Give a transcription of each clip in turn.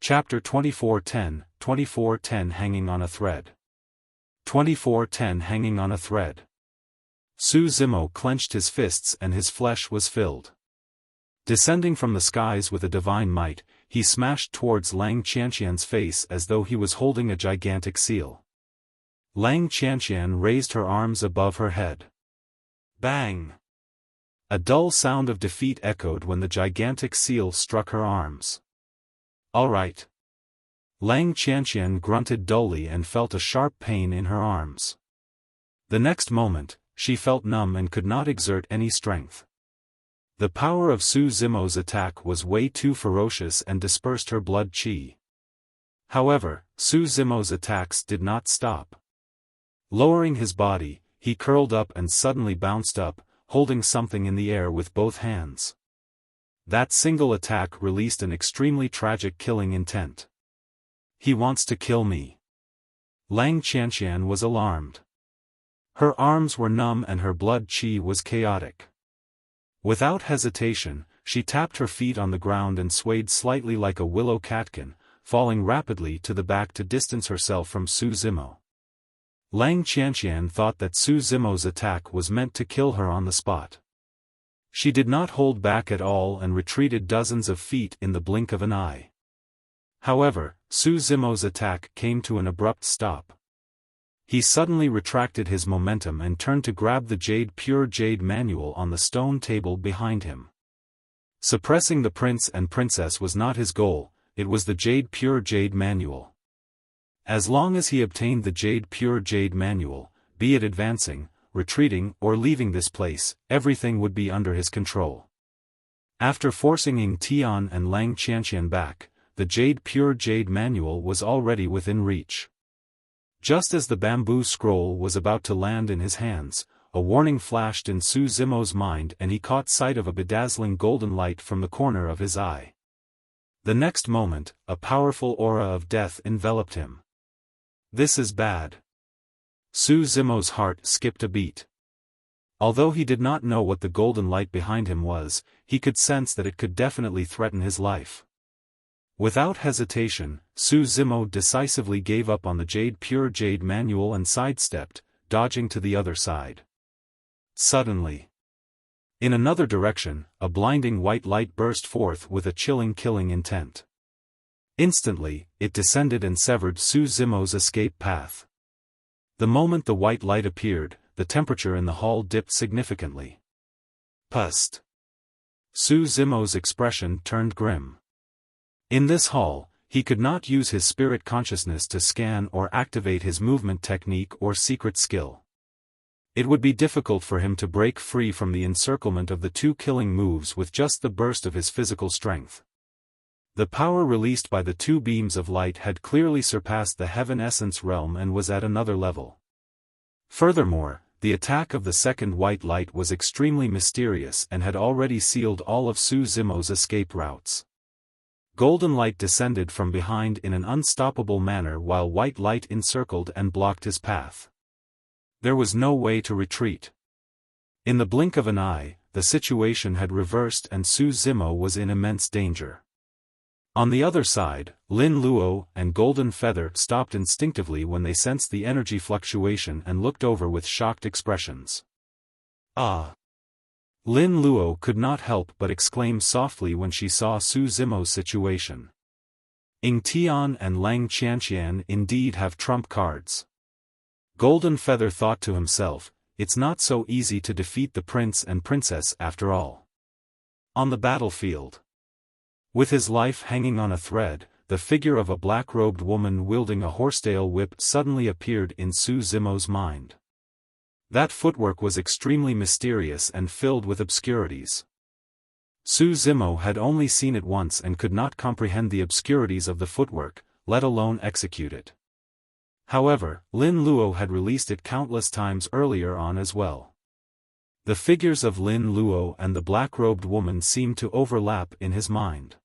Chapter 2410 Hanging on a Thread. 2410 Hanging on a Thread. Su Zimo clenched his fists and his flesh was filled. Descending from the skies with a divine might, he smashed towards Lang Qianqian's face as though he was holding a gigantic seal. Lang Qianqian raised her arms above her head. Bang! A dull sound of defeat echoed when the gigantic seal struck her arms. All right. Lang Qianqian grunted dully and felt a sharp pain in her arms. The next moment, she felt numb and could not exert any strength. The power of Su Zimo's attack was way too ferocious and dispersed her blood qi. However, Su Zimo's attacks did not stop. Lowering his body, he curled up and suddenly bounced up, holding something in the air with both hands. That single attack released an extremely tragic killing intent. He wants to kill me. Lang Qianqian was alarmed. Her arms were numb and her blood qi was chaotic. Without hesitation, she tapped her feet on the ground and swayed slightly like a willow catkin, falling rapidly to the back to distance herself from Su Zimo. Lang Qianqian thought that Su Zimo's attack was meant to kill her on the spot. She did not hold back at all and retreated dozens of feet in the blink of an eye. However, Su Zimo's attack came to an abrupt stop. He suddenly retracted his momentum and turned to grab the pure jade manual on the stone table behind him. Suppressing the prince and princess was not his goal, it was the pure jade manual. As long as he obtained the pure jade manual, be it advancing, retreating, or leaving this place, everything would be under his control. After forcing Ying Tian and Lang Qianqian back, the pure jade manual was already within reach. Just as the bamboo scroll was about to land in his hands, a warning flashed in Su Zimo's mind and he caught sight of a bedazzling golden light from the corner of his eye. The next moment, a powerful aura of death enveloped him. This is bad. Su Zimo's heart skipped a beat. Although he did not know what the golden light behind him was, he could sense that it could definitely threaten his life. Without hesitation, Su Zimo decisively gave up on the pure jade manual and sidestepped, dodging to the other side. Suddenly, in another direction, a blinding white light burst forth with a chilling killing intent. Instantly, it descended and severed Su Zimo's escape path. The moment the white light appeared, the temperature in the hall dipped significantly. Pust. Su Zimo's expression turned grim. In this hall, he could not use his spirit consciousness to scan or activate his movement technique or secret skill. It would be difficult for him to break free from the encirclement of the two killing moves with just the burst of his physical strength. The power released by the two beams of light had clearly surpassed the heaven essence realm and was at another level. Furthermore, the attack of the second white light was extremely mysterious and had already sealed all of Su Zimo's escape routes. Golden light descended from behind in an unstoppable manner while white light encircled and blocked his path. There was no way to retreat. In the blink of an eye, the situation had reversed and Su Zimo was in immense danger. On the other side, Lin Luo and Golden Feather stopped instinctively when they sensed the energy fluctuation and looked over with shocked expressions. Ah! Lin Luo could not help but exclaim softly when she saw Su Zimo's situation. Ying Tian and Lang Qianqian indeed have trump cards. Golden Feather thought to himself, it's not so easy to defeat the prince and princess after all. On the battlefield, with his life hanging on a thread, the figure of a black-robed woman wielding a horsetail whip suddenly appeared in Su Zimo's mind. That footwork was extremely mysterious and filled with obscurities. Su Zimo had only seen it once and could not comprehend the obscurities of the footwork, let alone execute it. However, Lin Luo had released it countless times earlier on as well. The figures of Lin Luo and the black-robed woman seemed to overlap in his mind.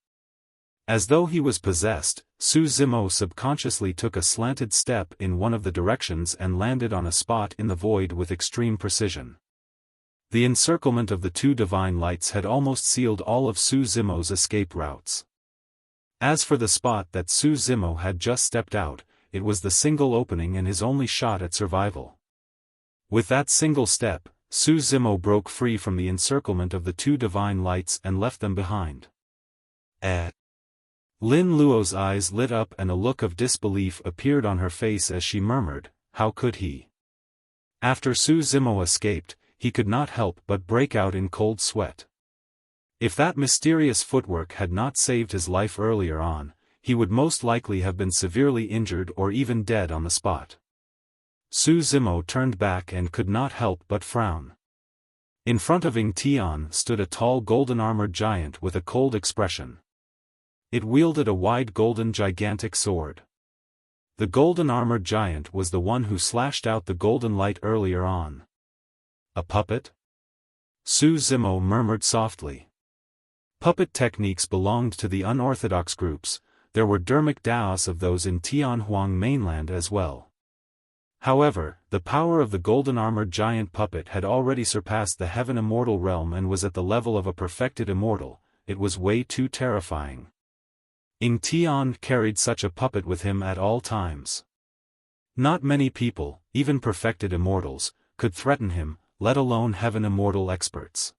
As though he was possessed, Su Zimo subconsciously took a slanted step in one of the directions and landed on a spot in the void with extreme precision. The encirclement of the two divine lights had almost sealed all of Su Zimo's escape routes. As for the spot that Su Zimo had just stepped out, it was the single opening and his only shot at survival. With that single step, Su Zimo broke free from the encirclement of the two divine lights and left them behind. Lin Luo's eyes lit up and a look of disbelief appeared on her face as she murmured, "How could he?" After Su Zimo escaped, he could not help but break out in cold sweat. If that mysterious footwork had not saved his life earlier on, he would most likely have been severely injured or even dead on the spot. Su Zimo turned back and could not help but frown. In front of Ying Tian stood a tall golden-armored giant with a cold expression. It wielded a wide golden gigantic sword. The golden-armored giant was the one who slashed out the golden light earlier on. A puppet? Su Zimo murmured softly. Puppet techniques belonged to the unorthodox groups. There were dermic daos of those in Tianhuang mainland as well. However, the power of the golden-armored giant puppet had already surpassed the heaven immortal realm and was at the level of a perfected immortal. It was way too terrifying. Ying Tian carried such a puppet with him at all times. Not many people, even perfected immortals, could threaten him, let alone heaven immortal experts.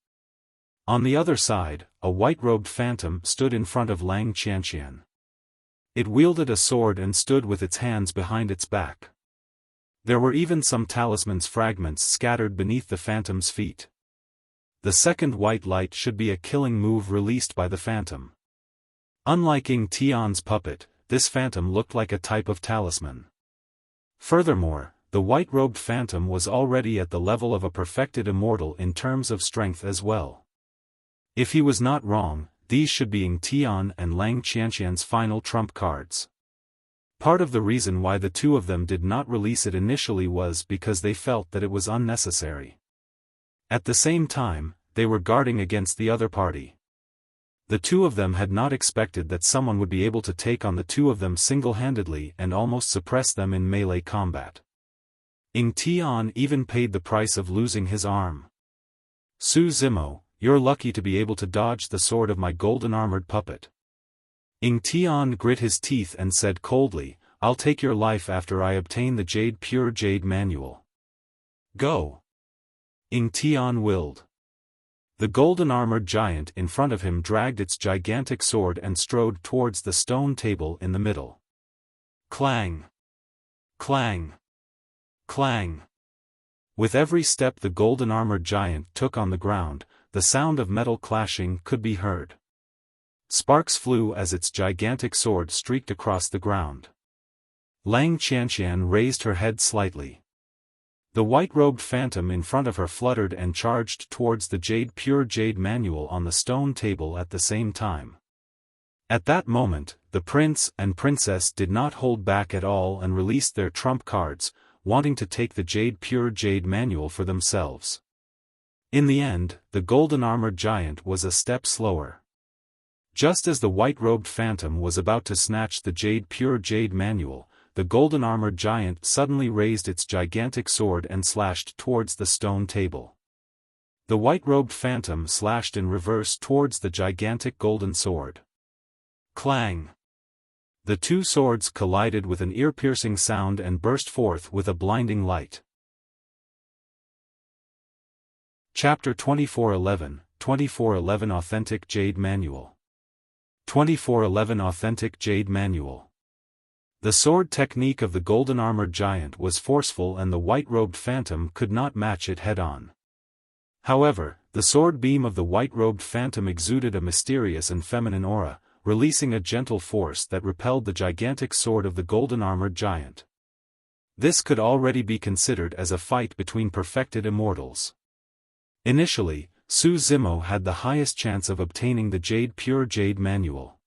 On the other side, a white-robed phantom stood in front of Lang Qianqian. It wielded a sword and stood with its hands behind its back. There were even some talisman's fragments scattered beneath the phantom's feet. The second white light should be a killing move released by the phantom. Unlike Ying Tian's puppet, this phantom looked like a type of talisman. Furthermore, the white-robed phantom was already at the level of a perfected immortal in terms of strength as well. If he was not wrong, these should be Ying Tian and Lang Qianqian's final trump cards. Part of the reason why the two of them did not release it initially was because they felt that it was unnecessary. At the same time, they were guarding against the other party. The two of them had not expected that someone would be able to take on the two of them single-handedly and almost suppress them in melee combat. Ying Tian even paid the price of losing his arm. Su Zimo, you're lucky to be able to dodge the sword of my golden-armored puppet. Ying Tian grit his teeth and said coldly, I'll take your life after I obtain the pure jade manual. Go. Ying Tian willed. The golden-armored giant in front of him dragged its gigantic sword and strode towards the stone table in the middle. Clang! Clang! Clang! With every step the golden-armored giant took on the ground, the sound of metal clashing could be heard. Sparks flew as its gigantic sword streaked across the ground. Lang Qianqian raised her head slightly. The white-robed phantom in front of her fluttered and charged towards the pure jade manual on the stone table at the same time. At that moment, the prince and princess did not hold back at all and released their trump cards, wanting to take the pure jade manual for themselves. In the end, the golden-armored giant was a step slower. Just as the white-robed phantom was about to snatch the pure jade manual, the golden-armored giant suddenly raised its gigantic sword and slashed towards the stone table. The white-robed phantom slashed in reverse towards the gigantic golden sword. Clang! The two swords collided with an ear-piercing sound and burst forth with a blinding light. Chapter 2411, 2411 Authentic Jade Manual. 2411 Authentic Jade Manual. The sword technique of the golden-armored giant was forceful and the white-robed phantom could not match it head-on. However, the sword beam of the white-robed phantom exuded a mysterious and feminine aura, releasing a gentle force that repelled the gigantic sword of the golden-armored giant. This could already be considered as a fight between perfected immortals. Initially, Su Zimo had the highest chance of obtaining the pure jade manual.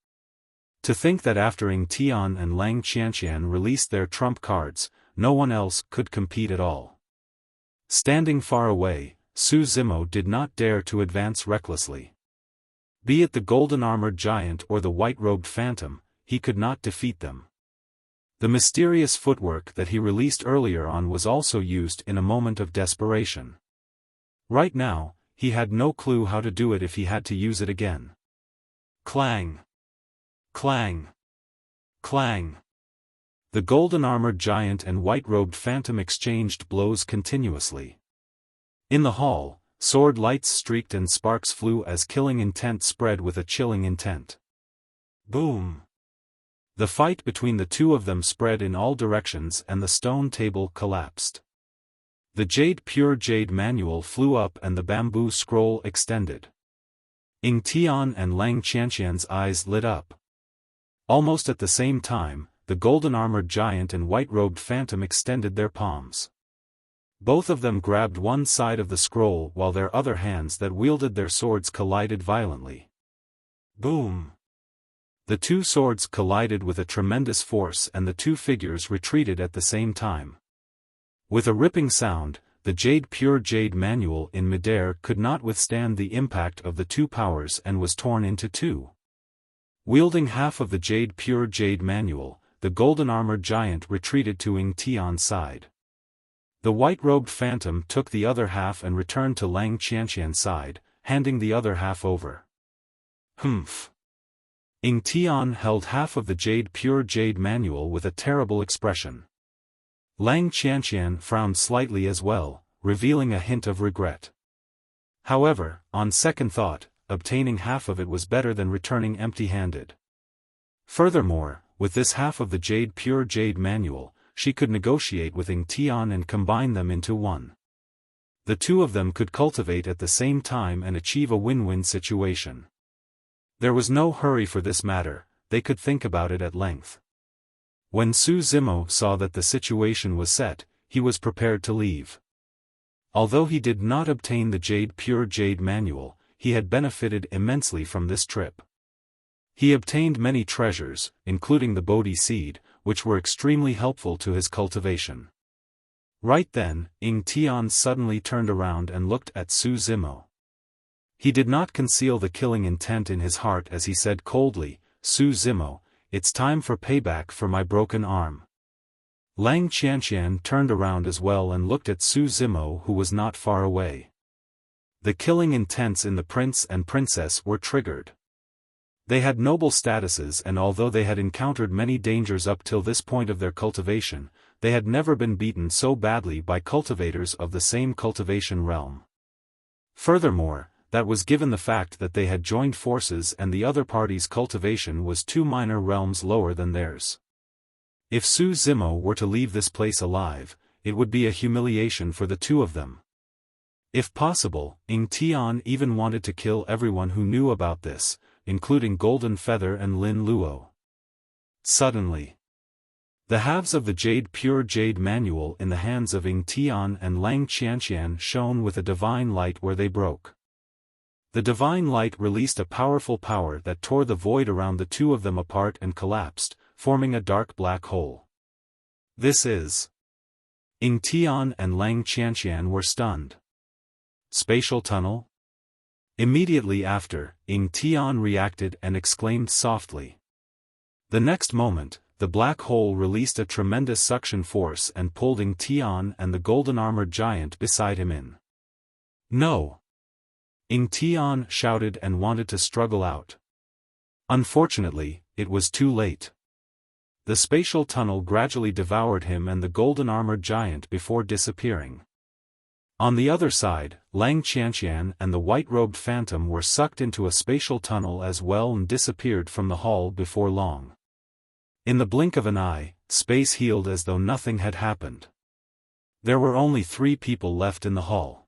To think that after Ying Tian and Lang Qianqian released their trump cards, no one else could compete at all. Standing far away, Su Zimo did not dare to advance recklessly. Be it the golden-armored giant or the white-robed phantom, he could not defeat them. The mysterious footwork that he released earlier on was also used in a moment of desperation. Right now, he had no clue how to do it if he had to use it again. Clang! Clang! Clang! The golden-armored giant and white-robed phantom exchanged blows continuously. In the hall, sword lights streaked and sparks flew as killing intent spread with a chilling intent. Boom! The fight between the two of them spread in all directions and the stone table collapsed. The pure jade manual flew up and the bamboo scroll extended. Ying Tian and Lang Qianqian's eyes lit up. Almost at the same time, the golden-armored giant and white-robed phantom extended their palms. Both of them grabbed one side of the scroll while their other hands that wielded their swords collided violently. Boom! The two swords collided with a tremendous force and the two figures retreated at the same time. With a ripping sound, the pure jade manual in midair could not withstand the impact of the two powers and was torn into two. Wielding half of the pure jade manual, the golden-armored giant retreated to Ying Tian's side. The white-robed phantom took the other half and returned to Lang Qianqian's side, handing the other half over. Humph! Ying Tian held half of the pure jade manual with a terrible expression. Lang Qianqian frowned slightly as well, revealing a hint of regret. However, on second thought, obtaining half of it was better than returning empty-handed. Furthermore, with this half of the pure jade manual, she could negotiate with Ying Tian and combine them into one. The two of them could cultivate at the same time and achieve a win-win situation. There was no hurry for this matter, they could think about it at length. When Su Zimo saw that the situation was set, he was prepared to leave. Although he did not obtain the pure jade manual, he had benefited immensely from this trip. He obtained many treasures, including the Bodhi seed, which were extremely helpful to his cultivation. Right then, Ying Tian suddenly turned around and looked at Su Zimo. He did not conceal the killing intent in his heart as he said coldly, "Su Zimo, it's time for payback for my broken arm." Lang Qianqian turned around as well and looked at Su Zimo, who was not far away. The killing intents in the prince and princess were triggered. They had noble statuses, and although they had encountered many dangers up till this point of their cultivation, they had never been beaten so badly by cultivators of the same cultivation realm. Furthermore, that was given the fact that they had joined forces and the other party's cultivation was 2 minor realms lower than theirs. If Su Zimo were to leave this place alive, it would be a humiliation for the two of them. If possible, Ying Tian even wanted to kill everyone who knew about this, including Golden Feather and Lin Luo. Suddenly, the halves of the pure jade manual in the hands of Ying Tian and Lang Qianqian shone with a divine light where they broke. The divine light released a powerful power that tore the void around the two of them apart and collapsed, forming a dark black hole. This is... Ying Tian and Lang Qianqian were stunned. Spatial tunnel? Immediately after, Ying Tian reacted and exclaimed softly. The next moment, the black hole released a tremendous suction force and pulled Ying Tian and the golden-armored giant beside him in. No! Ying Tian shouted and wanted to struggle out. Unfortunately, it was too late. The spatial tunnel gradually devoured him and the golden-armored giant before disappearing. On the other side, Lang Qianqian and the white-robed phantom were sucked into a spatial tunnel as well and disappeared from the hall before long. In the blink of an eye, space healed as though nothing had happened. There were only 3 people left in the hall.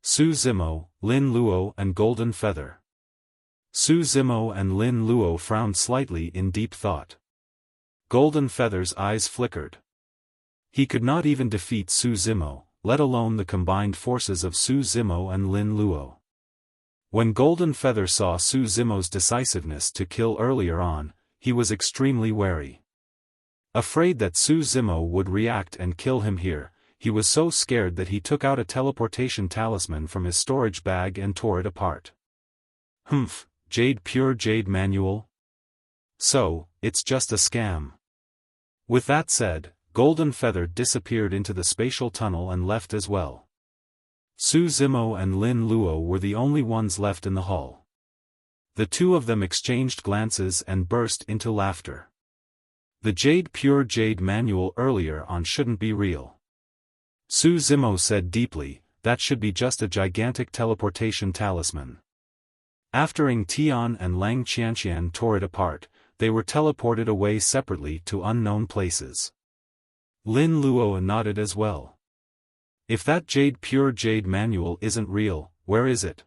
Su Zimo, Lin Luo and Golden Feather. Su Zimo and Lin Luo frowned slightly in deep thought. Golden Feather's eyes flickered. He could not even defeat Su Zimo, let alone the combined forces of Su Zimo and Lin Luo. When Golden Feather saw Su Zimo's decisiveness to kill earlier on, he was extremely wary. Afraid that Su Zimo would react and kill him here, he was so scared that he took out a teleportation talisman from his storage bag and tore it apart. Humph, pure jade manual? So, it's just a scam. With that said, Golden Feather disappeared into the spatial tunnel and left as well. Su Zimo and Lin Luo were the only ones left in the hall. The two of them exchanged glances and burst into laughter. The pure jade manual earlier on shouldn't be real. Su Zimo said deeply, that should be just a gigantic teleportation talisman. After Ying Tian and Lang Qianqian tore it apart, they were teleported away separately to unknown places. Lin Luo nodded as well. If that pure jade manual isn't real, where is it?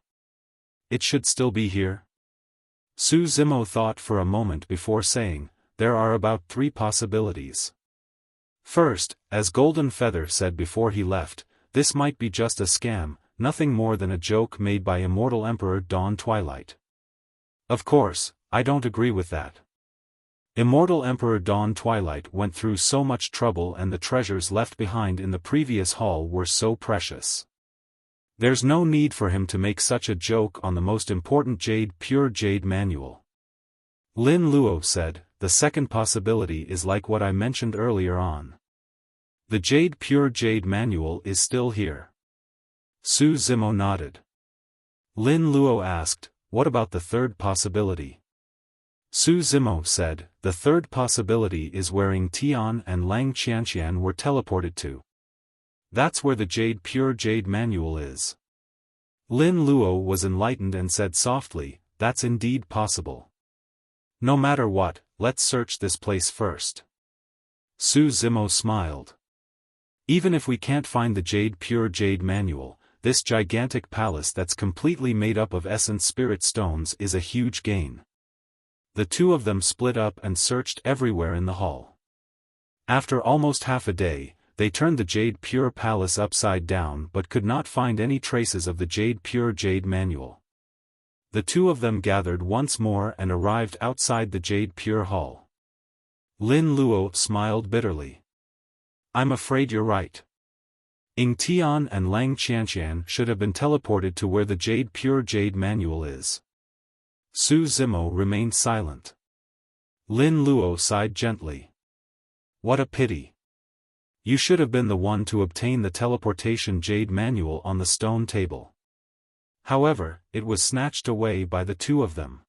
It should still be here. Su Zimo thought for a moment before saying, there are about 3 possibilities. First, as Golden Feather said before he left, this might be just a scam, nothing more than a joke made by Immortal Emperor Dawn Twilight. Of course, I don't agree with that. Immortal Emperor Dawn Twilight went through so much trouble and the treasures left behind in the previous hall were so precious. There's no need for him to make such a joke on the most important pure jade manual. Lin Luo said, the second possibility is like what I mentioned earlier on. The pure jade manual is still here. Su Zimo nodded. Lin Luo asked, what about the third possibility? Su Zimo said, the third possibility is where Ying Tian and Lang Qianqian were teleported to. That's where the pure jade manual is. Lin Luo was enlightened and said softly, that's indeed possible. No matter what, let's search this place first. Su Zimo smiled. Even if we can't find the pure jade manual, this gigantic palace that's completely made up of essence spirit stones is a huge gain. The two of them split up and searched everywhere in the hall. After almost half a day, they turned the pure palace upside down but could not find any traces of the pure jade manual. The two of them gathered once more and arrived outside the pure hall. Lin Luo smiled bitterly. I'm afraid you're right. Ying Tian and Lang Qianqian should have been teleported to where the pure jade manual is. Su Zimo remained silent. Lin Luo sighed gently. What a pity. You should have been the one to obtain the teleportation jade manual on the stone table. However, it was snatched away by the two of them.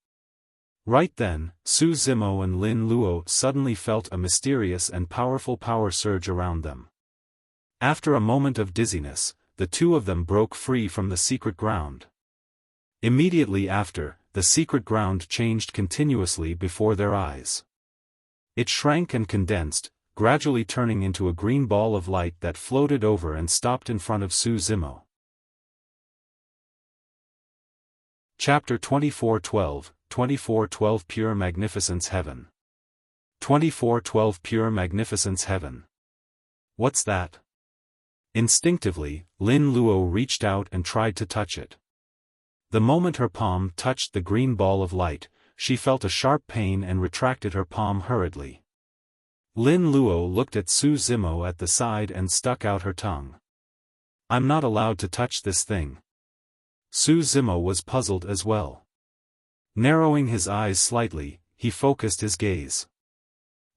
Right then, Su Zimo and Lin Luo suddenly felt a mysterious and powerful power surge around them. After a moment of dizziness, the two of them broke free from the secret ground. Immediately after, the secret ground changed continuously before their eyes. It shrank and condensed, gradually turning into a green ball of light that floated over and stopped in front of Su Zimo. Chapter 2412, 2412 Pure Magnificence Heaven. 2412 Pure Magnificence Heaven. What's that? Instinctively, Lin Luo reached out and tried to touch it. The moment her palm touched the green ball of light, she felt a sharp pain and retracted her palm hurriedly. Lin Luo looked at Su Zimo at the side and stuck out her tongue. I'm not allowed to touch this thing. Su Zimo was puzzled as well. Narrowing his eyes slightly, he focused his gaze.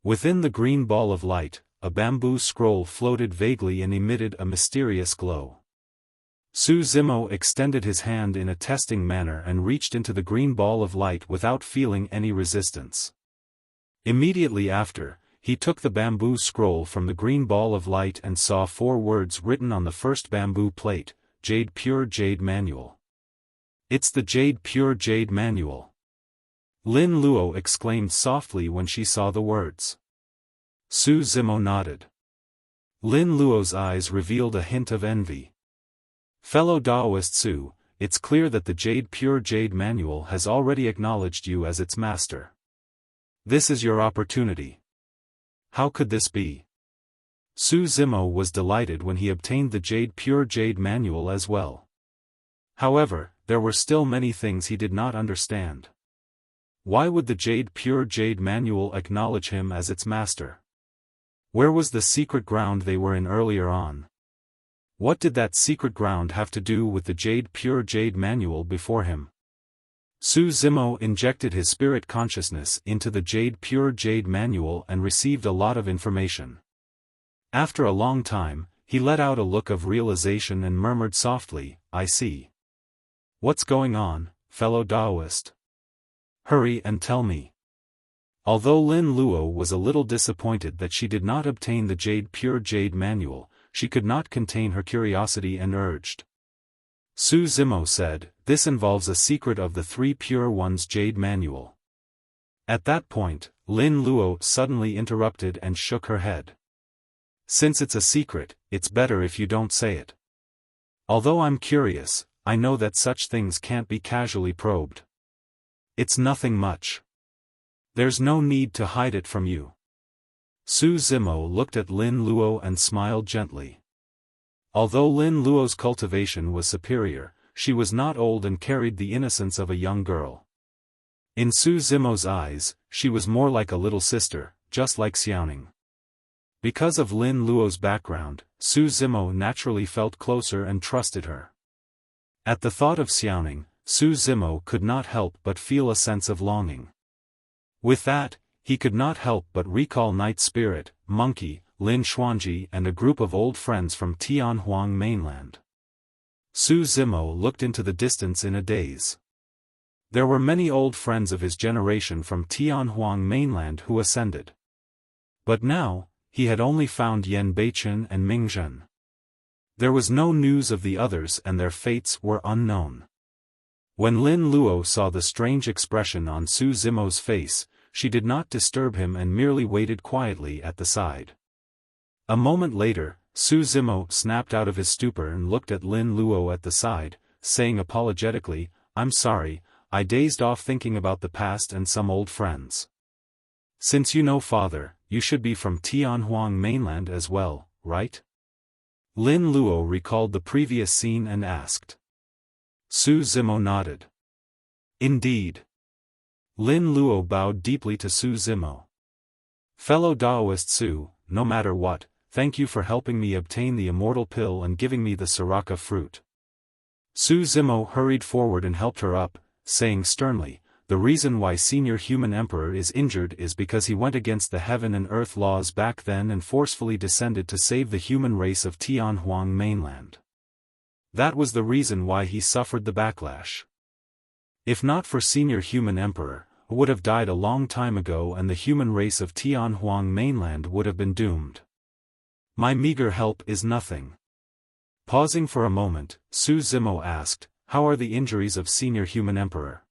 Within the green ball of light, a bamboo scroll floated vaguely and emitted a mysterious glow. Su Zimo extended his hand in a testing manner and reached into the green ball of light without feeling any resistance. Immediately after, he took the bamboo scroll from the green ball of light and saw 4 words written on the first bamboo plate, Pure Jade Manual. It's the Pure Jade Manual. Lin Luo exclaimed softly when she saw the words. Su Zimo nodded. Lin Luo's eyes revealed a hint of envy. Fellow Daoist Su, it's clear that the Pure Jade Manual has already acknowledged you as its master. This is your opportunity. How could this be? Su Zimo was delighted when he obtained the Pure Jade Manual as well. However, there were still many things he did not understand. Why would the Pure Jade Manual acknowledge him as its master? Where was the secret ground they were in earlier on? What did that secret ground have to do with the Pure Jade Manual before him? Su Zimo injected his spirit consciousness into the Pure Jade Manual and received a lot of information. After a long time, he let out a look of realization and murmured softly, I see. What's going on, fellow Daoist? Hurry and tell me. Although Lin Luo was a little disappointed that she did not obtain the pure jade manual, she could not contain her curiosity and urged. Su Zimo said, "This involves a secret of the 3 Pure Ones jade manual." At that point, Lin Luo suddenly interrupted and shook her head. "Since it's a secret, it's better if you don't say it. Although I'm curious, I know that such things can't be casually probed. It's nothing much. There's no need to hide it from you." Su Zimo looked at Lin Luo and smiled gently. Although Lin Luo's cultivation was superior, she was not old and carried the innocence of a young girl. In Su Zimo's eyes, she was more like a little sister, just like Xiaoning. Because of Lin Luo's background, Su Zimo naturally felt closer and trusted her. At the thought of Xiaoning, Su Zimo could not help but feel a sense of longing. With that, he could not help but recall Night Spirit, Monkey, Lin Xuanji and a group of old friends from Tianhuang mainland. Su Zimo looked into the distance in a daze. There were many old friends of his generation from Tianhuang mainland who ascended. But now, he had only found Yan Beichen and Ming Zhen. There was no news of the others and their fates were unknown. When Lin Luo saw the strange expression on Su Zimo's face, she did not disturb him and merely waited quietly at the side. A moment later, Su Zimo snapped out of his stupor and looked at Lin Luo at the side, saying apologetically, "I'm sorry, I dazed off thinking about the past and some old friends." "Since you know father, you should be from Tianhuang mainland as well, right?" Lin Luo recalled the previous scene and asked. Su Zimo nodded. "Indeed." Lin Luo bowed deeply to Su Zimo. "Fellow Daoist Su, no matter what, thank you for helping me obtain the immortal pill and giving me the Soraka fruit." Su Zimo hurried forward and helped her up, saying sternly, "The reason why Senior Human Emperor is injured is because he went against the heaven and earth laws back then and forcefully descended to save the human race of Tianhuang mainland. That was the reason why he suffered the backlash. If not for Senior Human Emperor, who would have died a long time ago and the human race of Tianhuang mainland would have been doomed. My meager help is nothing." Pausing for a moment, Su Zimo asked, "How are the injuries of Senior Human Emperor?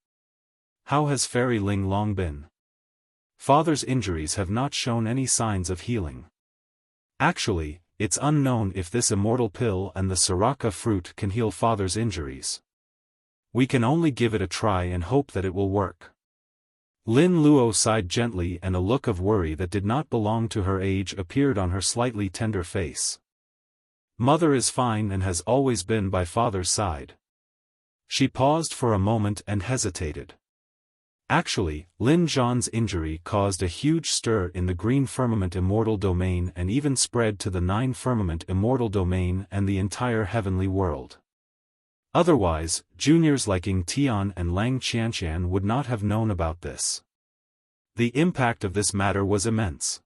How has Fairy Ling Long been? Father's injuries have not shown any signs of healing. Actually, it's unknown if this immortal pill and the Soraka fruit can heal father's injuries. We can only give it a try and hope that it will work." Lin Luo sighed gently and a look of worry that did not belong to her age appeared on her slightly tender face. "Mother is fine and has always been by father's side." She paused for a moment and hesitated. Actually, Lin Zhan's injury caused a huge stir in the Green Firmament Immortal Domain and even spread to the 9 Firmament Immortal Domain and the entire heavenly world. Otherwise, juniors like Ying Tian and Lang Qianqian would not have known about this. The impact of this matter was immense.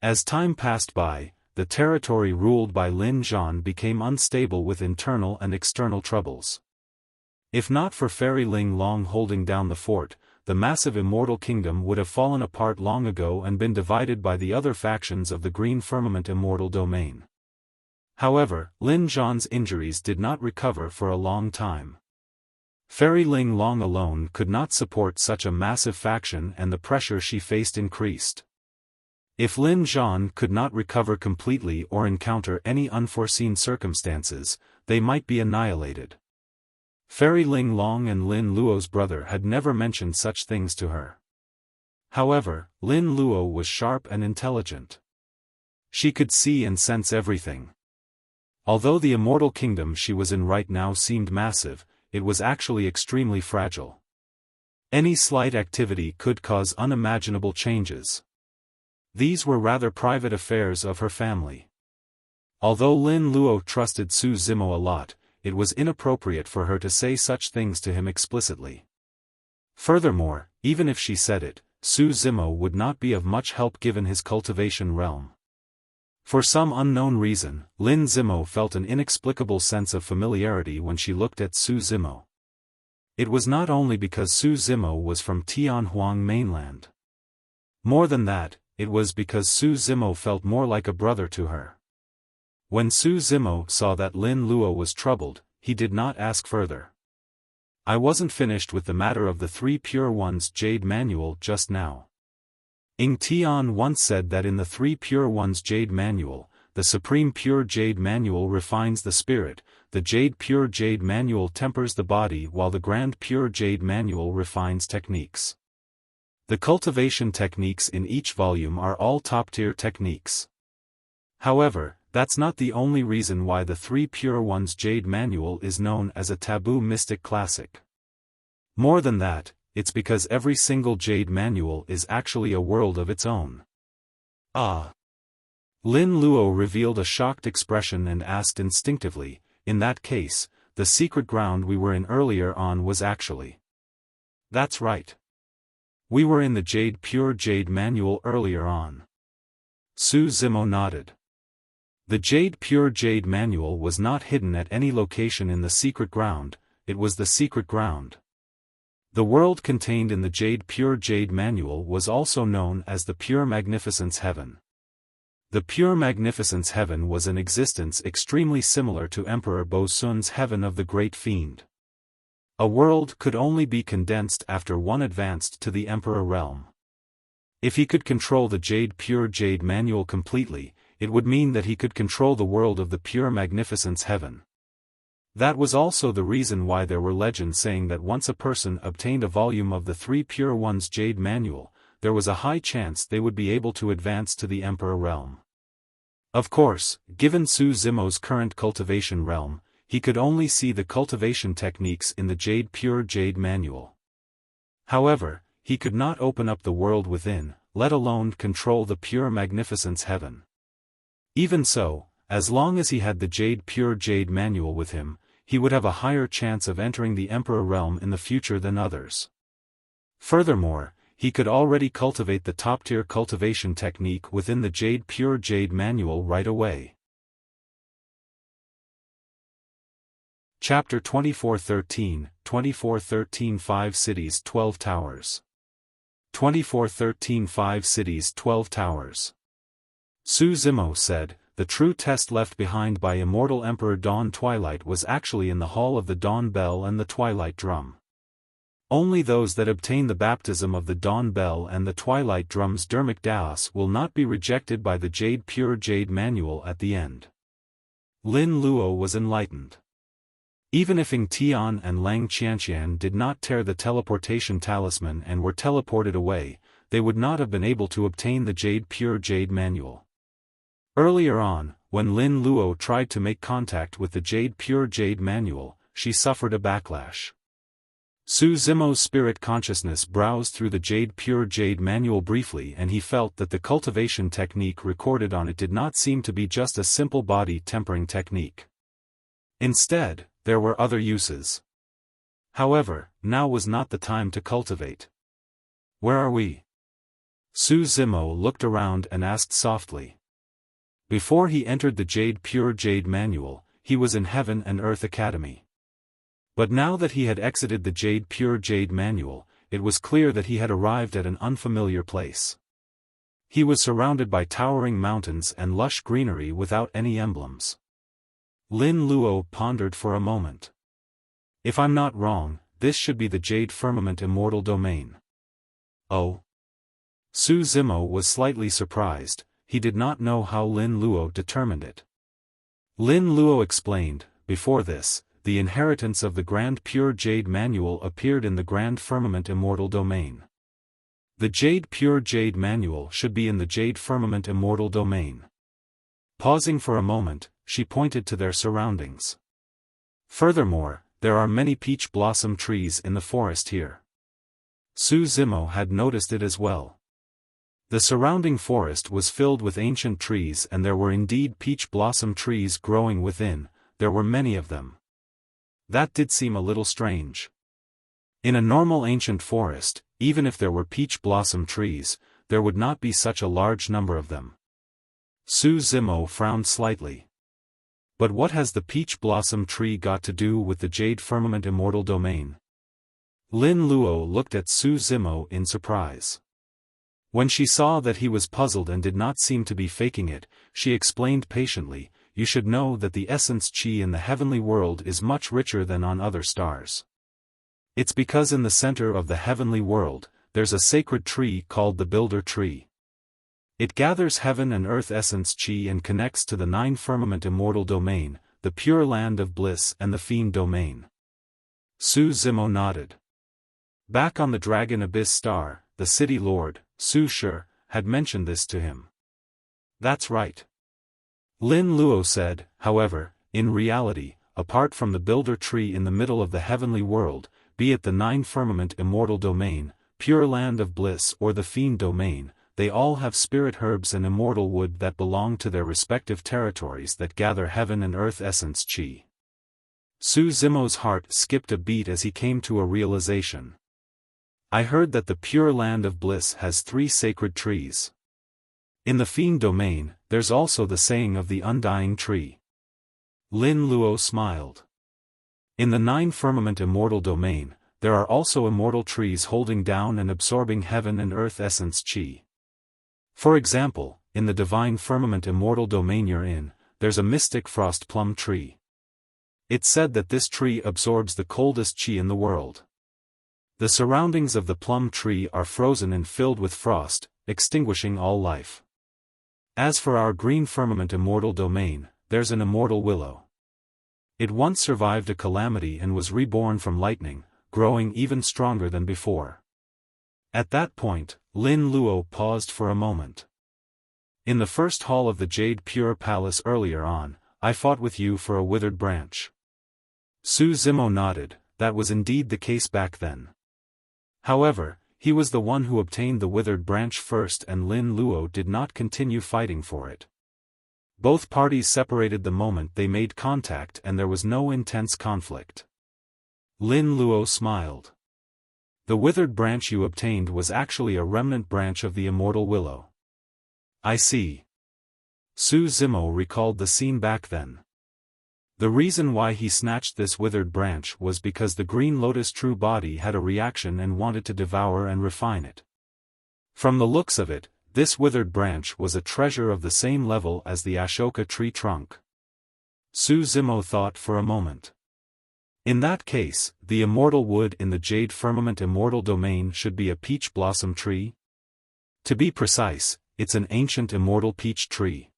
As time passed by, the territory ruled by Lin Zhan became unstable with internal and external troubles. If not for Fairy Ling Long holding down the fort, the massive immortal kingdom would have fallen apart long ago and been divided by the other factions of the Green Firmament Immortal Domain. However, Lin Zhan's injuries did not recover for a long time. Fairy Ling Long alone could not support such a massive faction and the pressure she faced increased. If Lin Zhan could not recover completely or encounter any unforeseen circumstances, they might be annihilated. Fairy Ling Long and Lin Luo's brother had never mentioned such things to her. However, Lin Luo was sharp and intelligent. She could see and sense everything. Although the immortal kingdom she was in right now seemed massive, it was actually extremely fragile. Any slight activity could cause unimaginable changes. These were rather private affairs of her family. Although Lin Luo trusted Su Zimo a lot, it was inappropriate for her to say such things to him explicitly. Furthermore, even if she said it, Su Zimo would not be of much help given his cultivation realm. For some unknown reason, Lin Zimo felt an inexplicable sense of familiarity when she looked at Su Zimo. It was not only because Su Zimo was from Tianhuang mainland. More than that, it was because Su Zimo felt more like a brother to her. When Su Zimo saw that Lin Luo was troubled, he did not ask further. I wasn't finished with the matter of the Three Pure Ones Jade Manual just now. Ying Tian once said that in the Three Pure Ones Jade Manual, the Supreme Pure Jade Manual refines the spirit, the Jade Pure Jade Manual tempers the body while the Grand Pure Jade Manual refines techniques. The cultivation techniques in each volume are all top-tier techniques. However, that's not the only reason why the Three Pure Ones Jade Manual is known as a taboo mystic classic. More than that, it's because every single Jade Manual is actually a world of its own. Ah! Lin Luo revealed a shocked expression and asked instinctively, in that case, the secret ground we were in earlier on was actually. That's right. We were in the Jade Pure Jade Manual earlier on. Su Zimo nodded. The Jade Pure Jade Manual was not hidden at any location in the secret ground, it was the secret ground. The world contained in the Jade Pure Jade Manual was also known as the Pure Magnificence Heaven. The Pure Magnificence Heaven was an existence extremely similar to Emperor Bo Sun's Heaven of the Great Fiend. A world could only be condensed after one advanced to the Emperor realm. If he could control the Jade Pure Jade Manual completely, it would mean that he could control the world of the Pure Magnificence Heaven. That was also the reason why there were legends saying that once a person obtained a volume of the Three Pure Ones Jade Manual, there was a high chance they would be able to advance to the Emperor realm. Of course, given Su Zimo's current cultivation realm, he could only see the cultivation techniques in the Jade Pure Jade Manual. However, he could not open up the world within, let alone control the Pure Magnificence Heaven. Even so, as long as he had the Jade Pure Jade Manual with him, he would have a higher chance of entering the Emperor realm in the future than others. Furthermore, he could already cultivate the top-tier cultivation technique within the Jade Pure Jade Manual right away. Chapter 2413, 2413 5 Cities 12 Towers. 2413 5 Cities 12 Towers. Su Zimo said, the true test left behind by Immortal Emperor Dawn Twilight was actually in the Hall of the Dawn Bell and the Twilight Drum. Only those that obtain the baptism of the Dawn Bell and the Twilight Drum's Dermic Daos will not be rejected by the Jade Pure Jade Manual at the end. Lin Luo was enlightened. Even if Ying Tian and Lang Qianqian did not tear the teleportation talisman and were teleported away, they would not have been able to obtain the Jade Pure Jade Manual. Earlier on, when Lin Luo tried to make contact with the Jade Pure Jade Manual, she suffered a backlash. Su Zimo's spirit consciousness browsed through the Jade Pure Jade Manual briefly and he felt that the cultivation technique recorded on it did not seem to be just a simple body tempering technique. Instead, there were other uses. However, now was not the time to cultivate. Where are we? Su Zimo looked around and asked softly. Before he entered the Jade Pure Jade Manual, he was in Heaven and Earth Academy. But now that he had exited the Jade Pure Jade Manual, it was clear that he had arrived at an unfamiliar place. He was surrounded by towering mountains and lush greenery without any emblems. Lin Luo pondered for a moment. If I'm not wrong, this should be the Jade Firmament Immortal Domain. Oh. Su Zimo was slightly surprised. He did not know how Lin Luo determined it. Lin Luo explained, before this, the inheritance of the Grand Pure Jade Manual appeared in the Grand Firmament Immortal Domain. The Jade Pure Jade Manual should be in the Jade Firmament Immortal Domain. Pausing for a moment, she pointed to their surroundings. Furthermore, there are many peach blossom trees in the forest here. Su Zimo had noticed it as well. The surrounding forest was filled with ancient trees and there were indeed peach blossom trees growing within, there were many of them. That did seem a little strange. In a normal ancient forest, even if there were peach blossom trees, there would not be such a large number of them. Su Zimo frowned slightly. But what has the peach blossom tree got to do with the Jade Firmament Immortal Domain? Lin Luo looked at Su Zimo in surprise. When she saw that he was puzzled and did not seem to be faking it, she explained patiently, "You should know that the essence qi in the heavenly world is much richer than on other stars. It's because in the center of the heavenly world, there's a sacred tree called the Builder Tree. It gathers heaven and earth essence qi and connects to the 9 firmament immortal domain, the pure land of bliss and the fiend domain." Su Zimo nodded. Back on the Dragon Abyss Star, the city lord, Su Shi, had mentioned this to him. "That's right." Lin Luo said, "However, in reality, apart from the Builder Tree in the middle of the heavenly world, be it the 9 firmament immortal domain, pure land of bliss or the fiend domain, they all have spirit herbs and immortal wood that belong to their respective territories that gather heaven and earth essence qi." Su Zimo's heart skipped a beat as he came to a realization. "I heard that the pure land of bliss has 3 sacred trees. In the fiend domain, there's also the saying of the undying tree." Lin Luo smiled. "In the 9 firmament immortal domain, there are also immortal trees holding down and absorbing heaven and earth essence qi. For example, in the divine firmament immortal domain you're in, there's a mystic frost plum tree. It's said that this tree absorbs the coldest qi in the world. The surroundings of the plum tree are frozen and filled with frost, extinguishing all life. As for our green firmament immortal domain, there's an immortal willow. It once survived a calamity and was reborn from lightning, growing even stronger than before." At that point, Lin Luo paused for a moment. "In the first hall of the Jade Pure Palace earlier on, I fought with you for a withered branch." Su Zimo nodded. That was indeed the case back then. However, he was the one who obtained the withered branch first and Lin Luo did not continue fighting for it. Both parties separated the moment they made contact and there was no intense conflict. Lin Luo smiled. "The withered branch you obtained was actually a remnant branch of the immortal willow." "I see." Su Zimo recalled the scene back then. The reason why he snatched this withered branch was because the green lotus true body had a reaction and wanted to devour and refine it. From the looks of it, this withered branch was a treasure of the same level as the Ashoka tree trunk. Su Zimo thought for a moment. In that case, the immortal wood in the jade firmament immortal domain should be a peach blossom tree? To be precise, it's an ancient immortal peach tree.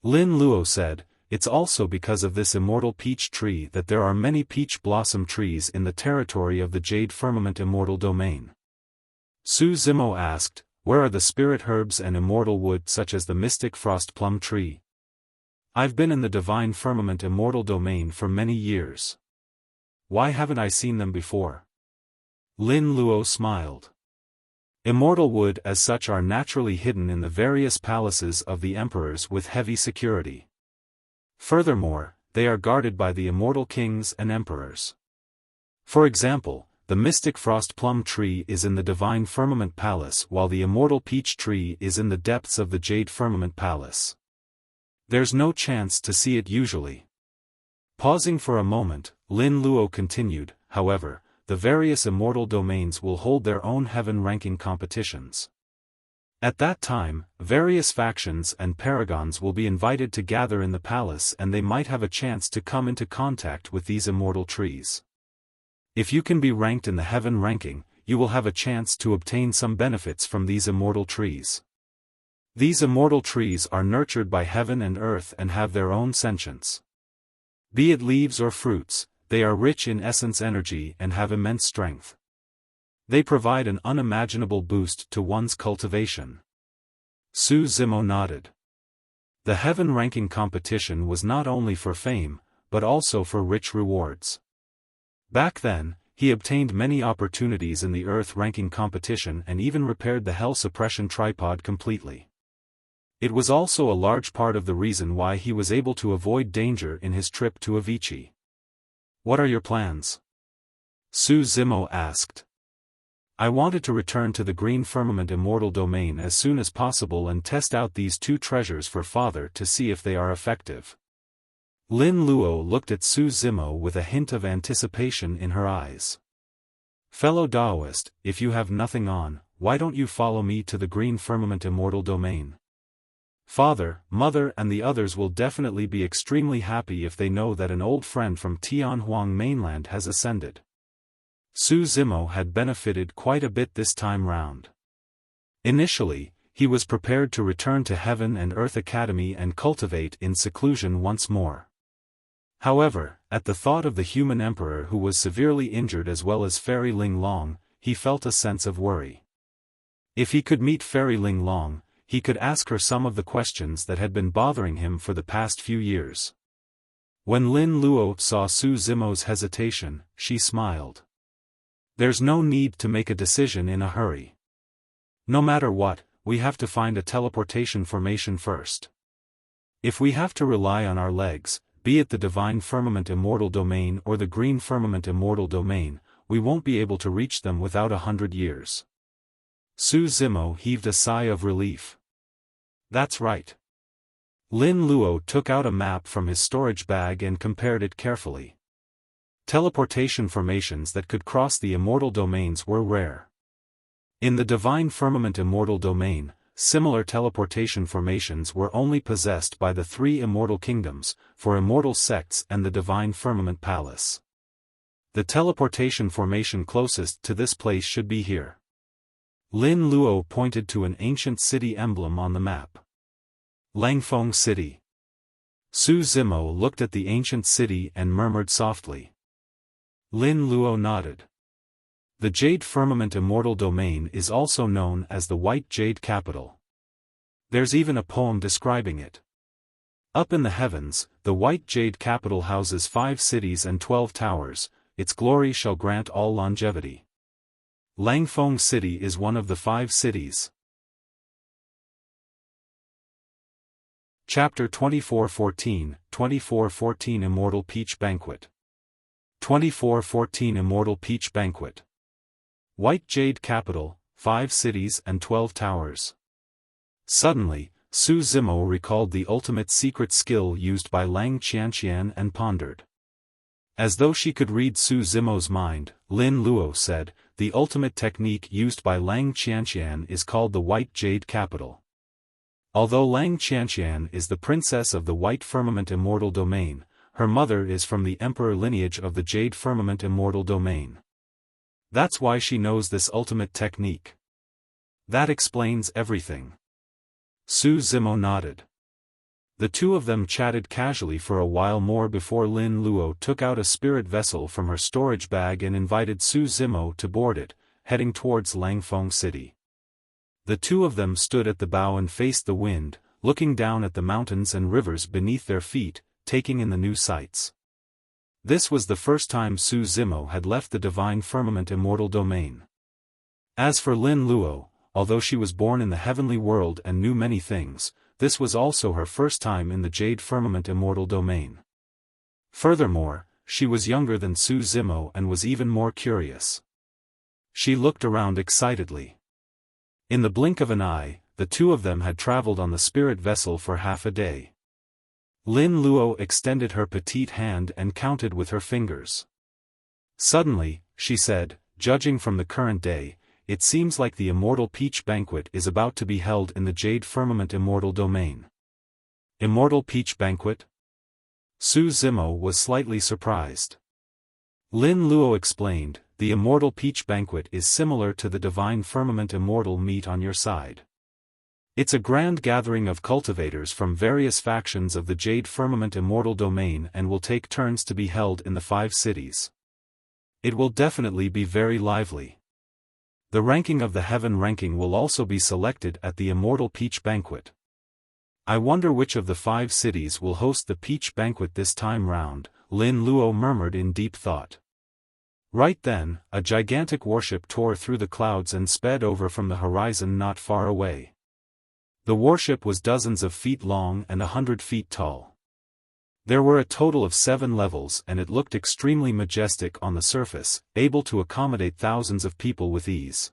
Lin Luo said, "It's also because of this immortal peach tree that there are many peach blossom trees in the territory of the jade firmament immortal domain." Su Zimo asked, "Where are the spirit herbs and immortal wood such as the mystic frost plum tree?" "I've been in the divine firmament immortal domain for many years. Why haven't I seen them before?" Lin Luo smiled. "Immortal wood as such are naturally hidden in the various palaces of the emperors with heavy security. Furthermore, they are guarded by the immortal kings and emperors. For example, the mystic frost plum tree is in the divine firmament palace while the immortal peach tree is in the depths of the jade firmament palace. There's no chance to see it usually." Pausing for a moment, Lin Luo continued, "However, the various immortal domains will hold their own heaven-ranking competitions. At that time, various factions and paragons will be invited to gather in the palace and they might have a chance to come into contact with these immortal trees. If you can be ranked in the heaven ranking, you will have a chance to obtain some benefits from these immortal trees. These immortal trees are nurtured by heaven and earth and have their own sentience. Be it leaves or fruits, they are rich in essence energy and have immense strength. They provide an unimaginable boost to one's cultivation." Su Zimo nodded. The heaven ranking competition was not only for fame, but also for rich rewards. Back then, he obtained many opportunities in the earth ranking competition and even repaired the hell suppression tripod completely. It was also a large part of the reason why he was able to avoid danger in his trip to Avicii. "What are your plans?" Su Zimo asked. "I wanted to return to the green firmament immortal domain as soon as possible and test out these 2 treasures for father to see if they are effective." Lin Luo looked at Su Zimo with a hint of anticipation in her eyes. Fellow Taoist, if you have nothing on, why don't you follow me to the green firmament immortal domain? Father, Mother and the others will definitely be extremely happy if they know that an old friend from Tianhuang mainland has ascended. Su Zimo had benefited quite a bit this time round. Initially, he was prepared to return to Heaven and Earth Academy and cultivate in seclusion once more. However, at the thought of the human emperor who was severely injured as well as Fairy Ling Long, he felt a sense of worry. If he could meet Fairy Ling Long, he could ask her some of the questions that had been bothering him for the past few years. When Lin Luo saw Su Zimo's hesitation, she smiled. There's no need to make a decision in a hurry. No matter what, we have to find a teleportation formation first. If we have to rely on our legs, be it the Divine Firmament Immortal Domain or the Green Firmament Immortal Domain, we won't be able to reach them without 100 years. Su Zimo heaved a sigh of relief. That's right. Lin Luo took out a map from his storage bag and compared it carefully. Teleportation formations that could cross the immortal domains were rare. In the Divine Firmament Immortal Domain, similar teleportation formations were only possessed by the 3 immortal kingdoms, for immortal sects and the Divine Firmament Palace. The teleportation formation closest to this place should be here. Lin Luo pointed to an ancient city emblem on the map. Langfeng City. Su Zimo looked at the ancient city and murmured softly. Lin Luo nodded. The Jade Firmament Immortal Domain is also known as the White Jade Capital. There's even a poem describing it. Up in the heavens, the White Jade Capital houses 5 cities and 12 towers, its glory shall grant all longevity. Langfeng City is one of the 5 cities. Chapter 2414, 2414 Immortal Peach Banquet. 2414 Immortal Peach Banquet. White Jade Capital, 5 cities and 12 towers. Suddenly, Su Zimo recalled the ultimate secret skill used by Lang Qianqian and pondered. As though she could read Su Zimo's mind, Lin Luo said, the ultimate technique used by Lang Qianqian is called the White Jade Capital. Although Lang Qianqian is the princess of the White Firmament Immortal Domain, her mother is from the emperor lineage of the Jade Firmament Immortal Domain. That's why she knows this ultimate technique. That explains everything. Su Zimo nodded. The two of them chatted casually for a while more before Lin Luo took out a spirit vessel from her storage bag and invited Su Zimo to board it, heading towards Langfeng City. The two of them stood at the bow and faced the wind, looking down at the mountains and rivers beneath their feet, taking in the new sights. This was the first time Su Zimo had left the Divine Firmament Immortal Domain. As for Lin Luo, although she was born in the heavenly world and knew many things, this was also her first time in the Jade Firmament Immortal Domain. Furthermore, she was younger than Su Zimo and was even more curious. She looked around excitedly. In the blink of an eye, the two of them had traveled on the spirit vessel for half a day. Lin Luo extended her petite hand and counted with her fingers. Suddenly, she said, judging from the current day, it seems like the Immortal Peach Banquet is about to be held in the Jade Firmament Immortal Domain. Immortal Peach Banquet? Su Zimo was slightly surprised. Lin Luo explained, the Immortal Peach Banquet is similar to the Divine Firmament Immortal Meet on your side. It's a grand gathering of cultivators from various factions of the Jade Firmament Immortal Domain and will take turns to be held in the 5 cities. It will definitely be very lively. The ranking of the Heaven ranking will also be selected at the Immortal Peach Banquet. I wonder which of the 5 cities will host the Peach Banquet this time round, Lin Luo murmured in deep thought. Right then, a gigantic warship tore through the clouds and sped over from the horizon not far away. The warship was dozens of feet long and 100 feet tall. There were a total of 7 levels and it looked extremely majestic on the surface, able to accommodate thousands of people with ease.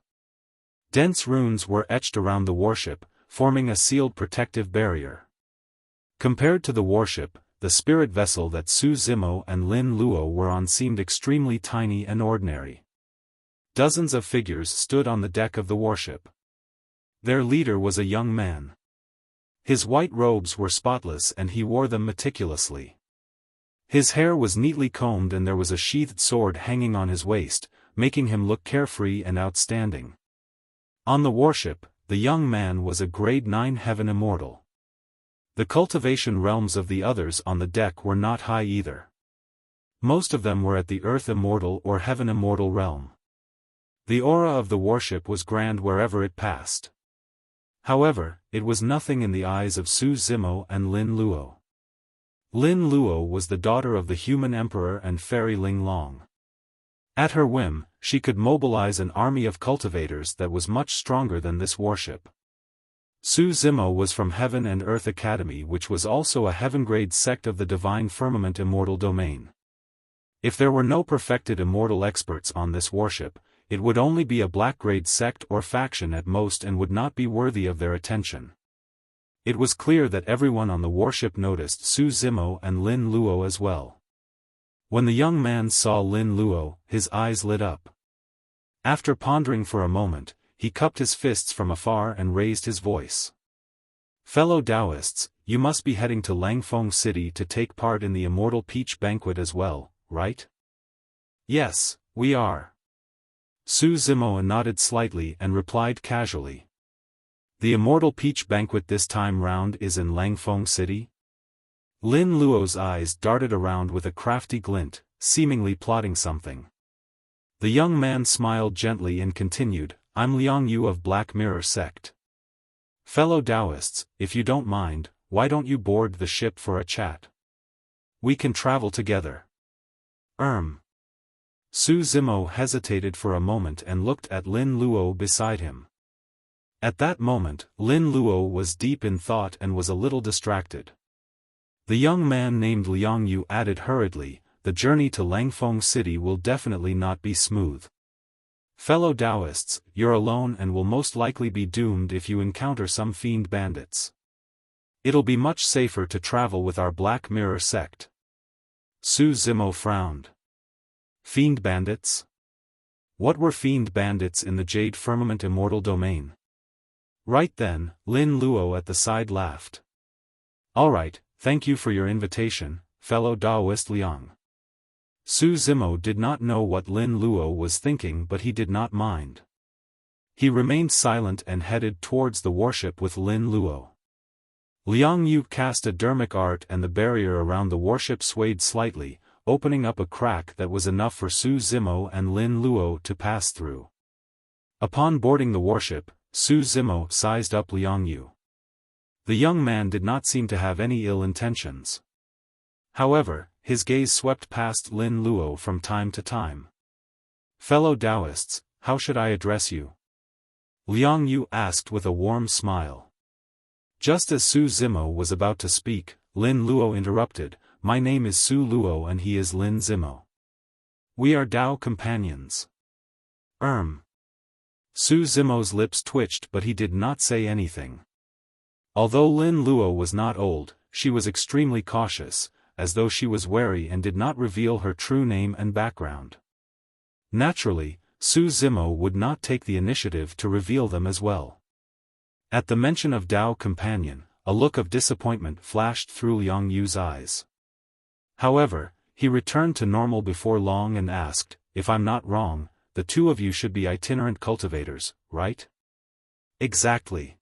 Dense runes were etched around the warship, forming a sealed protective barrier. Compared to the warship, the spirit vessel that Su Zimo and Lin Luo were on seemed extremely tiny and ordinary. Dozens of figures stood on the deck of the warship. Their leader was a young man. His white robes were spotless and he wore them meticulously. His hair was neatly combed and there was a sheathed sword hanging on his waist, making him look carefree and outstanding. On the warship, the young man was a grade 9 heaven immortal. The cultivation realms of the others on the deck were not high either. Most of them were at the earth immortal or heaven immortal realm. The aura of the warship was grand wherever it passed. However, it was nothing in the eyes of Su Zimo and Lin Luo. Lin Luo was the daughter of the human emperor and fairy Ling Long. At her whim, she could mobilize an army of cultivators that was much stronger than this warship. Su Zimo was from Heaven and Earth Academy, which was also a heaven-grade sect of the Divine Firmament Immortal Domain. If there were no perfected immortal experts on this warship, it would only be a black-grade sect or faction at most and would not be worthy of their attention. It was clear that everyone on the warship noticed Su Zimo and Lin Luo as well. When the young man saw Lin Luo, his eyes lit up. After pondering for a moment, he cupped his fists from afar and raised his voice. "Fellow Taoists, you must be heading to Langfeng City to take part in the Immortal Peach Banquet as well, right?" "Yes, we are." Su Zimo nodded slightly and replied casually. "The Immortal Peach Banquet this time round is in Langfeng City?" Lin Luo's eyes darted around with a crafty glint, seemingly plotting something. The young man smiled gently and continued, "I'm Liang Yu of Black Mirror Sect. Fellow Taoists, if you don't mind, why don't you board the ship for a chat? We can travel together." Su Zimo hesitated for a moment and looked at Lin Luo beside him. At that moment, Lin Luo was deep in thought and was a little distracted. The young man named Liang Yu added hurriedly, "The journey to Langfeng City will definitely not be smooth. Fellow Taoists, you're alone and will most likely be doomed if you encounter some fiend bandits. It'll be much safer to travel with our Black Mirror sect." Su Zimo frowned. Fiend bandits? What were fiend bandits in the Jade Firmament Immortal Domain? Right then, Lin Luo at the side laughed. "Alright, thank you for your invitation, fellow Taoist Liang." Su Zimo did not know what Lin Luo was thinking, but he did not mind. He remained silent and headed towards the warship with Lin Luo. Liang Yu cast a dermic art and the barrier around the warship swayed slightly, opening up a crack that was enough for Su Zimo and Lin Luo to pass through. Upon boarding the warship, Su Zimo sized up Liang Yu. The young man did not seem to have any ill intentions. However, his gaze swept past Lin Luo from time to time. "Fellow Taoists, how should I address you?" Liang Yu asked with a warm smile. Just as Su Zimo was about to speak, Lin Luo interrupted, "My name is Su Luo and he is Lin Zimo. We are Tao companions." Su Zimo's lips twitched but he did not say anything. Although Lin Luo was not old, she was extremely cautious, as though she was wary and did not reveal her true name and background. Naturally, Su Zimo would not take the initiative to reveal them as well. At the mention of Tao companion, a look of disappointment flashed through Liang Yu's eyes. However, he returned to normal before long and asked, "If I'm not wrong, the two of you should be itinerant cultivators, right?" "Exactly."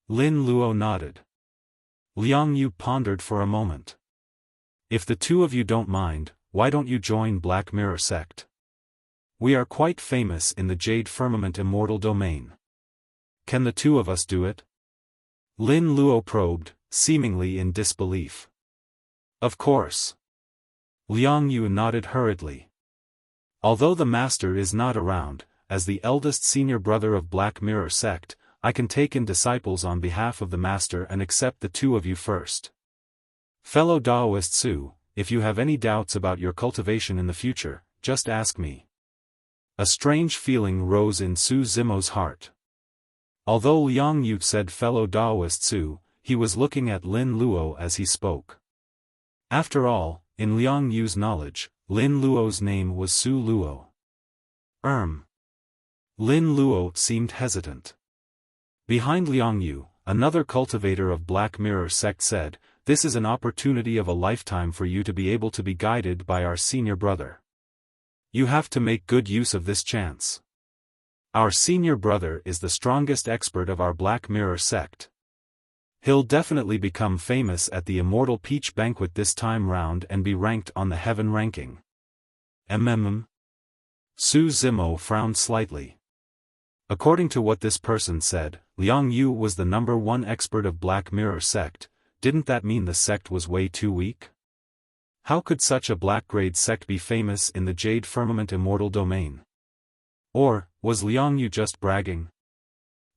Lin Luo nodded. Liang Yu pondered for a moment. "If the two of you don't mind, why don't you join Black Mirror sect? We are quite famous in the Jade Firmament Immortal Domain. Can the two of us do it?" Lin Luo probed, seemingly in disbelief. "Of course." Liang Yu nodded hurriedly. "Although the master is not around, as the eldest senior brother of Black Mirror sect, I can take in disciples on behalf of the master and accept the two of you first. Fellow Taoist Su, if you have any doubts about your cultivation in the future, just ask me." A strange feeling rose in Su Zimo's heart. Although Liang Yu said fellow Taoist Su, he was looking at Lin Luo as he spoke. After all, in Liang Yu's knowledge, Lin Luo's name was Su Luo. Lin Luo seemed hesitant. Behind Liang Yu, another cultivator of Black Mirror sect said, "This is an opportunity of a lifetime for you to be able to be guided by our senior brother. You have to make good use of this chance. Our senior brother is the strongest expert of our Black Mirror sect. He'll definitely become famous at the Immortal Peach Banquet this time round and be ranked on the heaven ranking." Su Zimo frowned slightly. According to what this person said, Liang Yu was the #1 expert of Black Mirror sect. Didn't that mean the sect was way too weak? How could such a black-grade sect be famous in the Jade Firmament Immortal domain? Or, was Liang Yu just bragging?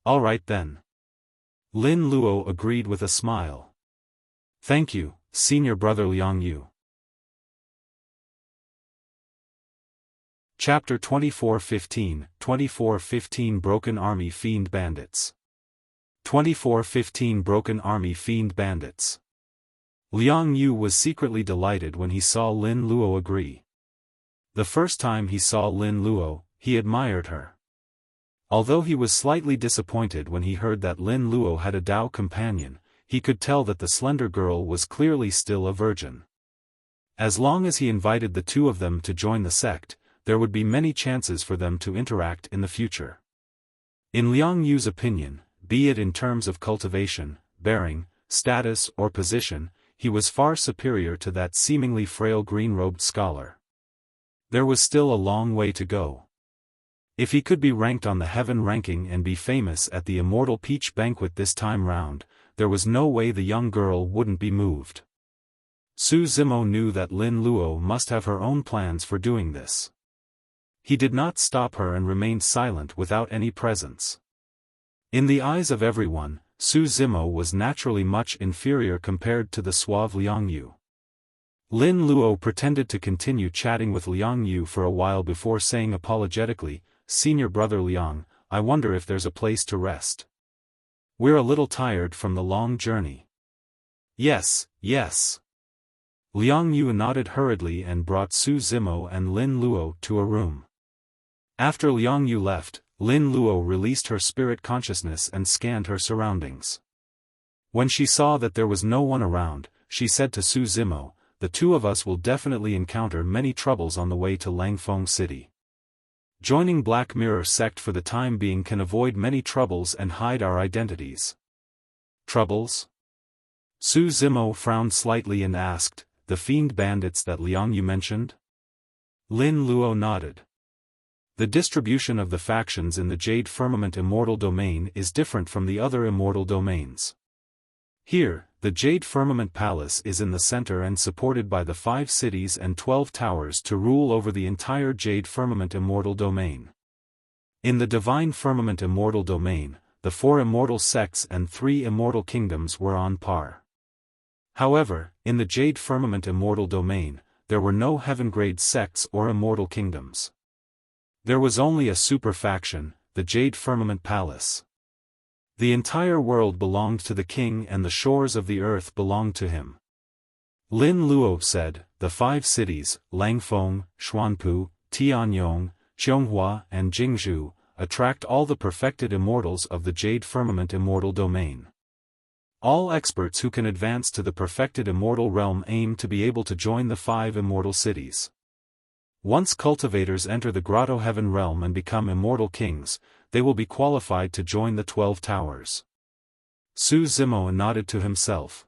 Alright then. Lin Luo agreed with a smile. Thank you, senior brother Liang Yu. Chapter 2415 Broken Army Fiend Bandits. 2415 Broken Army Fiend Bandits. Liang Yu was secretly delighted when he saw Lin Luo agree. The first time he saw Lin Luo, he admired her. Although he was slightly disappointed when he heard that Lin Luo had a Dao companion, he could tell that the slender girl was clearly still a virgin. As long as he invited the two of them to join the sect, there would be many chances for them to interact in the future. In Liang Yu's opinion, be it in terms of cultivation, bearing, status or position, he was far superior to that seemingly frail green-robed scholar. There was still a long way to go. If he could be ranked on the heaven ranking and be famous at the Immortal Peach Banquet this time round, there was no way the young girl wouldn't be moved. Su Zimo knew that Lin Luo must have her own plans for doing this. He did not stop her and remained silent without any presence. In the eyes of everyone, Su Zimo was naturally much inferior compared to the suave Liang Yu. Lin Luo pretended to continue chatting with Liang Yu for a while before saying apologetically, "Senior brother Liang, I wonder if there's a place to rest. We're a little tired from the long journey." "Yes, yes." Liang Yu nodded hurriedly and brought Su Zimo and Lin Luo to a room. After Liang Yu left, Lin Luo released her spirit consciousness and scanned her surroundings. When she saw that there was no one around, she said to Su Zimo, "The two of us will definitely encounter many troubles on the way to Langfeng City. Joining Black Mirror sect for the time being can avoid many troubles and hide our identities." Troubles? Su Zimo frowned slightly and asked, "The fiend bandits that Liang Yu mentioned?" Lin Luo nodded. The distribution of the factions in the Jade Firmament Immortal domain is different from the other immortal domains. Here, the Jade Firmament Palace is in the center and supported by the 5 cities and 12 towers to rule over the entire Jade Firmament Immortal domain. In the Divine Firmament Immortal domain, the 4 immortal sects and 3 immortal kingdoms were on par. However, in the Jade Firmament Immortal domain, there were no heaven-grade sects or immortal kingdoms. There was only a super faction, the Jade Firmament Palace. The entire world belonged to the king and the shores of the earth belonged to him. Lin Luo said, "The 5 cities, Langfeng, Xuanpu, Tianyong, Qianghua and Jingzhou, attract all the perfected immortals of the Jade Firmament Immortal domain. All experts who can advance to the perfected immortal realm aim to be able to join the 5 immortal cities. Once cultivators enter the Grotto Heaven realm and become immortal kings, they will be qualified to join the 12 towers." Su Zimo nodded to himself.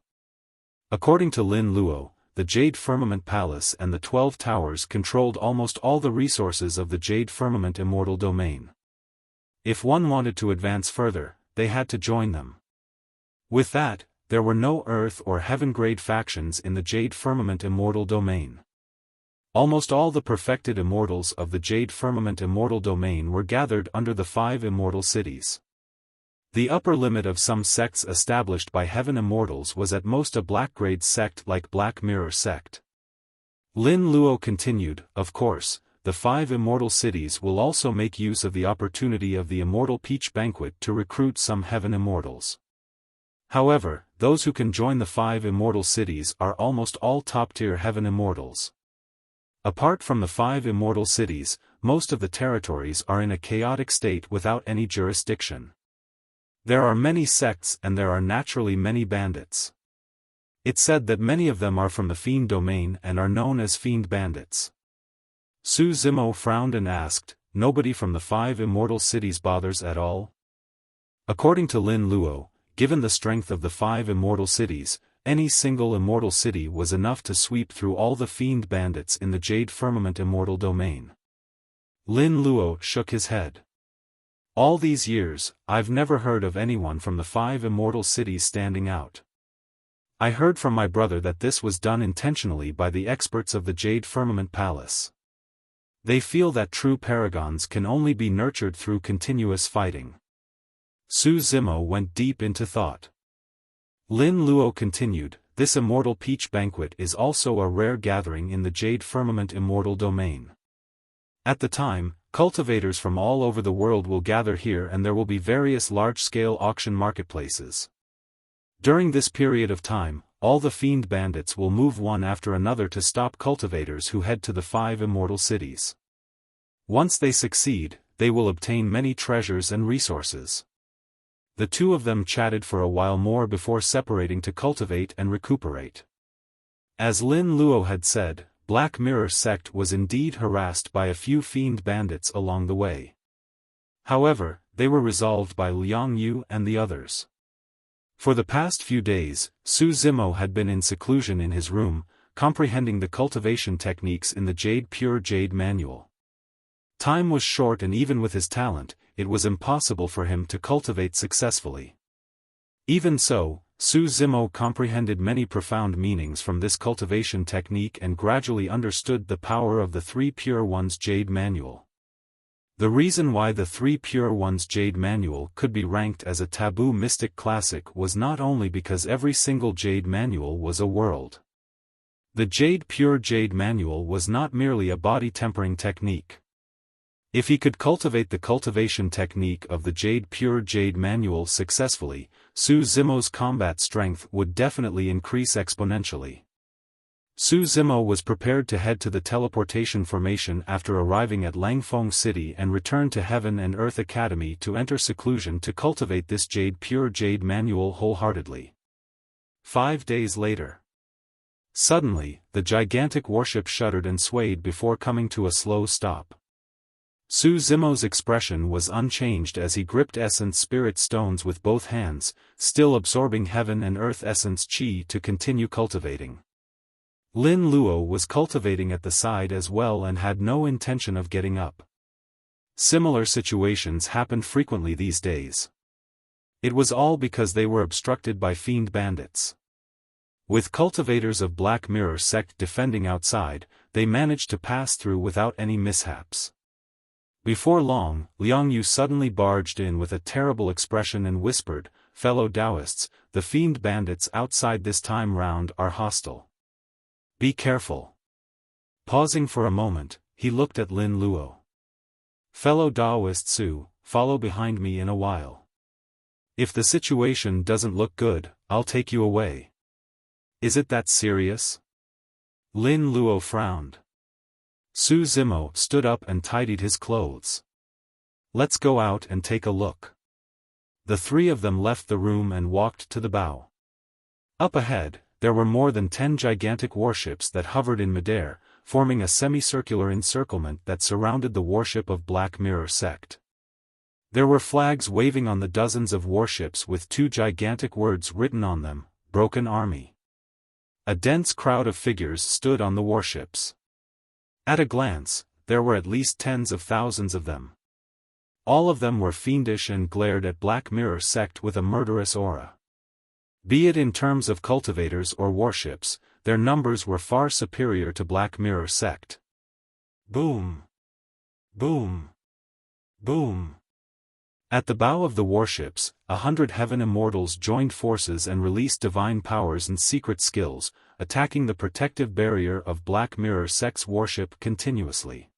According to Lin Luo, the Jade Firmament Palace and the 12 towers controlled almost all the resources of the Jade Firmament Immortal domain. If one wanted to advance further, they had to join them. With that, there were no earth or heaven-grade factions in the Jade Firmament Immortal domain. Almost all the perfected immortals of the Jade Firmament Immortal domain were gathered under the 5 immortal cities. The upper limit of some sects established by heaven immortals was at most a black-grade sect like Black Mirror sect. Lin Luo continued, "Of course, the 5 immortal cities will also make use of the opportunity of the Immortal Peach Banquet to recruit some heaven immortals. However, those who can join the 5 immortal cities are almost all top-tier heaven immortals. Apart from the 5 immortal cities, most of the territories are in a chaotic state without any jurisdiction. There are many sects and there are naturally many bandits. It's said that many of them are from the Fiend domain and are known as Fiend bandits. Su Zimo frowned and asked, "Nobody from the 5 immortal cities bothers at all?" According to Lin Luo, given the strength of the 5 immortal cities, any single immortal city was enough to sweep through all the Fiend bandits in the Jade Firmament immortal domain. Lin Luo shook his head. "All these years, I've never heard of anyone from the 5 immortal cities standing out. I heard from my brother that this was done intentionally by the experts of the Jade Firmament Palace. They feel that true paragons can only be nurtured through continuous fighting." Su Zimo went deep into thought. Lin Luo continued, "This immortal peach banquet is also a rare gathering in the Jade Firmament immortal domain. At the time, cultivators from all over the world will gather here and there will be various large-scale auction marketplaces. During this period of time, all the Fiend bandits will move one after another to stop cultivators who head to the 5 immortal cities. Once they succeed, they will obtain many treasures and resources." The two of them chatted for a while more before separating to cultivate and recuperate. As Lin Luo had said, Black Mirror sect was indeed harassed by a few Fiend bandits along the way. However, they were resolved by Liang Yu and the others. For the past few days, Su Zimo had been in seclusion in his room, comprehending the cultivation techniques in the Pure Jade Manual. Time was short and even with his talent, it was impossible for him to cultivate successfully. Even so, Su Zimo comprehended many profound meanings from this cultivation technique and gradually understood the power of the 3 Pure Ones Jade Manual. The reason why the 3 Pure Ones Jade Manual could be ranked as a taboo mystic classic was not only because every single Jade Manual was a world. The Pure Jade Manual was not merely a body-tempering technique. If he could cultivate the cultivation technique of the Pure Jade Manual successfully, Su Zimo's combat strength would definitely increase exponentially. Su Zimo was prepared to head to the teleportation formation after arriving at Langfeng City and return to Heaven and Earth Academy to enter seclusion to cultivate this Pure Jade Manual wholeheartedly. 5 days later. Suddenly, the gigantic warship shuddered and swayed before coming to a slow stop. Su Zimo's expression was unchanged as he gripped Essence Spirit Stones with both hands, still absorbing Heaven and Earth Essence Chi to continue cultivating. Lin Luo was cultivating at the side as well and had no intention of getting up. Similar situations happened frequently these days. It was all because they were obstructed by Fiend bandits. With cultivators of Black Mirror sect defending outside, they managed to pass through without any mishaps. Before long, Liang Yu suddenly barged in with a terrible expression and whispered, "Fellow Taoists, the Fiend bandits outside this time round are hostile. Be careful." Pausing for a moment, he looked at Lin Luo. "Fellow Taoist Su, follow behind me in a while. If the situation doesn't look good, I'll take you away." "Is it that serious?" Lin Luo frowned. Su Zimo stood up and tidied his clothes. "Let's go out and take a look." The three of them left the room and walked to the bow. Up ahead, there were more than 10 gigantic warships that hovered in midair, forming a semicircular encirclement that surrounded the warship of Black Mirror sect. There were flags waving on the dozens of warships with 2 gigantic words written on them, "Broken Army." A dense crowd of figures stood on the warships. At a glance, there were at least tens of thousands of them. All of them were fiendish and glared at Black Mirror sect with a murderous aura. Be it in terms of cultivators or warships, their numbers were far superior to Black Mirror sect. Boom! Boom! Boom! At the bow of the warships, 100 Heaven Immortals joined forces and released divine powers and secret skills, attacking the protective barrier of Black Mirror sect's warship continuously.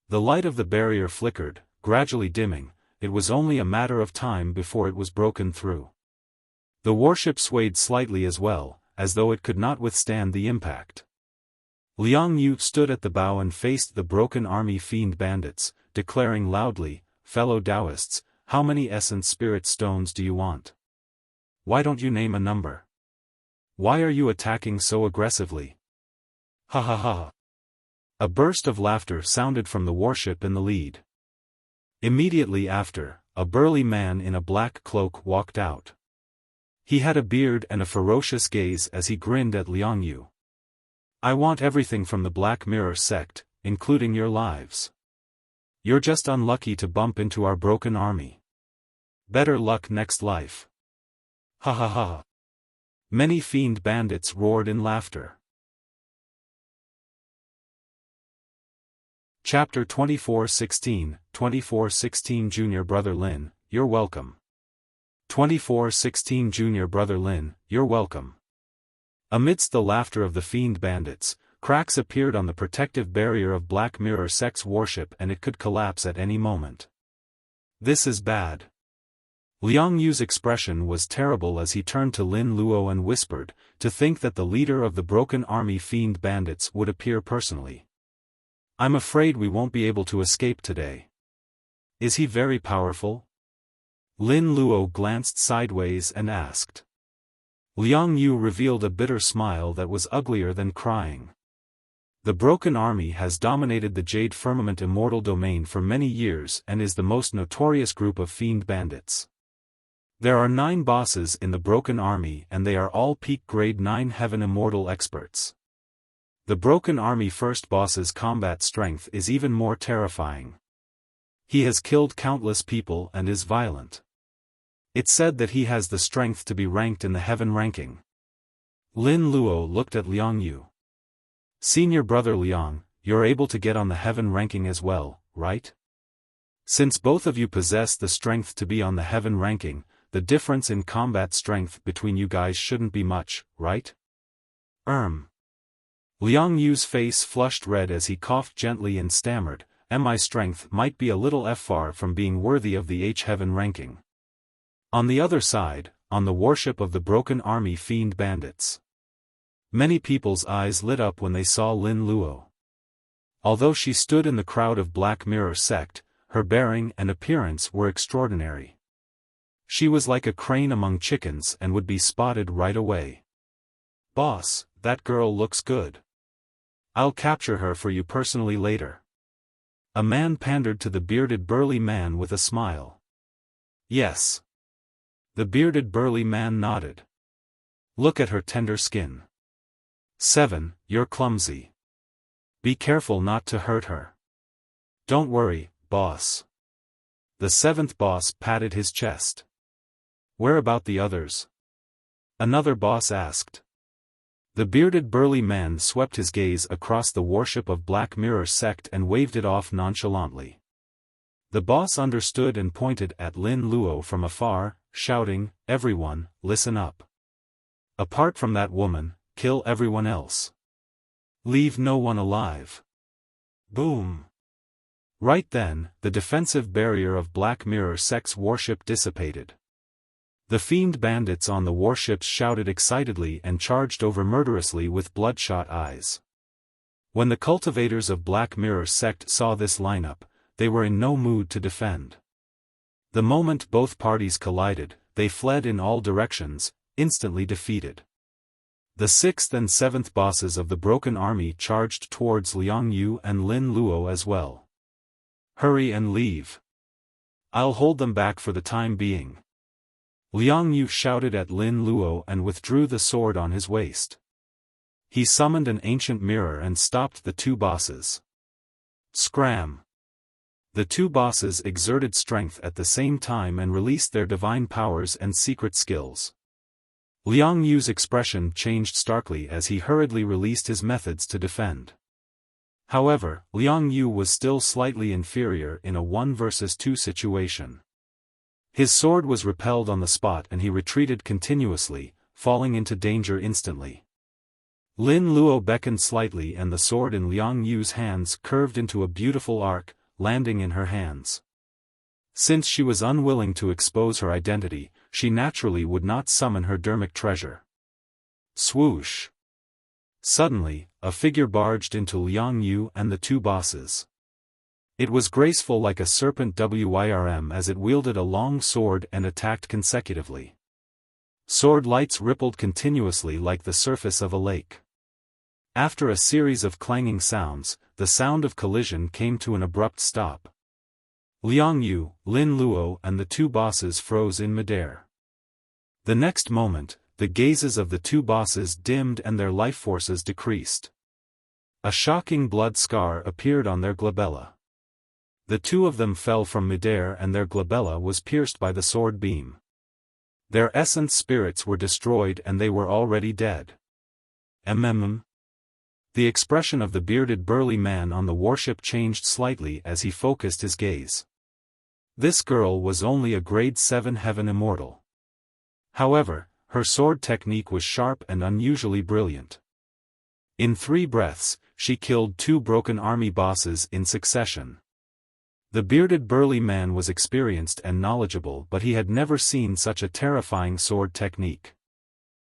The light of the barrier flickered, gradually dimming. It was only a matter of time before it was broken through. The warship swayed slightly as well, as though it could not withstand the impact. Liang Yu stood at the bow and faced the broken army fiend bandits, declaring loudly, "Fellow Taoists, how many essence spirit stones do you want? Why don't you name a number? Why are you attacking so aggressively? Ha ha ha." A burst of laughter sounded from the warship in the lead. Immediately after, a burly man in a black cloak walked out. He had a beard and a ferocious gaze as he grinned at Liang Yu. "I want everything from the Black Mirror sect, including your lives. You're just unlucky to bump into our broken army. Better luck next life." Ha ha ha. Many fiend bandits roared in laughter. Chapter 2416, 2416 Junior Brother Lin, you're welcome. 2416 Junior Brother Lin, you're welcome. Amidst the laughter of the fiend bandits, cracks appeared on the protective barrier of Black Mirror Sect's warship and it could collapse at any moment. "This is bad." Liang Yu's expression was terrible as he turned to Lin Luo and whispered, "To think that the leader of the broken army fiend bandits would appear personally. I'm afraid we won't be able to escape today." "Is he very powerful?" Lin Luo glanced sideways and asked. Liang Yu revealed a bitter smile that was uglier than crying. "The broken army has dominated the Jade Firmament Immortal domain for many years and is the most notorious group of fiend bandits. There are 9 bosses in the broken army and they are all peak grade 9 Heaven Immortal experts. The broken army first boss's combat strength is even more terrifying. He has killed countless people and is violent. It's said that he has the strength to be ranked in the Heaven ranking." Lin Luo looked at Liang Yu. "Senior brother Liang, you're able to get on the Heaven ranking as well, right? Since both of you possess the strength to be on the Heaven ranking, the difference in combat strength between you guys shouldn't be much, right?" Liang Yu's face flushed red as he coughed gently and stammered, "My strength might be a little far from being worthy of the H-Heaven ranking." On the other side, on the warship of the broken army fiend bandits. Many people's eyes lit up when they saw Lin Luo. Although she stood in the crowd of Black Mirror sect, her bearing and appearance were extraordinary. She was like a crane among chickens and would be spotted right away. "Boss, that girl looks good. I'll capture her for you personally later." A man pandered to the bearded burly man with a smile. "Yes." The bearded burly man nodded. "Look at her tender skin. 7, you're clumsy. Be careful not to hurt her." "Don't worry, boss." The 7th boss patted his chest. "Where about the others?" another boss asked. The bearded burly man swept his gaze across the warship of Black Mirror sect and waved it off nonchalantly. The boss understood and pointed at Lin Luo from afar, shouting, "Everyone, listen up. Apart from that woman, kill everyone else. Leave no one alive." Boom! Right then, the defensive barrier of Black Mirror sect's warship dissipated. The fiend bandits on the warships shouted excitedly and charged over murderously with bloodshot eyes. When the cultivators of Black Mirror sect saw this lineup, they were in no mood to defend. The moment both parties collided, they fled in all directions, instantly defeated. The 6th and 7th bosses of the broken army charged towards Liang Yu and Lin Luo as well. "Hurry and leave. I'll hold them back for the time being." Liang Yu shouted at Lin Luo and withdrew the sword on his waist. He summoned an ancient mirror and stopped the 2 bosses. Scram! The 2 bosses exerted strength at the same time and released their divine powers and secret skills. Liang Yu's expression changed starkly as he hurriedly released his methods to defend. However, Liang Yu was still slightly inferior in a 1 versus 2 situation. His sword was repelled on the spot and he retreated continuously, falling into danger instantly. Lin Luo beckoned slightly and the sword in Liang Yu's hands curved into a beautiful arc, landing in her hands. Since she was unwilling to expose her identity, she naturally would not summon her dermic treasure. Swoosh! Suddenly, a figure barged into Liang Yu and the two bosses. It was graceful like a serpent wyrm as it wielded a long sword and attacked consecutively. Sword lights rippled continuously like the surface of a lake. After a series of clanging sounds, the sound of collision came to an abrupt stop. Liang Yu, Lin Luo and the two bosses froze in midair. The next moment, the gazes of the two bosses dimmed and their life forces decreased. A shocking blood scar appeared on their glabella. The two of them fell from midair and their glabella was pierced by the sword beam. Their essence spirits were destroyed and they were already dead. The expression of the bearded burly man on the warship changed slightly as he focused his gaze. This girl was only a grade 7 heaven immortal. However, her sword technique was sharp and unusually brilliant. In 3 breaths, she killed 2 broken army bosses in succession. The bearded burly man was experienced and knowledgeable, but he had never seen such a terrifying sword technique.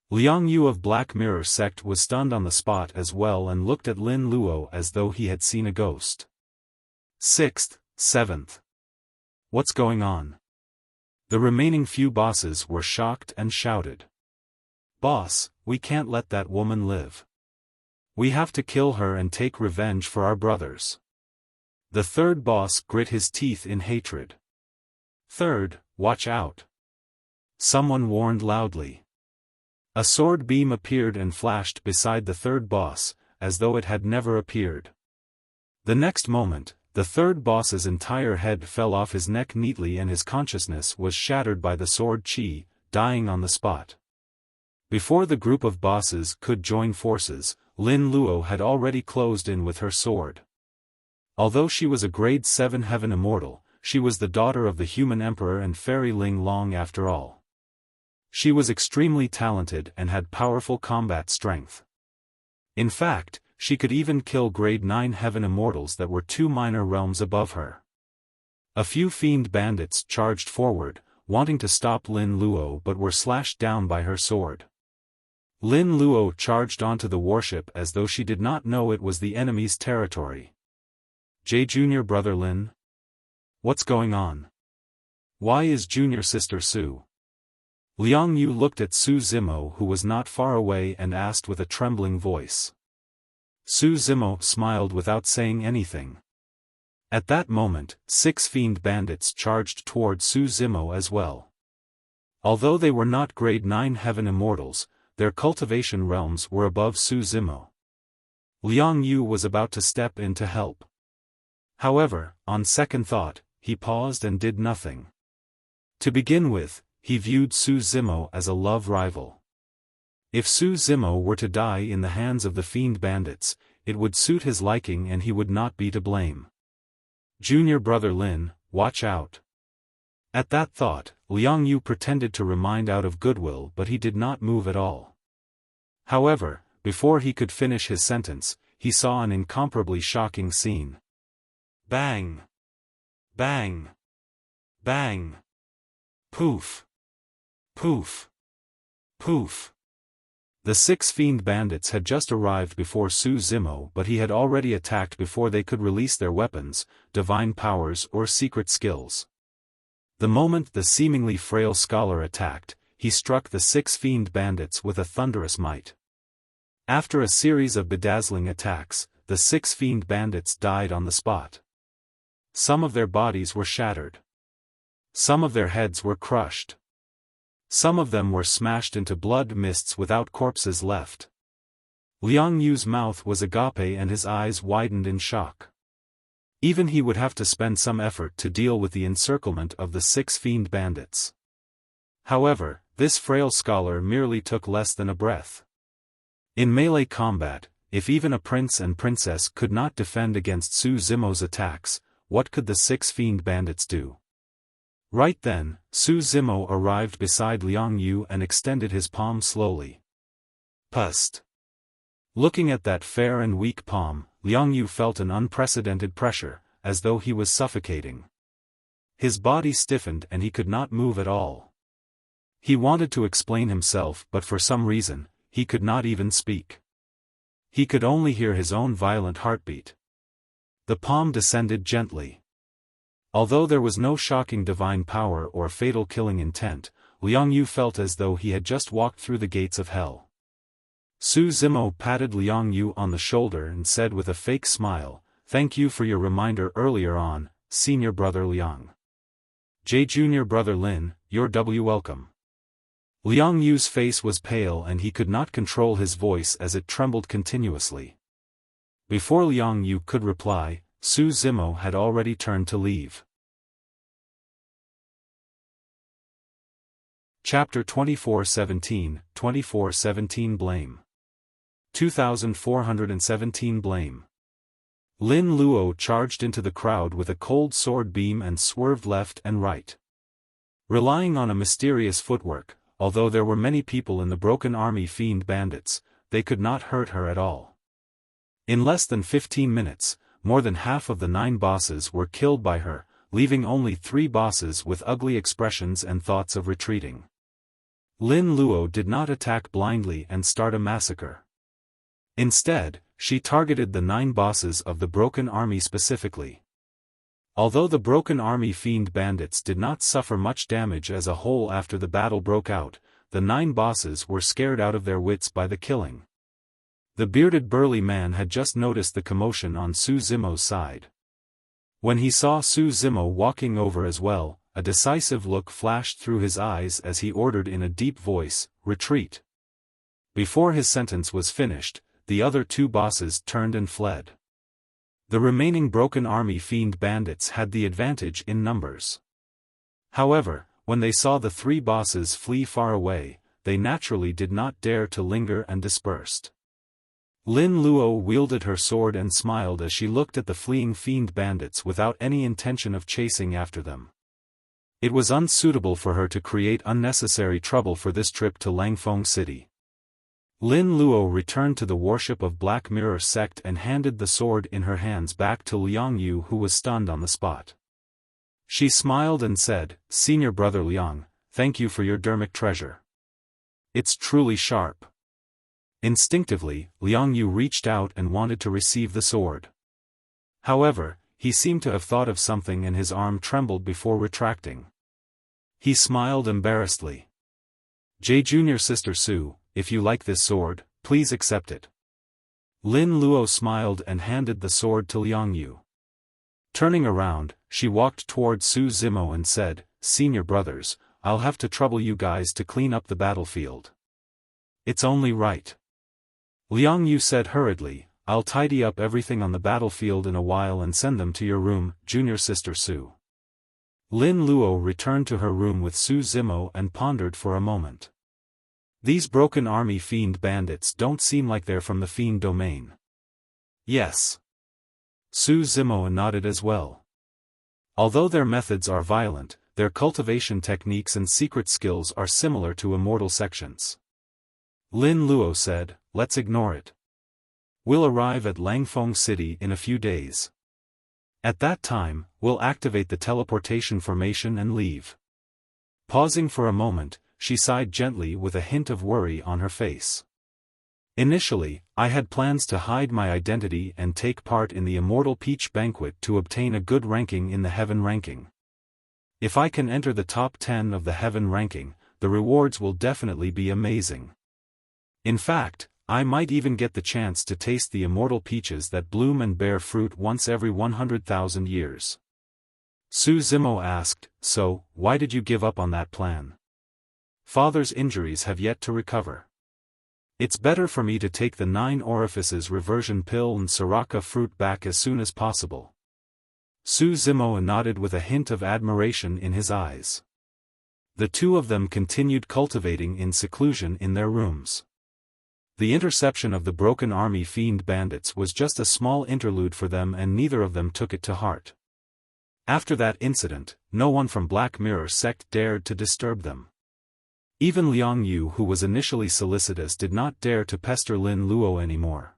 Liang Yu of Black Mirror sect was stunned on the spot as well and looked at Lin Luo as though he had seen a ghost. 6th, 7th. What's going on? The remaining few bosses were shocked and shouted. Boss, we can't let that woman live. We have to kill her and take revenge for our brothers. The third boss grit his teeth in hatred. Third, watch out. Someone warned loudly. A sword beam appeared and flashed beside the third boss, as though it had never appeared. The next moment, the third boss's entire head fell off his neck neatly and his consciousness was shattered by the sword chi, dying on the spot. Before the group of bosses could join forces, Lin Luo had already closed in with her sword. Although she was a grade 7 heaven immortal, she was the daughter of the human emperor and fairy Ling Long after all. She was extremely talented and had powerful combat strength. In fact, she could even kill grade 9 heaven immortals that were 2 minor realms above her. A few fiend bandits charged forward, wanting to stop Lin Luo but were slashed down by her sword. Lin Luo charged onto the warship as though she did not know it was the enemy's territory. Junior brother Lin? What's going on? Why is junior sister Su? Liang Yu looked at Su Zimo who was not far away and asked with a trembling voice. Su Zimo smiled without saying anything. At that moment, 6 fiend bandits charged toward Su Zimo as well. Although they were not grade 9 heaven immortals, their cultivation realms were above Su Zimo. Liang Yu was about to step in to help. However, on second thought, he paused and did nothing. To begin with, he viewed Su Zimo as a love rival. If Su Zimo were to die in the hands of the fiend bandits, it would suit his liking and he would not be to blame. Junior brother Lin, watch out. At that thought, Liang Yu pretended to remind out of goodwill but he did not move at all. However, before he could finish his sentence, he saw an incomparably shocking scene. Bang! Bang! Bang! Poof! Poof! Poof! The 6 fiend bandits had just arrived before Su Zimo but he had already attacked before they could release their weapons, divine powers or secret skills. The moment the seemingly frail scholar attacked, he struck the 6 fiend bandits with a thunderous might. After a series of bedazzling attacks, the 6 fiend bandits died on the spot. Some of their bodies were shattered. Some of their heads were crushed. Some of them were smashed into blood mists without corpses left. Liang Yu's mouth was agape and his eyes widened in shock. Even he would have to spend some effort to deal with the encirclement of the 6 fiend bandits. However, this frail scholar merely took less than a breath. In melee combat, if even a prince and princess could not defend against Su Zimo's attacks, what could the 6 fiend bandits do? Right then, Su Zimo arrived beside Liang Yu and extended his palm slowly. Pust. Looking at that fair and weak palm, Liang Yu felt an unprecedented pressure, as though he was suffocating. His body stiffened and he could not move at all. He wanted to explain himself but for some reason, he could not even speak. He could only hear his own violent heartbeat. The palm descended gently. Although there was no shocking divine power or fatal killing intent, Liang Yu felt as though he had just walked through the gates of hell. Su Zimo patted Liang Yu on the shoulder and said with a fake smile, "Thank you for your reminder earlier on, senior brother Liang. Junior brother Lin, you're welcome." Liang Yu's face was pale and he could not control his voice as it trembled continuously. Before Liang Yu could reply, Su Zimo had already turned to leave. Chapter 2417, 2417 Blame. 2417 Blame. Lin Luo charged into the crowd with a cold sword beam and swerved left and right. Relying on a mysterious footwork, although there were many people in the broken army fiend bandits, they could not hurt her at all. In less than 15 minutes, more than half of the 9 bosses were killed by her, leaving only 3 bosses with ugly expressions and thoughts of retreating. Lin Luo did not attack blindly and start a massacre. Instead, she targeted the 9 bosses of the broken army specifically. Although the broken army fiend bandits did not suffer much damage as a whole after the battle broke out, the 9 bosses were scared out of their wits by the killing. The bearded burly man had just noticed the commotion on Su Zimo's side. When he saw Su Zimo walking over as well, a decisive look flashed through his eyes as he ordered in a deep voice, "Retreat." Before his sentence was finished, the other 2 bosses turned and fled. The remaining broken army fiend bandits had the advantage in numbers. However, when they saw the 3 bosses flee far away, they naturally did not dare to linger and dispersed. Lin Luo wielded her sword and smiled as she looked at the fleeing fiend bandits without any intention of chasing after them. It was unsuitable for her to create unnecessary trouble for this trip to Langfeng City. Lin Luo returned to the worship of Black Mirror sect and handed the sword in her hands back to Liang Yu, who was stunned on the spot. She smiled and said, "Senior brother Liang, thank you for your dermic treasure. It's truly sharp." Instinctively, Liang Yu reached out and wanted to receive the sword. However, he seemed to have thought of something and his arm trembled before retracting. He smiled embarrassedly. Junior sister Su, if you like this sword, please accept it." Lin Luo smiled and handed the sword to Liang Yu. Turning around, she walked toward Su Zimo and said, "Senior brothers, I'll have to trouble you guys to clean up the battlefield. It's only right." Liang Yu said hurriedly, "I'll tidy up everything on the battlefield in a while and send them to your room, junior sister Su." Lin Luo returned to her room with Su Zimo and pondered for a moment. These broken army fiend bandits don't seem like they're from the fiend domain. Yes. Su Zimo nodded as well. Although their methods are violent, their cultivation techniques and secret skills are similar to immortal sections. Lin Luo said, "Let's ignore it. We'll arrive at Langfeng City in a few days. At that time, we'll activate the teleportation formation and leave." Pausing for a moment, she sighed gently with a hint of worry on her face. "Initially, I had plans to hide my identity and take part in the Immortal Peach Banquet to obtain a good ranking in the Heaven ranking. If I can enter the top 10 of the Heaven ranking, the rewards will definitely be amazing. In fact, I might even get the chance to taste the immortal peaches that bloom and bear fruit once every 100,000 years." Su Zimo asked, "So, why did you give up on that plan?" "Father's injuries have yet to recover. It's better for me to take the 9 orifices reversion pill and Soraka fruit back as soon as possible." Su Zimo nodded with a hint of admiration in his eyes. The 2 of them continued cultivating in seclusion in their rooms. The interception of the broken army fiend bandits was just a small interlude for them and neither of them took it to heart. After that incident, no one from Black Mirror sect dared to disturb them. Even Liang Yu, who was initially solicitous, did not dare to pester Lin Luo anymore.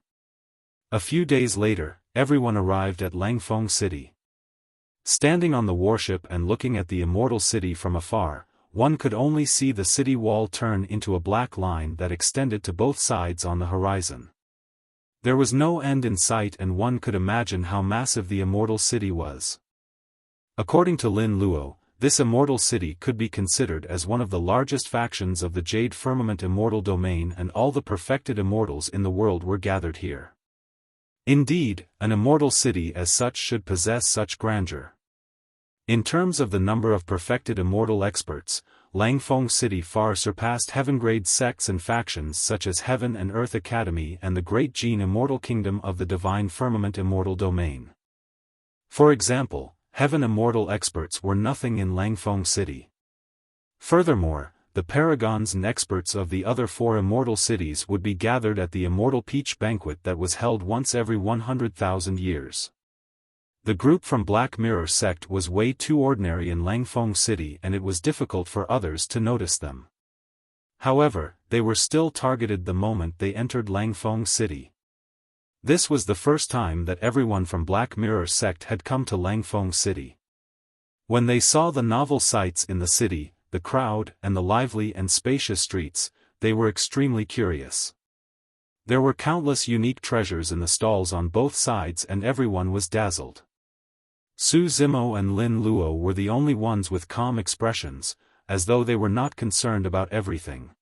A few days later, everyone arrived at Langfeng City. Standing on the warship and looking at the immortal city from afar, one could only see the city wall turn into a black line that extended to both sides on the horizon. There was no end in sight, and one could imagine how massive the Immortal City was. According to Lin Luo, this Immortal City could be considered as one of the largest factions of the Jade Firmament Immortal Domain, and all the perfected immortals in the world were gathered here. Indeed, an Immortal City as such should possess such grandeur. In terms of the number of perfected immortal experts, Langfeng City far surpassed heaven-grade sects and factions such as Heaven and Earth Academy and the Great Gene Immortal Kingdom of the Divine Firmament Immortal Domain. For example, Heaven Immortal experts were nothing in Langfeng City. Furthermore, the paragons and experts of the other 4 immortal cities would be gathered at the Immortal Peach Banquet that was held once every 100,000 years. The group from Black Mirror sect was way too ordinary in Langfeng City, and it was difficult for others to notice them. However, they were still targeted the moment they entered Langfeng City. This was the first time that everyone from Black Mirror sect had come to Langfeng City. When they saw the novel sights in the city, the crowd, and the lively and spacious streets, they were extremely curious. There were countless unique treasures in the stalls on both sides, and everyone was dazzled. Su Zimo and Lin Luo were the only ones with calm expressions, as though they were not concerned about everything.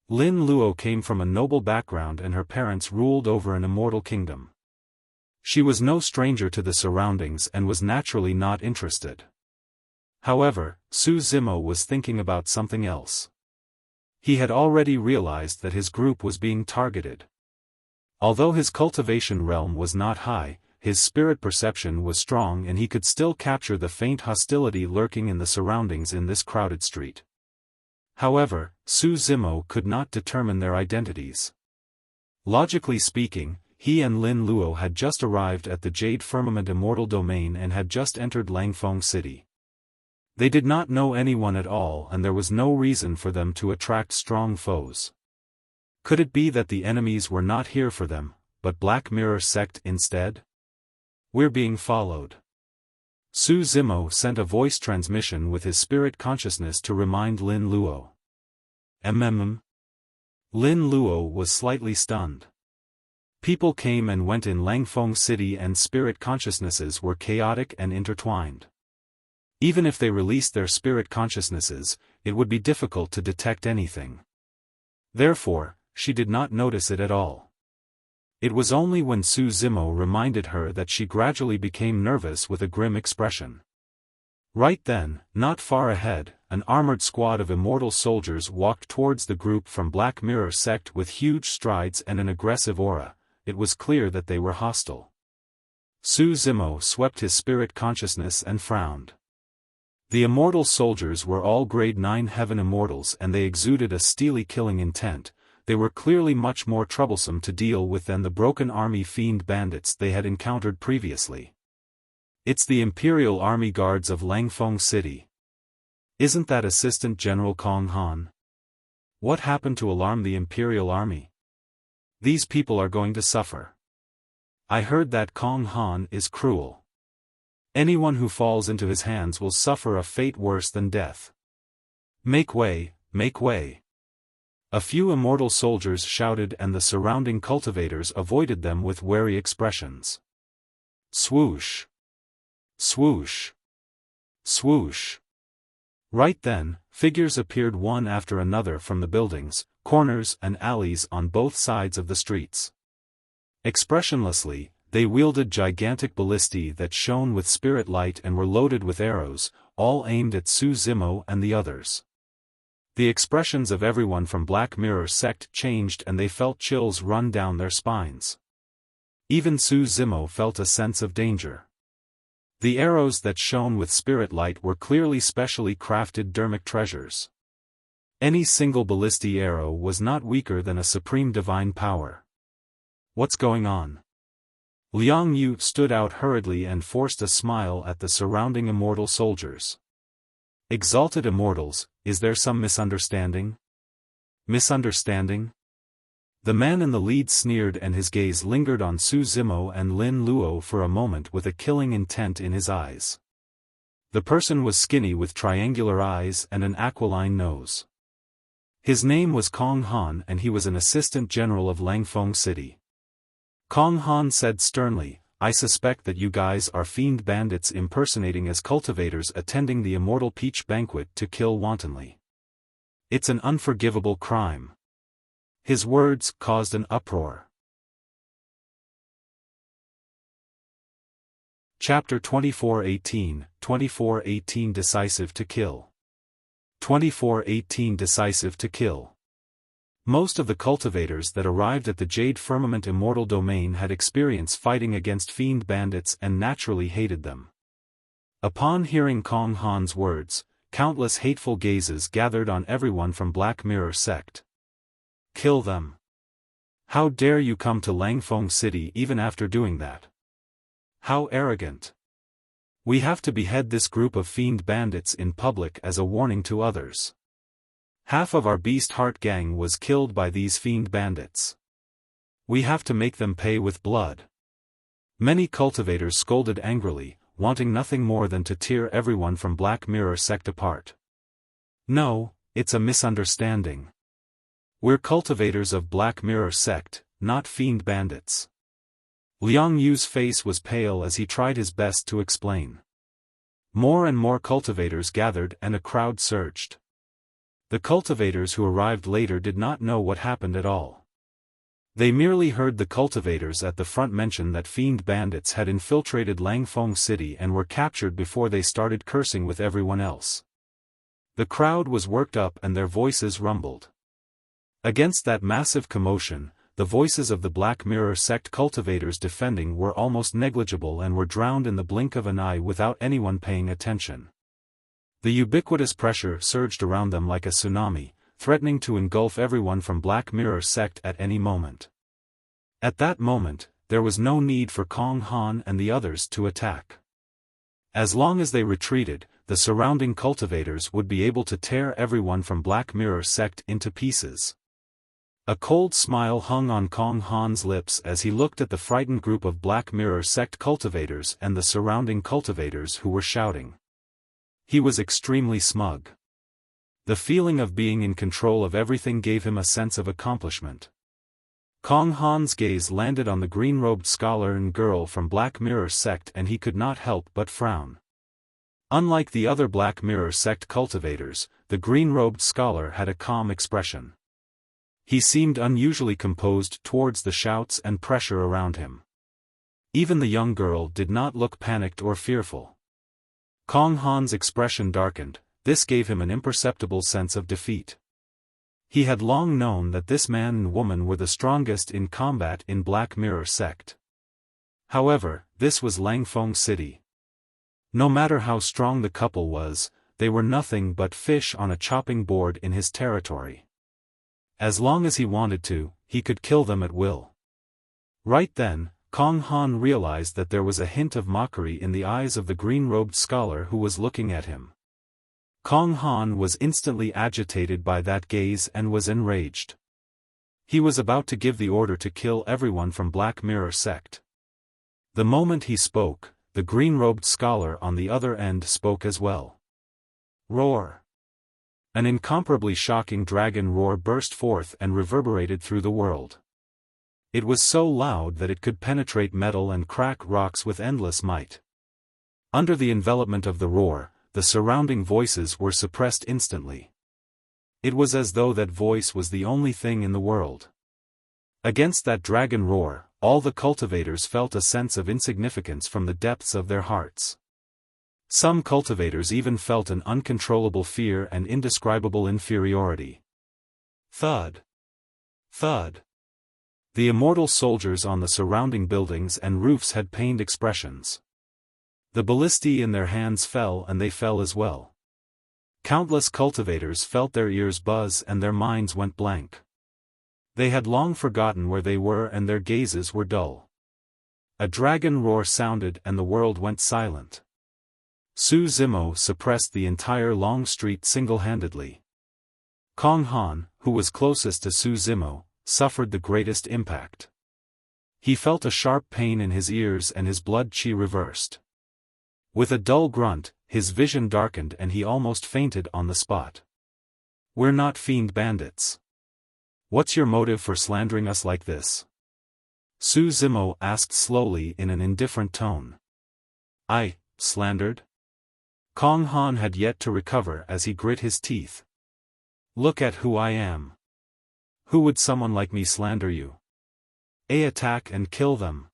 Lin Luo came from a noble background, and her parents ruled over an immortal kingdom. She was no stranger to the surroundings and was naturally not interested. However, Su Zimo was thinking about something else. He had already realized that his group was being targeted. Although his cultivation realm was not high, his spirit perception was strong, and he could still capture the faint hostility lurking in the surroundings in this crowded street. However, Su Zimo could not determine their identities. Logically speaking, he and Lin Luo had just arrived at the Jade Firmament Immortal Domain and had just entered Langfeng City. They did not know anyone at all, and there was no reason for them to attract strong foes. Could it be that the enemies were not here for them, but Black Mirror sect instead? We're being followed. Su Zimo sent a voice transmission with his spirit consciousness to remind Lin Luo. Lin Luo was slightly stunned. People came and went in Langfeng City, and spirit consciousnesses were chaotic and intertwined. Even if they released their spirit consciousnesses, it would be difficult to detect anything. Therefore, she did not notice it at all. It was only when Su Zimo reminded her that she gradually became nervous with a grim expression. Right then, not far ahead, an armored squad of immortal soldiers walked towards the group from Black Mirror sect with huge strides and an aggressive aura. It was clear that they were hostile. Su Zimo swept his spirit consciousness and frowned. The immortal soldiers were all grade 9 heaven immortals, and they exuded a steely killing intent. They were clearly much more troublesome to deal with than the broken army fiend bandits they had encountered previously. It's the Imperial Army Guards of Langfeng City. Isn't that Assistant General Kong Han? What happened to alarm the Imperial Army? These people are going to suffer. I heard that Kong Han is cruel. Anyone who falls into his hands will suffer a fate worse than death. Make way, make way. A few immortal soldiers shouted, and the surrounding cultivators avoided them with wary expressions. Swoosh! Swoosh! Swoosh! Right then, figures appeared one after another from the buildings, corners, and alleys on both sides of the streets. Expressionlessly, they wielded gigantic ballistae that shone with spirit light and were loaded with arrows, all aimed at Su Zimo and the others. The expressions of everyone from Black Mirror sect changed, and they felt chills run down their spines. Even Su Zimo felt a sense of danger. The arrows that shone with spirit light were clearly specially crafted dermic treasures. Any single ballistae arrow was not weaker than a supreme divine power. What's going on? Liang Yu stood out hurriedly and forced a smile at the surrounding immortal soldiers. Exalted immortals, is there some misunderstanding? Misunderstanding? The man in the lead sneered, and his gaze lingered on Su Zimo and Lin Luo for a moment with a killing intent in his eyes. The person was skinny with triangular eyes and an aquiline nose. His name was Kong Han, and he was an assistant general of Langfeng City. Kong Han said sternly, I suspect that you guys are fiend bandits impersonating as cultivators attending the Immortal Peach banquet to kill wantonly. It's an unforgivable crime. His words caused an uproar. Chapter 24:18 Decisive to Kill. 24:18 Decisive to Kill. Most of the cultivators that arrived at the Jade Firmament Immortal Domain had experience fighting against fiend bandits and naturally hated them. Upon hearing Kong Han's words, countless hateful gazes gathered on everyone from Black Mirror sect. Kill them. How dare you come to Langfeng City even after doing that? How arrogant. We have to behead this group of fiend bandits in public as a warning to others. Half of our Beast Heart gang was killed by these fiend bandits. We have to make them pay with blood. Many cultivators scolded angrily, wanting nothing more than to tear everyone from Black Mirror sect apart. No, it's a misunderstanding. We're cultivators of Black Mirror sect, not fiend bandits. Liang Yu's face was pale as he tried his best to explain. More and more cultivators gathered and a crowd surged. The cultivators who arrived later did not know what happened at all. They merely heard the cultivators at the front mention that fiend bandits had infiltrated Langfeng City and were captured before they started cursing with everyone else. The crowd was worked up and their voices rumbled. Against that massive commotion, the voices of the Black Mirror sect cultivators defending were almost negligible and were drowned in the blink of an eye without anyone paying attention. The ubiquitous pressure surged around them like a tsunami, threatening to engulf everyone from Black Mirror sect at any moment. At that moment, there was no need for Kong Han and the others to attack. As long as they retreated, the surrounding cultivators would be able to tear everyone from Black Mirror sect into pieces. A cold smile hung on Kong Han's lips as he looked at the frightened group of Black Mirror sect cultivators and the surrounding cultivators who were shouting. He was extremely smug. The feeling of being in control of everything gave him a sense of accomplishment. Kong Han's gaze landed on the green-robed scholar and girl from Black Mirror sect and he could not help but frown. Unlike the other Black Mirror sect cultivators, the green-robed scholar had a calm expression. He seemed unusually composed towards the shouts and pressure around him. Even the young girl did not look panicked or fearful. Kong Han's expression darkened, this gave him an imperceptible sense of defeat. He had long known that this man and woman were the strongest in combat in Black Mirror sect. However, this was Langfeng City. No matter how strong the couple was, they were nothing but fish on a chopping board in his territory. As long as he wanted to, he could kill them at will. Right then, Kong Han realized that there was a hint of mockery in the eyes of the green-robed scholar who was looking at him. Kong Han was instantly agitated by that gaze and was enraged. He was about to give the order to kill everyone from Black Mirror sect. The moment he spoke, the green-robed scholar on the other end spoke as well. Roar! An incomparably shocking dragon roar burst forth and reverberated through the world. It was so loud that it could penetrate metal and crack rocks with endless might. Under the envelopment of the roar, the surrounding voices were suppressed instantly. It was as though that voice was the only thing in the world. Against that dragon roar, all the cultivators felt a sense of insignificance from the depths of their hearts. Some cultivators even felt an uncontrollable fear and indescribable inferiority. Thud! Thud! The immortal soldiers on the surrounding buildings and roofs had pained expressions. The ballistae in their hands fell and they fell as well. Countless cultivators felt their ears buzz and their minds went blank. They had long forgotten where they were and their gazes were dull. A dragon roar sounded and the world went silent. Su Zimo suppressed the entire long street single-handedly. Kong Han, who was closest to Su Zimo, suffered the greatest impact. He felt a sharp pain in his ears and his blood chi reversed. With a dull grunt, his vision darkened and he almost fainted on the spot. We're not fiend bandits. What's your motive for slandering us like this? Su Zimo asked slowly in an indifferent tone. I slandered? Kong Han had yet to recover as he grit his teeth. Look at who I am. Who would someone like me slander you? Attack and kill them.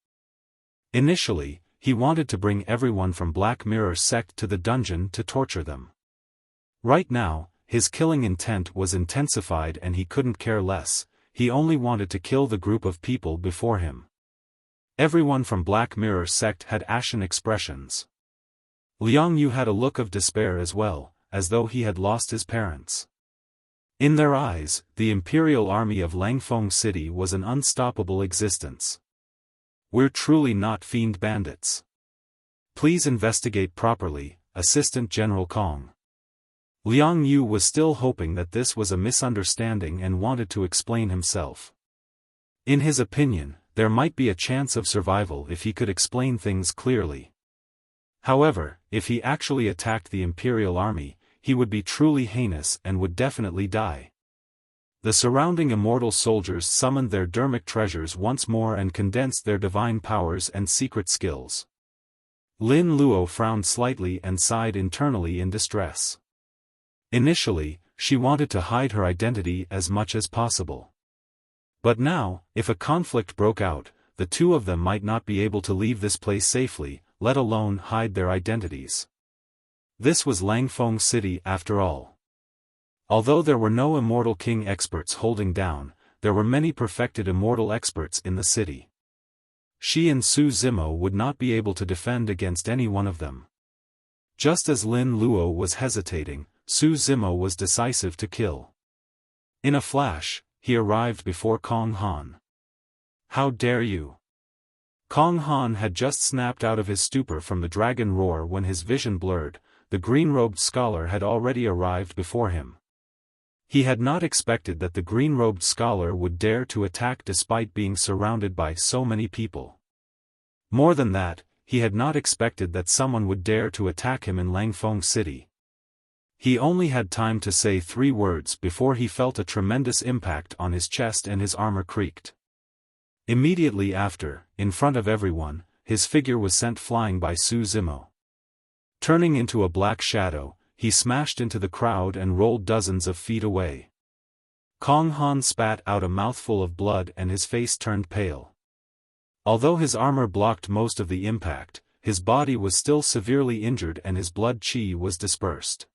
Initially, he wanted to bring everyone from Black Mirror sect to the dungeon to torture them. Right now, his killing intent was intensified and he couldn't care less, he only wanted to kill the group of people before him. Everyone from Black Mirror sect had ashen expressions. Liang Yu had a look of despair as well, as though he had lost his parents. In their eyes, the Imperial Army of Langfeng City was an unstoppable existence. We're truly not fiend bandits. Please investigate properly, Assistant General Kong. Liang Yu was still hoping that this was a misunderstanding and wanted to explain himself. In his opinion, there might be a chance of survival if he could explain things clearly. However, if he actually attacked the Imperial Army, he would be truly heinous and would definitely die. The surrounding immortal soldiers summoned their dermic treasures once more and condensed their divine powers and secret skills. Lin Luo frowned slightly and sighed internally in distress. Initially, she wanted to hide her identity as much as possible. But now, if a conflict broke out, the two of them might not be able to leave this place safely, let alone hide their identities. This was Langfeng City after all. Although there were no Immortal King experts holding down, there were many perfected Immortal experts in the city. She and Su Zimo would not be able to defend against any one of them. Just as Lin Luo was hesitating, Su Zimo was decisive to kill. In a flash, he arrived before Kong Han. How dare you? Kong Han had just snapped out of his stupor from the dragon roar when his vision blurred. The green-robed scholar had already arrived before him. He had not expected that the green-robed scholar would dare to attack despite being surrounded by so many people. More than that, he had not expected that someone would dare to attack him in Langfeng City. He only had time to say 3 words before he felt a tremendous impact on his chest and his armor creaked. Immediately after, in front of everyone, his figure was sent flying by Su Zimo. Turning into a black shadow, he smashed into the crowd and rolled dozens of feet away. Kong Han spat out a mouthful of blood and his face turned pale. Although his armor blocked most of the impact, his body was still severely injured and his blood qi was dispersed.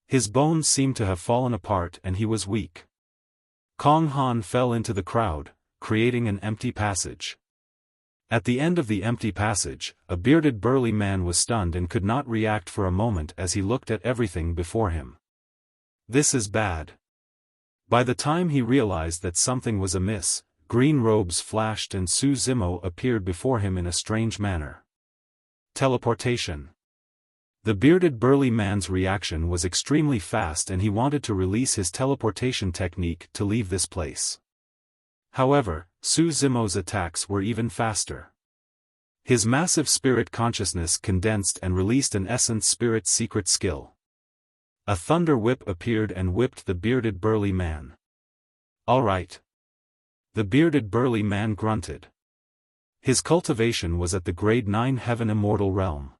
His bones seemed to have fallen apart and he was weak. Kong Han fell into the crowd, creating an empty passage. At the end of the empty passage, a bearded burly man was stunned and could not react for a moment as he looked at everything before him. This is bad. By the time he realized that something was amiss, green robes flashed and Su Zimo appeared before him in a strange manner. Teleportation. The bearded burly man's reaction was extremely fast and he wanted to release his teleportation technique to leave this place. However, Su Zimo's attacks were even faster. His massive spirit consciousness condensed and released an essence spirit secret skill. A thunder whip appeared and whipped the bearded burly man. All right. The bearded burly man grunted. His cultivation was at the grade 9 heaven immortal realm.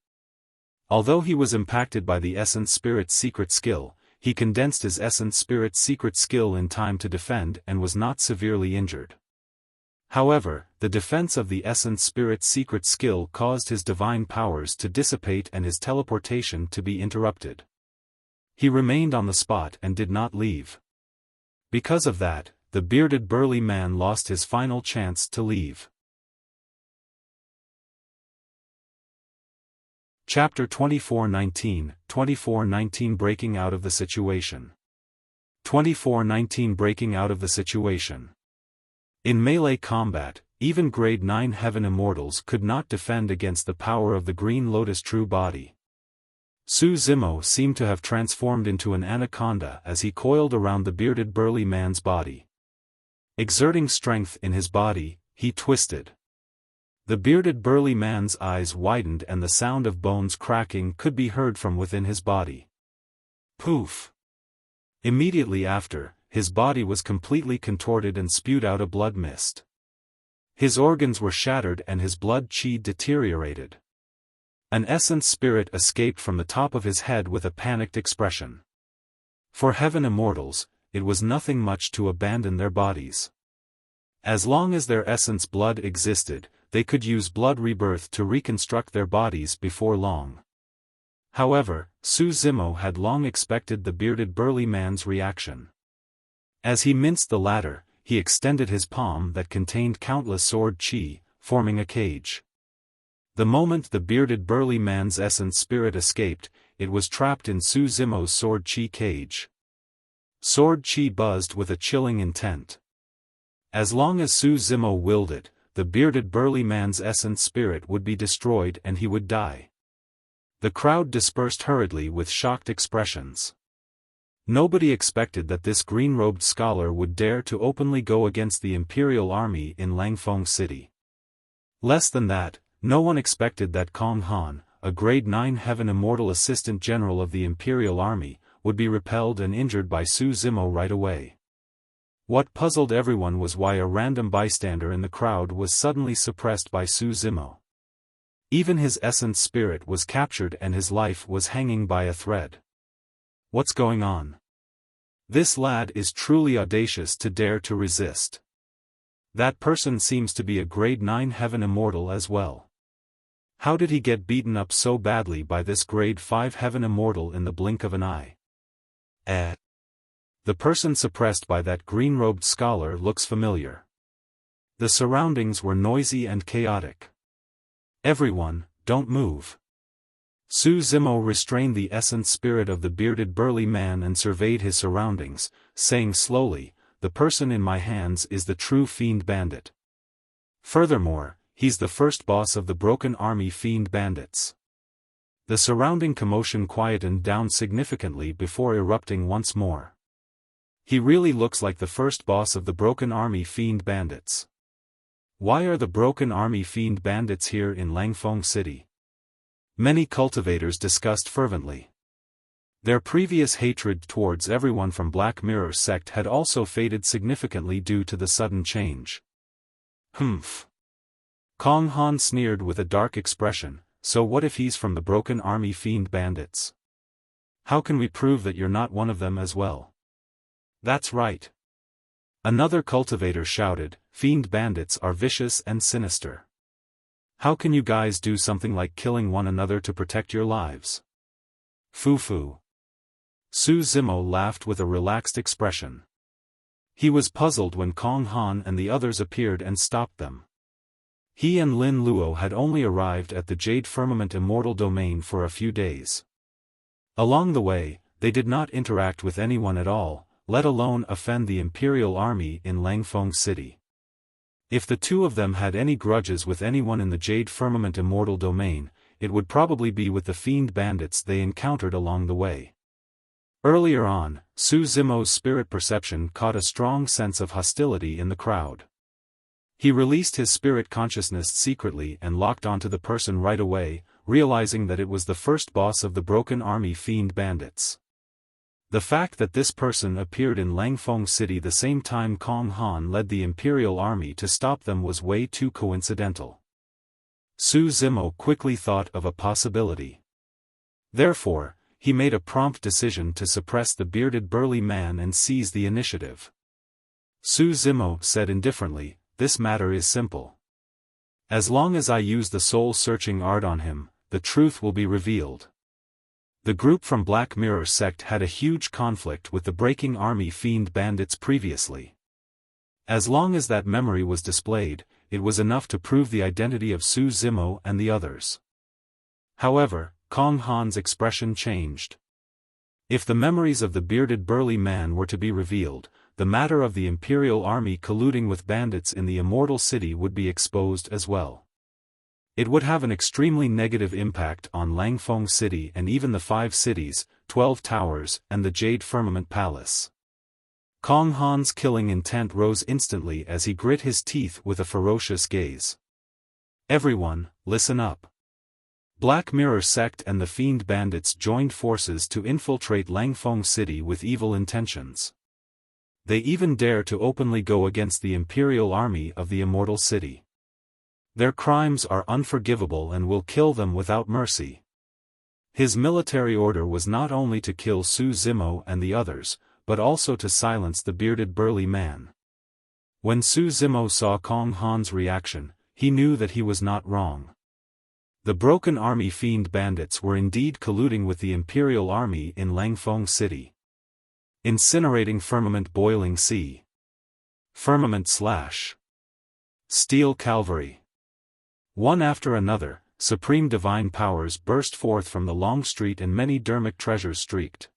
Although he was impacted by the essence spirit secret skill, he condensed his essence spirit secret skill in time to defend and was not severely injured. However, the defense of the essence spirit secret skill caused his divine powers to dissipate and his teleportation to be interrupted. He remained on the spot and did not leave. Because of that, the bearded burly man lost his final chance to leave. Chapter 2419 Breaking out of the situation. 2419 Breaking out of the situation. In melee combat, even grade 9 heaven immortals could not defend against the power of the Green Lotus true body. Su Zimo seemed to have transformed into an anaconda as he coiled around the bearded burly man's body. Exerting strength in his body, he twisted. The bearded burly man's eyes widened and the sound of bones cracking could be heard from within his body. Poof! Immediately after, his body was completely contorted and spewed out a blood mist. His organs were shattered and his blood qi deteriorated. An essence spirit escaped from the top of his head with a panicked expression. For heaven immortals, it was nothing much to abandon their bodies. As long as their essence blood existed, they could use blood rebirth to reconstruct their bodies before long. However, Su Zimo had long expected the bearded burly man's reaction. As he minced the latter, he extended his palm that contained countless sword qi, forming a cage. The moment the bearded burly man's essence spirit escaped, it was trapped in Su Zimo's sword qi cage. Sword qi buzzed with a chilling intent. As long as Su Zimo willed it, the bearded burly man's essence spirit would be destroyed and he would die. The crowd dispersed hurriedly with shocked expressions. Nobody expected that this green-robed scholar would dare to openly go against the Imperial Army in Langfeng City. Less than that, no one expected that Kong Han, a grade 9 Heaven Immortal Assistant General of the Imperial Army, would be repelled and injured by Su Zimo right away. What puzzled everyone was why a random bystander in the crowd was suddenly suppressed by Su Zimo. Even his essence spirit was captured and his life was hanging by a thread. What's going on? This lad is truly audacious to dare to resist. That person seems to be a grade 9 Heaven Immortal as well. How did he get beaten up so badly by this grade 5 Heaven Immortal in the blink of an eye? The person suppressed by that green-robed scholar looks familiar. The surroundings were noisy and chaotic. Everyone, don't move. Su Zimo restrained the essence spirit of the bearded burly man and surveyed his surroundings, saying slowly, "The person in my hands is the true fiend bandit. Furthermore, he's the first boss of the broken army fiend bandits." The surrounding commotion quietened down significantly before erupting once more. He really looks like the first boss of the broken army fiend bandits. Why are the broken army fiend bandits here in Langfeng City? Many cultivators discussed fervently. Their previous hatred towards everyone from Black Mirror sect had also faded significantly due to the sudden change. Humph. Kong Han sneered with a dark expression, "So what if he's from the broken army fiend bandits? How can we prove that you're not one of them as well?" "That's right." Another cultivator shouted, "Fiend bandits are vicious and sinister. How can you guys do something like killing one another to protect your lives?" "Foo-foo." Su Zimo laughed with a relaxed expression. He was puzzled when Kong Han and the others appeared and stopped them. He and Lin Luo had only arrived at the Jade Firmament Immortal Domain for a few days. Along the way, they did not interact with anyone at all, let alone offend the Imperial Army in Langfeng City. If the two of them had any grudges with anyone in the Jade Firmament Immortal Domain, it would probably be with the fiend bandits they encountered along the way. Earlier on, Su Zimo's spirit perception caught a strong sense of hostility in the crowd. He released his spirit consciousness secretly and locked onto the person right away, realizing that it was the first boss of the broken army fiend bandits. The fact that this person appeared in Langfeng City the same time Kong Han led the Imperial Army to stop them was way too coincidental. Su Zimo quickly thought of a possibility. Therefore, he made a prompt decision to suppress the bearded burly man and seize the initiative. Su Zimo said indifferently, "This matter is simple. As long as I use the soul-searching art on him, the truth will be revealed." The group from Black Mirror sect had a huge conflict with the Breaking Army fiend bandits previously. As long as that memory was displayed, it was enough to prove the identity of Su Zimo and the others. However, Kong Han's expression changed. If the memories of the bearded burly man were to be revealed, the matter of the Imperial Army colluding with bandits in the Immortal City would be exposed as well. It would have an extremely negative impact on Langfeng City and even the 5 cities, 12 towers, and the Jade Firmament Palace. Kong Han's killing intent rose instantly as he grit his teeth with a ferocious gaze. "Everyone, listen up. Black Mirror sect and the fiend bandits joined forces to infiltrate Langfeng City with evil intentions. They even dare to openly go against the imperial army of the Immortal City. Their crimes are unforgivable and will kill them without mercy. His military order was not only to kill Su Zimo and the others, but also to silence the bearded burly man. When Su Zimo saw Kong Han's reaction, he knew that he was not wrong. The Broken Army fiend bandits were indeed colluding with the Imperial Army in Langfeng City. Incinerating Firmament Boiling Sea. Firmament Slash. Steel Cavalry. One after another, supreme divine powers burst forth from the long street and many dermic treasures streaked.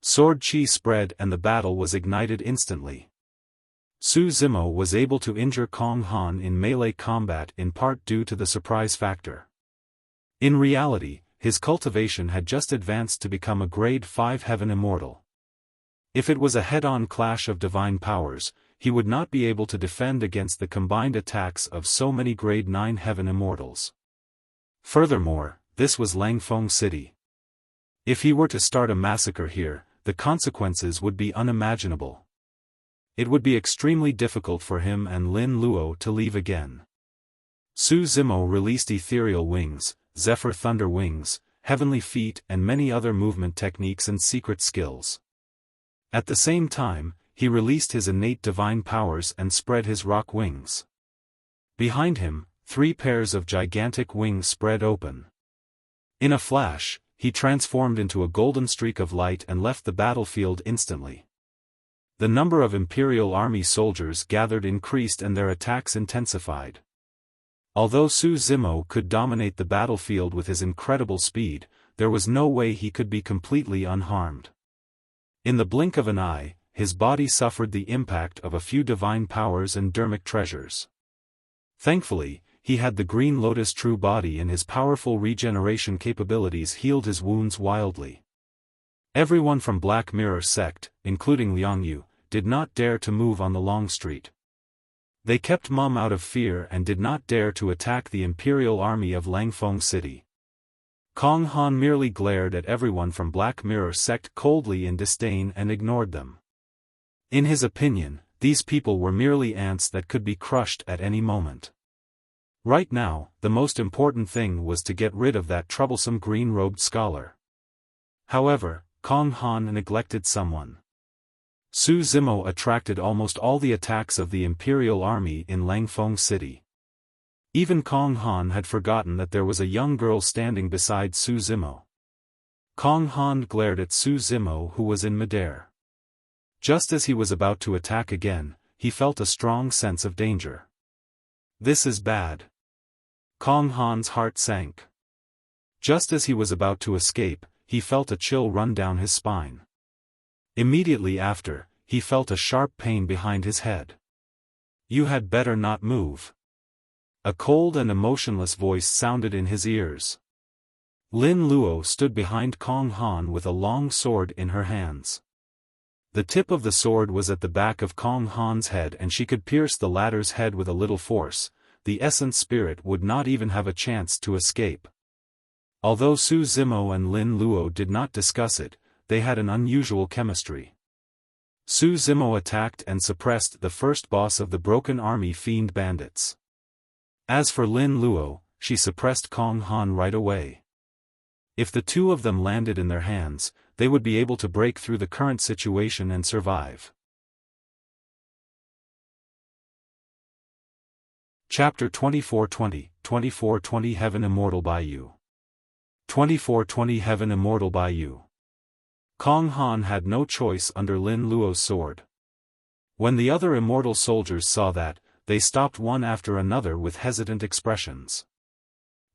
Sword chi spread and the battle was ignited instantly. Su Zimo was able to injure Kong Han in melee combat in part due to the surprise factor. In reality, his cultivation had just advanced to become a grade 5 heaven immortal. If it was a head-on clash of divine powers, he would not be able to defend against the combined attacks of so many grade 9 heaven immortals. Furthermore, this was Langfeng City. If he were to start a massacre here, the consequences would be unimaginable. It would be extremely difficult for him and Lin Luo to leave again. Su Zimo released ethereal wings, zephyr thunder wings, heavenly feet and many other movement techniques and secret skills. At the same time, he released his innate divine powers and spread his rock wings. Behind him, 3 pairs of gigantic wings spread open. In a flash, he transformed into a golden streak of light and left the battlefield instantly. The number of Imperial Army soldiers gathered increased and their attacks intensified. Although Su Zimo could dominate the battlefield with his incredible speed, there was no way he could be completely unharmed. In the blink of an eye, his body suffered the impact of a few divine powers and dermic treasures. Thankfully, he had the Green Lotus True Body and his powerful regeneration capabilities healed his wounds wildly. Everyone from Black Mirror sect, including Liang Yu, did not dare to move on the long street. They kept mum out of fear and did not dare to attack the Imperial Army of Langfeng City. Kong Han merely glared at everyone from Black Mirror sect coldly in disdain and ignored them. In his opinion, these people were merely ants that could be crushed at any moment. Right now, the most important thing was to get rid of that troublesome green-robed scholar. However, Kong Han neglected someone. Su Zimo attracted almost all the attacks of the Imperial Army in Langfeng City. Even Kong Han had forgotten that there was a young girl standing beside Su Zimo. Kong Han glared at Su Zimo who was in midair. Just as he was about to attack again, he felt a strong sense of danger. This is bad. Kong Han's heart sank. Just as he was about to escape, he felt a chill run down his spine. Immediately after, he felt a sharp pain behind his head. You had better not move. A cold and emotionless voice sounded in his ears. Lin Luo stood behind Kong Han with a long sword in her hands. The tip of the sword was at the back of Kong Han's head and she could pierce the latter's head with a little force. The essence spirit would not even have a chance to escape. Although Su Zimo and Lin Luo did not discuss it, they had an unusual chemistry. Su Zimo attacked and suppressed the first boss of the Broken Army fiend bandits. As for Lin Luo, she suppressed Kong Han right away. If the two of them landed in their hands, they would be able to break through the current situation and survive. Chapter 2420, 2420 Heaven Immortal by You. 2420 Heaven Immortal by You. Kong Han had no choice under Lin Luo's sword. When the other immortal soldiers saw that, they stopped one after another with hesitant expressions.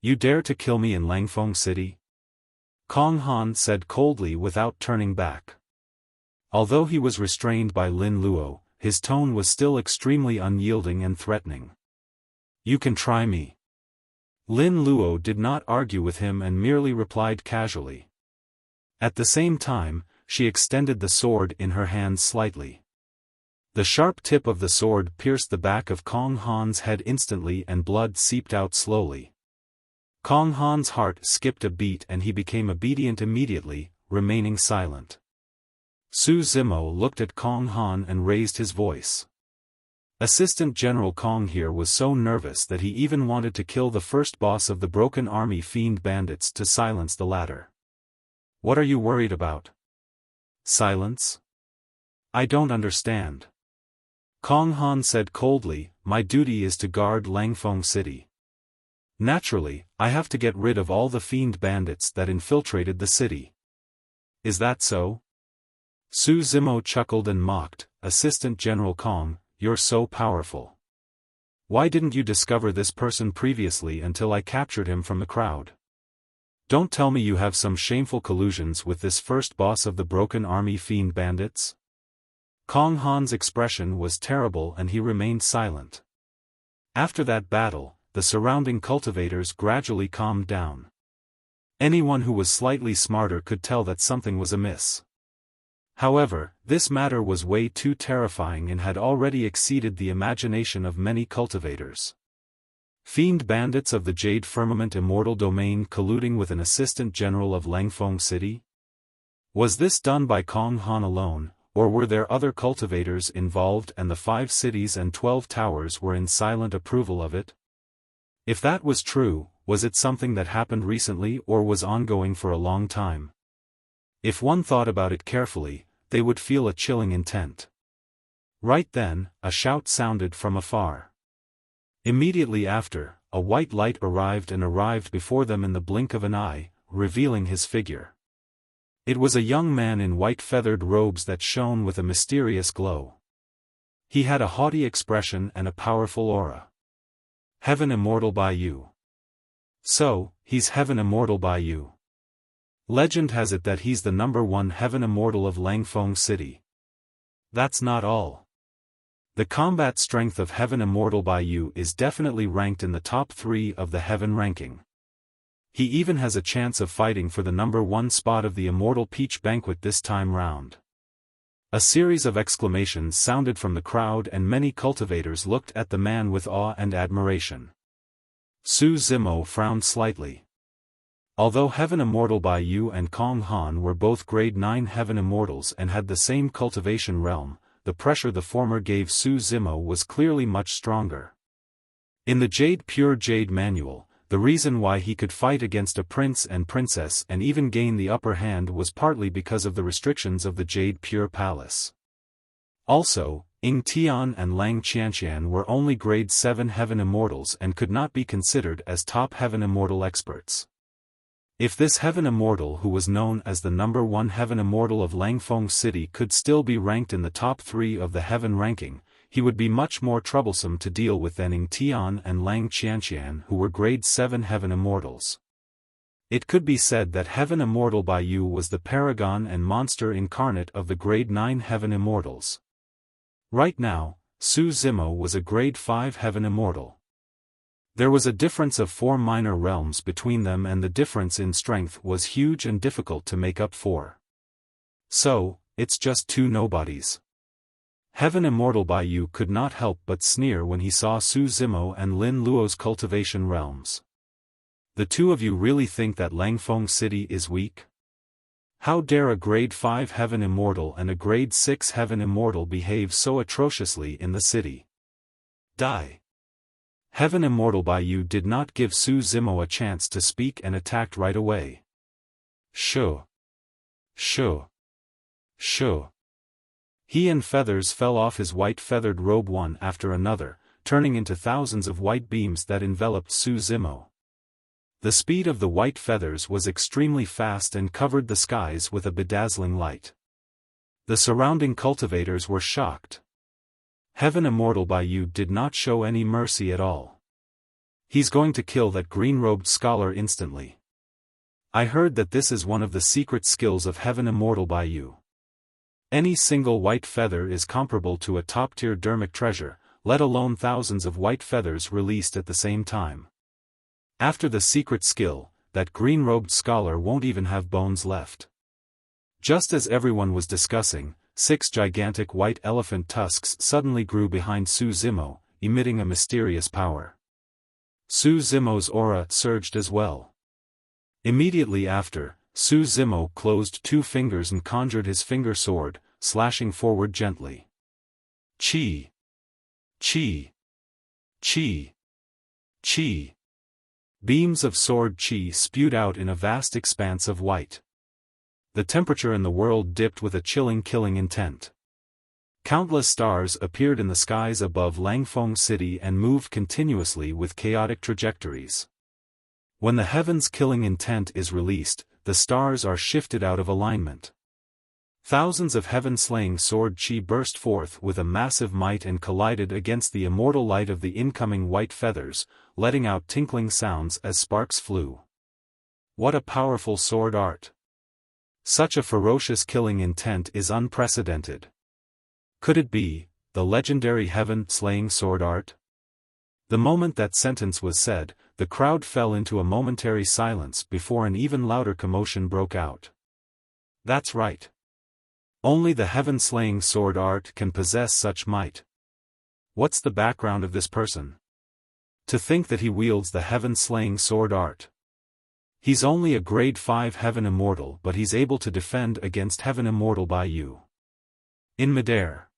You dare to kill me in Langfeng City? Kong Han said coldly without turning back. Although he was restrained by Lin Luo, his tone was still extremely unyielding and threatening. You can try me. Lin Luo did not argue with him and merely replied casually. At the same time, she extended the sword in her hands slightly. The sharp tip of the sword pierced the back of Kong Han's head instantly and blood seeped out slowly. Kong Han's heart skipped a beat and he became obedient immediately, remaining silent. Su Zimo looked at Kong Han and raised his voice. Assistant General Kong here was so nervous that he even wanted to kill the first boss of the Broken Army Fiend Bandits to silence the latter. What are you worried about? Silence? I don't understand. Kong Han said coldly, my duty is to guard Langfeng City. Naturally, I have to get rid of all the Fiend Bandits that infiltrated the city. Is that so? Su Zimo chuckled and mocked, Assistant General Kong, you're so powerful. Why didn't you discover this person previously until I captured him from the crowd? Don't tell me you have some shameful collusions with this first boss of the Broken Army Fiend Bandits? Kong Han's expression was terrible and he remained silent. After that battle, the surrounding cultivators gradually calmed down. Anyone who was slightly smarter could tell that something was amiss. However, this matter was way too terrifying and had already exceeded the imagination of many cultivators. Fiend bandits of the Jade Firmament Immortal Domain colluding with an assistant general of Langfeng City? Was this done by Kong Han alone, or were there other cultivators involved and the 5 cities and 12 towers were in silent approval of it? If that was true, was it something that happened recently or was ongoing for a long time? If one thought about it carefully, they would feel a chilling intent. Right then, a shout sounded from afar. Immediately after, a white light arrived before them in the blink of an eye, revealing his figure. It was a young man in white feathered robes that shone with a mysterious glow. He had a haughty expression and a powerful aura. Heaven Immortal by you. So, he's Heaven Immortal by you. Legend has it that he's the #1 Heaven Immortal of Langfeng City. That's not all. The combat strength of Heaven Immortal by you is definitely ranked in the top 3 of the Heaven ranking. He even has a chance of fighting for the #1 spot of the Immortal Peach Banquet this time round. A series of exclamations sounded from the crowd and many cultivators looked at the man with awe and admiration. Su Zimo frowned slightly. Although Heaven Immortal by you and Kong Han were both grade 9 Heaven Immortals and had the same cultivation realm, the pressure the former gave Su Zimo was clearly much stronger. In the Pure Jade manual, the reason why he could fight against a prince and princess and even gain the upper hand was partly because of the restrictions of the Jade Pure Palace. Also, Ying Tian and Lang Qianqian were only grade 7 Heaven Immortals and could not be considered as top Heaven Immortal experts. If this Heaven Immortal who was known as the #1 Heaven Immortal of Langfeng City could still be ranked in the top 3 of the Heaven ranking, he would be much more troublesome to deal with than Ying Tian and Lang Qianqian who were grade 7 Heaven Immortals. It could be said that Heaven Immortal by you was the paragon and monster incarnate of the grade 9 Heaven Immortals. Right now, Su Zimo was a grade 5 Heaven Immortal. There was a difference of 4 minor realms between them and the difference in strength was huge and difficult to make up for. So, it's just 2 nobodies. Heaven Immortal by you could not help but sneer when he saw Su Zimo and Lin Luo's cultivation realms. The 2 of you really think that Langfeng City is weak? How dare a grade 5 Heaven Immortal and a grade 6 Heaven Immortal behave so atrociously in the city? Die! Heaven Immortal by you did not give Su Zimo a chance to speak and attacked right away. Shoo! Shoo! Shoo! He and feathers fell off his white feathered robe one after another, turning into thousands of white beams that enveloped Su Zimo. The speed of the white feathers was extremely fast and covered the skies with a bedazzling light. The surrounding cultivators were shocked. Heaven Immortal by you did not show any mercy at all. He's going to kill that green-robed scholar instantly. I heard that this is one of the secret skills of Heaven Immortal by you. Any single white feather is comparable to a top-tier dermic treasure, let alone thousands of white feathers released at the same time. After the secret skill, that green-robed scholar won't even have bones left. Just as everyone was discussing, 6 gigantic white elephant tusks suddenly grew behind Su Zimo, emitting a mysterious power. Su Zimo's aura surged as well. Immediately after, Su Zimo closed 2 fingers and conjured his finger sword, slashing forward gently. Chi! Chi! Chi! Chi! Beams of sword chi spewed out in a vast expanse of white. The temperature in the world dipped with a chilling killing intent. Countless stars appeared in the skies above Langfeng City and moved continuously with chaotic trajectories. When the heaven's killing intent is released, the stars are shifted out of alignment. Thousands of heaven-slaying sword chi burst forth with a massive might and collided against the immortal light of the incoming white feathers, letting out tinkling sounds as sparks flew. What a powerful sword art! Such a ferocious killing intent is unprecedented. Could it be the legendary heaven-slaying sword art? The moment that sentence was said, the crowd fell into a momentary silence before an even louder commotion broke out. That's right. Only the heaven-slaying sword art can possess such might. What's the background of this person? To think that he wields the heaven-slaying sword art. He's only a grade 5 heaven immortal, but he's able to defend against heaven immortal by you. In midair.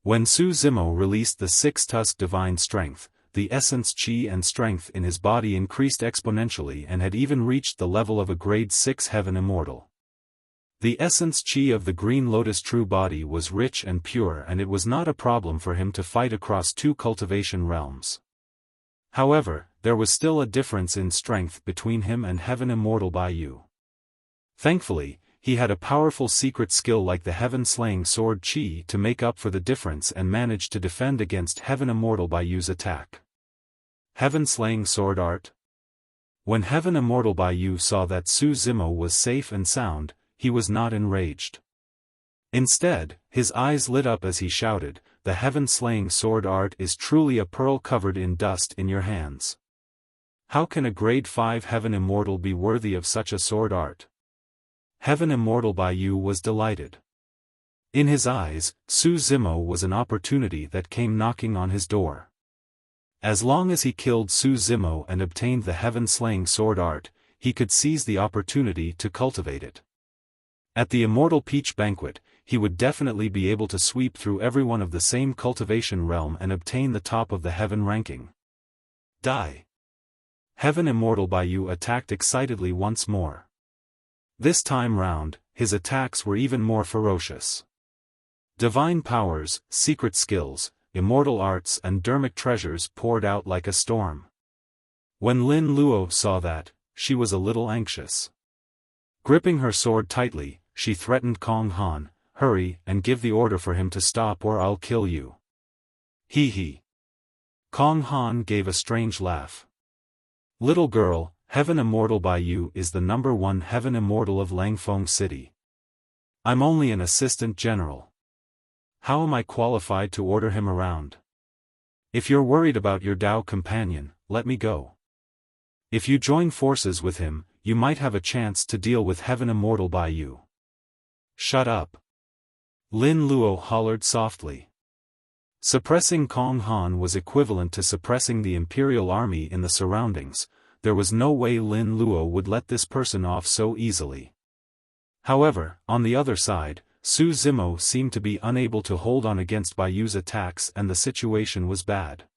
When Su Zimo released the six-tusk divine strength, the essence chi and strength in his body increased exponentially and had even reached the level of a grade 6 heaven immortal. The essence chi of the green lotus true body was rich and pure, and it was not a problem for him to fight across two cultivation realms. However, there was still a difference in strength between him and heaven immortal Baiyu. Thankfully, he had a powerful secret skill like the heaven-slaying sword chi to make up for the difference and managed to defend against heaven immortal Baiyu's attack. Heaven-slaying sword art? When heaven immortal Baiyu saw that Su Zimo was safe and sound, he was not enraged. Instead, his eyes lit up as he shouted, "The heaven-slaying sword art is truly a pearl covered in dust in your hands. How can a grade 5 heaven immortal be worthy of such a sword art?" Heaven immortal Baiyu was delighted. In his eyes, Su Zimo was an opportunity that came knocking on his door. As long as he killed Su Zimo and obtained the heaven-slaying sword art, he could seize the opportunity to cultivate it. At the Immortal Peach Banquet, he would definitely be able to sweep through everyone of the same cultivation realm and obtain the top of the heaven ranking. Die! Heaven Immortal Baiyu attacked excitedly once more. This time round, his attacks were even more ferocious. Divine powers, secret skills, immortal arts and dermic treasures poured out like a storm. When Lin Luo saw that, she was a little anxious. Gripping her sword tightly, she threatened Kong Han, "Hurry and give the order for him to stop or I'll kill you." He. Kong Han gave a strange laugh. "Little girl, Heaven Immortal Baiyu is the #1 Heaven Immortal of Langfeng City. I'm only an assistant general. How am I qualified to order him around? If you're worried about your Dao companion, let me go. If you join forces with him, you might have a chance to deal with Heaven Immortal Baiyu." "Shut up!" Lin Luo hollered softly. Suppressing Kong Han was equivalent to suppressing the Imperial Army in the surroundings. There was no way Lin Luo would let this person off so easily. However, on the other side, Su Zimo seemed to be unable to hold on against Baiyu's attacks and the situation was bad.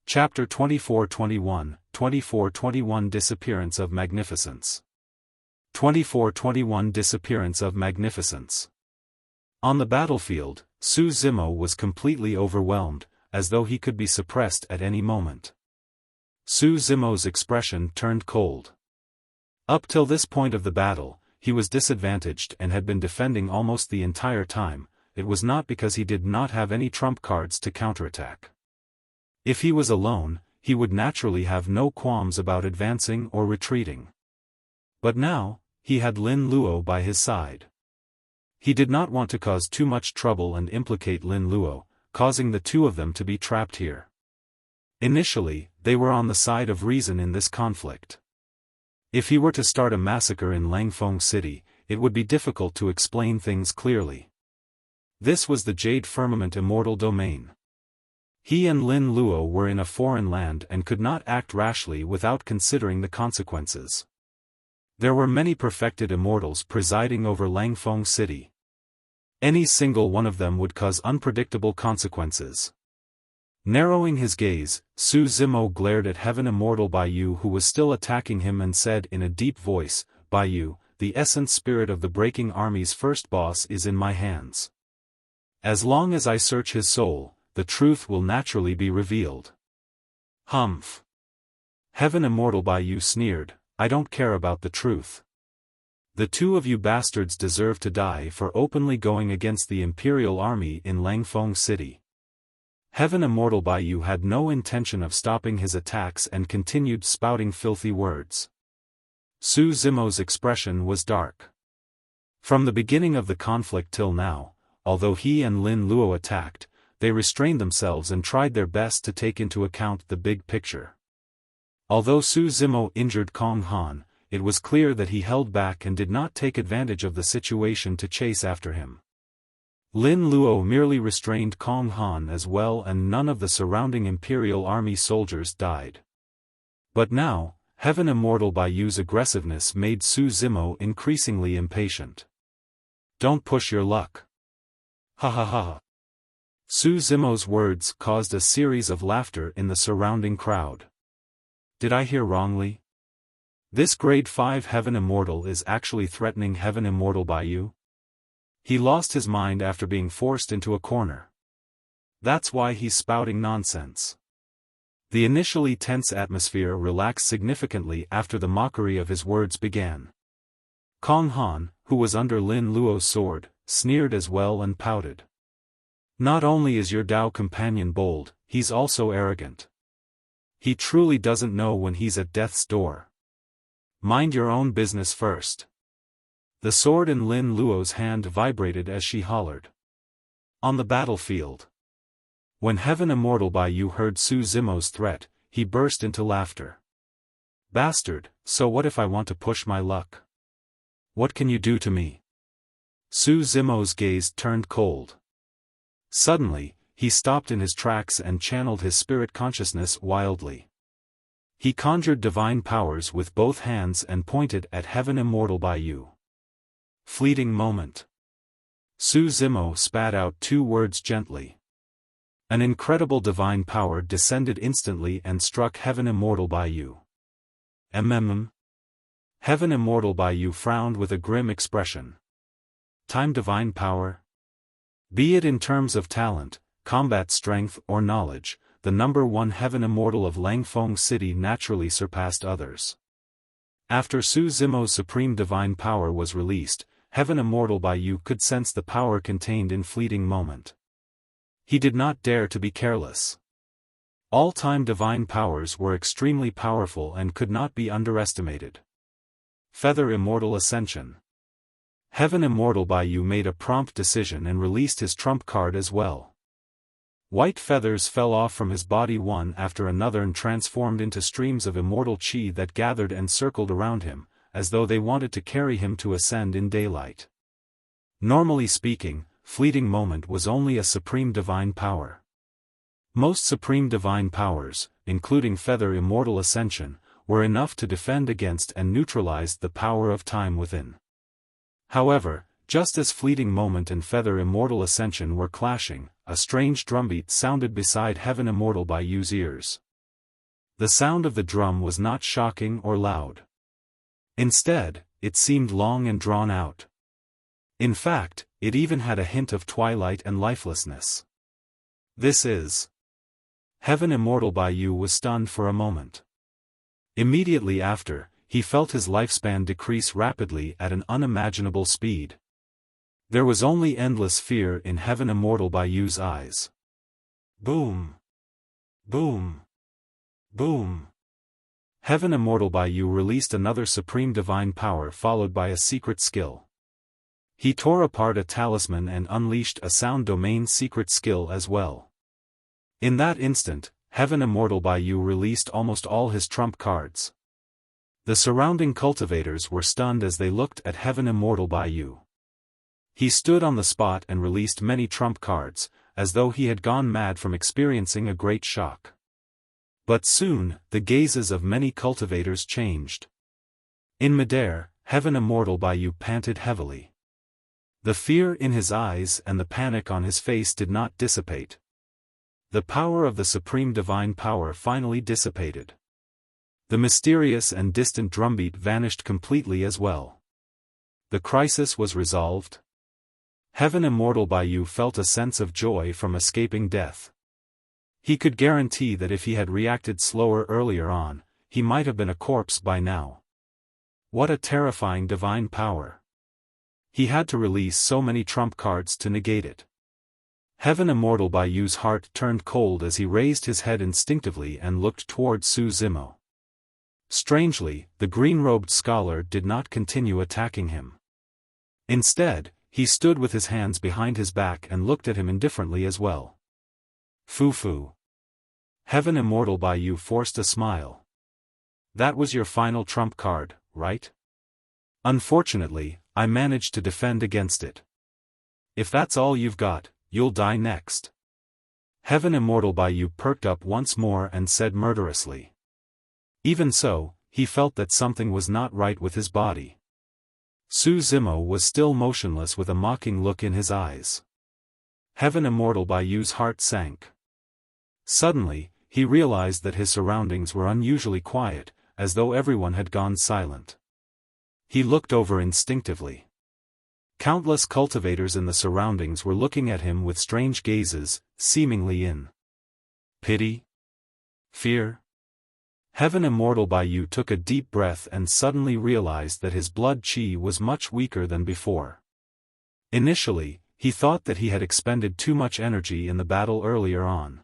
Chapter 2421, 2421 Disappearance of Magnificence. 2421 Disappearance of Magnificence. On the battlefield, Su Zimo was completely overwhelmed, as though he could be suppressed at any moment. Su Zimo's expression turned cold. Up till this point of the battle, he was disadvantaged and had been defending almost the entire time. It was not because he did not have any trump cards to counterattack. If he was alone, he would naturally have no qualms about advancing or retreating. But now, he had Lin Luo by his side. He did not want to cause too much trouble and implicate Lin Luo, causing the two of them to be trapped here. Initially, they were on the side of reason in this conflict. If he were to start a massacre in Langfeng City, it would be difficult to explain things clearly. This was the Jade Firmament Immortal Domain. He and Lin Luo were in a foreign land and could not act rashly without considering the consequences. There were many perfected immortals presiding over Langfeng City. Any single one of them would cause unpredictable consequences. Narrowing his gaze, Su Zimo glared at Heaven Immortal Baiyu, who was still attacking him, and said in a deep voice, "Baiyu, the essence spirit of the Breaking Army's first boss is in my hands. As long as I search his soul, the truth will naturally be revealed." Humph. Heaven Immortal Baiyu sneered, "I don't care about the truth. The two of you bastards deserve to die for openly going against the Imperial Army in Langfeng City." Heaven Immortal Baiyu had no intention of stopping his attacks and continued spouting filthy words. Su Zimo's expression was dark. From the beginning of the conflict till now, although he and Lin Luo attacked, they restrained themselves and tried their best to take into account the big picture. Although Su Zimo injured Kong Han, it was clear that he held back and did not take advantage of the situation to chase after him. Lin Luo merely restrained Kong Han as well, and none of the surrounding Imperial Army soldiers died. But now, Heaven Immortal Baiyu's aggressiveness made Su Zimo increasingly impatient. "Don't push your luck. Ha ha ha." Su Zimo's words caused a series of laughter in the surrounding crowd. Did I hear wrongly? This grade 5 Heaven Immortal is actually threatening Heaven Immortal Baiyu? He lost his mind after being forced into a corner. That's why he's spouting nonsense. The initially tense atmosphere relaxed significantly after the mockery of his words began. Kong Han, who was under Lin Luo's sword, sneered as well and pouted. "Not only is your Dao companion bold, he's also arrogant. He truly doesn't know when he's at death's door. Mind your own business first." The sword in Lin Luo's hand vibrated as she hollered. On the battlefield. When Heaven Immortal Baiyu heard Su Zimo's threat, he burst into laughter. "Bastard, so what if I want to push my luck? What can you do to me?" Su Zimo's gaze turned cold. Suddenly, he stopped in his tracks and channeled his spirit consciousness wildly. He conjured divine powers with both hands and pointed at Heaven Immortal Baiyu. Fleeting moment. Su Zimo spat out 2 words gently. An incredible divine power descended instantly and struck Heaven Immortal Baiyu. Heaven Immortal Baiyu frowned with a grim expression. Time divine power? Be it in terms of talent, combat strength or knowledge, the number 1 Heaven Immortal of Langfeng City naturally surpassed others. After Su Zimo's supreme divine power was released, Heaven Immortal Baiyu could sense the power contained in fleeting moment. He did not dare to be careless. All-time divine powers were extremely powerful and could not be underestimated. Feather Immortal Ascension. Heaven Immortal Baiyu made a prompt decision and released his trump card as well. White feathers fell off from his body one after another and transformed into streams of immortal chi that gathered and circled around him, as though they wanted to carry him to ascend in daylight. Normally speaking, fleeting moment was only a supreme divine power. Most supreme divine powers, including Feather Immortal Ascension, were enough to defend against and neutralize the power of time within. However, just as fleeting moment and Feather Immortal Ascension were clashing, a strange drumbeat sounded beside Heaven Immortal Baiyu's ears. The sound of the drum was not shocking or loud. Instead, it seemed long and drawn out. In fact, it even had a hint of twilight and lifelessness. This is... Heaven Immortal Baiyu was stunned for a moment. Immediately after, he felt his lifespan decrease rapidly at an unimaginable speed. There was only endless fear in Heaven Immortal Baiyu's eyes. Boom! Boom! Boom! Heaven Immortal Baiyu released another supreme divine power followed by a secret skill. He tore apart a talisman and unleashed a sound domain secret skill as well. In that instant, Heaven Immortal Baiyu released almost all his trump cards. The surrounding cultivators were stunned as they looked at Heaven Immortal Baiyu. He stood on the spot and released many trump cards, as though he had gone mad from experiencing a great shock. But soon, the gazes of many cultivators changed. In midair, Heaven Immortal by you panted heavily. The fear in his eyes and the panic on his face did not dissipate. The power of the supreme divine power finally dissipated. The mysterious and distant drumbeat vanished completely as well. The crisis was resolved. Heaven Immortal by you felt a sense of joy from escaping death. He could guarantee that if he had reacted slower earlier on, he might have been a corpse by now. What a terrifying divine power. He had to release so many trump cards to negate it. Heaven Immortal by you's heart turned cold as he raised his head instinctively and looked toward Su Zimo. Strangely, the green-robed scholar did not continue attacking him. Instead, he stood with his hands behind his back and looked at him indifferently as well. Foo-foo. Heaven Immortal by you forced a smile. That was your final trump card, right? Unfortunately, I managed to defend against it. If that's all you've got, you'll die next. Heaven Immortal by you perked up once more and said murderously. Even so, he felt that something was not right with his body. Su Zimo was still motionless with a mocking look in his eyes. Heaven Immortal by you's heart sank. Suddenly, he realized that his surroundings were unusually quiet, as though everyone had gone silent. He looked over instinctively. Countless cultivators in the surroundings were looking at him with strange gazes, seemingly in pity? Fear? Heaven Immortal by you took a deep breath and suddenly realized that his blood chi was much weaker than before. Initially, he thought that he had expended too much energy in the battle earlier on.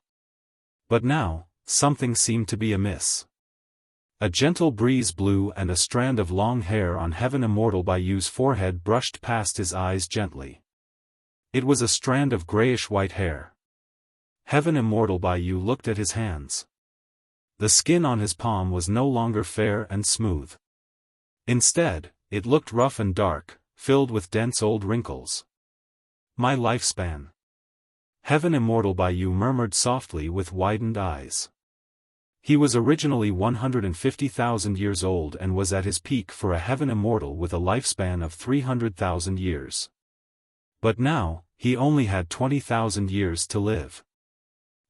But now, something seemed to be amiss. A gentle breeze blew and a strand of long hair on Heaven Immortal by you's forehead brushed past his eyes gently. It was a strand of grayish-white hair. Heaven Immortal by you looked at his hands. The skin on his palm was no longer fair and smooth. Instead, it looked rough and dark, filled with dense old wrinkles. My lifespan. Heaven Immortal by you murmured softly with widened eyes. He was originally 150,000 years old and was at his peak for a Heaven Immortal with a lifespan of 300,000 years. But now, he only had 20,000 years to live.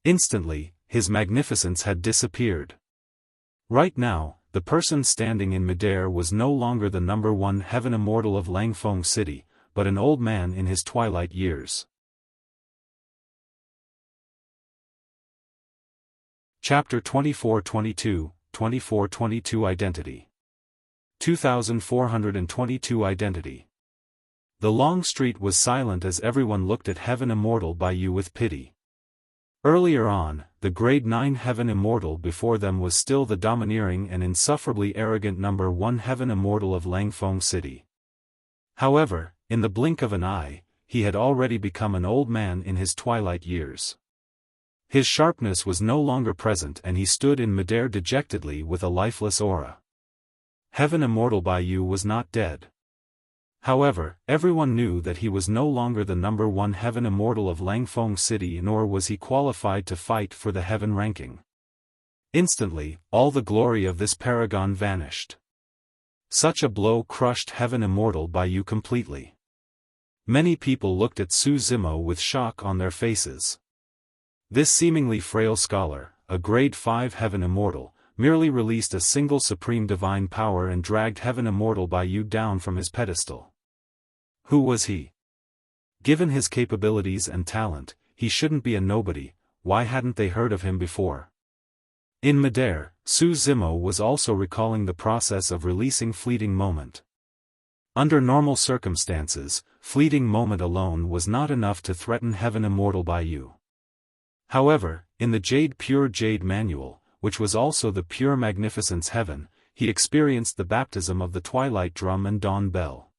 Instantly, his magnificence had disappeared. Right now, the person standing in midair was no longer the #1 Heaven Immortal of Langfeng City, but an old man in his twilight years. Chapter 2422, 2422 Identity. 2422 Identity. The long street was silent as everyone looked at Heaven Immortal by you with pity. Earlier on, the grade 9 Heaven Immortal before them was still the domineering and insufferably arrogant #1 Heaven Immortal of Langfeng City. However, in the blink of an eye, he had already become an old man in his twilight years. His sharpness was no longer present and he stood in midair dejectedly with a lifeless aura. Heaven Immortal by you was not dead. However, everyone knew that he was no longer the #1 Heaven Immortal of Langfeng City nor was he qualified to fight for the heaven ranking. Instantly, all the glory of this paragon vanished. Such a blow crushed Heaven Immortal by you completely. Many people looked at Su Zimo with shock on their faces. This seemingly frail scholar, a grade 5 Heaven Immortal, merely released a single supreme divine power and dragged Heaven Immortal by you down from his pedestal. Who was he? Given his capabilities and talent, he shouldn't be a nobody. Why hadn't they heard of him before? In midair, Su Zimo was also recalling the process of releasing Fleeting Moment. Under normal circumstances, Fleeting Moment alone was not enough to threaten Heaven Immortal by you. However, in the Pure Jade Manual, which was also the Pure Magnificence Heaven, he experienced the baptism of the Twilight Drum and Dawn Bell.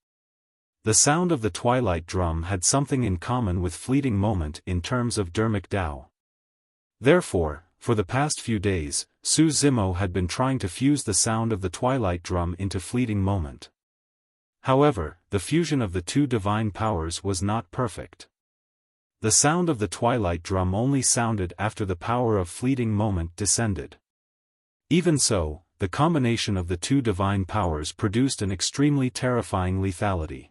The sound of the Twilight Drum had something in common with Fleeting Moment in terms of Dermic Tao. Therefore, for the past few days, Su Zimo had been trying to fuse the sound of the Twilight Drum into Fleeting Moment. However, the fusion of the two divine powers was not perfect. The sound of the Twilight Drum only sounded after the power of Fleeting Moment descended. Even so, the combination of the two divine powers produced an extremely terrifying lethality.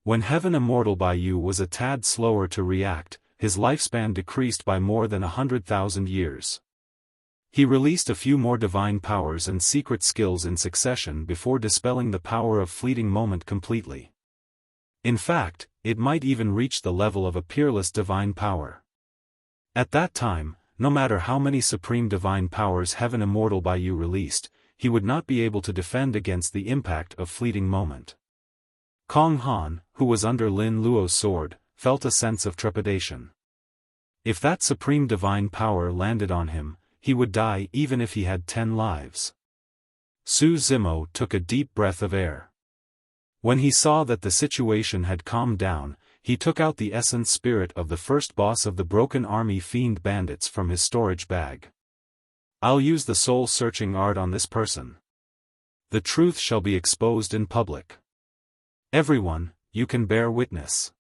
When Heaven Immortal Baiyu was a tad slower to react, his lifespan decreased by more than 100,000 years. He released a few more divine powers and secret skills in succession before dispelling the power of fleeting moment completely. In fact, it might even reach the level of a peerless divine power. At that time, no matter how many supreme divine powers Heaven Immortal Baiyu released, he would not be able to defend against the impact of fleeting moment. Kong Han, who was under Lin Luo's sword, felt a sense of trepidation. If that supreme divine power landed on him, he would die even if he had 10 lives. Su Zimo took a deep breath of air. When he saw that the situation had calmed down, he took out the essence spirit of the first boss of the Broken Army Fiend Bandits from his storage bag. I'll use the soul-searching art on this person. The truth shall be exposed in public. Everyone, you can bear witness.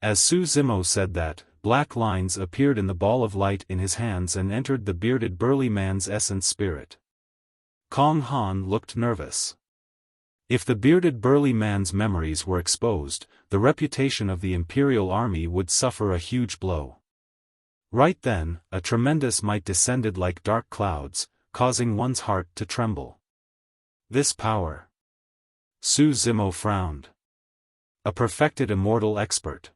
As Su Zimo said that, black lines appeared in the ball of light in his hands and entered the bearded burly man's essence spirit. Kong Han looked nervous. If the bearded burly man's memories were exposed, the reputation of the Imperial Army would suffer a huge blow. Right then, a tremendous might descended like dark clouds, causing one's heart to tremble. This power. Su Zimo frowned. A perfected immortal expert.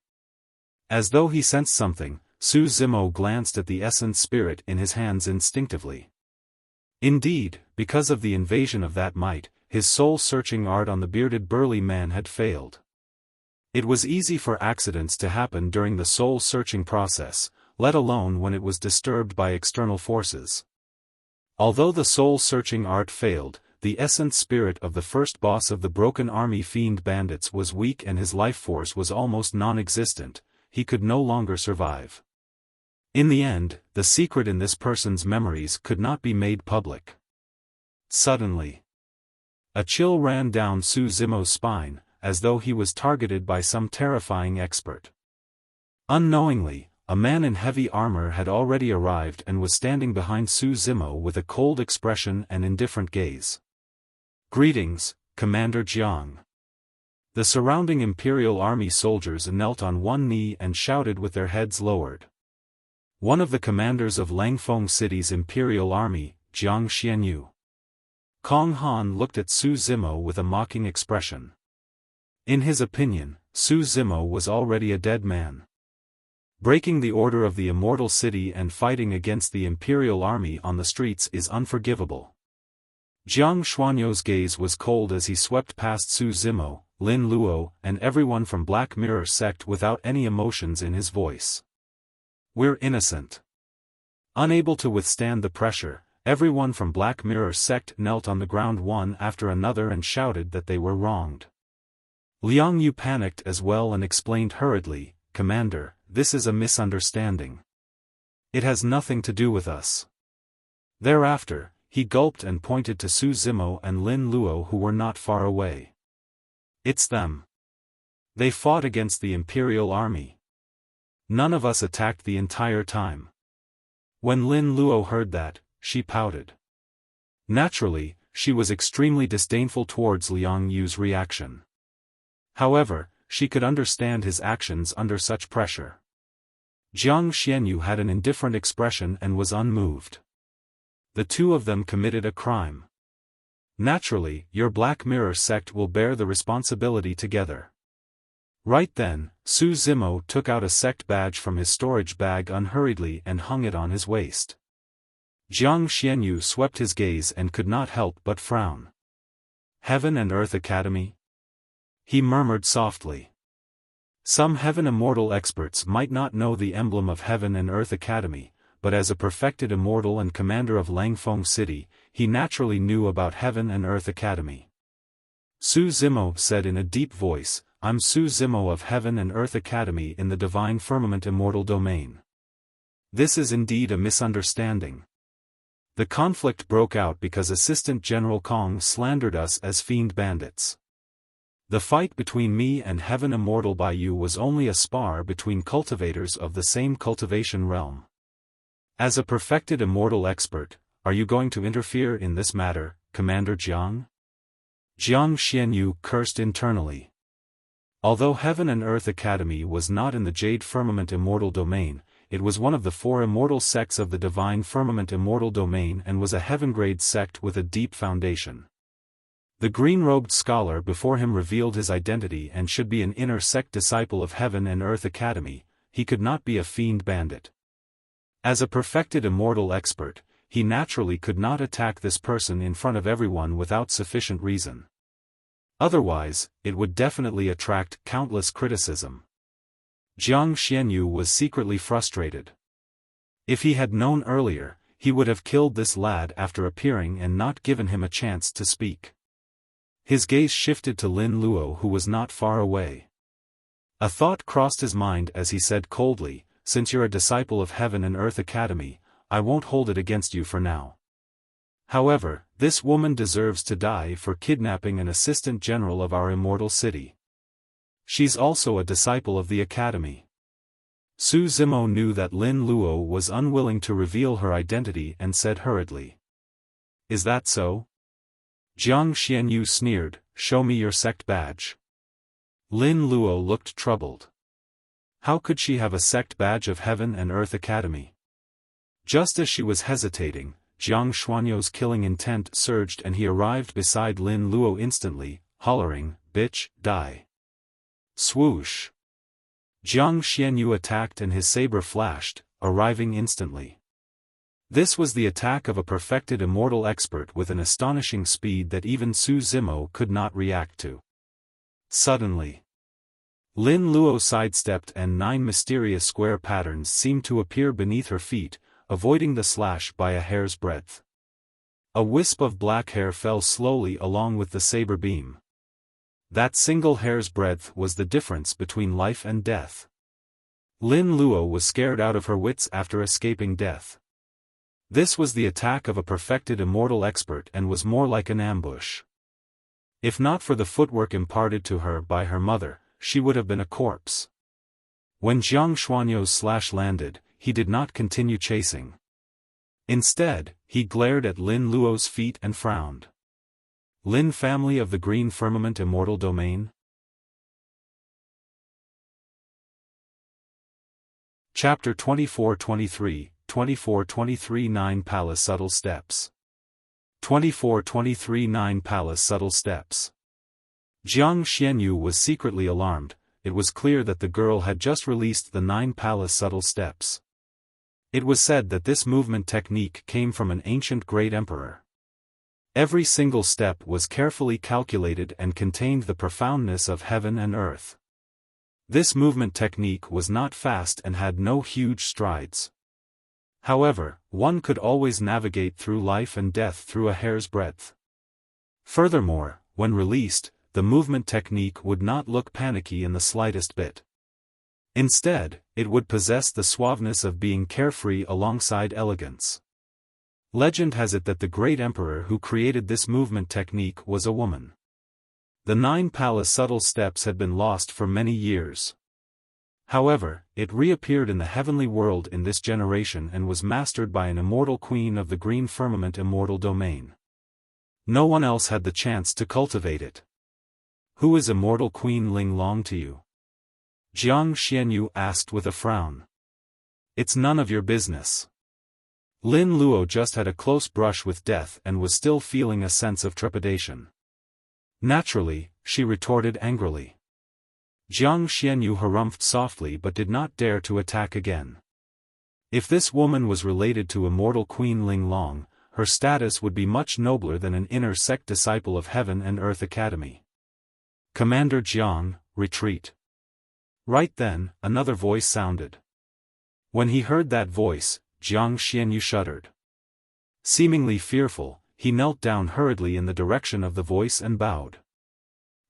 As though he sensed something, Su Zimo glanced at the essence spirit in his hands instinctively. Indeed, because of the invasion of that might, his soul-searching art on the bearded burly man had failed. It was easy for accidents to happen during the soul-searching process, let alone when it was disturbed by external forces. Although the soul-searching art failed, the essence spirit of the first boss of the Broken Army Fiend Bandits was weak and his life force was almost non-existent. He could no longer survive. In the end, the secret in this person's memories could not be made public. Suddenly, a chill ran down Su Zimo's spine, as though he was targeted by some terrifying expert. Unknowingly, a man in heavy armor had already arrived and was standing behind Su Zimo with a cold expression and indifferent gaze. "Greetings, Commander Jiang." The surrounding Imperial Army soldiers knelt on one knee and shouted with their heads lowered. One of the commanders of Langfeng City's Imperial Army, Jiang Xianyu. Kong Han looked at Su Zimo with a mocking expression. In his opinion, Su Zimo was already a dead man. Breaking the order of the Immortal City and fighting against the Imperial Army on the streets is unforgivable. Jiang Xuanyou's gaze was cold as he swept past Su Zimo, Lin Luo, and everyone from Black Mirror sect without any emotions in his voice. "We're innocent." Unable to withstand the pressure, everyone from Black Mirror sect knelt on the ground one after another and shouted that they were wronged. Liang Yu panicked as well and explained hurriedly, "Commander, this is a misunderstanding. It has nothing to do with us." Thereafter, he gulped and pointed to Su Zimo and Lin Luo who were not far away. "It's them. They fought against the Imperial Army. None of us attacked the entire time." When Lin Luo heard that, she pouted. Naturally, she was extremely disdainful towards Liang Yu's reaction. However, she could understand his actions under such pressure. Jiang Xianyu had an indifferent expression and was unmoved. The two of them committed a crime. Naturally, your Black Mirror sect will bear the responsibility together. Right then, Su Zimo took out a sect badge from his storage bag unhurriedly and hung it on his waist. Jiang Xianyu swept his gaze and could not help but frown. "Heaven and Earth Academy?" he murmured softly. Some Heaven Immortal experts might not know the emblem of Heaven and Earth Academy, but as a perfected immortal and commander of Langfeng City, he naturally knew about Heaven and Earth Academy. Su Zimo said in a deep voice, "I'm Su Zimo of Heaven and Earth Academy in the Divine Firmament Immortal Domain. This is indeed a misunderstanding. The conflict broke out because Assistant General Kong slandered us as fiend bandits. The fight between me and Heaven Immortal Baiyu was only a spar between cultivators of the same cultivation realm. As a perfected immortal expert, are you going to interfere in this matter, Commander Jiang? Jiang Xianyu cursed internally. Although Heaven and Earth Academy was not in the Jade Firmament Immortal Domain, it was one of the 4 immortal sects of the Divine Firmament Immortal Domain and was a heaven-grade sect with a deep foundation. The green-robed scholar before him revealed his identity and should be an inner sect disciple of Heaven and Earth Academy. He could not be a fiend bandit. As a perfected immortal expert, he naturally could not attack this person in front of everyone without sufficient reason. Otherwise, it would definitely attract countless criticism. Jiang Xianyu was secretly frustrated. If he had known earlier, he would have killed this lad after appearing and not given him a chance to speak. His gaze shifted to Lin Luo, who was not far away. A thought crossed his mind as he said coldly, "Since you're a disciple of Heaven and Earth Academy, I won't hold it against you for now. However, this woman deserves to die for kidnapping an assistant general of our immortal city. She's also a disciple of the Academy." Su Zimo knew that Lin Luo was unwilling to reveal her identity and said hurriedly, "Is that so?" Jiang Xianyu sneered, "Show me your sect badge." Lin Luo looked troubled. How could she have a sect badge of Heaven and Earth Academy? Just as she was hesitating, Jiang Xuanyou's killing intent surged and he arrived beside Lin Luo instantly, hollering, "Bitch, die." Swoosh! Jiang Xianyu attacked and his saber flashed, arriving instantly. This was the attack of a perfected immortal expert with an astonishing speed that even Su Zimo could not react to. Suddenly, Lin Luo sidestepped and 9 mysterious square patterns seemed to appear beneath her feet, avoiding the slash by a hair's breadth. A wisp of black hair fell slowly along with the saber beam. That single hair's breadth was the difference between life and death. Lin Luo was scared out of her wits after escaping death. This was the attack of a perfected immortal expert and was more like an ambush. If not for the footwork imparted to her by her mother, she would have been a corpse. When Jiang Xuanyou's slash landed, he did not continue chasing. Instead, he glared at Lin Luo's feet and frowned. Lin family of the Green Firmament Immortal Domain? Chapter 24-23, 24-23 9 Palace Subtle Steps. 24-23 9 Palace Subtle Steps. Jiang Xianyu was secretly alarmed. It was clear that the girl had just released the 9 Palace Subtle Steps. It was said that this movement technique came from an ancient great emperor. Every single step was carefully calculated and contained the profoundness of heaven and earth. This movement technique was not fast and had no huge strides. However, one could always navigate through life and death through a hair's breadth. Furthermore, when released, the movement technique would not look panicky in the slightest bit. Instead, it would possess the suaveness of being carefree alongside elegance. Legend has it that the great emperor who created this movement technique was a woman. The 9 Palace Subtle Steps had been lost for many years. However, it reappeared in the heavenly world in this generation and was mastered by an immortal queen of the Green Firmament Immortal Domain. No one else had the chance to cultivate it. "Who is Immortal Queen Ling Long to you?" Jiang Xianyu asked with a frown. "It's none of your business." Lin Luo just had a close brush with death and was still feeling a sense of trepidation. Naturally, she retorted angrily. Jiang Xianyu harumphed softly but did not dare to attack again. If this woman was related to Immortal Queen Ling Long, her status would be much nobler than an inner sect disciple of Heaven and Earth Academy. "Commander Jiang, retreat." Right then, another voice sounded. When he heard that voice, Jiang Xianyu shuddered. Seemingly fearful, he knelt down hurriedly in the direction of the voice and bowed.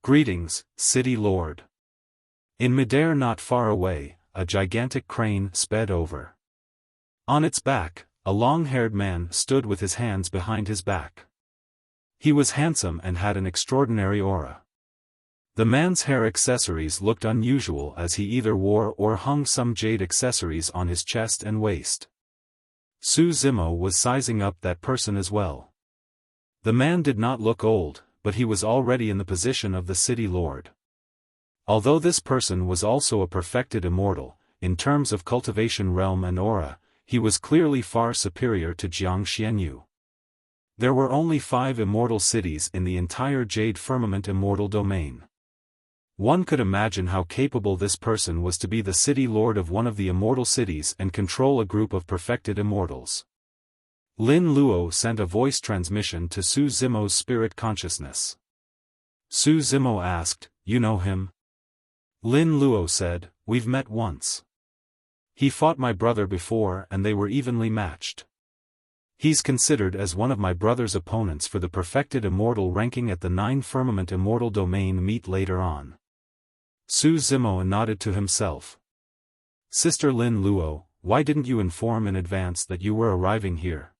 "Greetings, City Lord." In midair not far away, a gigantic crane sped over. On its back, a long-haired man stood with his hands behind his back. He was handsome and had an extraordinary aura. The man's hair accessories looked unusual as he either wore or hung some jade accessories on his chest and waist. Su Zimo was sizing up that person as well. The man did not look old, but he was already in the position of the city lord. Although this person was also a perfected immortal, in terms of cultivation realm and aura, he was clearly far superior to Jiang Xianyu. There were only 5 immortal cities in the entire Jade Firmament immortal domain. One could imagine how capable this person was to be the city lord of one of the immortal cities and control a group of perfected immortals. Lin Luo sent a voice transmission to Su Zimo's spirit consciousness. Su Zimo asked, "You know him?" Lin Luo said, "We've met once. He fought my brother before and they were evenly matched. He's considered as one of my brother's opponents for the perfected immortal ranking at the 9 Firmament immortal domain meet later on." Su Zimo nodded to himself. "Sister Lin Luo, why didn't you inform in advance that you were arriving here?"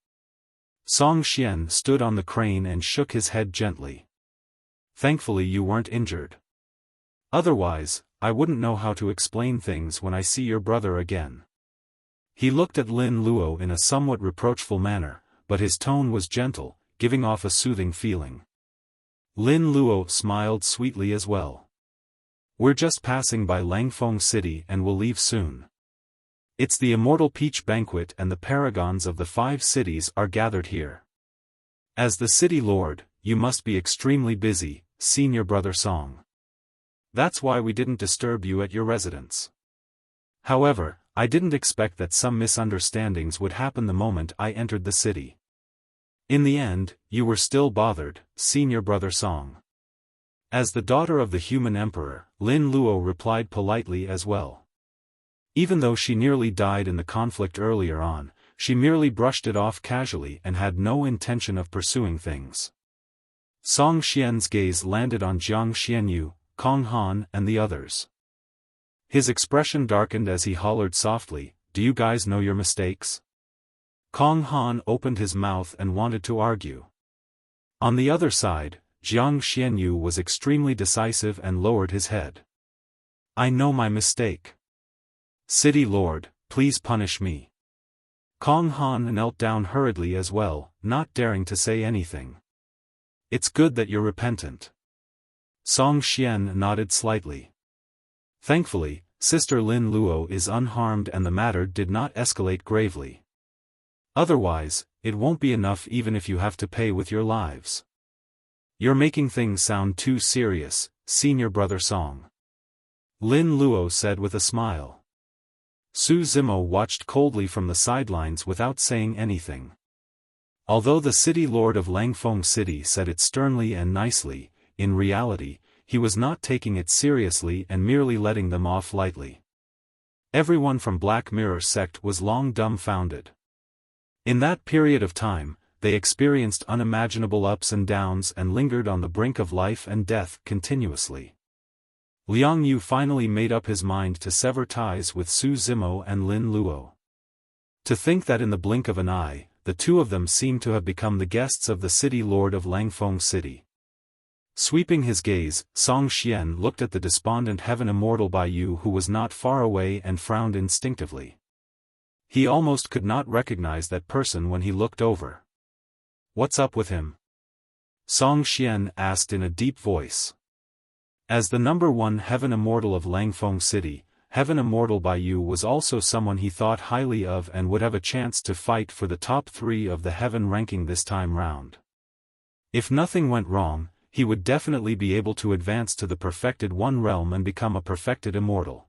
Song Xian stood on the crane and shook his head gently. "Thankfully you weren't injured. Otherwise, I wouldn't know how to explain things when I see your brother again." He looked at Lin Luo in a somewhat reproachful manner, but his tone was gentle, giving off a soothing feeling. Lin Luo smiled sweetly as well. "We're just passing by Langfeng City and will leave soon. It's the Immortal Peach Banquet and the paragons of the 5 cities are gathered here. As the city lord, you must be extremely busy, Senior Brother Song. That's why we didn't disturb you at your residence. However, I didn't expect that some misunderstandings would happen the moment I entered the city. In the end, you were still bothered, Senior Brother Song." As the daughter of the human emperor, Lin Luo replied politely as well. Even though she nearly died in the conflict earlier on, she merely brushed it off casually and had no intention of pursuing things. Song Xian's gaze landed on Jiang Xianyu, Kong Han and the others. His expression darkened as he hollered softly, "Do you guys know your mistakes?" Kong Han opened his mouth and wanted to argue. On the other side, Jiang Xianyu was extremely decisive and lowered his head. "I know my mistake. City Lord, please punish me." Kong Han knelt down hurriedly as well, not daring to say anything. "It's good that you're repentant." Song Xian nodded slightly. Thankfully, Sister Lin Luo is unharmed and the matter did not escalate gravely. Otherwise, it won't be enough even if you have to pay with your lives. You're making things sound too serious, Senior Brother Song. Lin Luo said with a smile. Su Zimo watched coldly from the sidelines without saying anything. Although the city lord of Langfeng City said it sternly and nicely, in reality, he was not taking it seriously and merely letting them off lightly. Everyone from Black Mirror sect was long dumbfounded. In that period of time, they experienced unimaginable ups and downs and lingered on the brink of life and death continuously. Liang Yu finally made up his mind to sever ties with Su Zimo and Lin Luo. To think that in the blink of an eye, the two of them seemed to have become the guests of the city lord of Langfeng City. Sweeping his gaze, Song Xian looked at the despondent Heaven Immortal Baiyu who was not far away and frowned instinctively. He almost could not recognize that person when he looked over. "What's up with him?" Song Xian asked in a deep voice. As the number 1 Heaven Immortal of Langfeng City, Heaven Immortal Baiyu was also someone he thought highly of and would have a chance to fight for the top 3 of the Heaven ranking this time round. If nothing went wrong, he would definitely be able to advance to the perfected 1 realm and become a perfected immortal.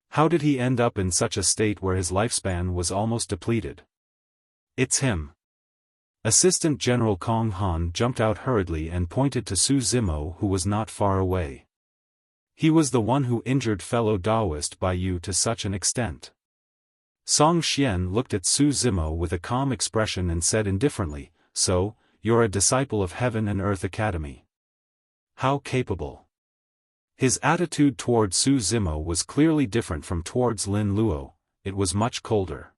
How did he end up in such a state where his lifespan was almost depleted? "It's him." Assistant General Kong Han jumped out hurriedly and pointed to Su Zimo who was not far away. He was the one who injured fellow Taoist Baiyu to such an extent. Song Xian looked at Su Zimo with a calm expression and said indifferently, "So, you're a disciple of Heaven and Earth Academy. How capable." His attitude toward Su Zimo was clearly different from towards Lin Luo, it was much colder.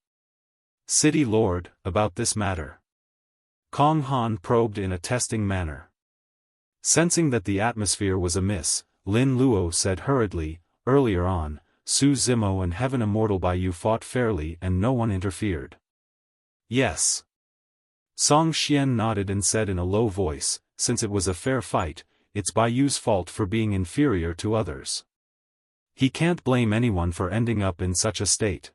"City Lord, about this matter." Kong Han probed in a testing manner. Sensing that the atmosphere was amiss, Lin Luo said hurriedly, "Earlier on, Su Zimo and Heaven Immortal Baiyu fought fairly and no one interfered. Yes. Song Xian nodded and said in a low voice, since it was a fair fight, it's Bai Yu's fault for being inferior to others. He can't blame anyone for ending up in such a state.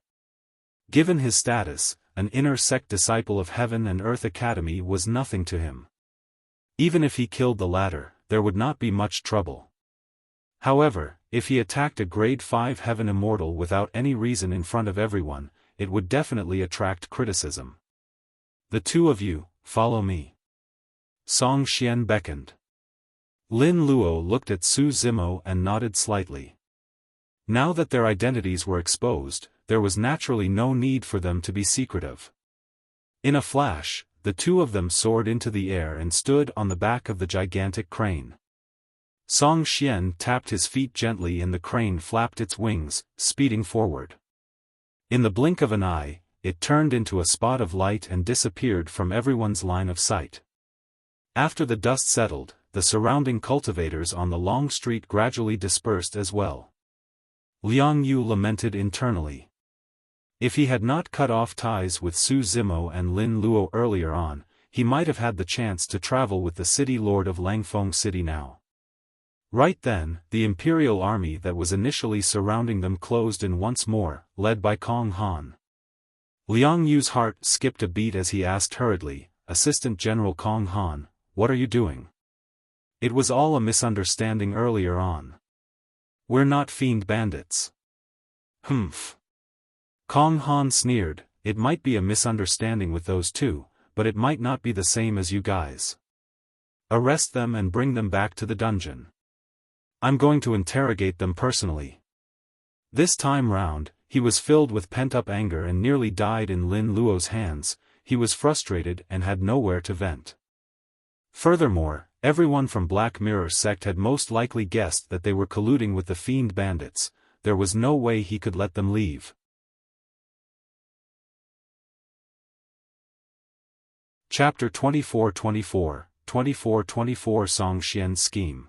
Given his status, an inner sect disciple of Heaven and Earth Academy was nothing to him. Even if he killed the latter, there would not be much trouble. However, if he attacked a grade 5 Heaven Immortal without any reason in front of everyone, it would definitely attract criticism. The two of you, follow me. Song Xian beckoned. Lin Luo looked at Su Zimo and nodded slightly. Now that their identities were exposed, there was naturally no need for them to be secretive. In a flash, the two of them soared into the air and stood on the back of the gigantic crane. Song Xian tapped his feet gently and the crane flapped its wings, speeding forward. In the blink of an eye, it turned into a spot of light and disappeared from everyone's line of sight. After the dust settled, the surrounding cultivators on the long street gradually dispersed as well. Liang Yu lamented internally. If he had not cut off ties with Su Zimo and Lin Luo earlier on, he might have had the chance to travel with the city lord of Langfeng City now. Right then, the imperial army that was initially surrounding them closed in once more, led by Kong Han. Liang Yu's heart skipped a beat as he asked hurriedly, Assistant General Kong Han, what are you doing? It was all a misunderstanding earlier on. We're not fiend bandits. Humph. Kong Han sneered, it might be a misunderstanding with those two, but it might not be the same as you guys. Arrest them and bring them back to the dungeon. I'm going to interrogate them personally. This time round, he was filled with pent-up anger and nearly died in Lin Luo's hands. He was frustrated and had nowhere to vent. Furthermore, everyone from Black Mirror sect had most likely guessed that they were colluding with the fiend bandits. There was no way he could let them leave. Chapter 24-24, 24-24 Song Xian's Scheme.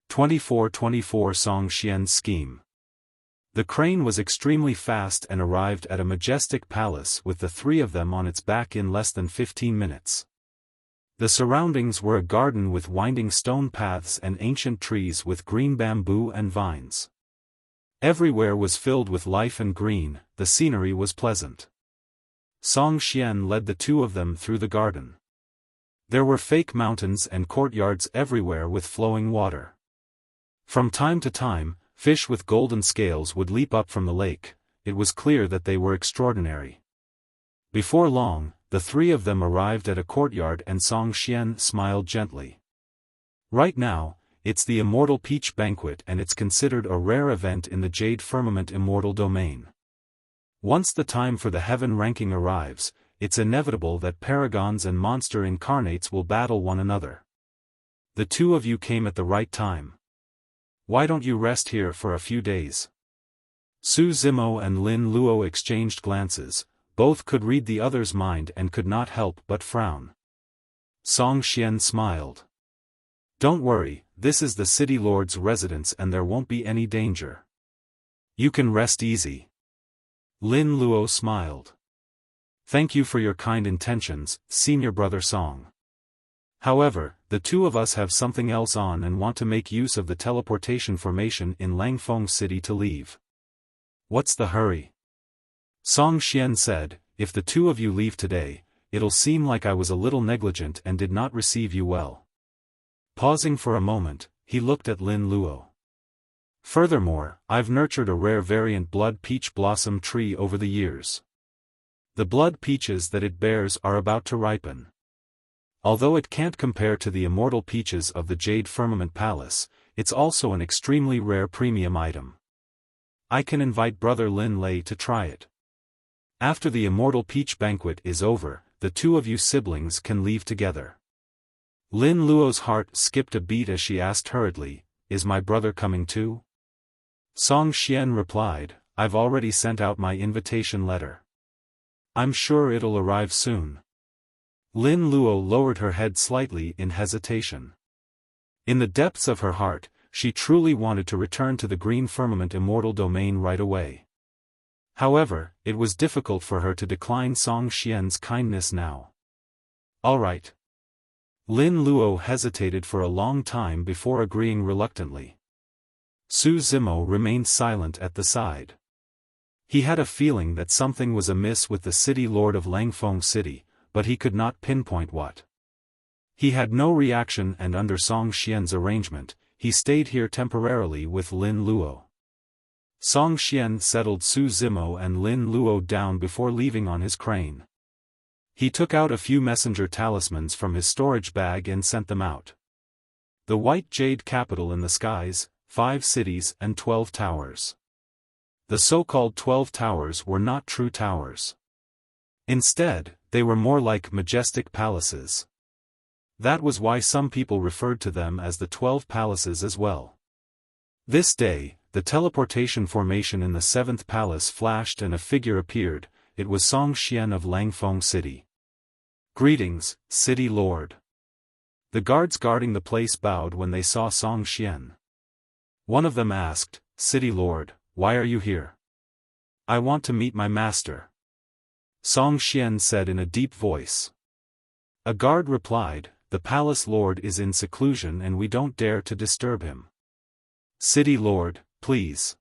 24-24 Song Xian's Scheme. The crane was extremely fast and arrived at a majestic palace with the three of them on its back in less than 15 minutes. The surroundings were a garden with winding stone paths and ancient trees with green bamboo and vines. Everywhere was filled with life and green, the scenery was pleasant. Song Xian led the two of them through the garden. There were fake mountains and courtyards everywhere with flowing water. From time to time, fish with golden scales would leap up from the lake. It was clear that they were extraordinary. Before long, the three of them arrived at a courtyard and Song Xian smiled gently. Right now, it's the Immortal Peach Banquet and it's considered a rare event in the Jade Firmament Immortal domain. Once the time for the heaven ranking arrives, it's inevitable that paragons and monster incarnates will battle one another. The two of you came at the right time. Why don't you rest here for a few days? Su Zimo and Lin Luo exchanged glances. Both could read the other's mind and could not help but frown. Song Xian smiled. Don't worry, this is the city lord's residence and there won't be any danger. You can rest easy. Lin Luo smiled. Thank you for your kind intentions, senior brother Song. However, the two of us have something else on and want to make use of the teleportation formation in Langfeng City to leave. What's the hurry? Song Xian said, if the two of you leave today, it'll seem like I was a little negligent and did not receive you well. Pausing for a moment, he looked at Lin Luo. Furthermore, I've nurtured a rare variant blood peach blossom tree over the years. The blood peaches that it bears are about to ripen. Although it can't compare to the immortal peaches of the Jade Firmament Palace, it's also an extremely rare premium item. I can invite brother Lin Lei to try it. After the Immortal Peach Banquet is over, the two of you siblings can leave together. Lin Luo's heart skipped a beat as she asked hurriedly, is my brother coming too? Song Xian replied, I've already sent out my invitation letter. I'm sure it'll arrive soon. Lin Luo lowered her head slightly in hesitation. In the depths of her heart, she truly wanted to return to the Green Firmament Immortal domain right away. However, it was difficult for her to decline Song Xian's kindness now. All right. Lin Luo hesitated for a long time before agreeing reluctantly. Su Zimo remained silent at the side. He had a feeling that something was amiss with the city lord of Langfeng City, but he could not pinpoint what. He had no reaction, and under Song Xian's arrangement, he stayed here temporarily with Lin Luo. Song Xian settled Su Zimo and Lin Luo down before leaving on his crane. He took out a few messenger talismans from his storage bag and sent them out. The white jade capital in the skies, 5 cities and 12 towers. The so-called 12 towers were not true towers. Instead, they were more like majestic palaces. That was why some people referred to them as the 12 palaces as well. This day, the teleportation formation in the 7th palace flashed and a figure appeared. It was Song Xian of Langfeng City. Greetings, City Lord. The guards guarding the place bowed when they saw Song Xian. One of them asked, City Lord, why are you here? I want to meet my master. Song Xian said in a deep voice. A guard replied, the palace lord is in seclusion and we don't dare to disturb him. City Lord, please.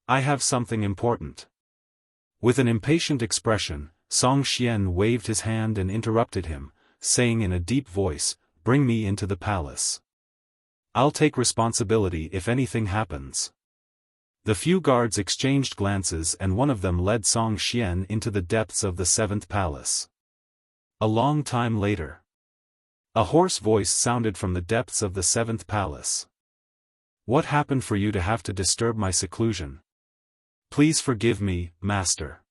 I have something important. With an impatient expression, Song Xian waved his hand and interrupted him, saying in a deep voice, bring me into the palace. I'll take responsibility if anything happens. The few guards exchanged glances and one of them led Song Xian into the depths of the 7th palace. A long time later. A hoarse voice sounded from the depths of the 7th palace. What happened for you to have to disturb my seclusion? Please forgive me, master.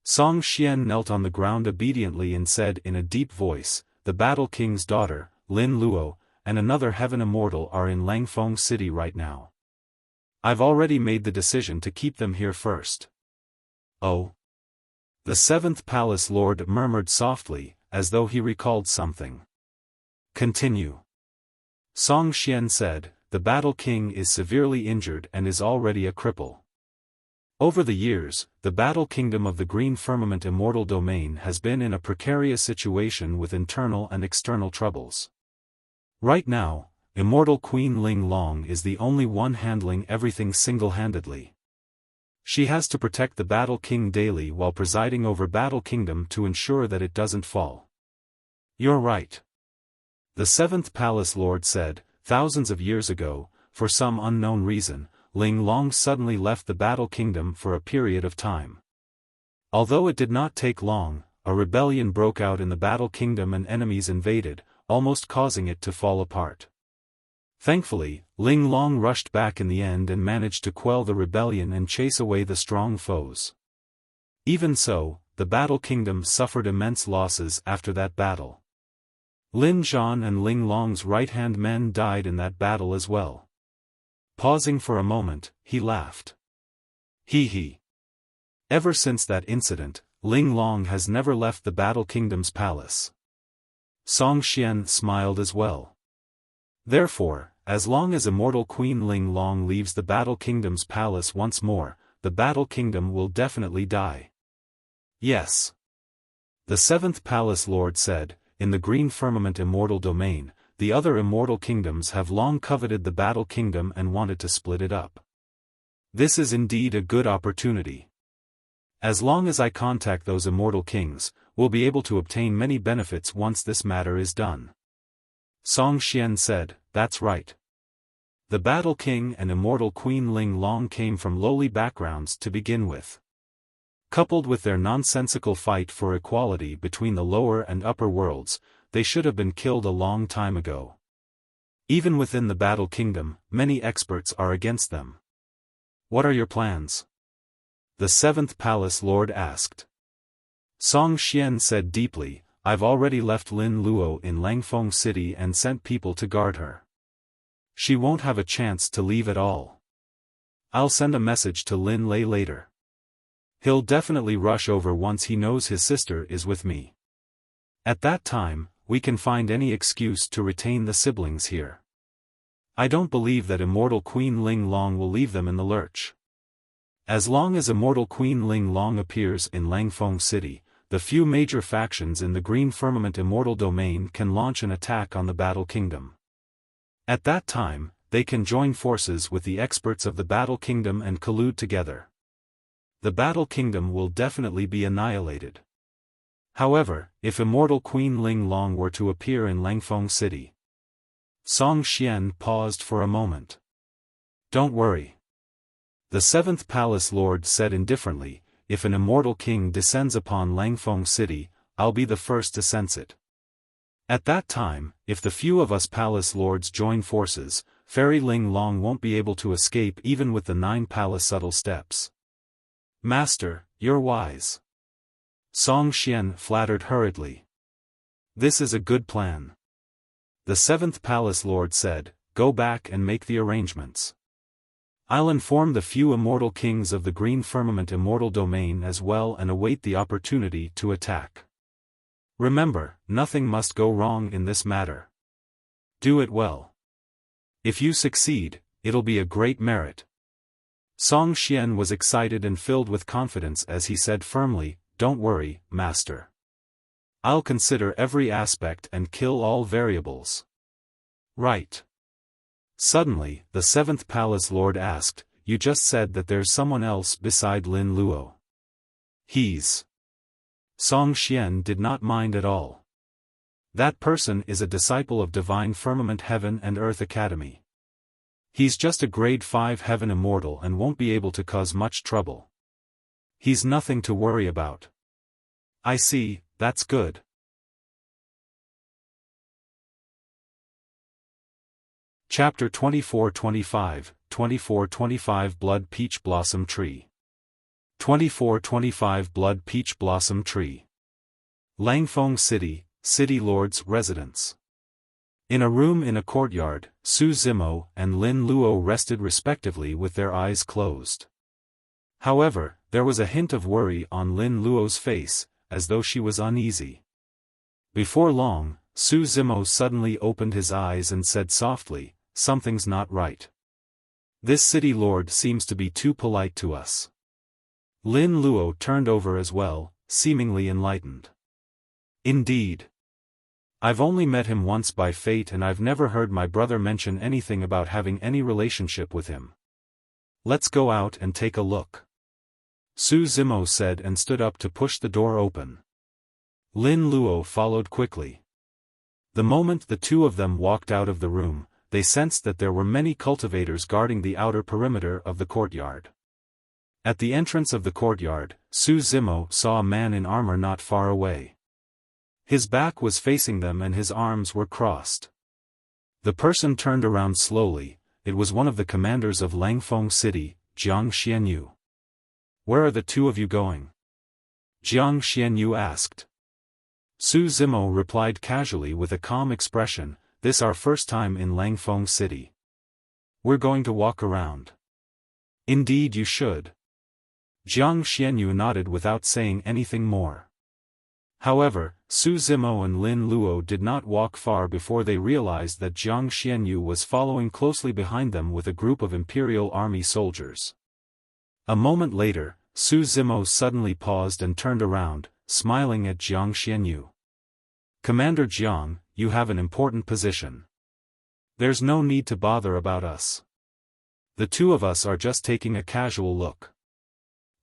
Song Xian knelt on the ground obediently and said in a deep voice, the Battle King's daughter, Lin Luo, and another Heaven Immortal are in Langfeng City right now. I've already made the decision to keep them here first. Oh. The 7th palace lord murmured softly, as though he recalled something. Continue. Song Xian said, the Battle King is severely injured and is already a cripple. Over the years, the Battle Kingdom of the Green Firmament Immortal Domain has been in a precarious situation with internal and external troubles. Right now, Immortal Queen Ling Long is the only one handling everything single-handedly. She has to protect the Battle King daily while presiding over Battle Kingdom to ensure that it doesn't fall. You're right. The 7th Palace Lord said, thousands of years ago, for some unknown reason, Ling Long suddenly left the Battle Kingdom for a period of time. Although it did not take long, a rebellion broke out in the Battle Kingdom and enemies invaded, almost causing it to fall apart. Thankfully, Ling Long rushed back in the end and managed to quell the rebellion and chase away the strong foes. Even so, the Battle Kingdom suffered immense losses after that battle. Lin Zhan and Ling Long's right-hand men died in that battle as well. Pausing for a moment, he laughed. He. Ever since that incident, Ling Long has never left the Battle Kingdom's palace. Song Xian smiled as well. Therefore, as long as Immortal Queen Ling Long leaves the Battle Kingdom's palace once more, the Battle Kingdom will definitely die. Yes. The 7th Palace Lord said, in the Green Firmament Immortal Domain, the other immortal kingdoms have long coveted the Battle Kingdom and wanted to split it up. This is indeed a good opportunity. As long as I contact those immortal kings, we'll be able to obtain many benefits once this matter is done. Song Xian said, that's right. The Battle King and Immortal Queen Ling Long came from lowly backgrounds to begin with. Coupled with their nonsensical fight for equality between the lower and upper worlds, they should have been killed a long time ago. Even within the Battle Kingdom, many experts are against them. What are your plans? The 7th Palace Lord asked. Song Xian said deeply, I've already left Lin Luo in Langfeng City and sent people to guard her. She won't have a chance to leave at all. I'll send a message to Lin Lei later. He'll definitely rush over once he knows his sister is with me. At that time, we can find any excuse to retain the siblings here. I don't believe that Immortal Queen Ling Long will leave them in the lurch. As long as Immortal Queen Ling Long appears in Langfeng City, the few major factions in the Green Firmament Immortal Domain can launch an attack on the Battle Kingdom. At that time, they can join forces with the experts of the Battle Kingdom and collude together. The Battle Kingdom will definitely be annihilated. However, if Immortal Queen Ling Long were to appear in Langfeng City. Song Xian paused for a moment. Don't worry. The 7th Palace Lord said indifferently, if an immortal king descends upon Langfeng City, I'll be the first to sense it. At that time, if the few of us Palace Lords join forces, Fairy Ling Long won't be able to escape even with the 9 Palace Subtle Steps. Master, you're wise. Song Xian flattered hurriedly. This is a good plan. The 7th Palace Lord said, go back and make the arrangements. I'll inform the few immortal kings of the Green Firmament Immortal Domain as well and await the opportunity to attack. Remember, nothing must go wrong in this matter. Do it well. If you succeed, it'll be a great merit. Song Xian was excited and filled with confidence as he said firmly, don't worry, Master. I'll consider every aspect and kill all variables. Right. Suddenly, the 7th Palace Lord asked, you just said that there's someone else beside Lin Luo. He's. Song Xian did not mind at all. That person is a disciple of Divine Firmament Heaven and Earth Academy. He's just a grade 5 Heaven Immortal and won't be able to cause much trouble. He's nothing to worry about. I see, that's good. Chapter 24-25, 24-25 Blood Peach Blossom Tree. 24-25 Blood Peach Blossom Tree. Langfeng City, City Lord's residence. In a room in a courtyard, Su Zimo and Lin Luo rested respectively with their eyes closed. However, there was a hint of worry on Lin Luo's face, as though she was uneasy. Before long, Su Zimo suddenly opened his eyes and said softly, something's not right. This city lord seems to be too polite to us. Lin Luo turned over as well, seemingly enlightened. Indeed. I've only met him once by fate and I've never heard my brother mention anything about having any relationship with him. Let's go out and take a look. Su Zimo said and stood up to push the door open. Lin Luo followed quickly. The moment the two of them walked out of the room, they sensed that there were many cultivators guarding the outer perimeter of the courtyard. At the entrance of the courtyard, Su Zimo saw a man in armor not far away. His back was facing them and his arms were crossed. The person turned around slowly. It was one of the commanders of Langfeng City, Jiang Xianyu. Where are the two of you going? Jiang Xianyu asked. Su Zimo replied casually with a calm expression, this our first time in Langfeng City. We're going to walk around. Indeed you should. Jiang Xianyu nodded without saying anything more. However, Su Zimo and Lin Luo did not walk far before they realized that Jiang Xianyu was following closely behind them with a group of Imperial Army soldiers. A moment later, Su Zimo suddenly paused and turned around, smiling at Jiang Xianyu. Commander Jiang, you have an important position. There's no need to bother about us. The two of us are just taking a casual look.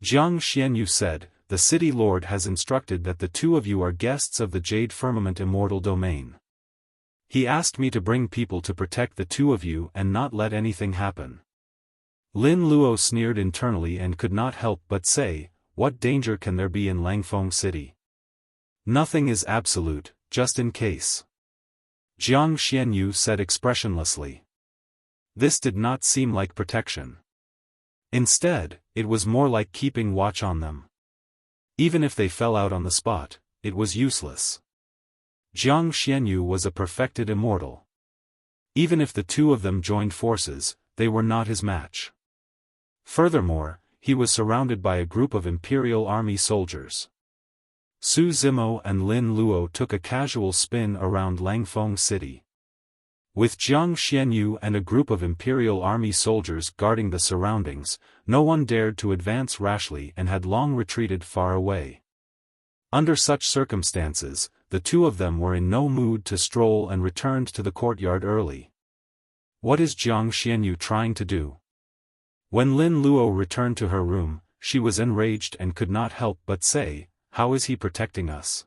Jiang Xianyu said, the city lord has instructed that the two of you are guests of the Jade Firmament Immortal Domain. He asked me to bring people to protect the two of you and not let anything happen. Lin Luo sneered internally and could not help but say, what danger can there be in Langfeng City? Nothing is absolute, just in case. Jiang Xianyu said expressionlessly. This did not seem like protection. Instead, it was more like keeping watch on them. Even if they fell out on the spot, it was useless. Jiang Xianyu was a perfected immortal. Even if the two of them joined forces, they were not his match. Furthermore, he was surrounded by a group of Imperial Army soldiers. Su Zimo and Lin Luo took a casual spin around Langfeng City. With Jiang Xianyu and a group of Imperial Army soldiers guarding the surroundings, no one dared to advance rashly and had long retreated far away. Under such circumstances, the two of them were in no mood to stroll and returned to the courtyard early. What is Jiang Xianyu trying to do? When Lin Luo returned to her room, she was enraged and could not help but say, "How is he protecting us?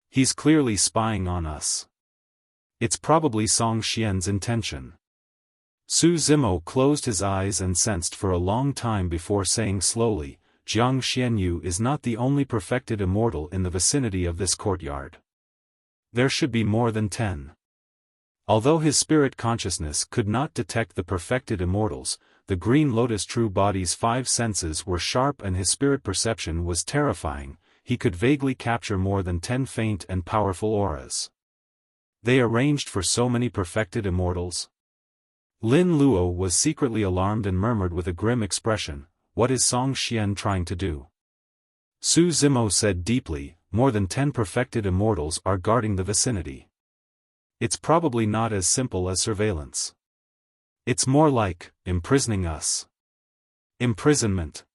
He's clearly spying on us. It's probably Song Xian's intention." Su Zimo closed his eyes and sensed for a long time before saying slowly, "Jiang Xianyu is not the only perfected immortal in the vicinity of this courtyard. There should be more than 10. Although his spirit consciousness could not detect the perfected immortals, the Green Lotus true body's 5 senses were sharp and his spirit perception was terrifying. He could vaguely capture more than 10 faint and powerful auras. They arranged for so many perfected immortals? Lin Luo was secretly alarmed and murmured with a grim expression, "What is Song Xian trying to do?" Su Zimo said deeply, "More than 10 perfected immortals are guarding the vicinity. It's probably not as simple as surveillance. It's more like imprisoning us." Imprisonment.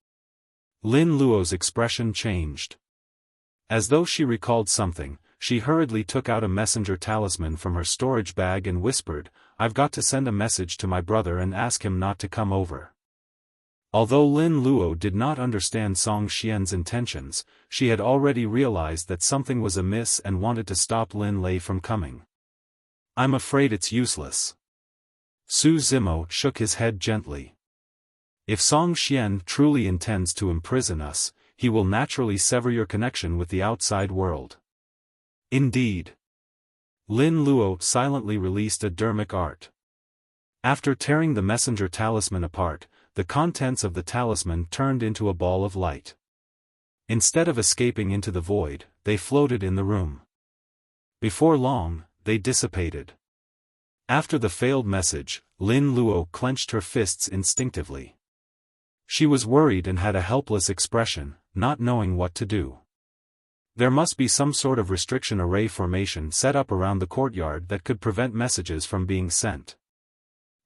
Lin Luo's expression changed. As though she recalled something, she hurriedly took out a messenger talisman from her storage bag and whispered, "I've got to send a message to my brother and ask him not to come over." Although Lin Luo did not understand Song Xian's intentions, she had already realized that something was amiss and wanted to stop Lin Lei from coming. "I'm afraid it's useless." Su Zimo shook his head gently. "If Song Xian truly intends to imprison us, he will naturally sever your connection with the outside world." Indeed. Lin Luo silently released a dermic art. After tearing the messenger talisman apart, the contents of the talisman turned into a ball of light. Instead of escaping into the void, they floated in the room. Before long, they dissipated. After the failed message, Lin Luo clenched her fists instinctively. She was worried and had a helpless expression, not knowing what to do. There must be some sort of restriction array formation set up around the courtyard that could prevent messages from being sent.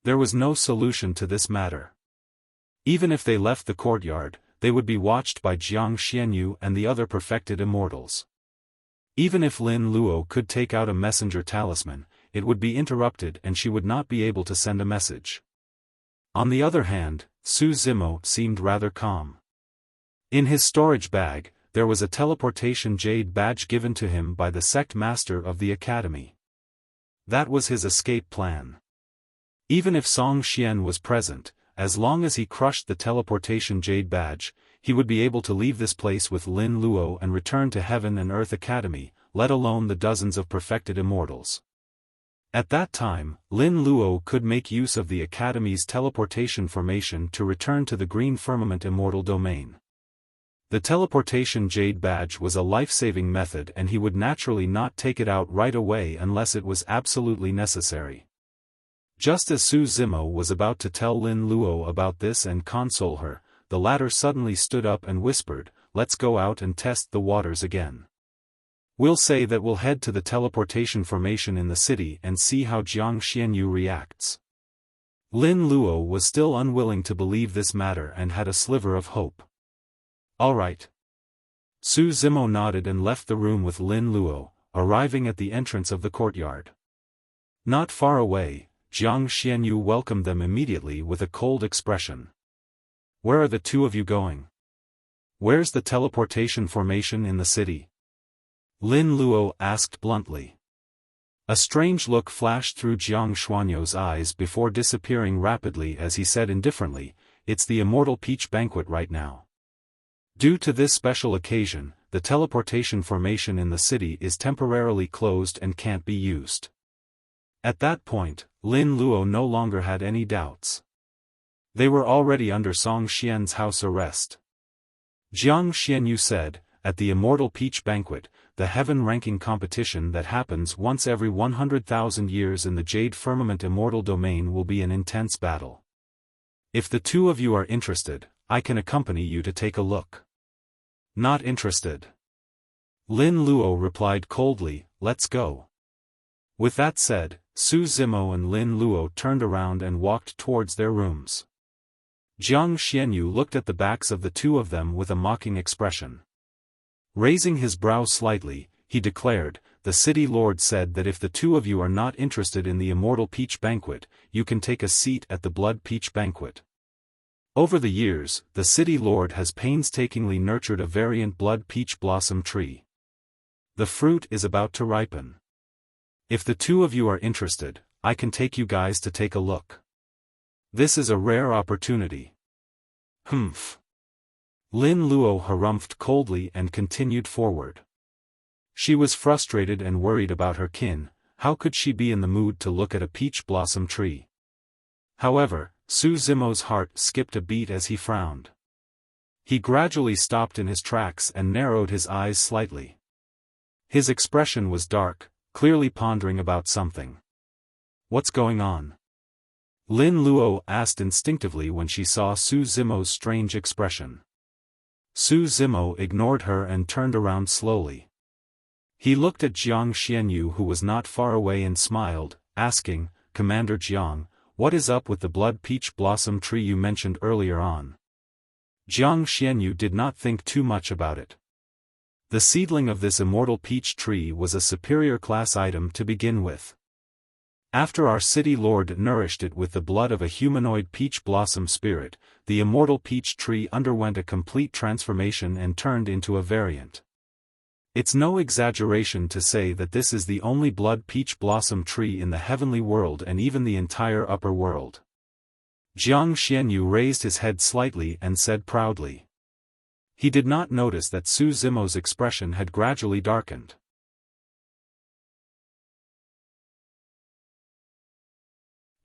There was no solution to this matter. Even if they left the courtyard, they would be watched by Jiang Xianyu and the other perfected immortals. Even if Lin Luo could take out a messenger talisman, it would be interrupted and she would not be able to send a message. On the other hand, Su Zimo seemed rather calm. In his storage bag, there was a teleportation jade badge given to him by the sect master of the academy. That was his escape plan. Even if Song Xian was present, as long as he crushed the teleportation jade badge, he would be able to leave this place with Lin Luo and return to Heaven and Earth Academy, let alone the dozens of perfected immortals. At that time, Lin Luo could make use of the Academy's teleportation formation to return to the Green Firmament Immortal Domain. The teleportation jade badge was a life-saving method and he would naturally not take it out right away unless it was absolutely necessary. Just as Su Zimo was about to tell Lin Luo about this and console her, the latter suddenly stood up and whispered, "Let's go out and test the waters again. We'll say that we'll head to the teleportation formation in the city and see how Jiang Xianyu reacts." Lin Luo was still unwilling to believe this matter and had a sliver of hope. "All right." Su Zimo nodded and left the room with Lin Luo, arriving at the entrance of the courtyard. Not far away, Jiang Xianyu welcomed them immediately with a cold expression. "Where are the two of you going? Where's the teleportation formation in the city?" Lin Luo asked bluntly. A strange look flashed through Jiang Xuanyou's eyes before disappearing rapidly as he said indifferently, "It's the Immortal Peach Banquet right now. Due to this special occasion, the teleportation formation in the city is temporarily closed and can't be used." At that point, Lin Luo no longer had any doubts. They were already under Song Xian's house arrest. Jiang Xianyu said, "At the Immortal Peach Banquet, the heaven ranking competition that happens once every 100,000 years in the Jade Firmament Immortal Domain will be an intense battle. If the two of you are interested, I can accompany you to take a look." "Not interested." Lin Luo replied coldly, "Let's go." With that said, Su Zimo and Lin Luo turned around and walked towards their rooms. Jiang Xianyu looked at the backs of the two of them with a mocking expression. Raising his brow slightly, he declared, "The city lord said that if the two of you are not interested in the Immortal Peach Banquet, you can take a seat at the Blood Peach Banquet." Over the years, the city lord has painstakingly nurtured a variant blood peach blossom tree. The fruit is about to ripen. If the two of you are interested, I can take you guys to take a look. This is a rare opportunity. Humph. Lin Luo harumphed coldly and continued forward. She was frustrated and worried about her kin. How could she be in the mood to look at a peach blossom tree? However, Su Zimo's heart skipped a beat as he frowned. He gradually stopped in his tracks and narrowed his eyes slightly. His expression was dark, clearly pondering about something. "What's going on?" Lin Luo asked instinctively when she saw Su Zimo's strange expression. Su Zimo ignored her and turned around slowly. He looked at Jiang Xianyu, who was not far away, and smiled, asking, "Commander Jiang, what is up with the blood peach blossom tree you mentioned earlier on?" Jiang Xianyu did not think too much about it. The seedling of this immortal peach tree was a superior class item to begin with. After our city lord nourished it with the blood of a humanoid peach blossom spirit, the immortal peach tree underwent a complete transformation and turned into a variant. It's no exaggeration to say that this is the only blood peach blossom tree in the heavenly world and even the entire upper world. Jiang Xianyu raised his head slightly and said proudly. He did not notice that Su Zimo's expression had gradually darkened.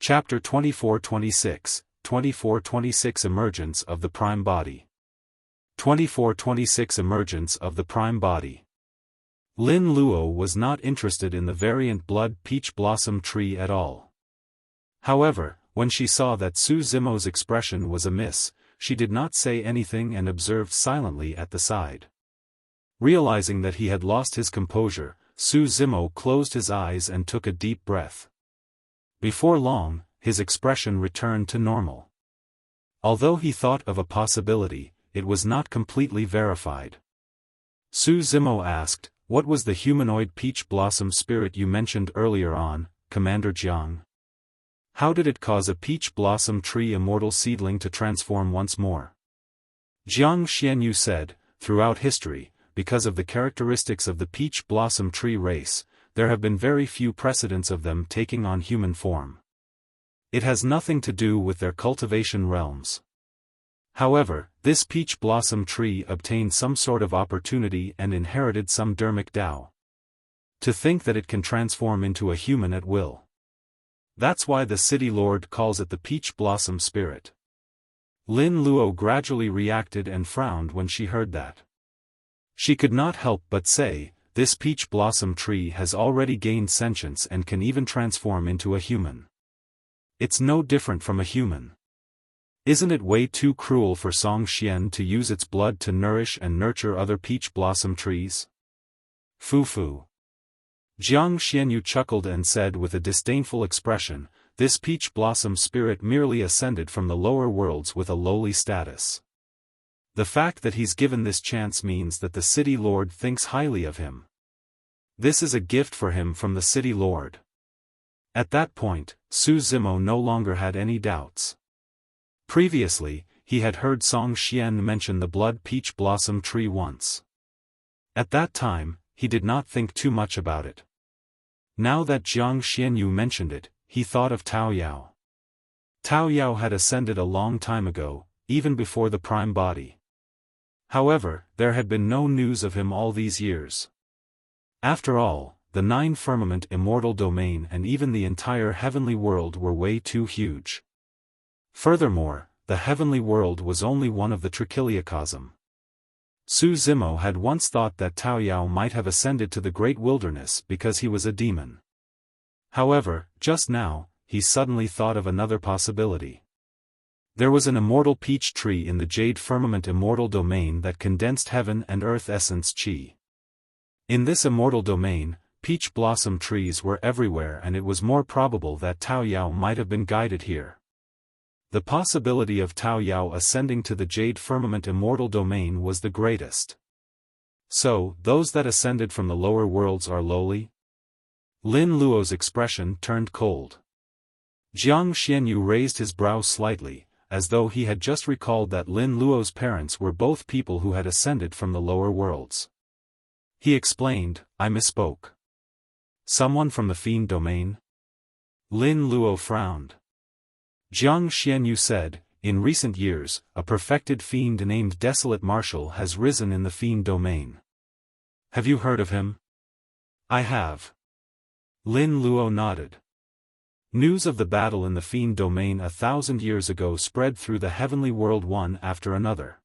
Chapter 24-26, 24-26 Emergence of the Prime Body. 24-26 Emergence of the Prime Body. Lin Luo was not interested in the variant blood peach blossom tree at all. However, when she saw that Su Zimo's expression was amiss, she did not say anything and observed silently at the side. Realizing that he had lost his composure, Su Zimo closed his eyes and took a deep breath. Before long, his expression returned to normal. Although he thought of a possibility, it was not completely verified. Su Zimo asked, "What was the humanoid peach blossom spirit you mentioned earlier on, Commander Jiang? How did it cause a peach blossom tree immortal seedling to transform once more?" Jiang Xianyu said, "Throughout history, because of the characteristics of the peach blossom tree race, there have been very few precedents of them taking on human form. It has nothing to do with their cultivation realms. However, this peach blossom tree obtained some sort of opportunity and inherited some dermic Tao. To think that it can transform into a human at will. That's why the city lord calls it the peach blossom spirit." Lin Luo gradually reacted and frowned when she heard that. She could not help but say, "This peach blossom tree has already gained sentience and can even transform into a human. It's no different from a human. Isn't it way too cruel for Song Xian to use its blood to nourish and nurture other peach blossom trees? Fu-fu." Jiang Xianyu chuckled and said with a disdainful expression, "This peach blossom spirit merely ascended from the lower worlds with a lowly status. The fact that he's given this chance means that the city lord thinks highly of him. This is a gift for him from the city lord." At that point, Su Zimo no longer had any doubts. Previously, he had heard Song Xian mention the blood peach blossom tree once. At that time, he did not think too much about it. Now that Jiang Xianyu mentioned it, he thought of Tao Yao. Tao Yao had ascended a long time ago, even before the prime body. However, there had been no news of him all these years. After all, the 9 firmament immortal domain and even the entire heavenly world were way too huge. Furthermore, the heavenly world was only one of the trichiliocosm. Su Zimo had once thought that Tao Yao might have ascended to the great wilderness because he was a demon. However, just now, he suddenly thought of another possibility. There was an immortal peach tree in the jade firmament immortal domain that condensed heaven and earth essence qi. In this immortal domain, peach blossom trees were everywhere, and it was more probable that Tao Yao might have been guided here. The possibility of Tao Yao ascending to the Jade Firmament Immortal domain was the greatest. So, those that ascended from the lower worlds are lowly? Lin Luo's expression turned cold. Jiang Xianyu raised his brows slightly, as though he had just recalled that Lin Luo's parents were both people who had ascended from the lower worlds. He explained, I misspoke. Someone from the fiend domain? Lin Luo frowned. Jiang Xianyu said, in recent years, a perfected fiend named Desolate Marshal has risen in the fiend domain. Have you heard of him? I have. Lin Luo nodded. News of the battle in the fiend domain 1,000 years ago spread through the heavenly world one after another.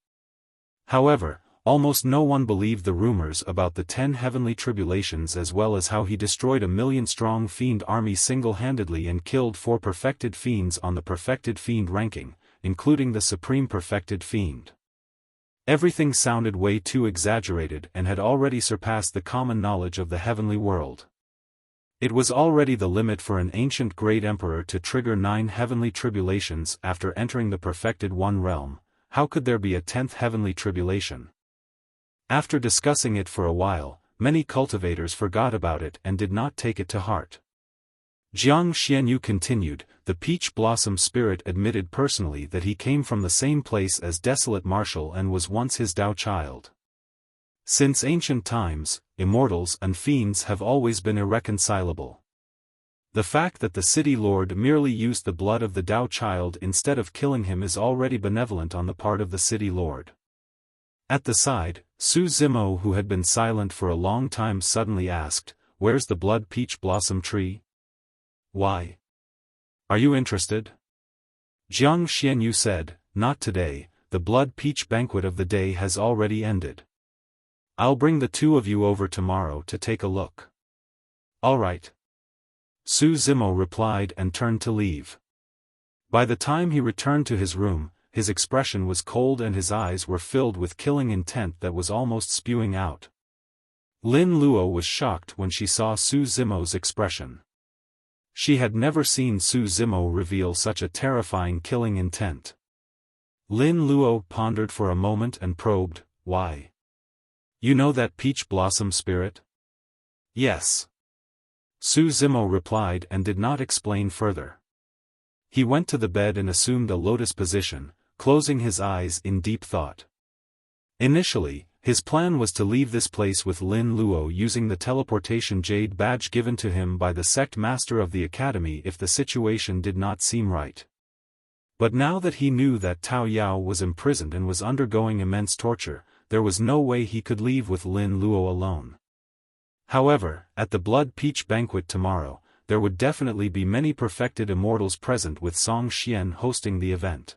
However, almost no one believed the rumors about the 10 heavenly tribulations, as well as how he destroyed a 1,000,000-strong fiend army single-handedly and killed 4 perfected fiends on the perfected fiend ranking, including the supreme perfected fiend. Everything sounded way too exaggerated and had already surpassed the common knowledge of the heavenly world. It was already the limit for an ancient great emperor to trigger 9 heavenly tribulations after entering the perfected one realm. How could there be a 10th heavenly tribulation? After discussing it for a while, many cultivators forgot about it and did not take it to heart. Jiang Xianyu continued, the peach blossom spirit admitted personally that he came from the same place as Desolate Marshal and was once his Tao child. Since ancient times, immortals and fiends have always been irreconcilable. The fact that the city lord merely used the blood of the Tao child instead of killing him is already benevolent on the part of the city lord. At the side, Su Zimo, who had been silent for a long time, suddenly asked, where's the blood peach blossom tree? Why? Are you interested? Jiang Xianyu said, not today, the blood peach banquet of the day has already ended. I'll bring the 2 of you over tomorrow to take a look. All right. Su Zimo replied and turned to leave. By the time he returned to his room, his expression was cold and his eyes were filled with killing intent that was almost spewing out. Lin Luo was shocked when she saw Su Zimo's expression. She had never seen Su Zimo reveal such a terrifying killing intent. Lin Luo pondered for a moment and probed, why? You know that peach blossom spirit? Yes. Su Zimo replied and did not explain further. He went to the bed and assumed a lotus position, closing his eyes in deep thought. Initially, his plan was to leave this place with Lin Luo using the teleportation jade badge given to him by the sect master of the academy if the situation did not seem right. But now that he knew that Tao Yao was imprisoned and was undergoing immense torture, there was no way he could leave with Lin Luo alone. However, at the Blood Peach banquet tomorrow, there would definitely be many perfected immortals present, with Song Xian hosting the event.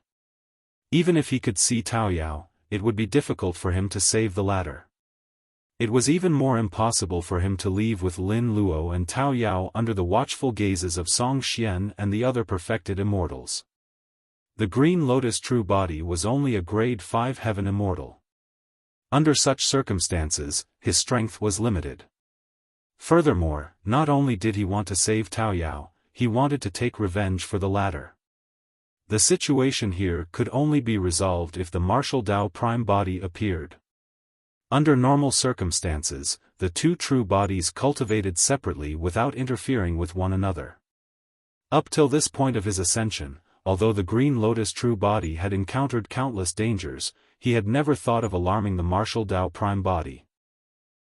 Even if he could see Tao Yao, it would be difficult for him to save the latter. It was even more impossible for him to leave with Lin Luo and Tao Yao under the watchful gazes of Song Xian and the other perfected immortals. The Green Lotus True Body was only a grade 5 heaven immortal. Under such circumstances, his strength was limited. Furthermore, not only did he want to save Tao Yao, he wanted to take revenge for the latter. The situation here could only be resolved if the martial Tao prime body appeared. Under normal circumstances, the 2 true bodies cultivated separately without interfering with one another. Up till this point of his ascension, although the Green Lotus True Body had encountered countless dangers, he had never thought of alarming the martial Tao prime body.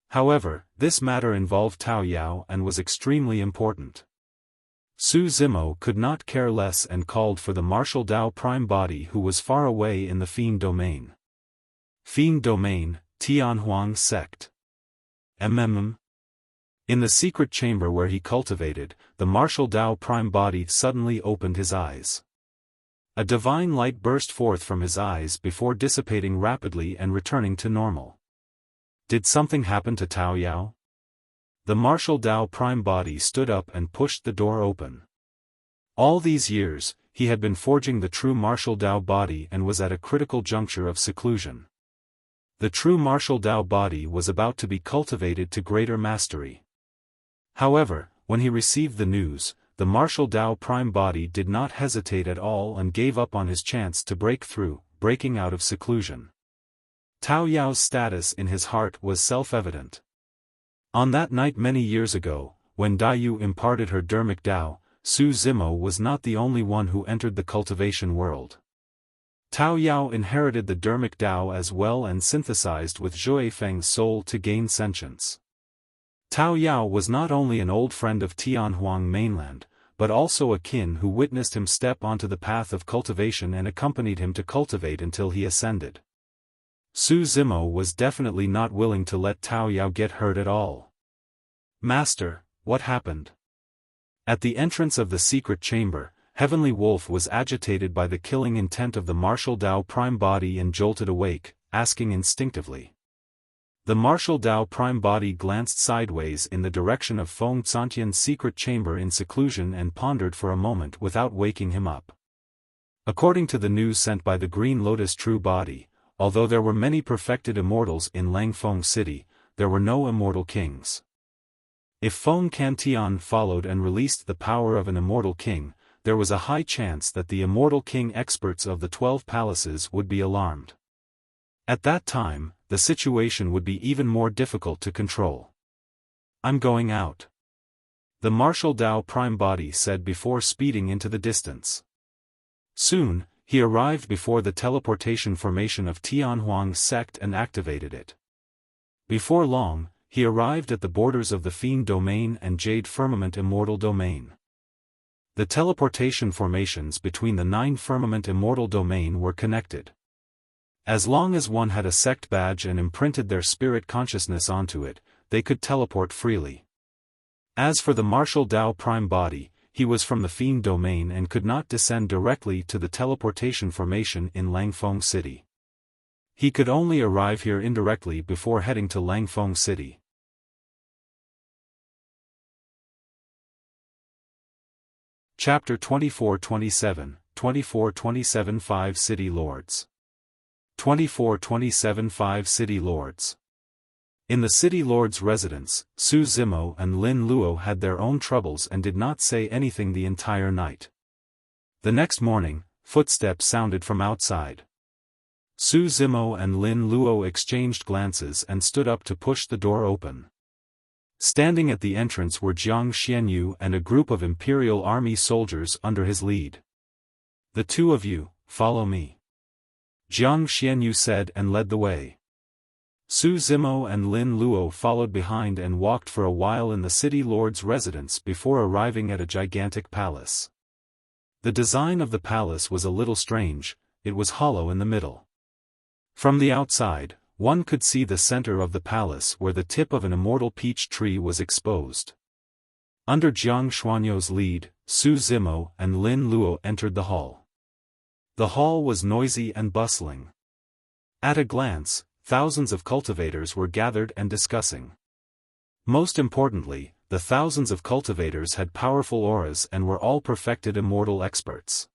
However, this matter involved Tao Yao and was extremely important. Su Zimo could not care less and called for the martial Tao prime body, who was far away in the Fiend domain. Fiend domain, Tianhuang sect. In the secret chamber where he cultivated, the martial Tao prime body suddenly opened his eyes. A divine light burst forth from his eyes before dissipating rapidly and returning to normal. Did something happen to Tao Yao? The martial Tao prime body stood up and pushed the door open. All these years, he had been forging the true martial Tao body and was at a critical juncture of seclusion. The true martial Tao body was about to be cultivated to greater mastery. However, when he received the news, the martial Tao prime body did not hesitate at all and gave up on his chance to break through, breaking out of seclusion. Tao Yao's status in his heart was self-evident. On that night many years ago, when Daiyu imparted her dermic Tao, Su Zimo was not the only one who entered the cultivation world. Tao Yao inherited the dermic Tao as well and synthesized with Xiaofan's soul to gain sentience. Tao Yao was not only an old friend of Tianhuang mainland, but also a kin who witnessed him step onto the path of cultivation and accompanied him to cultivate until he ascended. Su Zimo was definitely not willing to let Tao Yao get hurt at all. "Master, what happened?" At the entrance of the secret chamber, Heavenly Wolf was agitated by the killing intent of the martial Tao prime body and jolted awake, asking instinctively. The martial Tao prime body glanced sideways in the direction of Feng Tsantian's secret chamber in seclusion and pondered for a moment without waking him up. According to the news sent by the Green Lotus True Body, although there were many perfected immortals in Langfeng City, there were no immortal kings. If Feng Cantian followed and released the power of an immortal king, there was a high chance that the immortal king experts of the 12 palaces would be alarmed. At that time, the situation would be even more difficult to control. "I'm going out," the martial Tao prime body said before speeding into the distance. Soon, he arrived before the teleportation formation of Tianhuang's sect and activated it. Before long, he arrived at the borders of the Fiend Domain and Jade Firmament Immortal Domain. The teleportation formations between the 9 Firmament Immortal Domain were connected. As long as one had a sect badge and imprinted their spirit consciousness onto it, they could teleport freely. As for the martial Tao prime body, he was from the Fiend Domain and could not descend directly to the teleportation formation in Langfeng City. He could only arrive here indirectly before heading to Langfeng City. Chapter 24-27, 24-27 5 City Lords. 24-27 5 City Lords. In the City Lord's residence, Su Zimo and Lin Luo had their own troubles and did not say anything the entire night. The next morning, footsteps sounded from outside. Su Zimo and Lin Luo exchanged glances and stood up to push the door open. Standing at the entrance were Jiang Xianyu and a group of Imperial Army soldiers under his lead. "The two of you, follow me," Jiang Xianyu said and led the way. Su Zimo and Lin Luo followed behind and walked for a while in the City Lord's residence before arriving at a gigantic palace. The design of the palace was a little strange, it was hollow in the middle. From the outside, one could see the center of the palace where the tip of an immortal peach tree was exposed. Under Jiang Xuanyu's lead, Su Zimo and Lin Luo entered the hall. The hall was noisy and bustling. At a glance, thousands of cultivators were gathered and discussing. Most importantly, the thousands of cultivators had powerful auras and were all perfected immortal experts.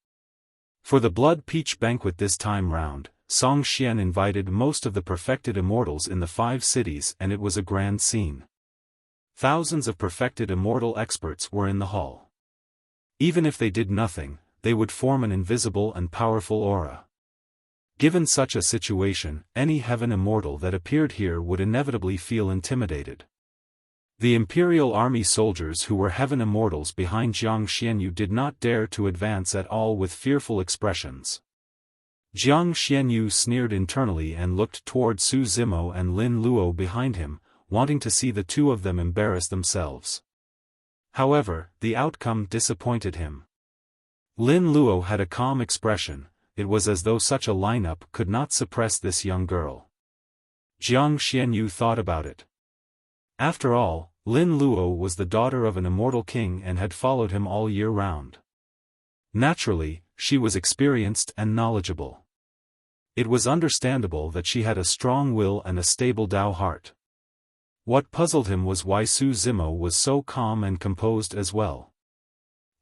For the Blood Peach banquet this time round, Song Xian invited most of the perfected immortals in the 5 cities and it was a grand scene. Thousands of perfected immortal experts were in the hall. Even if they did nothing, they would form an invisible and powerful aura. Given such a situation, any heaven immortal that appeared here would inevitably feel intimidated. The Imperial Army soldiers who were heaven immortals behind Jiang Xianyu did not dare to advance at all with fearful expressions. Jiang Xianyu sneered internally and looked toward Su Zimo and Lin Luo behind him, wanting to see the two of them embarrass themselves. However, the outcome disappointed him. Lin Luo had a calm expression, it was as though such a lineup could not suppress this young girl. Jiang Xianyu thought about it. After all, Lin Luo was the daughter of an immortal king and had followed him all year round. Naturally, she was experienced and knowledgeable. It was understandable that she had a strong will and a stable Tao heart. What puzzled him was why Su Zimo was so calm and composed as well.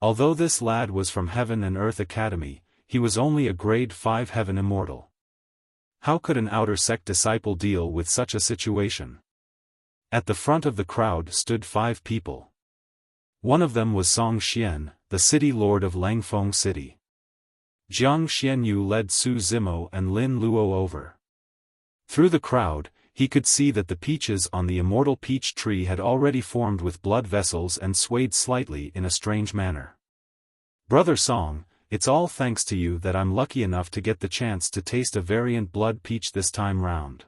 Although this lad was from Heaven and Earth Academy, he was only a grade 5 heaven immortal. How could an outer sect disciple deal with such a situation? At the front of the crowd stood 5 people. One of them was Song Xian, the city lord of Langfeng City. Jiang Xianyu led Su Zimo and Lin Luo over. Through the crowd, he could see that the peaches on the immortal peach tree had already formed with blood vessels and swayed slightly in a strange manner. "Brother Song, it's all thanks to you that I'm lucky enough to get the chance to taste a variant blood peach this time round."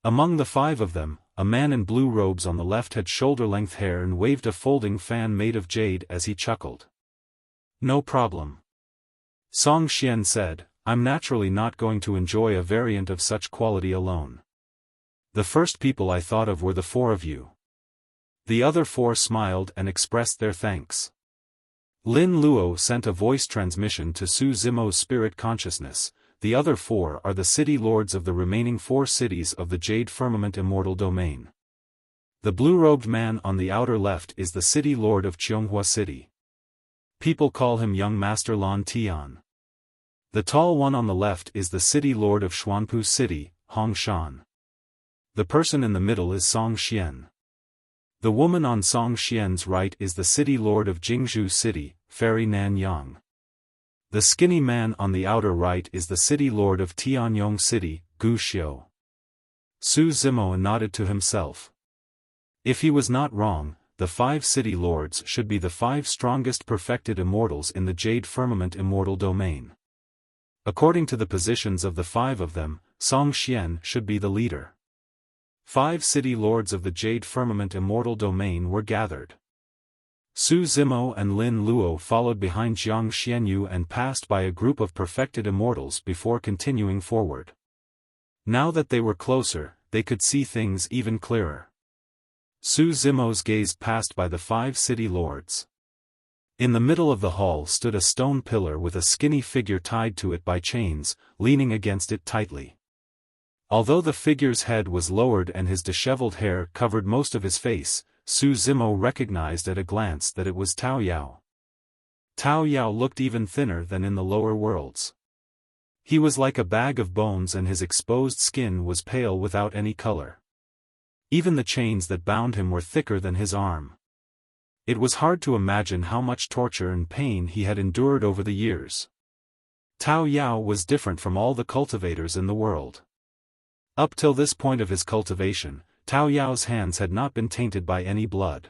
Among the 5 of them, a man in blue robes on the left had shoulder-length hair and waved a folding fan made of jade as he chuckled. "No problem," Song Xian said, "I'm naturally not going to enjoy a variant of such quality alone. The first people I thought of were the 4 of you." The other 4 smiled and expressed their thanks. Lin Luo sent a voice transmission to Su Zimo's spirit consciousness. The other 4 are the city lords of the remaining 4 cities of the Jade Firmament Immortal Domain. The blue-robed man on the outer left is the city lord of Qianghua City. People call him Young Master Lan Tian. The tall one on the left is the city lord of Xuanpu City, Hongshan. The person in the middle is Song Xian. The woman on Song Xian's right is the city lord of Jingzhou City, Fairy Nanyang. The skinny man on the outer right is the city lord of Tianyong City, Gu Xiu. Su Zimo nodded to himself. If he was not wrong, the 5 city lords should be the 5 strongest perfected immortals in the Jade Firmament Immortal Domain. According to the positions of the 5 of them, Song Xian should be the leader. 5 city lords of the Jade Firmament Immortal Domain were gathered. Su Zimo and Lin Luo followed behind Jiang Xianyu and passed by a group of perfected immortals before continuing forward. Now that they were closer, they could see things even clearer. Su Zimo's gaze passed by the 5 city lords. In the middle of the hall stood a stone pillar with a skinny figure tied to it by chains, leaning against it tightly. Although the figure's head was lowered and his disheveled hair covered most of his face, Su Zimo recognized at a glance that it was Tao Yao. Tao Yao looked even thinner than in the lower worlds. He was like a bag of bones and his exposed skin was pale without any color. Even the chains that bound him were thicker than his arm. It was hard to imagine how much torture and pain he had endured over the years. Tao Yao was different from all the cultivators in the world. Up till this point of his cultivation, Tao Yao's hands had not been tainted by any blood.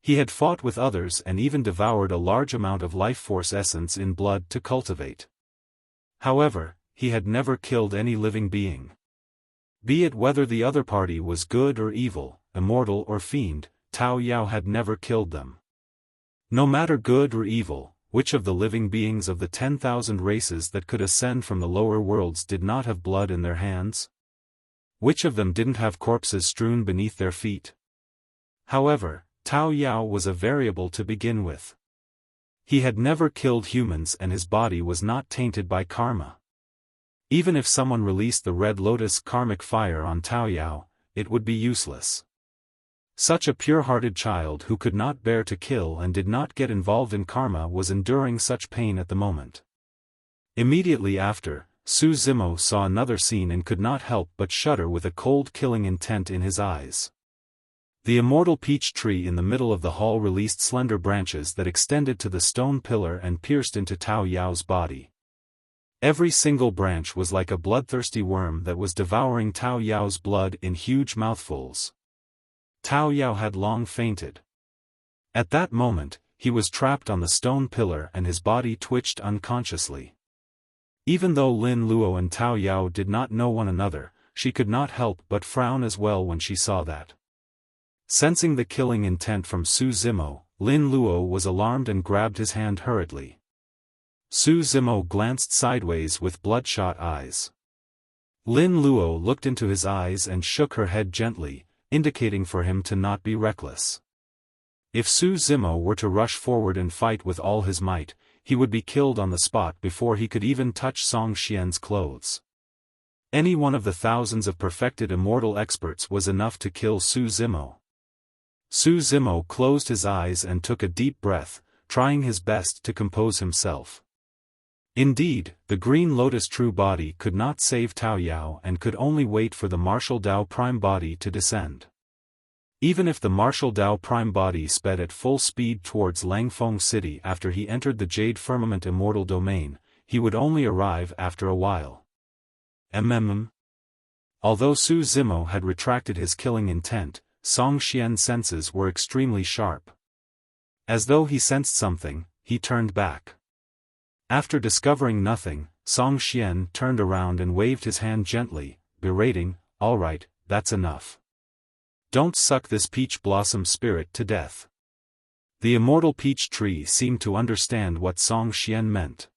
He had fought with others and even devoured a large amount of life force essence in blood to cultivate. However, he had never killed any living being. Be it whether the other party was good or evil, immortal or fiend, Tao Yao had never killed them. No matter good or evil, which of the living beings of the 10,000 races that could ascend from the lower worlds did not have blood in their hands? Which of them didn't have corpses strewn beneath their feet? However, Tao Yao was a variable to begin with. He had never killed humans and his body was not tainted by karma. Even if someone released the Red Lotus karmic fire on Tao Yao, it would be useless. Such a pure-hearted child who could not bear to kill and did not get involved in karma was enduring such pain at the moment. Immediately after, Su Zimo saw another scene and could not help but shudder with a cold killing intent in his eyes. The immortal peach tree in the middle of the hall released slender branches that extended to the stone pillar and pierced into Tao Yao's body. Every single branch was like a bloodthirsty worm that was devouring Tao Yao's blood in huge mouthfuls. Tao Yao had long fainted. At that moment, he was trapped on the stone pillar and his body twitched unconsciously. Even though Lin Luo and Tao Yao did not know one another, she could not help but frown as well when she saw that. Sensing the killing intent from Su Zimo, Lin Luo was alarmed and grabbed his hand hurriedly. Su Zimo glanced sideways with bloodshot eyes. Lin Luo looked into his eyes and shook her head gently, indicating for him to not be reckless. If Su Zimo were to rush forward and fight with all his might, he would be killed on the spot before he could even touch Song Xian's clothes. Any one of the thousands of perfected immortal experts was enough to kill Su Zimo. Su Zimo closed his eyes and took a deep breath, trying his best to compose himself. Indeed, the Green Lotus True Body could not save Tao Yao and could only wait for the Martial Dao Prime Body to descend. Even if the martial Dao Prime body sped at full speed towards Langfeng City after he entered the Jade Firmament Immortal domain, he would only arrive after a while. Although Su Zimo had retracted his killing intent, Song Xian's senses were extremely sharp. As though he sensed something, he turned back. After discovering nothing, Song Xian turned around and waved his hand gently, berating, "All right, that's enough. Don't suck this peach blossom spirit to death." The immortal peach tree seemed to understand what Song Xian meant.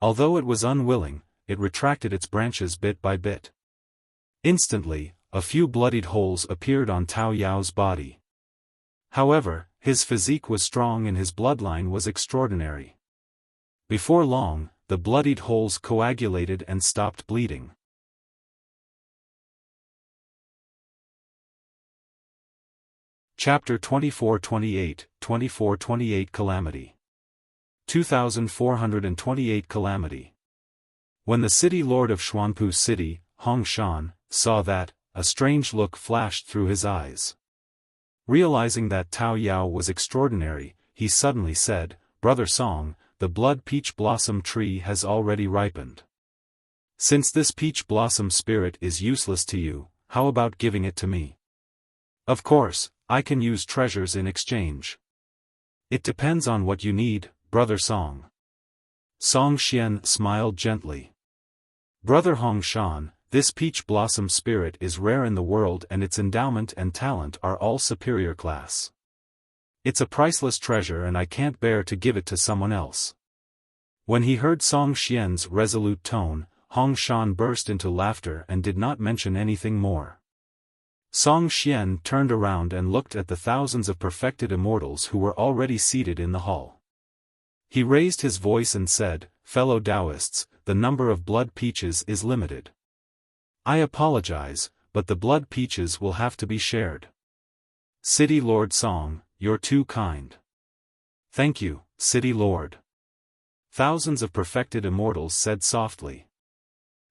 Although it was unwilling, it retracted its branches bit by bit. Instantly, a few bloodied holes appeared on Tao Yao's body. However, his physique was strong and his bloodline was extraordinary. Before long, the bloodied holes coagulated and stopped bleeding. Chapter 2428 Calamity. 2428 Calamity. When the city lord of Xuanpu City, Hong Shan, saw that, a strange look flashed through his eyes. Realizing that Tao Yao was extraordinary, he suddenly said, "Brother Song, the blood peach blossom tree has already ripened. Since this peach blossom spirit is useless to you, how about giving it to me? Of course, I can use treasures in exchange. It depends on what you need, Brother Song." Song Xian smiled gently. "Brother Hong Shan, this peach blossom spirit is rare in the world and its endowment and talent are all superior class. It's a priceless treasure and I can't bear to give it to someone else." When he heard Song Xian's resolute tone, Hong Shan burst into laughter and did not mention anything more. Song Xian turned around and looked at the thousands of perfected immortals who were already seated in the hall. He raised his voice and said, "Fellow Taoists, the number of blood peaches is limited. I apologize, but the blood peaches will have to be shared. City Lord Song, you're too kind." "Thank you, City Lord." Thousands of perfected immortals said softly.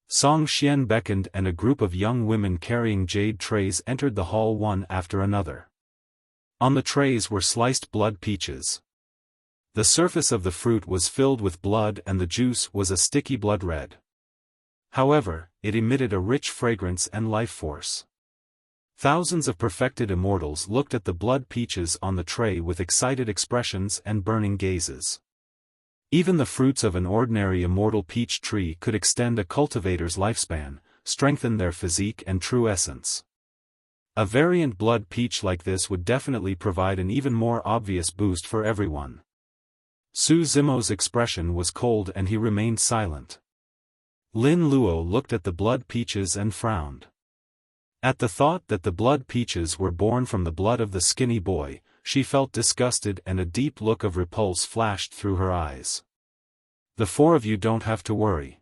Song Xian beckoned and a group of young women carrying jade trays entered the hall one after another. On the trays were sliced blood peaches. The surface of the fruit was filled with blood and the juice was a sticky blood red. However, it emitted a rich fragrance and life force. Thousands of perfected immortals looked at the blood peaches on the tray with excited expressions and burning gazes. Even the fruits of an ordinary immortal peach tree could extend a cultivator's lifespan, strengthen their physique and true essence. A variant blood peach like this would definitely provide an even more obvious boost for everyone. Su Zimo's expression was cold and he remained silent. Lin Luo looked at the blood peaches and frowned. At the thought that the blood peaches were born from the blood of the skinny boy, she felt disgusted and a deep look of repulse flashed through her eyes. "The four of you don't have to worry."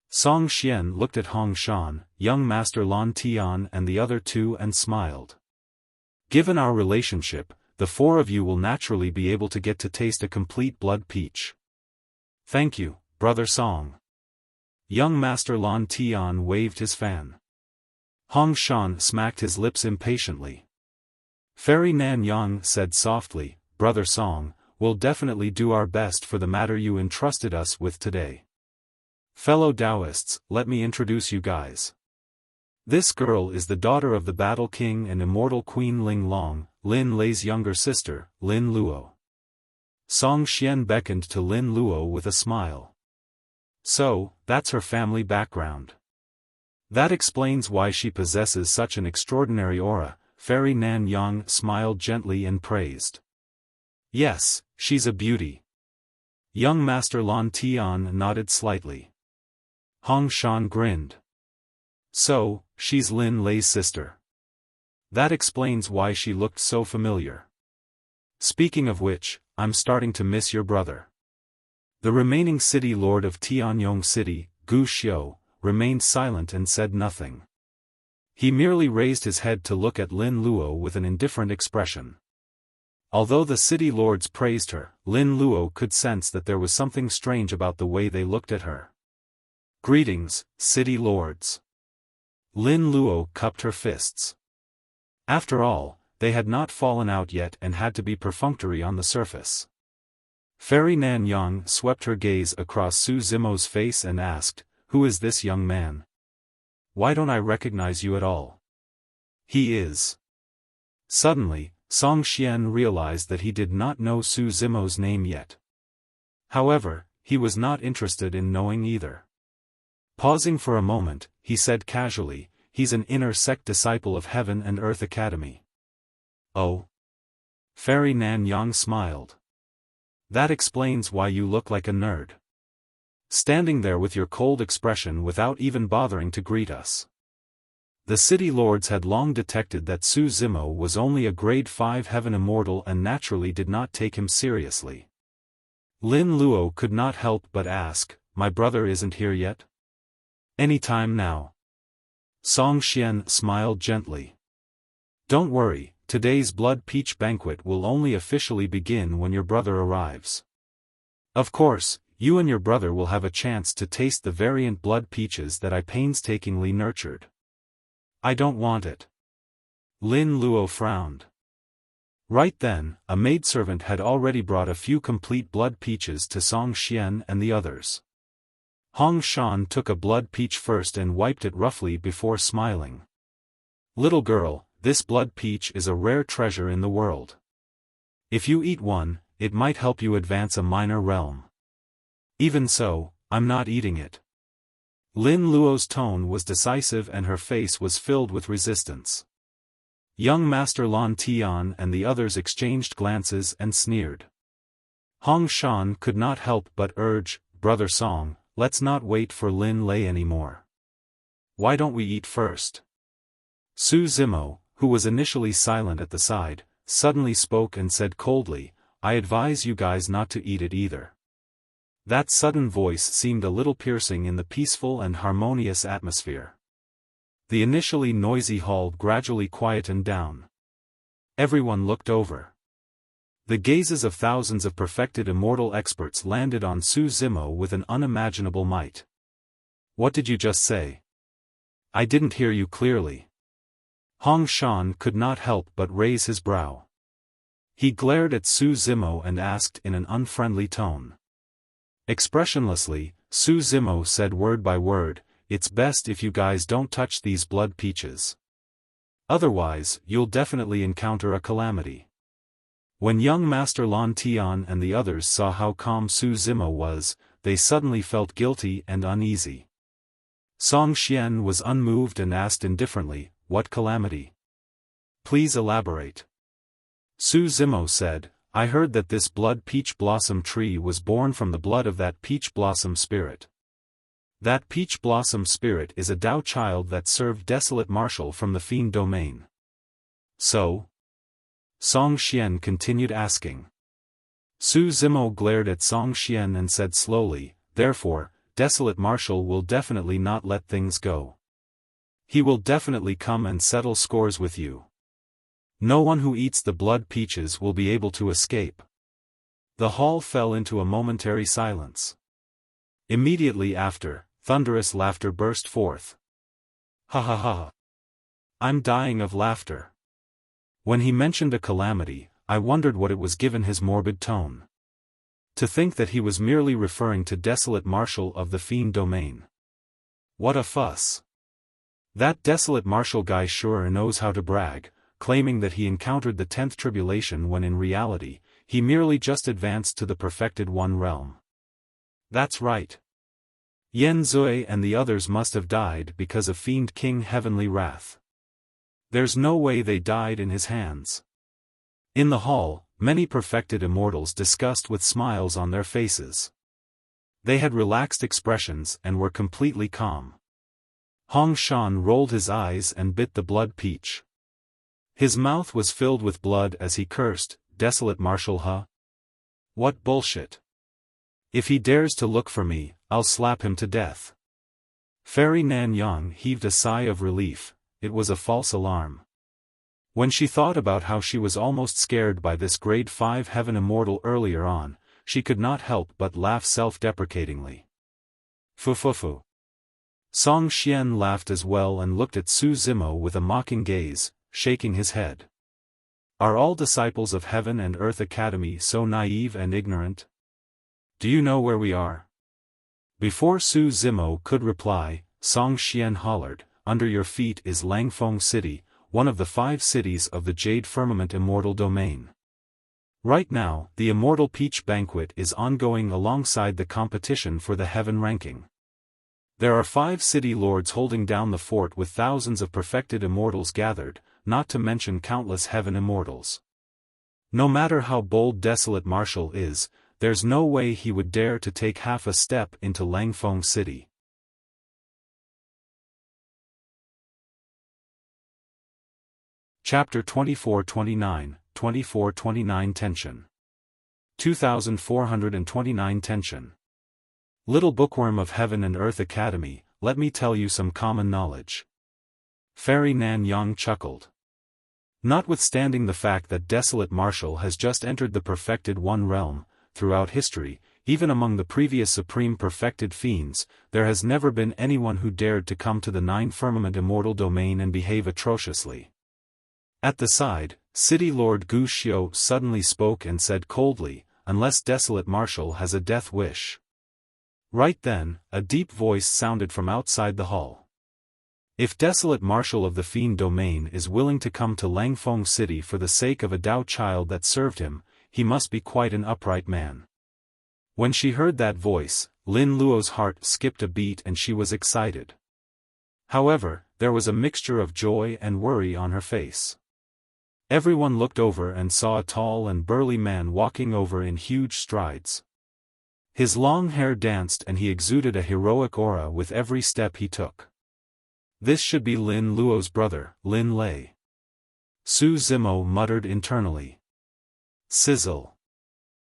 Song Xian looked at Hong Shan, young Master Lan Tian and the other two and smiled. "Given our relationship, the four of you will naturally be able to get to taste a complete blood peach." "Thank you, Brother Song." Young Master Lan Tian waved his fan. Hong Shan smacked his lips impatiently. Fairy Nan Yang said softly, "Brother Song, we'll definitely do our best for the matter you entrusted us with today. Fellow Taoists, let me introduce you guys. This girl is the daughter of the Battle King and Immortal Queen Ling Long, Lin Lei's younger sister, Lin Luo." Song Xian beckoned to Lin Luo with a smile. "So, that's her family background. That explains why she possesses such an extraordinary aura." Fairy Nan Yang smiled gently and praised. "Yes, she's a beauty." Young Master Lan Tian nodded slightly. Hong Shan grinned. "So, she's Lin Lei's sister. That explains why she looked so familiar. Speaking of which, I'm starting to miss your brother." The remaining city lord of Tianyong City, Gu Xiu, remained silent and said nothing. He merely raised his head to look at Lin Luo with an indifferent expression. Although the city lords praised her, Lin Luo could sense that there was something strange about the way they looked at her. "Greetings, city lords." Lin Luo cupped her fists. After all, they had not fallen out yet and had to be perfunctory on the surface. Fairy Nan Yang swept her gaze across Su Zimo's face and asked, "Who is this young man? Why don't I recognize you at all?" "He is." Suddenly, Song Xian realized that he did not know Su Zimo's name yet. However, he was not interested in knowing either. Pausing for a moment, he said casually, "He's an inner sect disciple of Heaven and Earth Academy." "Oh?" Fairy Nan Yang smiled. "That explains why you look like a nerd. Standing there with your cold expression without even bothering to greet us." The city lords had long detected that Su Zimo was only a grade 5 heaven immortal and naturally did not take him seriously. Lin Luo could not help but ask, "My brother isn't here yet?" "Any time now." Song Xian smiled gently. "Don't worry, today's blood peach banquet will only officially begin when your brother arrives. Of course, you and your brother will have a chance to taste the variant blood peaches that I painstakingly nurtured." "I don't want it." Lin Luo frowned. Right then, a maidservant had already brought a few complete blood peaches to Song Xian and the others. Hong Shan took a blood peach first and wiped it roughly before smiling. "Little girl, this blood peach is a rare treasure in the world. If you eat one, it might help you advance a minor realm. Even so, I'm not eating it." Lin Luo's tone was decisive and her face was filled with resistance. Young Master Lan Tian and the others exchanged glances and sneered. Hong Shan could not help but urge, "Brother Song, let's not wait for Lin Lei anymore. Why don't we eat first?" Su Zimo, who was initially silent at the side, suddenly spoke and said coldly, "I advise you guys not to eat it either." That sudden voice seemed a little piercing in the peaceful and harmonious atmosphere. The initially noisy hall gradually quietened down. Everyone looked over. The gazes of thousands of perfected immortal experts landed on Su Zimo with an unimaginable might. "What did you just say? I didn't hear you clearly." Hong Shan could not help but raise his brow. He glared at Su Zimo and asked in an unfriendly tone. Expressionlessly, Su Zimo said word by word, "It's best if you guys don't touch these blood peaches. Otherwise, you'll definitely encounter a calamity." When young Master Lan Tian and the others saw how calm Su Zimo was, they suddenly felt guilty and uneasy. Song Xian was unmoved and asked indifferently, "What calamity? Please elaborate." Su Zimo said, "I heard that this blood peach blossom tree was born from the blood of that peach blossom spirit. That peach blossom spirit is a Dao child that served desolate marshal from the fiend domain." "So?" Song Xian continued asking. Su Zimo glared at Song Xian and said slowly, "Therefore, desolate marshal will definitely not let things go. He will definitely come and settle scores with you. No one who eats the blood peaches will be able to escape." The hall fell into a momentary silence. Immediately after, thunderous laughter burst forth. "Ha ha ha! I'm dying of laughter." When he mentioned a calamity, I wondered what it was given his morbid tone. To think that he was merely referring to desolate marshal of the fiend domain. What a fuss. That desolate marshal guy sure knows how to brag, claiming that he encountered the 10th tribulation when in reality, he merely just advanced to the perfected one realm. That's right. Yen Zui and the others must have died because of Fiend King Heavenly Wrath. There's no way they died in his hands. In the hall, many perfected immortals discussed with smiles on their faces. They had relaxed expressions and were completely calm. Hong Shan rolled his eyes and bit the blood peach. His mouth was filled with blood as he cursed, "Desolate marshal, huh? What bullshit. If he dares to look for me, I'll slap him to death." Fairy Nan Yang heaved a sigh of relief. It was a false alarm. When she thought about how she was almost scared by this grade 5 heaven immortal earlier on, she could not help but laugh self-deprecatingly. Fu. Song Xian laughed as well and looked at Su Zimo with a mocking gaze. shaking his head. Are all disciples of Heaven and Earth Academy so naive and ignorant? Do you know where we are? Before Su Zimo could reply, Song Xian hollered, "Under your feet is Langfeng City, one of the 5 cities of the Jade Firmament Immortal Domain. Right now, the Immortal Peach Banquet is ongoing alongside the competition for the Heaven ranking. There are 5 city lords holding down the fort with thousands of perfected immortals gathered, not to mention countless Heaven immortals. No matter how bold Desolate Marshal is, there's no way he would dare to take half a step into Langfeng City." Chapter 2429, 2429 Tension. 2429 Tension. Little bookworm of Heaven and Earth Academy, let me tell you some common knowledge. Fairy Nan Yang chuckled. Notwithstanding the fact that Desolate Marshal has just entered the Perfected One realm, throughout history, even among the previous Supreme Perfected Fiends, there has never been anyone who dared to come to the 9 Firmament Immortal Domain and behave atrociously. At the side, City Lord Gu Xiu suddenly spoke and said coldly, "Unless Desolate Marshal has a death wish." Right then, a deep voice sounded from outside the hall. "If Desolate Marshal of the Fiend Domain is willing to come to Langfeng City for the sake of a Dao child that served him, he must be quite an upright man." When she heard that voice, Lin Luo's heart skipped a beat and she was excited. However, there was a mixture of joy and worry on her face. Everyone looked over and saw a tall and burly man walking over in huge strides. His long hair danced and he exuded a heroic aura with every step he took. This should be Lin Luo's brother, Lin Lei. Su Zimo muttered internally. Sizzle.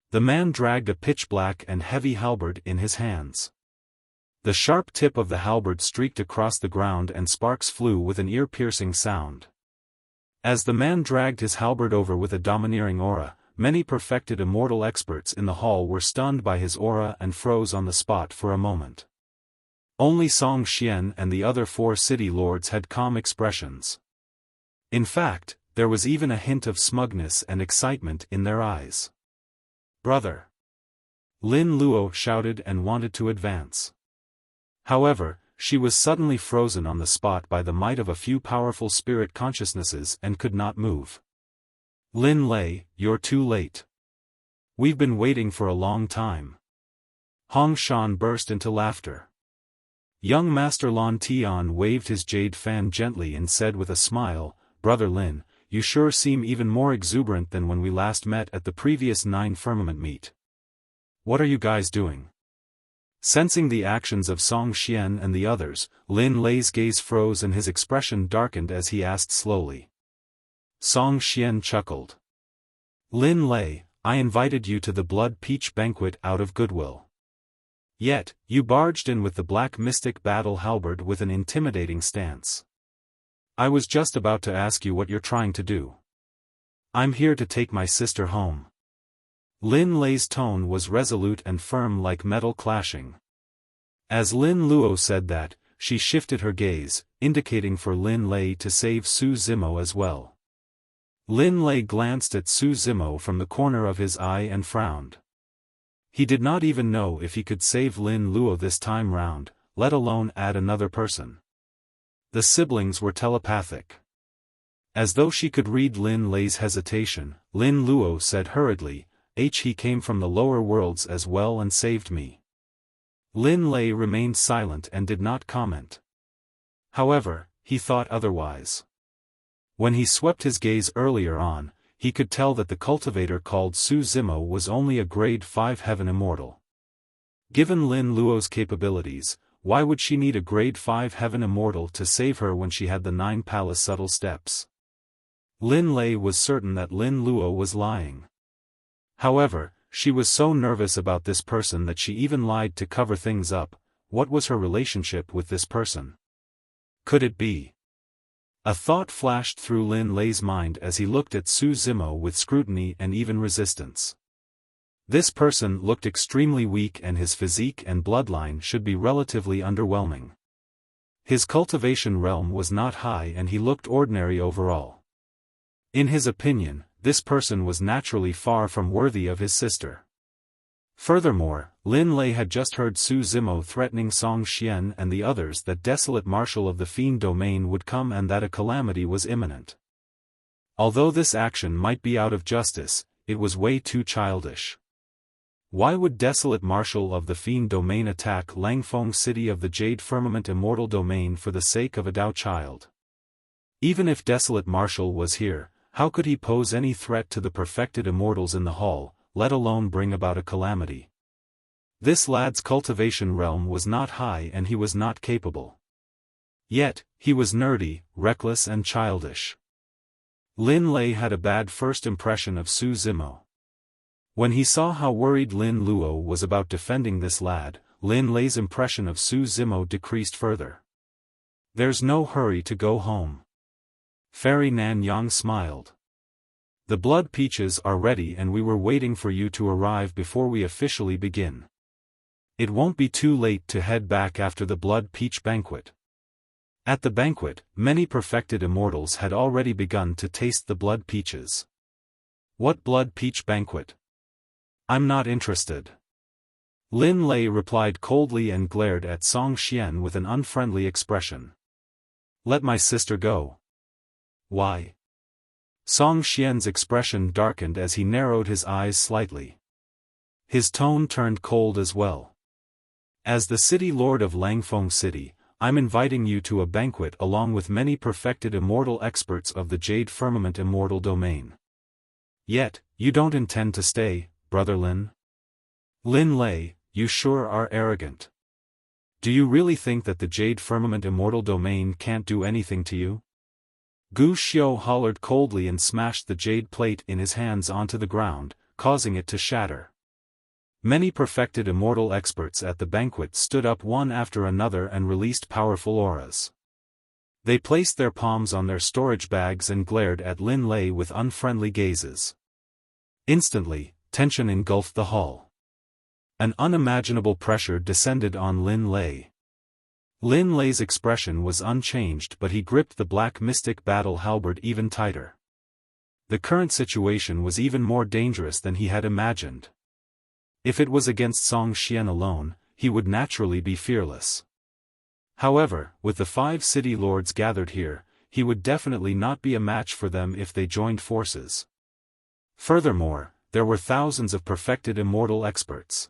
The man dragged a pitch-black and heavy halberd in his hands. The sharp tip of the halberd streaked across the ground and sparks flew with an ear-piercing sound. As the man dragged his halberd over with a domineering aura, many perfected immortal experts in the hall were stunned by his aura and froze on the spot for a moment. Only Song Xian and the other 4 city lords had calm expressions. In fact, there was even a hint of smugness and excitement in their eyes. "Brother!" Lin Luo shouted and wanted to advance. However, she was suddenly frozen on the spot by the might of a few powerful spirit consciousnesses and could not move. "Lin Lei, you're too late. We've been waiting for a long time." Hong Shan burst into laughter. Young Master Lon Tian waved his jade fan gently and said with a smile, "Brother Lin, you sure seem even more exuberant than when we last met at the previous 9 Firmament meet. What are you guys doing?" Sensing the actions of Song Xian and the others, Lin Lei's gaze froze and his expression darkened as he asked slowly. Song Xian chuckled. "Lin Lei, I invited you to the Blood Peach Banquet out of goodwill. Yet, you barged in with the Black Mystic Battle Halberd with an intimidating stance. I was just about to ask you what you're trying to do." "I'm here to take my sister home." Lin Lei's tone was resolute and firm like metal clashing. As Lin Luo said that, she shifted her gaze, indicating for Lin Lei to save Su Zimo as well. Lin Lei glanced at Su Zimo from the corner of his eye and frowned. He did not even know if he could save Lin Luo this time round, let alone add another person. The siblings were telepathic. As though she could read Lin Lei's hesitation, Lin Luo said hurriedly, "He came from the lower worlds as well and saved me." Lin Lei remained silent and did not comment. However, he thought otherwise. When he swept his gaze earlier on, he could tell that the cultivator called Su Zimo was only a grade 5 Heaven Immortal. Given Lin Luo's capabilities, why would she need a grade 5 Heaven Immortal to save her when she had the 9 Palace Subtle Steps? Lin Lei was certain that Lin Luo was lying. However, she was so nervous about this person that she even lied to cover things up. What was her relationship with this person? Could it be? A thought flashed through Lin Lei's mind as he looked at Su Zimo with scrutiny and even resistance. This person looked extremely weak and his physique and bloodline should be relatively underwhelming. His cultivation realm was not high and he looked ordinary overall. In his opinion, this person was naturally far from worthy of his sister. Furthermore, Lin Lei had just heard Su Zimo threatening Song Xian and the others that desolate marshal of the Fiend domain would come and that a calamity was imminent. Although this action might be out of justice, it was way too childish. Why would desolate marshal of the Fiend domain attack Langfeng city of the Jade Firmament Immortal domain for the sake of a Dao child? Even if desolate marshal was here, how could he pose any threat to the perfected immortals in the hall, let alone bring about a calamity? This lad's cultivation realm was not high and he was not capable. Yet, he was nerdy, reckless and childish. Lin Lei had a bad first impression of Su Zimo. When he saw how worried Lin Luo was about defending this lad, Lin Lei's impression of Su Zimo decreased further. There's no hurry to go home. Fairy Nan Yang smiled. The blood peaches are ready and we were waiting for you to arrive before we officially begin. It won't be too late to head back after the blood peach banquet. At the banquet, many perfected immortals had already begun to taste the blood peaches. What blood peach banquet? I'm not interested. Lin Lei replied coldly and glared at Song Xian with an unfriendly expression. Let my sister go. Why? Song Xian's expression darkened as he narrowed his eyes slightly. His tone turned cold as well. As the city lord of Langfeng City, I'm inviting you to a banquet along with many perfected immortal experts of the Jade Firmament Immortal domain. Yet, you don't intend to stay, Brother Lin? Lin Lei, you sure are arrogant. Do you really think that the Jade Firmament Immortal domain can't do anything to you? Gu Xiu hollered coldly and smashed the jade plate in his hands onto the ground, causing it to shatter. Many perfected immortal experts at the banquet stood up one after another and released powerful auras. They placed their palms on their storage bags and glared at Lin Lei with unfriendly gazes. Instantly, tension engulfed the hall. An unimaginable pressure descended on Lin Lei. Lin Lei's expression was unchanged but he gripped the black mystic battle halberd even tighter. The current situation was even more dangerous than he had imagined. If it was against Song Xian alone, he would naturally be fearless. However, with the 5 city lords gathered here, he would definitely not be a match for them if they joined forces. Furthermore, there were thousands of perfected immortal experts.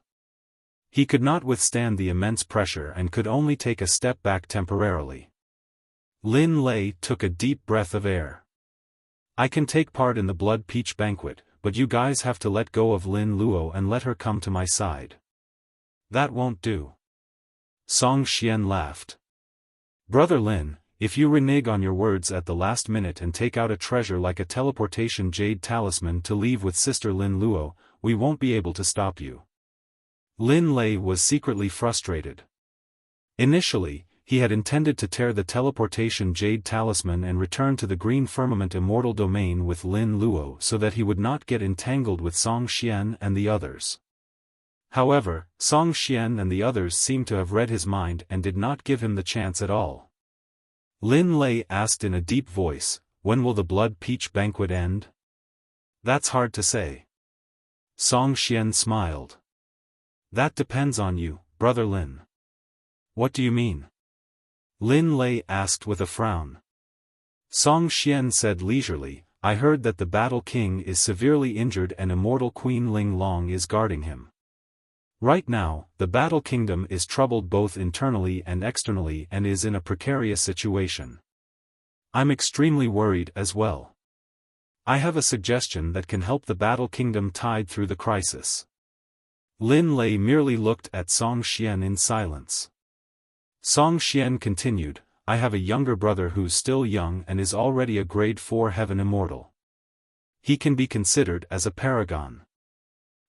He could not withstand the immense pressure and could only take a step back temporarily. Lin Lei took a deep breath of air. I can take part in the blood peach banquet, but you guys have to let go of Lin Luo and let her come to my side. That won't do. Song Xian laughed. Brother Lin, if you renege on your words at the last minute and take out a treasure like a teleportation jade talisman to leave with sister Lin Luo, we won't be able to stop you. Lin Lei was secretly frustrated. Initially, he had intended to tear the teleportation jade talisman and return to the Green Firmament Immortal domain with Lin Luo so that he would not get entangled with Song Xian and the others. However, Song Xian and the others seemed to have read his mind and did not give him the chance at all. Lin Lei asked in a deep voice, when will the blood peach banquet end? That's hard to say. Song Xian smiled. That depends on you, Brother Lin. What do you mean? Lin Lei asked with a frown. Song Xian said leisurely, I heard that the Battle King is severely injured and Immortal Queen Ling Long is guarding him. Right now, the Battle Kingdom is troubled both internally and externally and is in a precarious situation. I'm extremely worried as well. I have a suggestion that can help the Battle Kingdom tide through the crisis. Lin Lei merely looked at Song Xian in silence. Song Xian continued, I have a younger brother who's still young and is already a grade 4 heaven immortal. He can be considered as a paragon.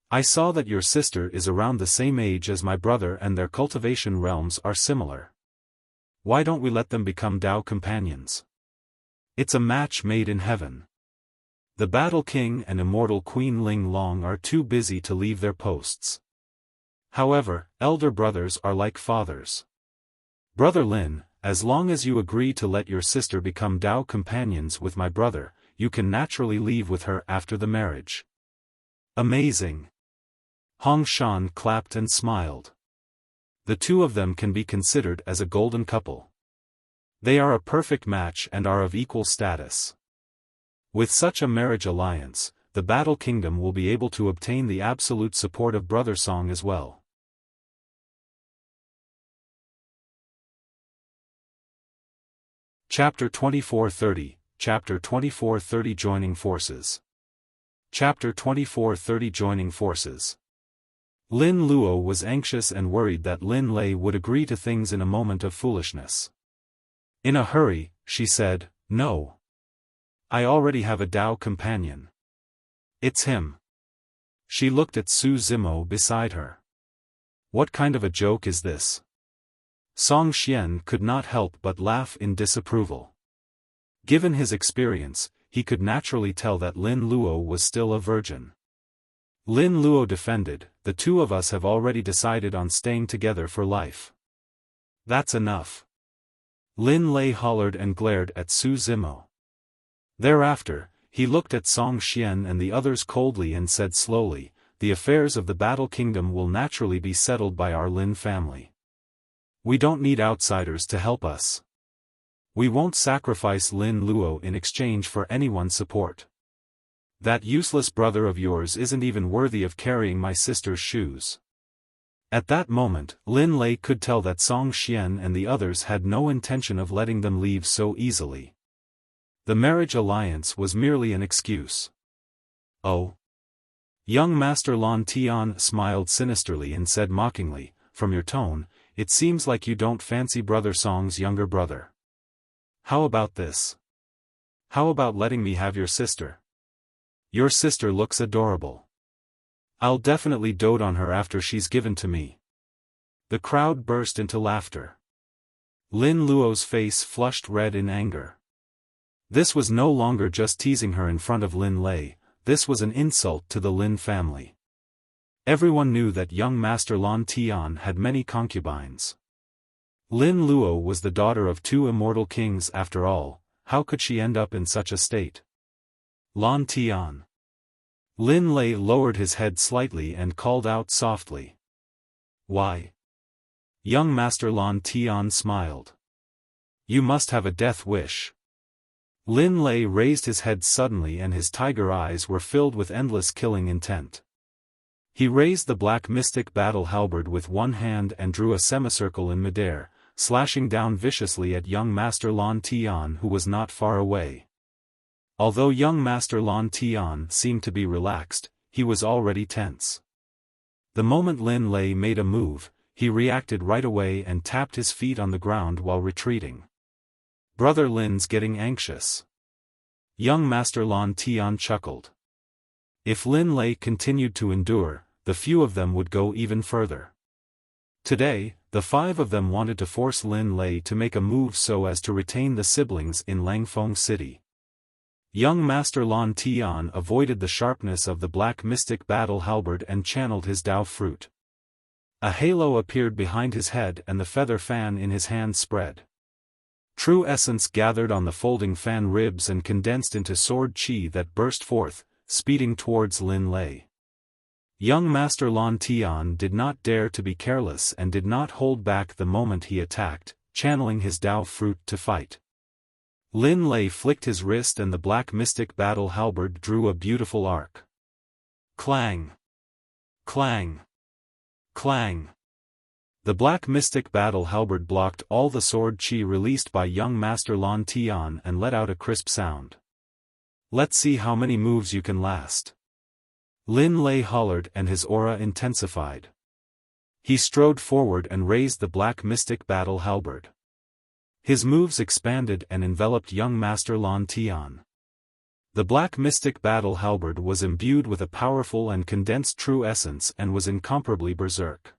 I saw that your sister is around the same age as my brother and their cultivation realms are similar. Why don't we let them become Dao companions? It's a match made in heaven. The Battle King and Immortal Queen Ling Long are too busy to leave their posts. However, elder brothers are like fathers. Brother Lin, as long as you agree to let your sister become Dao companions with my brother, you can naturally leave with her after the marriage. Amazing. Hong Shan clapped and smiled. The two of them can be considered as a golden couple. They are a perfect match and are of equal status. With such a marriage alliance, the Battle Kingdom will be able to obtain the absolute support of Brother Song as well. Chapter 2430, Chapter 2430 Joining Forces. Chapter 2430 Joining Forces. Lin Luo was anxious and worried that Lin Lei would agree to things in a moment of foolishness. In a hurry, she said, "No. I already have a Dao companion. It's him." She looked at Su Zimo beside her. What kind of a joke is this? Song Xian could not help but laugh in disapproval. Given his experience, he could naturally tell that Lin Luo was still a virgin. Lin Luo defended, "The two of us have already decided on staying together for life. That's enough." Lin Lei hollered and glared at Su Zimo. Thereafter, he looked at Song Xian and the others coldly and said slowly, "The affairs of the Battle Kingdom will naturally be settled by our Lin family. We don't need outsiders to help us. We won't sacrifice Lin Luo in exchange for anyone's support. That useless brother of yours isn't even worthy of carrying my sister's shoes." At that moment, Lin Lei could tell that Song Xian and the others had no intention of letting them leave so easily. The marriage alliance was merely an excuse. "Oh." Young Master Lan Tian smiled sinisterly and said mockingly, "From your tone, it seems like you don't fancy Brother Song's younger brother. How about this? How about letting me have your sister? Your sister looks adorable. I'll definitely dote on her after she's given to me." The crowd burst into laughter. Lin Luo's face flushed red in anger. This was no longer just teasing her in front of Lin Lei, this was an insult to the Lin family. Everyone knew that young Master Lan Tian had many concubines. Lin Luo was the daughter of two immortal kings after all, how could she end up in such a state? Lan Tian. Lin Lei lowered his head slightly and called out softly. "Why?" Young Master Lan Tian smiled. "You must have a death wish." Lin Lei raised his head suddenly and his tiger eyes were filled with endless killing intent. He raised the black mystic battle halberd with one hand and drew a semicircle in midair, slashing down viciously at young Master Lan Tian who was not far away. Although young Master Lan Tian seemed to be relaxed, he was already tense. The moment Lin Lei made a move, he reacted right away and tapped his feet on the ground while retreating. "Brother Lin's getting anxious." Young Master Lan Tian chuckled. If Lin Lei continued to endure, the few of them would go even further. Today, the five of them wanted to force Lin Lei to make a move so as to retain the siblings in Langfeng City. Young Master Lan Tian avoided the sharpness of the black mystic battle halberd and channeled his Dao fruit. A halo appeared behind his head and the feather fan in his hand spread. True essence gathered on the folding fan ribs and condensed into sword chi that burst forth, speeding towards Lin Lei. Young Master Lan Tian did not dare to be careless and did not hold back the moment he attacked, channeling his Dao fruit to fight. Lin Lei flicked his wrist and the black mystic battle halberd drew a beautiful arc. Clang! Clang! Clang! The black mystic battle halberd blocked all the sword chi released by young Master Lan Tian and let out a crisp sound. "Let's see how many moves you can last." Lin Lei hollered and his aura intensified. He strode forward and raised the black mystic battle halberd. His moves expanded and enveloped young Master Lan Tian. The black mystic battle halberd was imbued with a powerful and condensed true essence and was incomparably berserk.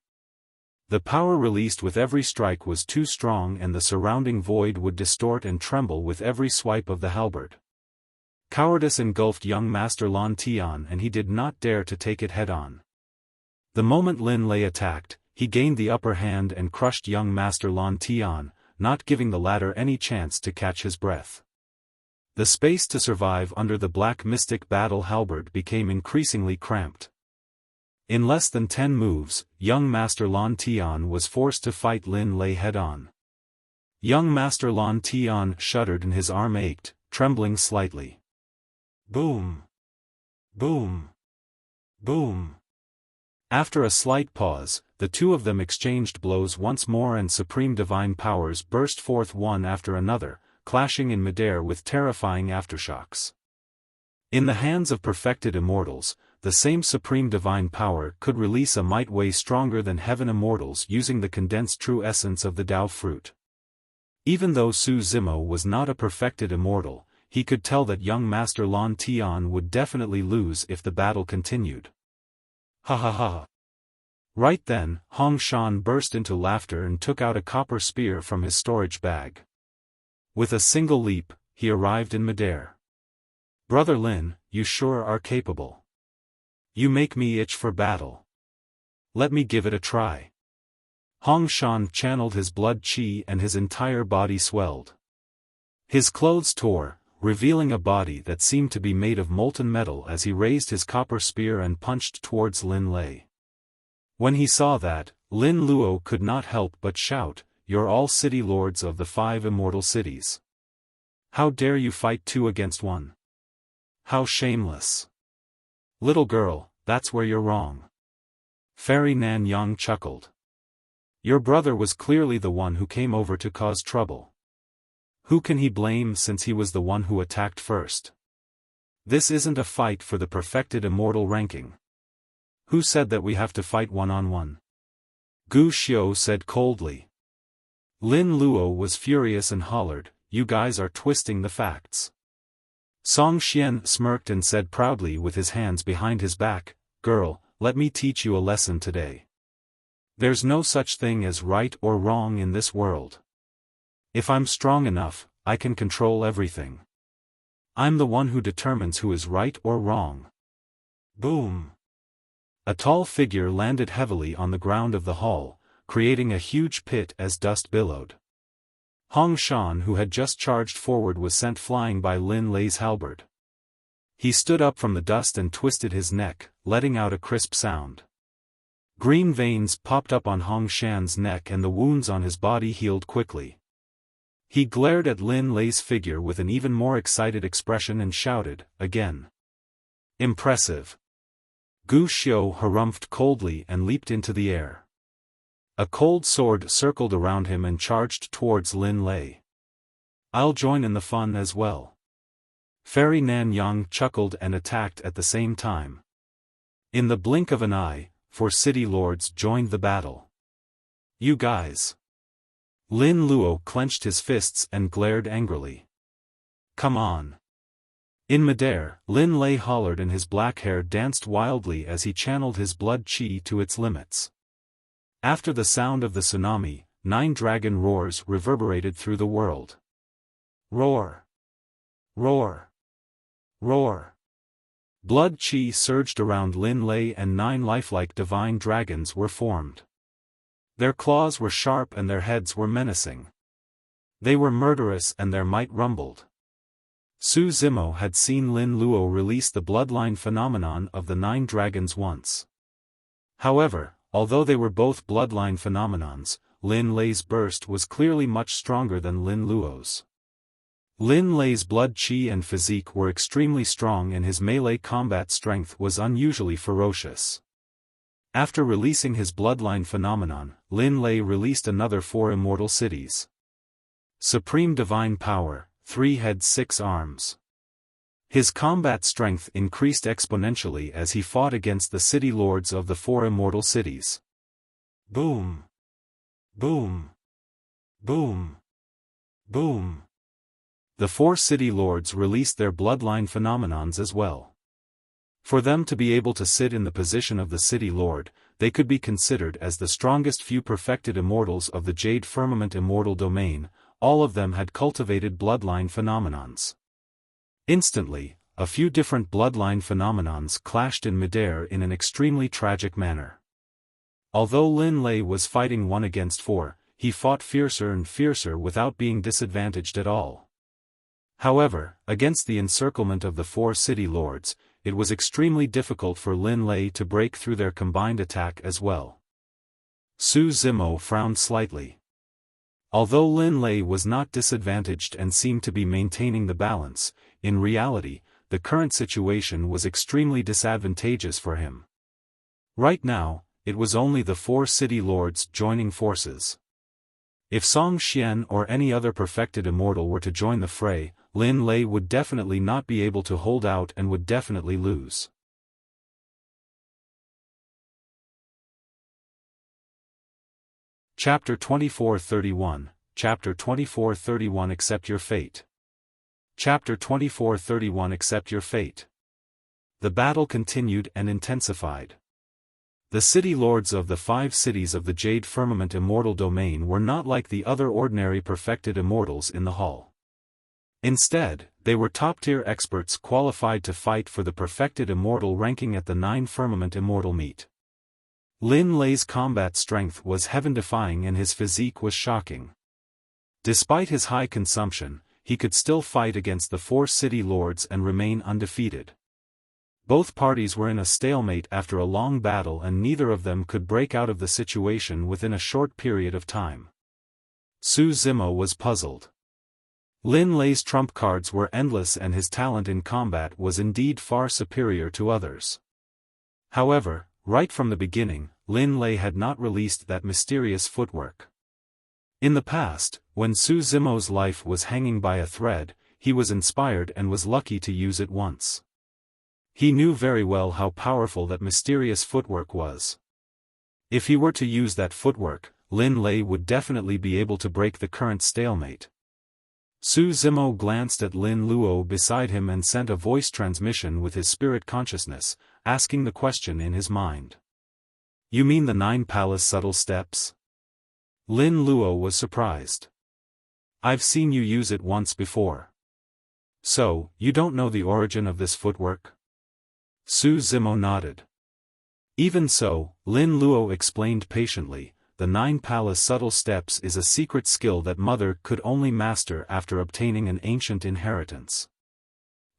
The power released with every strike was too strong and the surrounding void would distort and tremble with every swipe of the halberd. Cowardice engulfed young Master Lan Tian and he did not dare to take it head-on. The moment Lin Lei attacked, he gained the upper hand and crushed young Master Lan Tian, not giving the latter any chance to catch his breath. The space to survive under the Black Mystic battle halberd became increasingly cramped. In less than 10 moves, young Master Lan Tian was forced to fight Lin Lei head-on. Young Master Lan Tian shuddered and his arm ached, trembling slightly. Boom! Boom! Boom! After a slight pause, the two of them exchanged blows once more and supreme divine powers burst forth one after another, clashing in midair with terrifying aftershocks. In the hands of perfected immortals, the same supreme divine power could release a might way stronger than heaven immortals using the condensed true essence of the Tao fruit. Even though Su Zimo was not a perfected immortal, he could tell that young Master Lan Tian would definitely lose if the battle continued. Ha ha ha. Right then, Hong Shan burst into laughter and took out a copper spear from his storage bag. With a single leap, he arrived in midair. Brother Lin, you sure are capable. You make me itch for battle. Let me give it a try. Hong Shan channeled his blood qi and his entire body swelled. His clothes tore, revealing a body that seemed to be made of molten metal as he raised his copper spear and punched towards Lin Lei. When he saw that, Lin Luo could not help but shout, "You're all city lords of the 5 immortal cities. How dare you fight 2 against 1? How shameless! Little girl, that's where you're wrong." Fairy Nan Yang chuckled. Your brother was clearly the one who came over to cause trouble. Who can he blame since he was the one who attacked first? This isn't a fight for the perfected immortal ranking. Who said that we have to fight one-on-one? Gu Xiu said coldly. Lin Luo was furious and hollered, "You guys are twisting the facts." Song Xian smirked and said proudly with his hands behind his back, "Girl, let me teach you a lesson today. There's no such thing as right or wrong in this world. If I'm strong enough, I can control everything. I'm the one who determines who is right or wrong." Boom! A tall figure landed heavily on the ground of the hall, creating a huge pit as dust billowed. Hong Shan, who had just charged forward, was sent flying by Lin Lei's halberd. He stood up from the dust and twisted his neck, letting out a crisp sound. Green veins popped up on Hong Shan's neck and the wounds on his body healed quickly. He glared at Lin Lei's figure with an even more excited expression and shouted, "Again. Impressive." Gu Xiu harumphed coldly and leaped into the air. A cold sword circled around him and charged towards Lin Lei. "I'll join in the fun as well." Fairy Nan Yang chuckled and attacked at the same time. In the blink of an eye, 4 city lords joined the battle. "You guys." Lin Luo clenched his fists and glared angrily. "Come on." In midair, Lin Lei hollered and his black hair danced wildly as he channeled his blood qi to its limits. After the sound of the tsunami, 9 dragon roars reverberated through the world. Roar! Roar! Roar! Blood qi surged around Lin Lei and 9 lifelike divine dragons were formed. Their claws were sharp and their heads were menacing. They were murderous and their might rumbled. Su Zimo had seen Lin Luo release the bloodline phenomenon of the 9 dragons once. However, although they were both bloodline phenomenons, Lin Lei's burst was clearly much stronger than Lin Luo's. Lin Lei's blood qi and physique were extremely strong and his melee combat strength was unusually ferocious. After releasing his bloodline phenomenon, Lin Lei released another 4 immortal cities. Supreme divine power, 3 heads 6 arms. His combat strength increased exponentially as he fought against the city lords of the 4 immortal cities. Boom! Boom! Boom! Boom! The 4 city lords released their bloodline phenomenons as well. For them to be able to sit in the position of the city lord, they could be considered as the strongest few perfected immortals of the Jade Firmament immortal domain. All of them had cultivated bloodline phenomenons. Instantly, a few different bloodline phenomenons clashed in midair in an extremely tragic manner. Although Lin Lei was fighting 1 against 4, he fought fiercer and fiercer without being disadvantaged at all. However, against the encirclement of the 4 city lords, it was extremely difficult for Lin Lei to break through their combined attack as well. Su Zimo frowned slightly. Although Lin Lei was not disadvantaged and seemed to be maintaining the balance, in reality, the current situation was extremely disadvantageous for him. Right now, it was only the 4 city lords joining forces. If Song Xian or any other perfected immortal were to join the fray, Lin Lei would definitely not be able to hold out and would definitely lose. Chapter 2431, Chapter 2431 Accept Your Fate. Chapter 2431 Accept Your Fate. The battle continued and intensified. The city lords of the 5 cities of the Jade Firmament Immortal Domain were not like the other ordinary perfected immortals in the hall. Instead, they were top-tier experts qualified to fight for the perfected immortal ranking at the 9 Firmament Immortal meet. Lin Lei's combat strength was heaven-defying and his physique was shocking. Despite his high consumption, he could still fight against the 4 city lords and remain undefeated. Both parties were in a stalemate after a long battle and neither of them could break out of the situation within a short period of time. Su Zimo was puzzled. Lin Lei's trump cards were endless and his talent in combat was indeed far superior to others. However, right from the beginning, Lin Lei had not released that mysterious footwork. In the past, when Su Zimo's life was hanging by a thread, he was inspired and was lucky to use it once. He knew very well how powerful that mysterious footwork was. If he were to use that footwork, Lin Lei would definitely be able to break the current stalemate. Su Zimo glanced at Lin Luo beside him and sent a voice transmission with his spirit consciousness, asking the question in his mind. You mean the 9 palace subtle steps? Lin Luo was surprised. I've seen you use it once before. So, you don't know the origin of this footwork? Su Zimo nodded. Even so, Lin Luo explained patiently, the 9 palace subtle steps is a secret skill that Mother could only master after obtaining an ancient inheritance.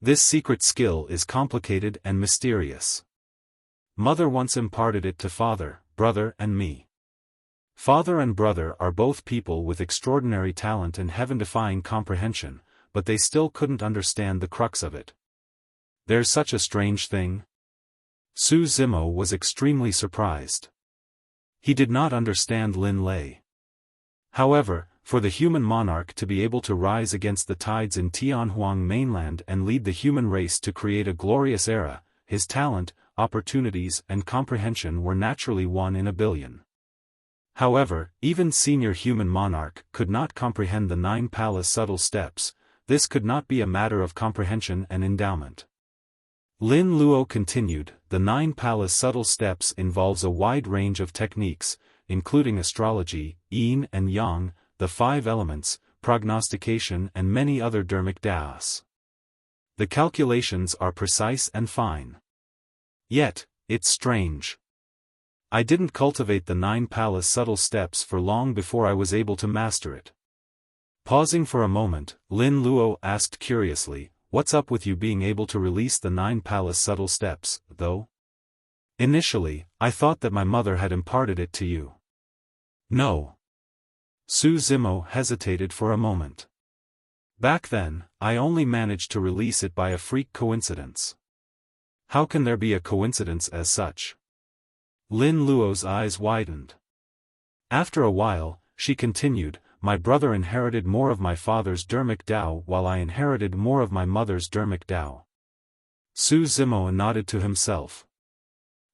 This secret skill is complicated and mysterious. Mother once imparted it to Father, Brother and me. Father and Brother are both people with extraordinary talent and heaven-defying comprehension, but they still couldn't understand the crux of it. There's such a strange thing? Su Zimo was extremely surprised. He did not understand Lin Lei. However, for the human monarch to be able to rise against the tides in Tianhuang mainland and lead the human race to create a glorious era, his talent, opportunities and comprehension were naturally 1 in a billion. However, even senior human monarch could not comprehend the 9 palace subtle steps. This could not be a matter of comprehension and endowment. Lin Luo continued, the 9 palace subtle steps involves a wide range of techniques, including astrology, yin and yang, the 5 elements, prognostication and many other dharmic daos. The calculations are precise and fine. Yet, it's strange. I didn't cultivate the 9 palace subtle steps for long before I was able to master it. Pausing for a moment, Lin Luo asked curiously, what's up with you being able to release the 9 palace subtle steps, though? Initially, I thought that my mother had imparted it to you. No. Su Zimo hesitated for a moment. Back then, I only managed to release it by a freak coincidence. How can there be a coincidence as such? Lin Luo's eyes widened. After a while, she continued, my brother inherited more of my father's dharmic Tao while I inherited more of my mother's dharmic Tao. Su Zimo nodded to himself.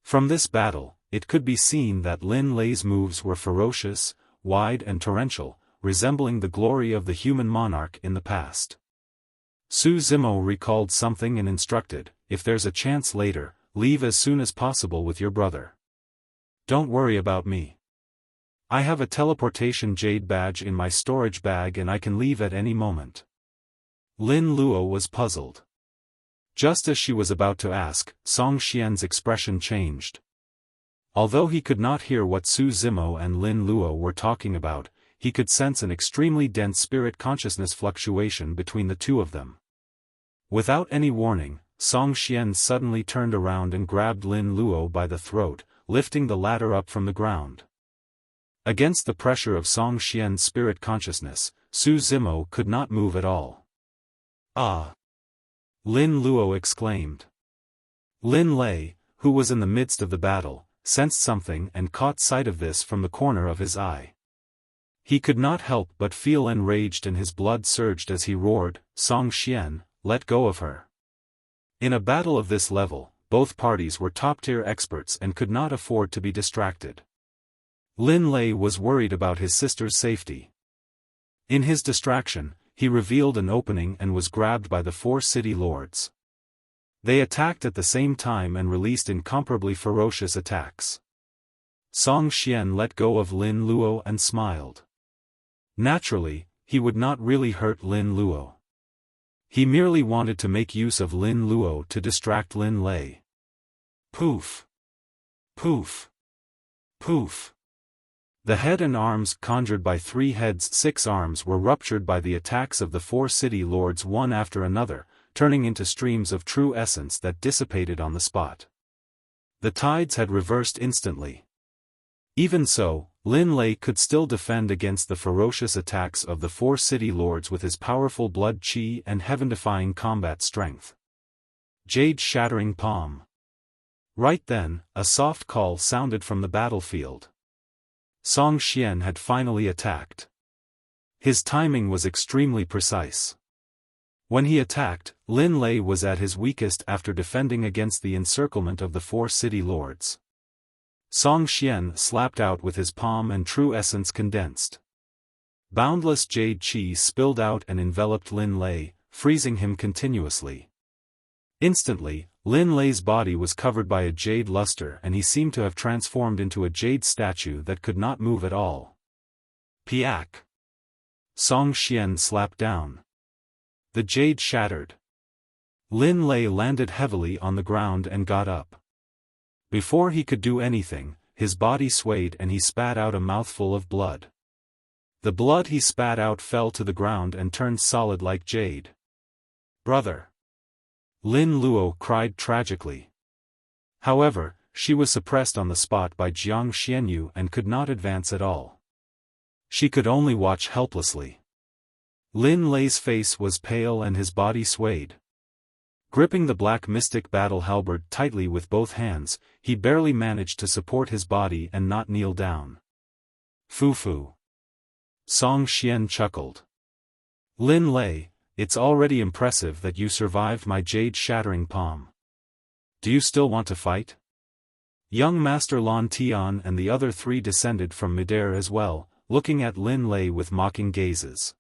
From this battle, it could be seen that Lin Lei's moves were ferocious, wide and torrential, resembling the glory of the human monarch in the past. Su Zimo recalled something and instructed, if there's a chance later, leave as soon as possible with your brother. Don't worry about me. I have a teleportation jade badge in my storage bag and I can leave at any moment. Lin Luo was puzzled. Just as she was about to ask, Song Xian's expression changed. Although he could not hear what Su Zimo and Lin Luo were talking about, he could sense an extremely dense spirit consciousness fluctuation between the two of them. Without any warning, Song Xian suddenly turned around and grabbed Lin Luo by the throat, lifting the latter up from the ground. Against the pressure of Song Xian's spirit consciousness, Su Zimo could not move at all. "Ah!" Lin Luo exclaimed. Lin Lei, who was in the midst of the battle, sensed something and caught sight of this from the corner of his eye. He could not help but feel enraged and his blood surged as he roared, "Song Xian, let go of her." In a battle of this level, both parties were top-tier experts and could not afford to be distracted. Lin Lei was worried about his sister's safety. In his distraction, he revealed an opening and was grabbed by the 4 city lords. They attacked at the same time and released incomparably ferocious attacks. Song Xian let go of Lin Luo and smiled. Naturally, he would not really hurt Lin Luo. He merely wanted to make use of Lin Luo to distract Lin Lei. Poof! Poof! Poof! The head and arms conjured by 3 heads 6 arms were ruptured by the attacks of the 4 city lords one after another, turning into streams of true essence that dissipated on the spot. The tides had reversed instantly. Even so, Lin Lei could still defend against the ferocious attacks of the 4 city lords with his powerful blood qi and heaven-defying combat strength. Jade shattering palm. Right then, a soft call sounded from the battlefield. Song Xian had finally attacked. His timing was extremely precise. When he attacked, Lin Lei was at his weakest after defending against the encirclement of the 4 city lords. Song Xian slapped out with his palm and true essence condensed. Boundless jade qi spilled out and enveloped Lin Lei, freezing him continuously. Instantly, Lin Lei's body was covered by a jade luster and he seemed to have transformed into a jade statue that could not move at all. Piak! Song Xian slapped down. The jade shattered. Lin Lei landed heavily on the ground and got up. Before he could do anything, his body swayed and he spat out a mouthful of blood. The blood he spat out fell to the ground and turned solid like jade. "Brother!" Lin Luo cried tragically. However, she was suppressed on the spot by Jiang Xianyu and could not advance at all. She could only watch helplessly. Lin Lei's face was pale and his body swayed. Gripping the black mystic battle halberd tightly with both hands, he barely managed to support his body and not kneel down. "Fu-fu." Song Xian chuckled. "Lin Lei, it's already impressive that you survived my jade-shattering palm. Do you still want to fight?" Young Master Lan Tian and the other 3 descended from midair as well, looking at Lin Lei with mocking gazes.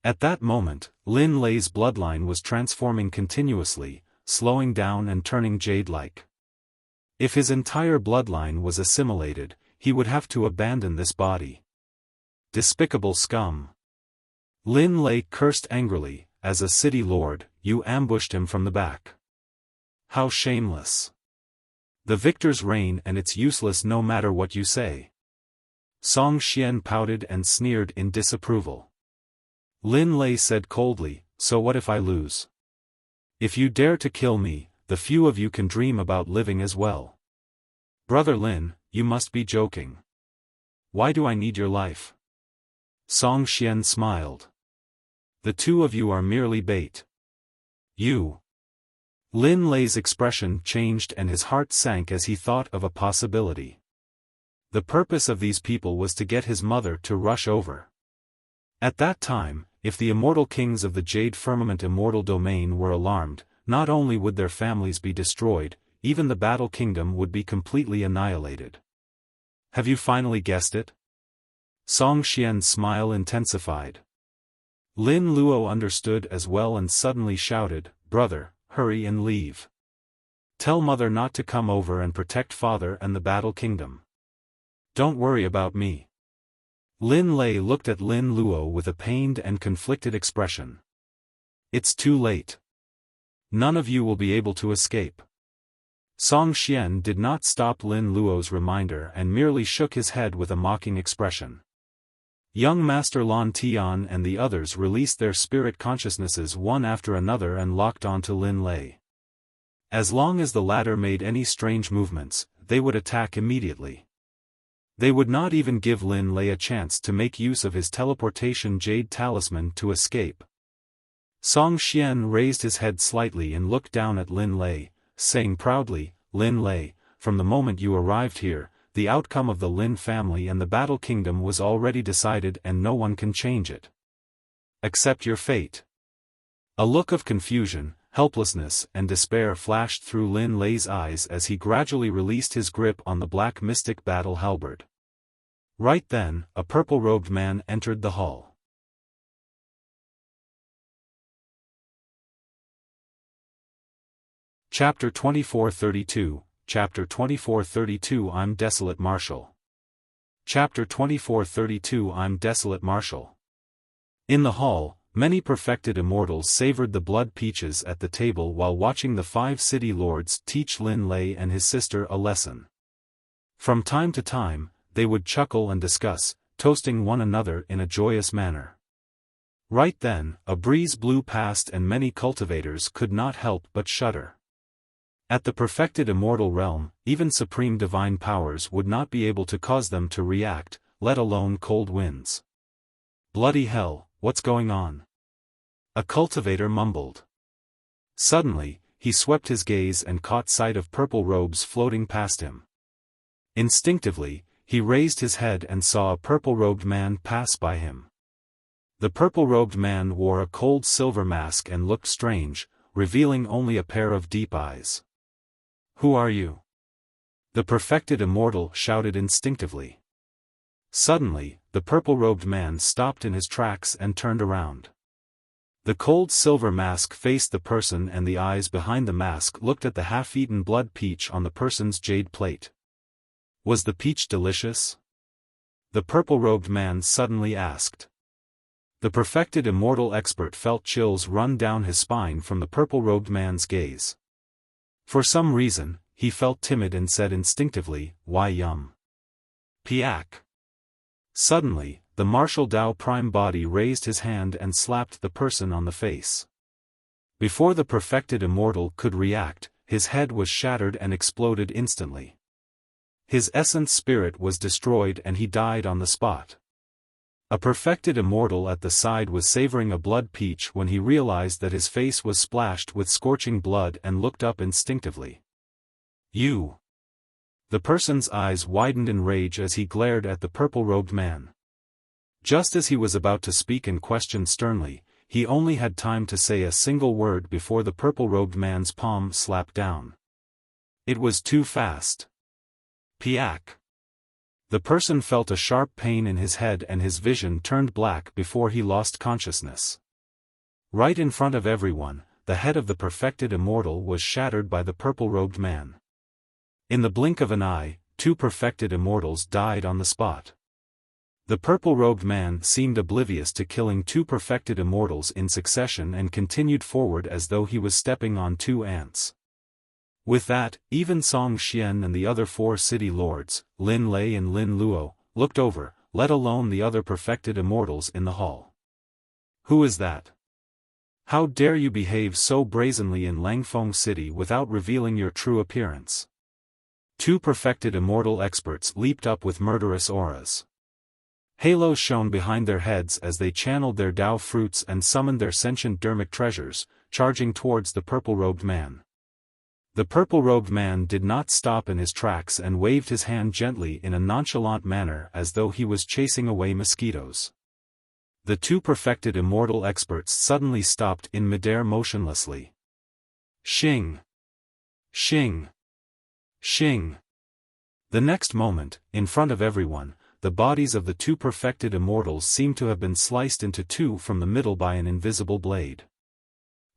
At that moment, Lin Lei's bloodline was transforming continuously, slowing down and turning jade-like. If his entire bloodline was assimilated, he would have to abandon this body. Despicable scum! Lin Lei cursed angrily, "As a city lord, you ambushed him from the back. How shameless! The victor's reign and it's useless no matter what you say." Song Xian pouted and sneered in disapproval. Lin Lei said coldly, "So what if I lose? If you dare to kill me, the few of you can dream about living as well." "Brother Lin, you must be joking. Why do I need your life?" Song Xian smiled. "The 2 of you are merely bait. You." Lin Lei's expression changed and his heart sank as he thought of a possibility. The purpose of these people was to get his mother to rush over. At that time, if the immortal kings of the Jade Firmament Immortal Domain were alarmed, not only would their families be destroyed, even the Battle Kingdom would be completely annihilated. "Have you finally guessed it?" Song Xian's smile intensified. Lin Luo understood as well and suddenly shouted, "Brother, hurry and leave. Tell mother not to come over and protect father and the Battle Kingdom. Don't worry about me." Lin Lei looked at Lin Luo with a pained and conflicted expression. "It's too late. None of you will be able to escape." Song Xian did not stop Lin Luo's reminder and merely shook his head with a mocking expression. Young Master Lan Tian and the others released their spirit consciousnesses one after another and locked onto Lin Lei. As long as the latter made any strange movements, they would attack immediately. They would not even give Lin Lei a chance to make use of his teleportation jade talisman to escape. Song Xian raised his head slightly and looked down at Lin Lei, saying proudly, "Lin Lei, from the moment you arrived here, the outcome of the Lin family and the Battle Kingdom was already decided and no one can change it. Accept your fate." A look of confusion, helplessness and despair flashed through Lin Lei's eyes as he gradually released his grip on the black mystic battle halberd. Right then, a purple-robed man entered the hall. Chapter 2432, Chapter 2432 I'm Desolate Marshal. Chapter 2432 I'm Desolate Marshal. In the hall, many perfected immortals savored the blood peaches at the table while watching the 5 city lords teach Lin Lei and his sister a lesson. From time to time, they would chuckle and discuss, toasting one another in a joyous manner. Right then, a breeze blew past and many cultivators could not help but shudder. At the perfected immortal realm, even supreme divine powers would not be able to cause them to react, let alone cold winds. Bloody hell, what's going on? A cultivator mumbled. Suddenly, he swept his gaze and caught sight of purple robes floating past him. Instinctively, he raised his head and saw a purple-robed man pass by him. The purple-robed man wore a cold silver mask and looked strange, revealing only a pair of deep eyes. "Who are you?" the perfected immortal shouted instinctively. Suddenly, the purple-robed man stopped in his tracks and turned around. The cold silver mask faced the person and the eyes behind the mask looked at the half-eaten blood peach on the person's jade plate. Was the peach delicious? The purple-robed man suddenly asked. The perfected immortal expert felt chills run down his spine from the purple-robed man's gaze. For some reason, he felt timid and said instinctively, "Why yum?" Piak. Suddenly, the martial Dao Prime body raised his hand and slapped the person on the face. Before the perfected immortal could react, his head was shattered and exploded instantly. His essence spirit was destroyed and he died on the spot. A perfected immortal at the side was savoring a blood peach when he realized that his face was splashed with scorching blood and looked up instinctively. "You!" The person's eyes widened in rage as he glared at the purple-robed man. Just as he was about to speak and question sternly, he only had time to say a single word before the purple-robed man's palm slapped down. It was too fast. Piak. The person felt a sharp pain in his head and his vision turned black before he lost consciousness. Right in front of everyone, the head of the perfected immortal was shattered by the purple-robed man. In the blink of an eye, 2 perfected immortals died on the spot. The purple-robed man seemed oblivious to killing 2 perfected immortals in succession and continued forward as though he was stepping on 2 ants. With that, even Song Xian and the other 4 city lords, Lin Lei and Lin Luo, looked over, let alone the other perfected immortals in the hall. "Who is that? How dare you behave so brazenly in Langfeng City without revealing your true appearance?" 2 perfected immortal experts leaped up with murderous auras. Halos shone behind their heads as they channeled their Dao fruits and summoned their sentient dermic treasures, charging towards the purple-robed man. The purple-robed man did not stop in his tracks and waved his hand gently in a nonchalant manner as though he was chasing away mosquitoes. The 2 perfected immortal experts suddenly stopped in midair motionlessly. Shing! Shing! Shing! The next moment, in front of everyone, the bodies of the 2 perfected immortals seemed to have been sliced into 2 from the middle by an invisible blade.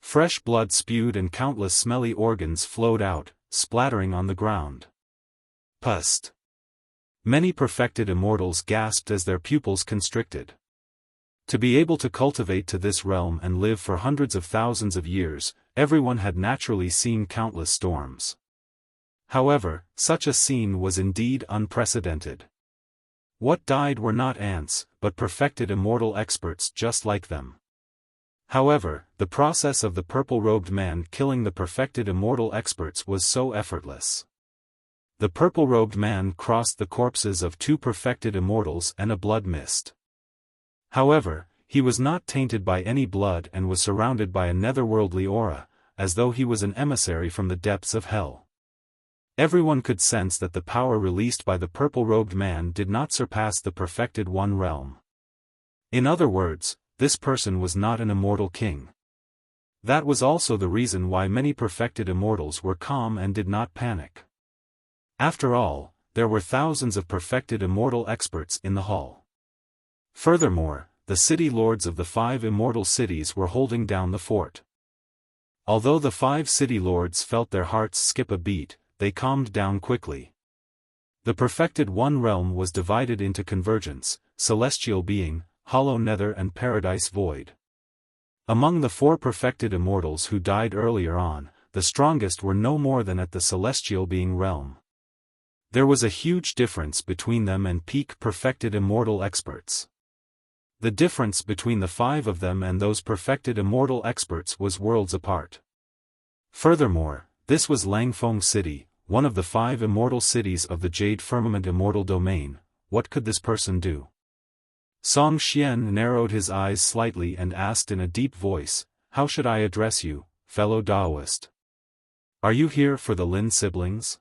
Fresh blood spewed and countless smelly organs flowed out, splattering on the ground. Pust! Many perfected immortals gasped as their pupils constricted. To be able to cultivate to this realm and live for hundreds of thousands of years, everyone had naturally seen countless storms. However, such a scene was indeed unprecedented. What died were not ants, but perfected immortal experts just like them. However, the process of the purple-robed man killing the perfected immortal experts was so effortless. The purple-robed man crossed the corpses of 2 perfected immortals and a blood mist. However, he was not tainted by any blood and was surrounded by a netherworldly aura, as though he was an emissary from the depths of hell. Everyone could sense that the power released by the purple-robed man did not surpass the perfected one realm. In other words, this person was not an immortal king. That was also the reason why many perfected immortals were calm and did not panic. After all, there were thousands of perfected immortal experts in the hall. Furthermore, the city lords of the 5 immortal cities were holding down the fort. Although the 5 city lords felt their hearts skip a beat, they calmed down quickly. The perfected one realm was divided into convergence, celestial being, hollow nether and paradise void. Among the 4 perfected immortals who died earlier on, the strongest were no more than at the celestial being realm. There was a huge difference between them and peak perfected immortal experts. The difference between the 5 of them and those perfected immortal experts was worlds apart. Furthermore, this was Langfeng City, one of the 5 immortal cities of the Jade Firmament Immortal Domain. What could this person do? Song Xian narrowed his eyes slightly and asked in a deep voice, "How should I address you, fellow Daoist? Are you here for the Lin siblings?"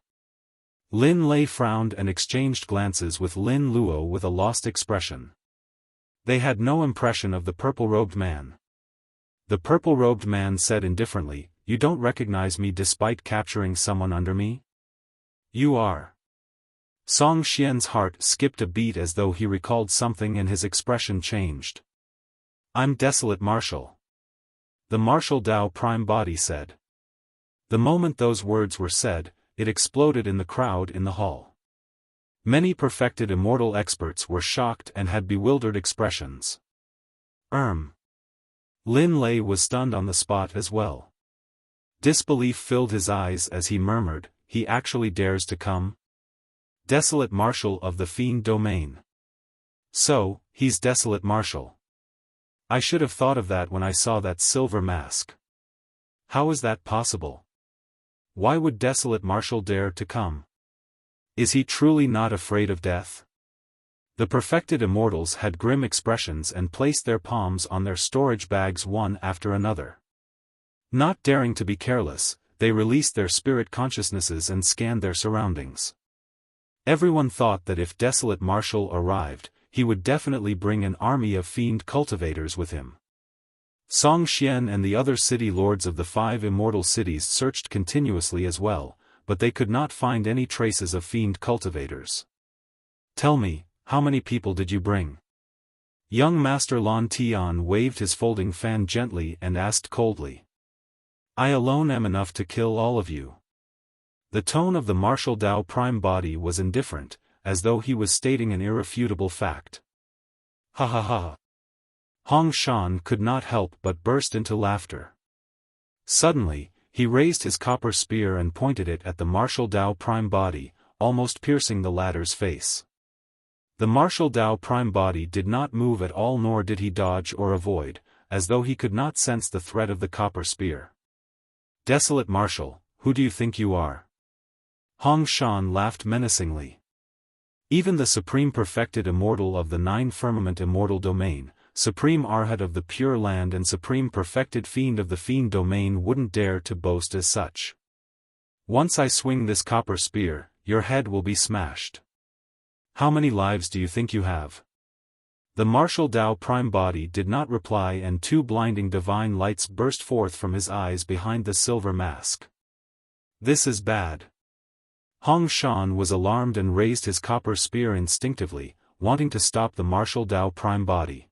Lin Lei frowned and exchanged glances with Lin Luo with a lost expression. They had no impression of the purple-robed man. The purple-robed man said indifferently, "You don't recognize me despite capturing someone under me? You are." Song Xian's heart skipped a beat as though he recalled something and his expression changed. "I'm Desolate Marshal." The Martial Dao Prime Body said. The moment those words were said, it exploded in the crowd in the hall. Many perfected immortal experts were shocked and had bewildered expressions. Lin Lei was stunned on the spot as well. Disbelief filled his eyes as he murmured, "He actually dares to come? Desolate Marshal of the Fiend Domain. So, he's Desolate Marshal. I should have thought of that when I saw that silver mask. How is that possible? Why would Desolate Marshal dare to come? Is he truly not afraid of death?" The perfected immortals had grim expressions and placed their palms on their storage bags one after another. Not daring to be careless, they released their spirit consciousnesses and scanned their surroundings. Everyone thought that if Desolate Marshal arrived, he would definitely bring an army of fiend cultivators with him. Song Xian and the other city lords of the 5 immortal cities searched continuously as well, but they could not find any traces of fiend cultivators. "Tell me, how many people did you bring?" Young Master Lon Tian waved his folding fan gently and asked coldly. "I alone am enough to kill all of you." The tone of the Martial Dao Prime Body was indifferent, as though he was stating an irrefutable fact. "Ha ha ha." Hong Shan could not help but burst into laughter. Suddenly, he raised his copper spear and pointed it at the Martial Dao Prime Body, almost piercing the latter's face. The Martial Dao Prime Body did not move at all, nor did he dodge or avoid, as though he could not sense the threat of the copper spear. "Desolate Marshal, who do you think you are?" Hong Shan laughed menacingly. Even the Supreme Perfected Immortal of the 9 Firmament Immortal Domain, Supreme Arhat of the Pure Land and Supreme Perfected Fiend of the Fiend Domain wouldn't dare to boast as such. "Once I swing this copper spear, your head will be smashed. How many lives do you think you have?" The Martial Dao Prime Body did not reply, and 2 blinding divine lights burst forth from his eyes behind the silver mask. "This is bad." Hong Shan was alarmed and raised his copper spear instinctively, wanting to stop the Martial Dao Prime Body.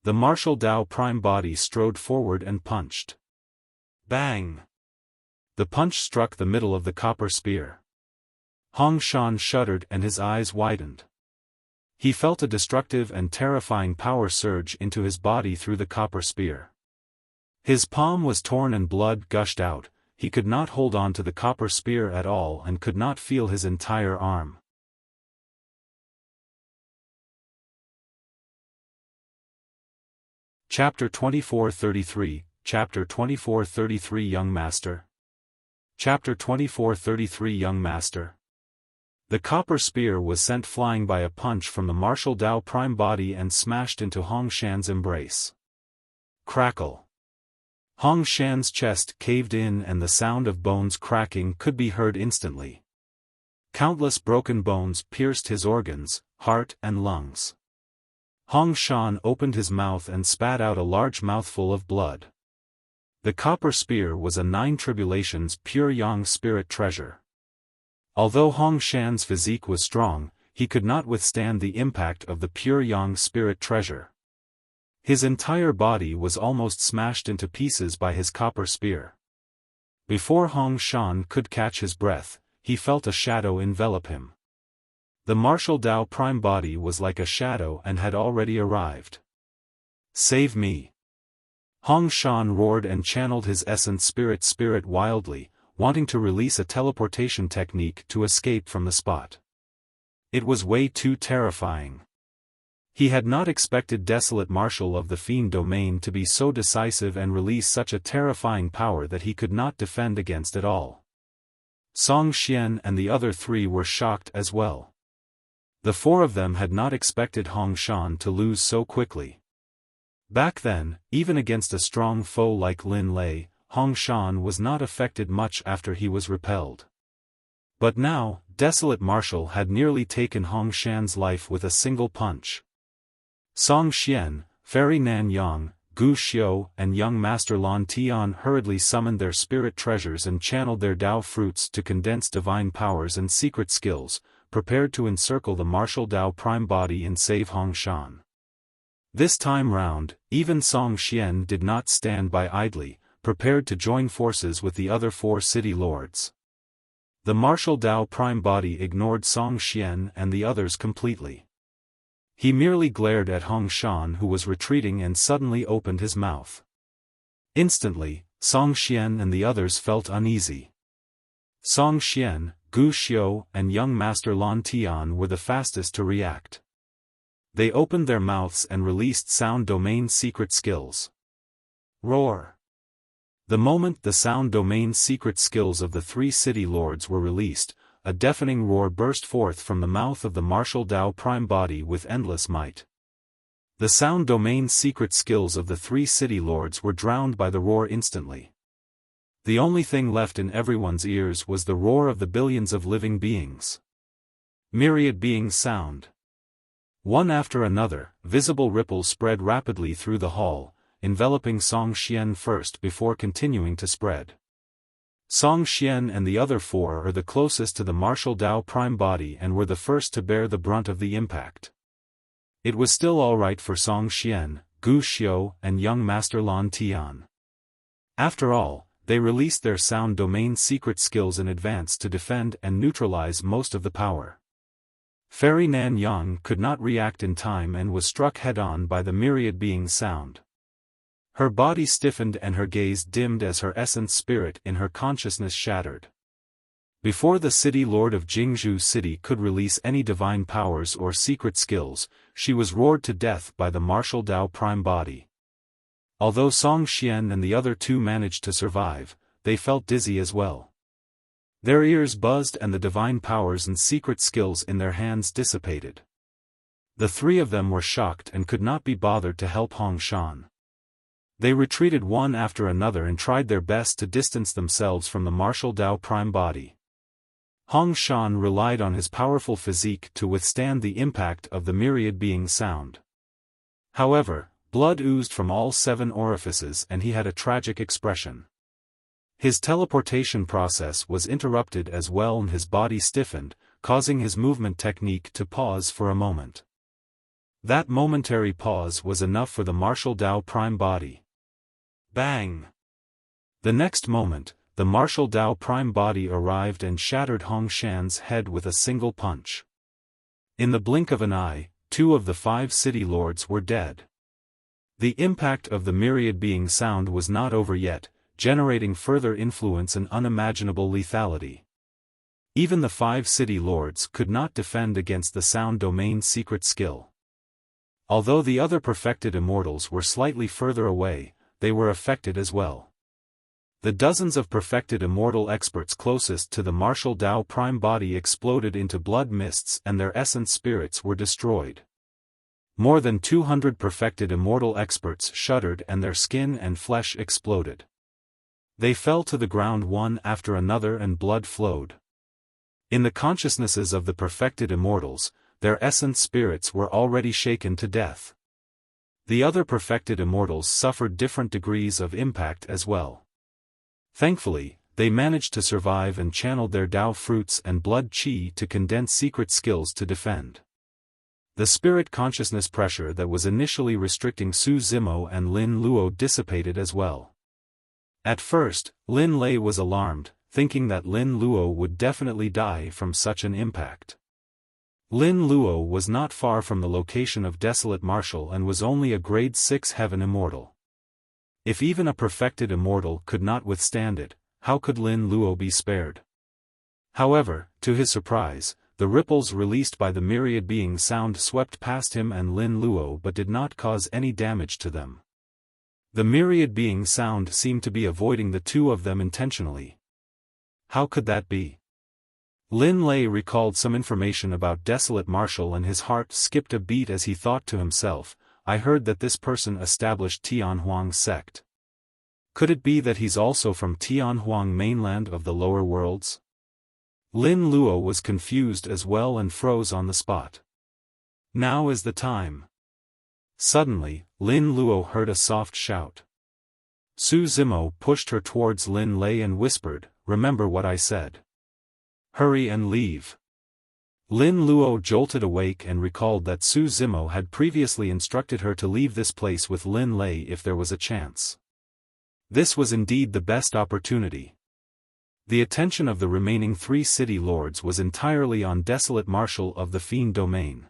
The Martial Dao Prime Body strode forward and punched. Bang! The punch struck the middle of the copper spear. Hong Shan shuddered and his eyes widened. He felt a destructive and terrifying power surge into his body through the copper spear. His palm was torn and blood gushed out. He could not hold on to the copper spear at all and could not feel his entire arm. Chapter 2433, Chapter 2433 Young Master. Chapter 2433 Young Master. The copper spear was sent flying by a punch from the martial Tao prime body and smashed into Hong Shan's embrace. Crackle. Hong Shan's chest caved in and the sound of bones cracking could be heard instantly. Countless broken bones pierced his organs, heart and lungs. Hong Shan opened his mouth and spat out a large mouthful of blood. The copper spear was a 9 tribulations pure yang spirit treasure. Although Hong Shan's physique was strong, he could not withstand the impact of the pure yang spirit treasure. His entire body was almost smashed into pieces by his copper spear. Before Hong Shan could catch his breath, he felt a shadow envelop him. The martial Tao prime body was like a shadow and had already arrived. Save me! Hong Shan roared and channeled his essence spirit wildly, wanting to release a teleportation technique to escape from the spot. It was way too terrifying. He had not expected Desolate Marshal of the Fiend Domain to be so decisive and release such a terrifying power that he could not defend against at all. Song Xian and the other 3 were shocked as well. The 4 of them had not expected Hong Shan to lose so quickly. Back then, even against a strong foe like Lin Lei, Hong Shan was not affected much after he was repelled. But now, Desolate Marshal had nearly taken Hong Shan's life with a single punch. Song Xian, Fairy Nan Yang, Gu Xiu and young Master Lan Tian hurriedly summoned their spirit treasures and channeled their Tao fruits to condense divine powers and secret skills, prepared to encircle the martial Tao prime body and save Hong Shan. This time round, even Song Xian did not stand by idly, prepared to join forces with the other 4 city lords. The martial Tao prime body ignored Song Xian and the others completely. He merely glared at Hong Shan, who was retreating, and suddenly opened his mouth. Instantly, Song Xian and the others felt uneasy. Song Xian, Gu Xiu and young Master Lan Tian were the fastest to react. They opened their mouths and released sound domain secret skills. Roar! The moment the sound domain secret skills of the 3 city lords were released, a deafening roar burst forth from the mouth of the martial Tao prime body with endless might. The sound domain secret skills of the 3 city lords were drowned by the roar instantly. The only thing left in everyone's ears was the roar of the billions of living beings. Myriad beings sound. One after another, visible ripples spread rapidly through the hall, enveloping Song Xian first before continuing to spread. Song Xian and the other 4 are the closest to the martial Tao prime body and were the first to bear the brunt of the impact. It was still alright for Song Xian, Gu Xiu and young Master Lan Tian. After all, they released their sound domain secret skills in advance to defend and neutralize most of the power. Fairy Nan Yang could not react in time and was struck head-on by the myriad being's sound. Her body stiffened and her gaze dimmed as her essence spirit in her consciousness shattered. Before the city lord of Jingzhou City could release any divine powers or secret skills, she was roared to death by the martial Tao prime body. Although Song Xian and the other 2 managed to survive, they felt dizzy as well. Their ears buzzed and the divine powers and secret skills in their hands dissipated. The 3 of them were shocked and could not be bothered to help Hong Shan. They retreated one after another and tried their best to distance themselves from the martial Tao prime body. Hong Shan relied on his powerful physique to withstand the impact of the myriad being sound. However, blood oozed from all 7 orifices and he had a tragic expression. His teleportation process was interrupted as well and his body stiffened, causing his movement technique to pause for a moment. That momentary pause was enough for the martial Tao prime body. Bang! The next moment, the martial Tao prime body arrived and shattered Hong Shan's head with a single punch. In the blink of an eye, 2 of the 5 city lords were dead. The impact of the myriad being sound was not over yet, generating further influence and unimaginable lethality. Even the 5 city lords could not defend against the sound domain secret skill. Although the other perfected immortals were slightly further away, they were affected as well. The dozens of perfected immortal experts closest to the martial Tao prime body exploded into blood mists and their essence spirits were destroyed. More than 200 perfected immortal experts shuddered and their skin and flesh exploded. They fell to the ground one after another and blood flowed. In the consciousnesses of the perfected immortals, their essence spirits were already shaken to death. The other perfected immortals suffered different degrees of impact as well. Thankfully, they managed to survive and channeled their Tao fruits and blood qi to condense secret skills to defend. The spirit consciousness pressure that was initially restricting Su Zimo and Lin Luo dissipated as well. At first, Lin Lei was alarmed, thinking that Lin Luo would definitely die from such an impact. Lin Luo was not far from the location of Desolate Martial and was only a grade 6 heaven immortal. If even a perfected immortal could not withstand it, how could Lin Luo be spared? However, to his surprise, the ripples released by the myriad being sound swept past him and Lin Luo but did not cause any damage to them. The myriad being sound seemed to be avoiding the two of them intentionally. How could that be? Lin Lei recalled some information about Desolate Martial and his heart skipped a beat as he thought to himself, I heard that this person established Tianhuang sect. Could it be that he's also from Tianhuang mainland of the lower worlds? Lin Luo was confused as well and froze on the spot. Now is the time. Suddenly, Lin Luo heard a soft shout. Su Zimo pushed her towards Lin Lei and whispered, remember what I said. Hurry and leave. Lin Luo jolted awake and recalled that Su Zimo had previously instructed her to leave this place with Lin Lei if there was a chance. This was indeed the best opportunity. The attention of the remaining 3 city lords was entirely on Desolate Martial of the Fiend Domain.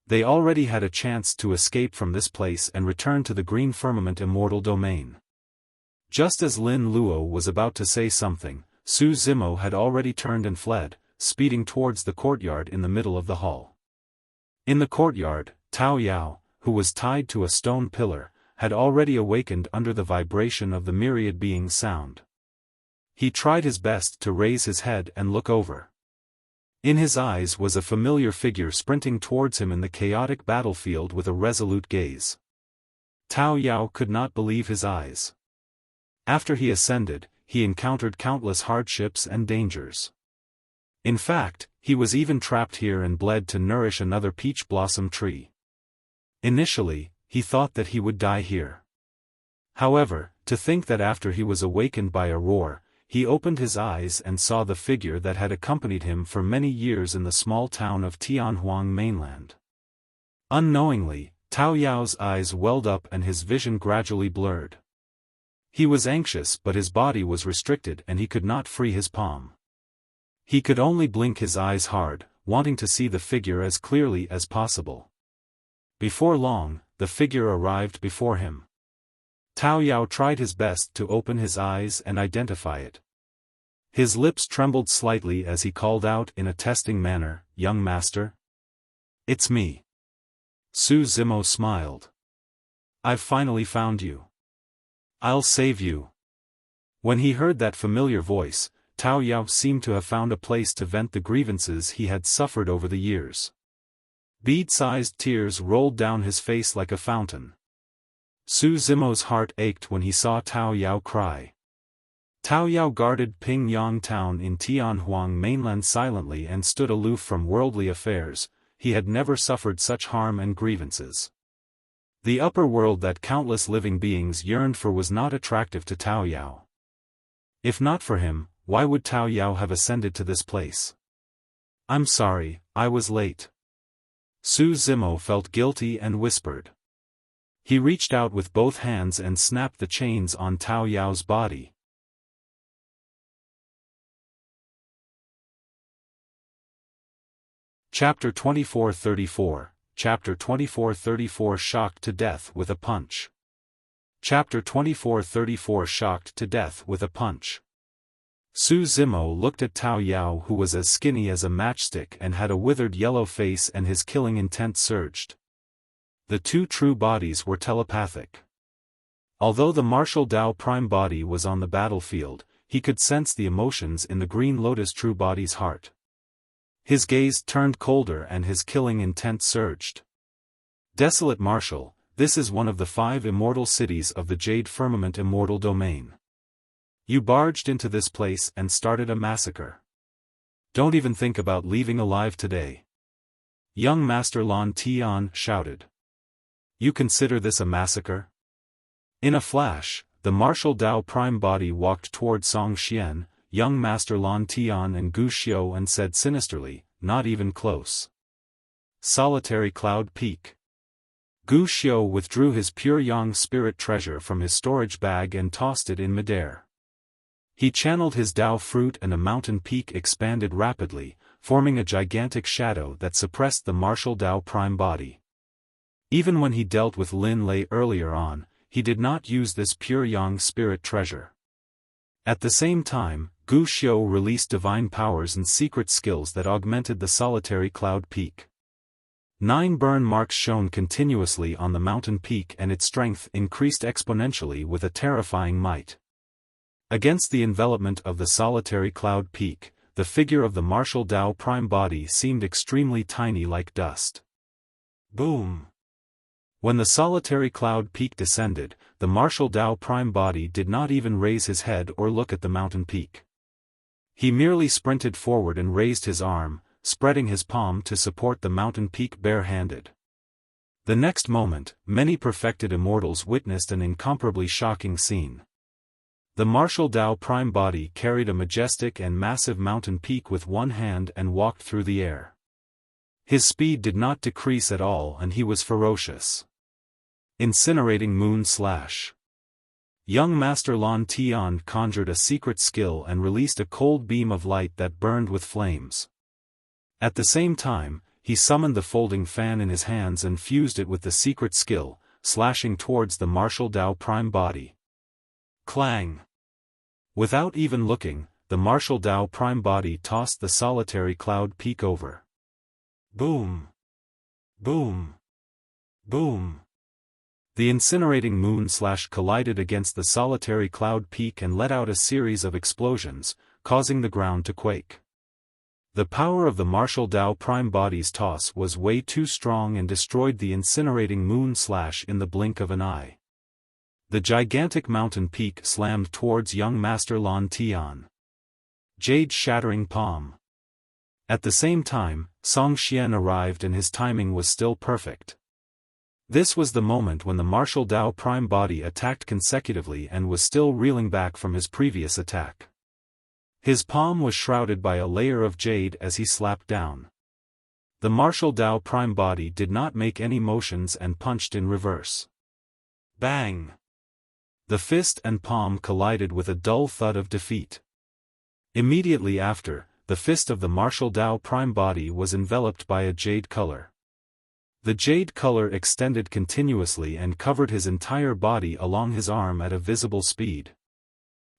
They already had a chance to escape from this place and return to the Green Firmament Immortal Domain. Just as Lin Luo was about to say something, Su Zimo had already turned and fled, speeding towards the courtyard in the middle of the hall. In the courtyard, Tao Yao, who was tied to a stone pillar, had already awakened under the vibration of the myriad being sound. He tried his best to raise his head and look over. In his eyes was a familiar figure sprinting towards him in the chaotic battlefield with a resolute gaze. Tao Yao could not believe his eyes. After he ascended, he encountered countless hardships and dangers. In fact, he was even trapped here and bled to nourish another peach blossom tree. Initially, he thought that he would die here. However, to think that after he was awakened by a roar, he opened his eyes and saw the figure that had accompanied him for many years in the small town of Tianhuang mainland. Unknowingly, Tao Yao's eyes welled up and his vision gradually blurred. He was anxious but his body was restricted and he could not free his palm. He could only blink his eyes hard, wanting to see the figure as clearly as possible. Before long, the figure arrived before him. Tao Yao tried his best to open his eyes and identify it. His lips trembled slightly as he called out in a testing manner, "Young master?" "It's me." Su Zimo smiled. "I've finally found you. I'll save you." When he heard that familiar voice, Tao Yao seemed to have found a place to vent the grievances he had suffered over the years. Bead-sized tears rolled down his face like a fountain. Su Zimo's heart ached when he saw Tao Yao cry. Tao Yao guarded Pingyang town in Tianhuang mainland silently and stood aloof from worldly affairs. He had never suffered such harm and grievances. The upper world that countless living beings yearned for was not attractive to Tao Yao. If not for him, why would Tao Yao have ascended to this place? "I'm sorry, I was late." Su Zimo felt guilty and whispered. He reached out with both hands and snapped the chains on Tao Yao's body. Chapter 2434, Chapter 2434 Shocked to Death with a Punch. Chapter 2434 Shocked to Death with a Punch. Su Zimo looked at Tao Yao who was as skinny as a matchstick and had a withered yellow face and his killing intent surged. The two true bodies were telepathic. Although the martial Dao Prime body was on the battlefield, he could sense the emotions in the Green Lotus true body's heart. His gaze turned colder and his killing intent surged. Desolate Marshal, this is one of the 5 immortal cities of the Jade Firmament Immortal Domain. You barged into this place and started a massacre. Don't even think about leaving alive today. Young Master Lan Tian shouted. You consider this a massacre? In a flash, the martial Dao Prime body walked toward Song Xian, young Master Lan Tian and Gu Xiu and said sinisterly, not even close. Solitary Cloud Peak. Gu Xiu withdrew his pure yang spirit treasure from his storage bag and tossed it in midair. He channeled his Dao fruit and a mountain peak expanded rapidly, forming a gigantic shadow that suppressed the martial Dao Prime body. Even when he dealt with Lin Lei earlier on, he did not use this pure yang spirit treasure. At the same time, Gu Xiu released divine powers and secret skills that augmented the solitary cloud peak. 9 burn marks shone continuously on the mountain peak and its strength increased exponentially with a terrifying might. Against the envelopment of the solitary cloud peak, the figure of the martial Dao Prime body seemed extremely tiny like dust. Boom! When the solitary cloud peak descended, the martial Dao Prime body did not even raise his head or look at the mountain peak. He merely sprinted forward and raised his arm, spreading his palm to support the mountain peak bare-handed. The next moment, many perfected immortals witnessed an incomparably shocking scene. The martial Dao Prime body carried a majestic and massive mountain peak with one hand and walked through the air. His speed did not decrease at all and he was ferocious. Incinerating Moon Slash. Young Master Lan Tian conjured a secret skill and released a cold beam of light that burned with flames. At the same time, he summoned the folding fan in his hands and fused it with the secret skill, slashing towards the martial Dao Prime body. Clang! Without even looking, the martial Dao Prime body tossed the solitary cloud peak over. Boom! Boom! Boom! The incinerating moon slash collided against the solitary cloud peak and let out a series of explosions, causing the ground to quake. The power of the martial Dao Prime body's toss was way too strong and destroyed the incinerating moon slash in the blink of an eye. The gigantic mountain peak slammed towards young Master Lan Tian. Jade shattering palm. At the same time, Song Xian arrived and his timing was still perfect. This was the moment when the martial Dao Prime body attacked consecutively and was still reeling back from his previous attack. His palm was shrouded by a layer of jade as he slapped down. The martial Dao Prime body did not make any motions and punched in reverse. Bang! The fist and palm collided with a dull thud of defeat. Immediately after, the fist of the martial Dao Prime body was enveloped by a jade color. The jade color extended continuously and covered his entire body along his arm at a visible speed.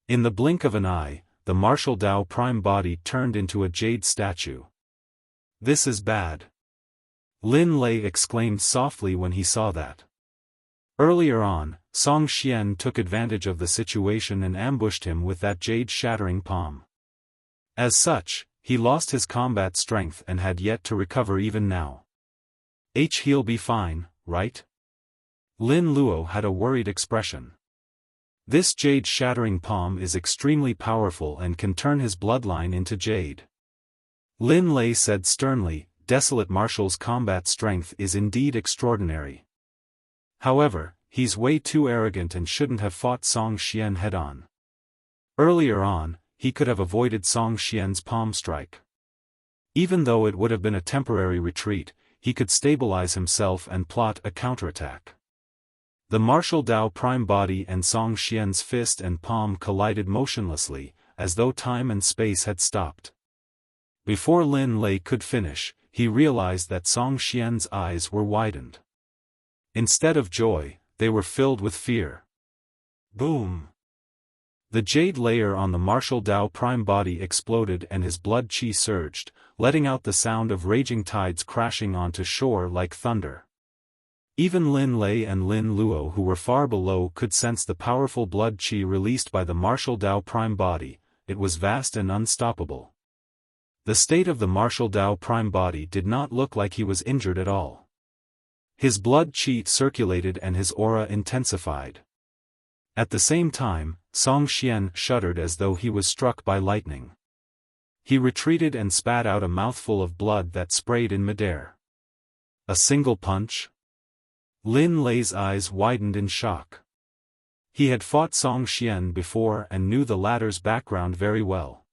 In the blink of an eye, the martial Dao Prime body turned into a jade statue. This is bad. Lin Lei exclaimed softly when he saw that. Earlier on, Song Xian took advantage of the situation and ambushed him with that jade-shattering palm. As such, he lost his combat strength and had yet to recover even now. He'll be fine, right? Lin Luo had a worried expression. This jade-shattering palm is extremely powerful and can turn his bloodline into jade. Lin Lei said sternly, Desolate Marshal's combat strength is indeed extraordinary. However, he's way too arrogant and shouldn't have fought Song Xian head-on. Earlier on, he could have avoided Song Xian's palm strike. Even though it would have been a temporary retreat, he could stabilize himself and plot a counterattack. The martial Dao Prime body and Song Xian's fist and palm collided motionlessly, as though time and space had stopped. Before Lin Lei could finish, he realized that Song Xian's eyes were widened. Instead of joy, they were filled with fear. Boom! The jade layer on the martial Dao Prime body exploded and his blood qi surged, letting out the sound of raging tides crashing onto shore like thunder. Even Lin Lei and Lin Luo, who were far below, could sense the powerful blood qi released by the martial Dao prime body. It was vast and unstoppable. The state of the martial Dao prime body did not look like he was injured at all. His blood qi circulated and his aura intensified. At the same time, Song Xian shuddered as though he was struck by lightning. He retreated and spat out a mouthful of blood that sprayed in midair. A single punch? Lin Lei's eyes widened in shock. He had fought Song Xian before and knew the latter's background very well.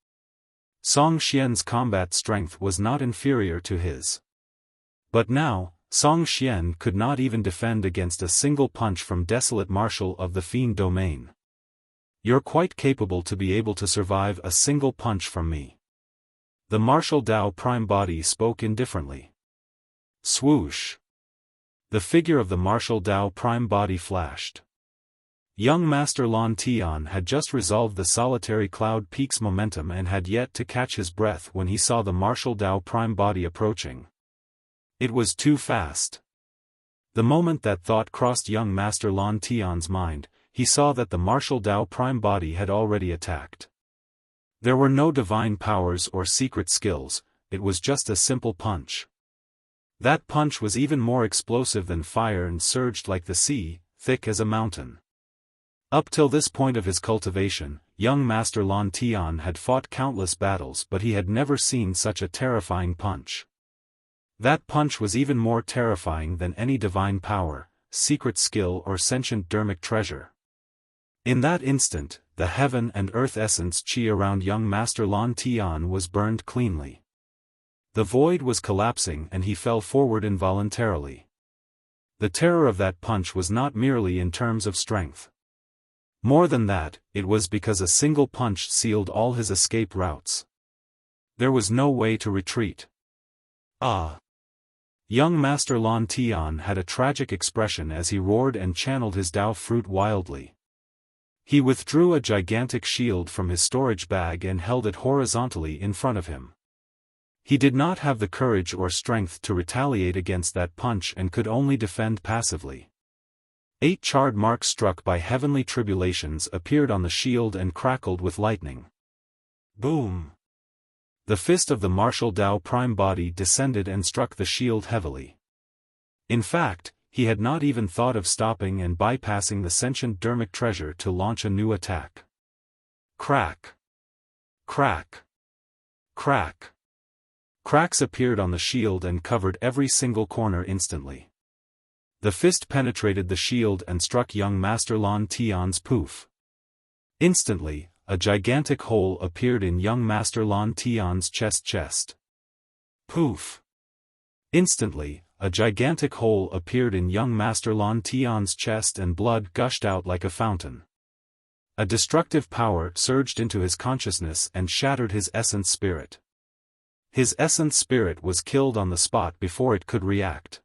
Song Xian's combat strength was not inferior to his. But now, Song Xian could not even defend against a single punch from Desolate Marshal of the Fiend Domain. You're quite capable to be able to survive a single punch from me. The martial Dao prime body spoke indifferently. Swoosh! The figure of the martial Dao prime body flashed. Young Master Lan Tian had just resolved the solitary Cloud Peak's momentum and had yet to catch his breath when he saw the martial Dao prime body approaching. It was too fast. The moment that thought crossed young Master Lan Tian's mind, he saw that the martial Dao prime body had already attacked. There were no divine powers or secret skills, it was just a simple punch. That punch was even more explosive than fire and surged like the sea, thick as a mountain. Up till this point of his cultivation, young Master Lan Tian had fought countless battles, but he had never seen such a terrifying punch. That punch was even more terrifying than any divine power, secret skill or sentient dermic treasure. In that instant, the heaven and earth essence qi around young Master Lan Tian was burned cleanly. The void was collapsing and he fell forward involuntarily. The terror of that punch was not merely in terms of strength. More than that, it was because a single punch sealed all his escape routes. There was no way to retreat. Ah! Young Master Lan Tian had a tragic expression as he roared and channeled his Dao fruit wildly. He withdrew a gigantic shield from his storage bag and held it horizontally in front of him. He did not have the courage or strength to retaliate against that punch and could only defend passively. 8 charred marks struck by heavenly tribulations appeared on the shield and crackled with lightning. Boom! The fist of the martial Dao prime body descended and struck the shield heavily. In fact, he had not even thought of stopping and bypassing the sentient dermic treasure to launch a new attack. Crack! Crack! Crack! Cracks appeared on the shield and covered every single corner instantly. The fist penetrated the shield and struck young Master Lan Tian's poof. Instantly, a gigantic hole appeared in young Master Lan Tian's chest. Poof! Instantly, a gigantic hole appeared in young Master Lan Tian's chest and blood gushed out like a fountain. A destructive power surged into his consciousness and shattered his essence spirit. His essence spirit was killed on the spot before it could react.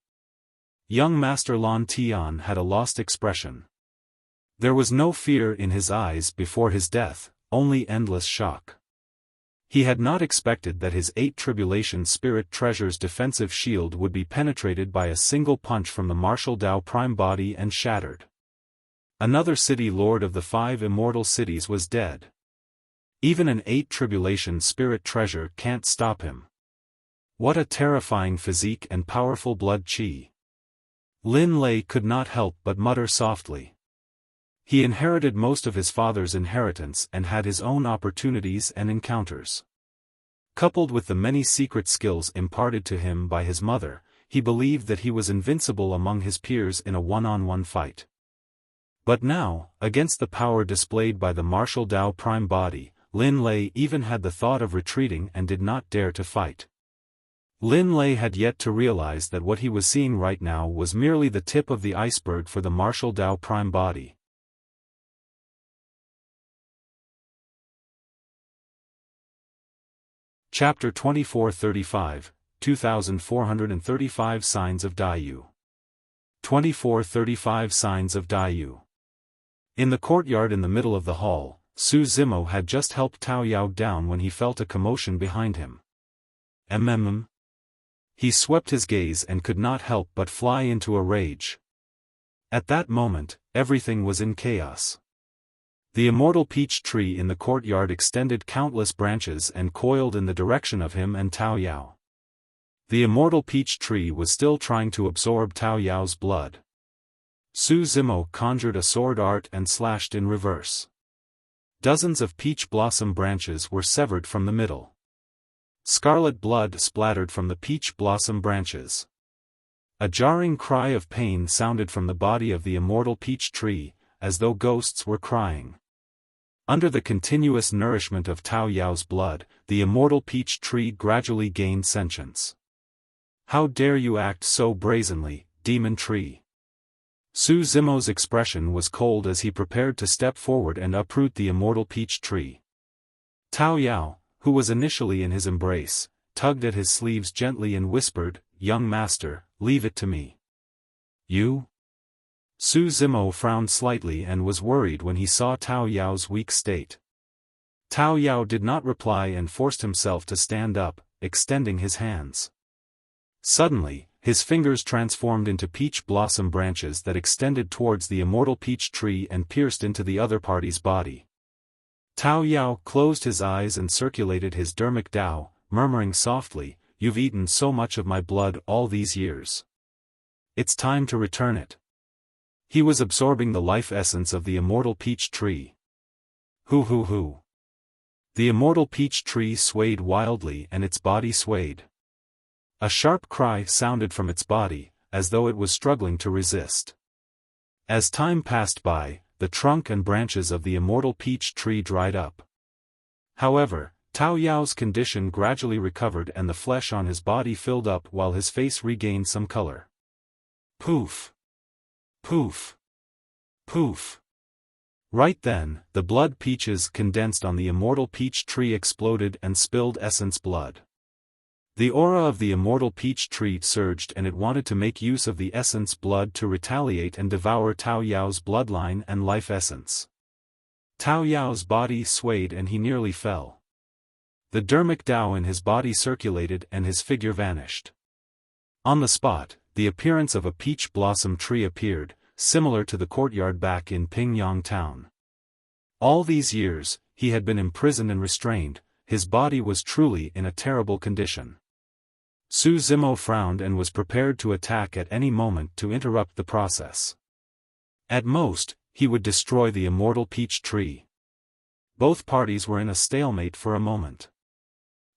Young Master Lan Tian had a lost expression. There was no fear in his eyes before his death, only endless shock. He had not expected that his 8 tribulation spirit treasure's defensive shield would be penetrated by a single punch from the martial Dao prime body and shattered. Another city lord of the 5 immortal cities was dead. Even an 8 tribulation spirit treasure can't stop him. What a terrifying physique and powerful blood qi. Lin Lei could not help but mutter softly. He inherited most of his father's inheritance and had his own opportunities and encounters. Coupled with the many secret skills imparted to him by his mother, he believed that he was invincible among his peers in a one-on-one fight. But now, against the power displayed by the martial Dao prime body, Lin Lei even had the thought of retreating and did not dare to fight. Lin Lei had yet to realize that what he was seeing right now was merely the tip of the iceberg for the martial Dao prime body. Chapter 2435, 2435 Signs of Daiyu. 2435 Signs of Daiyu. In the courtyard in the middle of the hall, Su Zimo had just helped Tao Yao down when he felt a commotion behind him. He swept his gaze and could not help but fly into a rage. At that moment, everything was in chaos. The immortal peach tree in the courtyard extended countless branches and coiled in the direction of him and Tao Yao. The immortal peach tree was still trying to absorb Tao Yao's blood. Su Zimo conjured a sword art and slashed in reverse. Dozens of peach blossom branches were severed from the middle. Scarlet blood splattered from the peach blossom branches. A jarring cry of pain sounded from the body of the immortal peach tree, as though ghosts were crying. Under the continuous nourishment of Tao Yao's blood, the immortal peach tree gradually gained sentience. "How dare you act so brazenly, demon tree?" Su Zimo's expression was cold as he prepared to step forward and uproot the immortal peach tree. Tao Yao, who was initially in his embrace, tugged at his sleeves gently and whispered, "Young master, leave it to me." "You?" Su Zimo frowned slightly and was worried when he saw Tao Yao's weak state. Tao Yao did not reply and forced himself to stand up, extending his hands. Suddenly, his fingers transformed into peach blossom branches that extended towards the immortal peach tree and pierced into the other party's body. Tao Yao closed his eyes and circulated his dermic Dao, murmuring softly, "You've eaten so much of my blood all these years. It's time to return it." He was absorbing the life essence of the immortal peach tree. Hoo. The immortal peach tree swayed wildly and its body swayed. A sharp cry sounded from its body, as though it was struggling to resist. As time passed by, the trunk and branches of the immortal peach tree dried up. However, Tao Yao's condition gradually recovered and the flesh on his body filled up while his face regained some color. Poof! Poof! Poof! Right then, the blood peaches condensed on the immortal peach tree exploded and spilled essence blood. The aura of the immortal peach tree surged and it wanted to make use of the essence blood to retaliate and devour Tao Yao's bloodline and life essence. Tao Yao's body swayed and he nearly fell. The dermic Dao in his body circulated and his figure vanished. On the spot, the appearance of a peach blossom tree appeared, similar to the courtyard back in Pingyang town. All these years, he had been imprisoned and restrained, his body was truly in a terrible condition. Su Zimo frowned and was prepared to attack at any moment to interrupt the process. At most, he would destroy the immortal peach tree. Both parties were in a stalemate for a moment.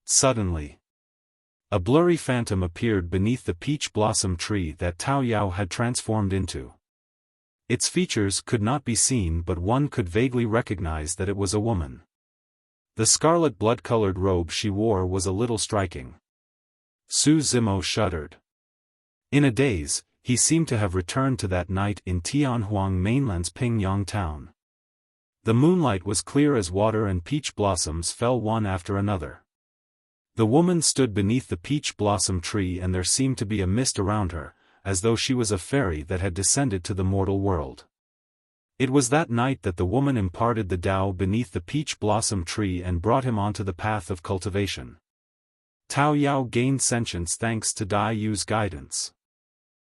Suddenly, a blurry phantom appeared beneath the peach blossom tree that Tao Yao had transformed into. Its features could not be seen but one could vaguely recognize that it was a woman. The scarlet blood-colored robe she wore was a little striking. Su Zimo shuddered. In a daze, he seemed to have returned to that night in Tianhuang mainland's Pingyang town. The moonlight was clear as water and peach blossoms fell one after another. The woman stood beneath the peach blossom tree and there seemed to be a mist around her, as though she was a fairy that had descended to the mortal world. It was that night that the woman imparted the Tao beneath the peach blossom tree and brought him onto the path of cultivation. Tao Yao gained sentience thanks to Dai Yu's guidance.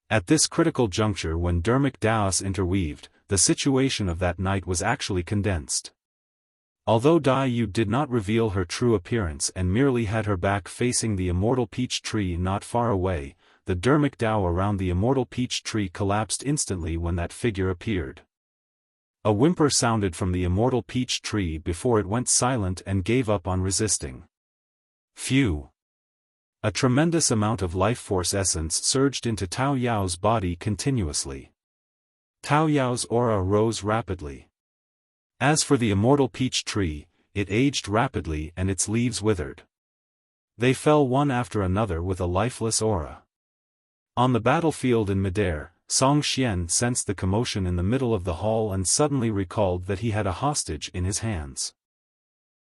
At this critical juncture when dermic Daos interweaved, the situation of that night was actually condensed. Although Dai Yu did not reveal her true appearance and merely had her back facing the immortal peach tree not far away, the dermic Dao around the immortal peach tree collapsed instantly when that figure appeared. A whimper sounded from the immortal peach tree before it went silent and gave up on resisting. Phew! A tremendous amount of life force essence surged into Tao Yao's body continuously. Tao Yao's aura rose rapidly. As for the immortal peach tree, it aged rapidly and its leaves withered. They fell one after another with a lifeless aura. On the battlefield in midair, Song Xian sensed the commotion in the middle of the hall and suddenly recalled that he had a hostage in his hands.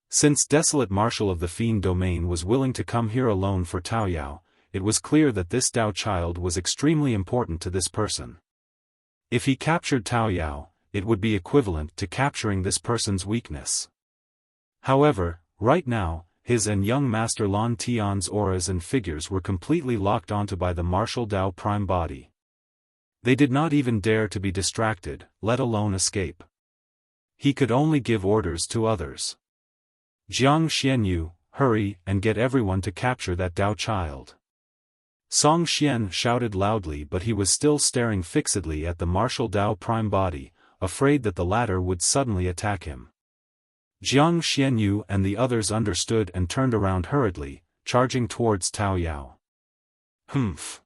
Since desolate Marshal of the Fiend Domain was willing to come here alone for Tao Yao, it was clear that this Dao child was extremely important to this person. If he captured Tao Yao, it would be equivalent to capturing this person's weakness. However, right now, his and young Master Lan Tian's auras and figures were completely locked onto by the martial Dao Prime body. They did not even dare to be distracted, let alone escape. He could only give orders to others. Jiang Xianyu, hurry and get everyone to capture that Dao child. Song Xian shouted loudly, but he was still staring fixedly at the martial Dao prime body, afraid that the latter would suddenly attack him. Jiang Xianyu and the others understood and turned around hurriedly, charging towards Tao Yao. Humph!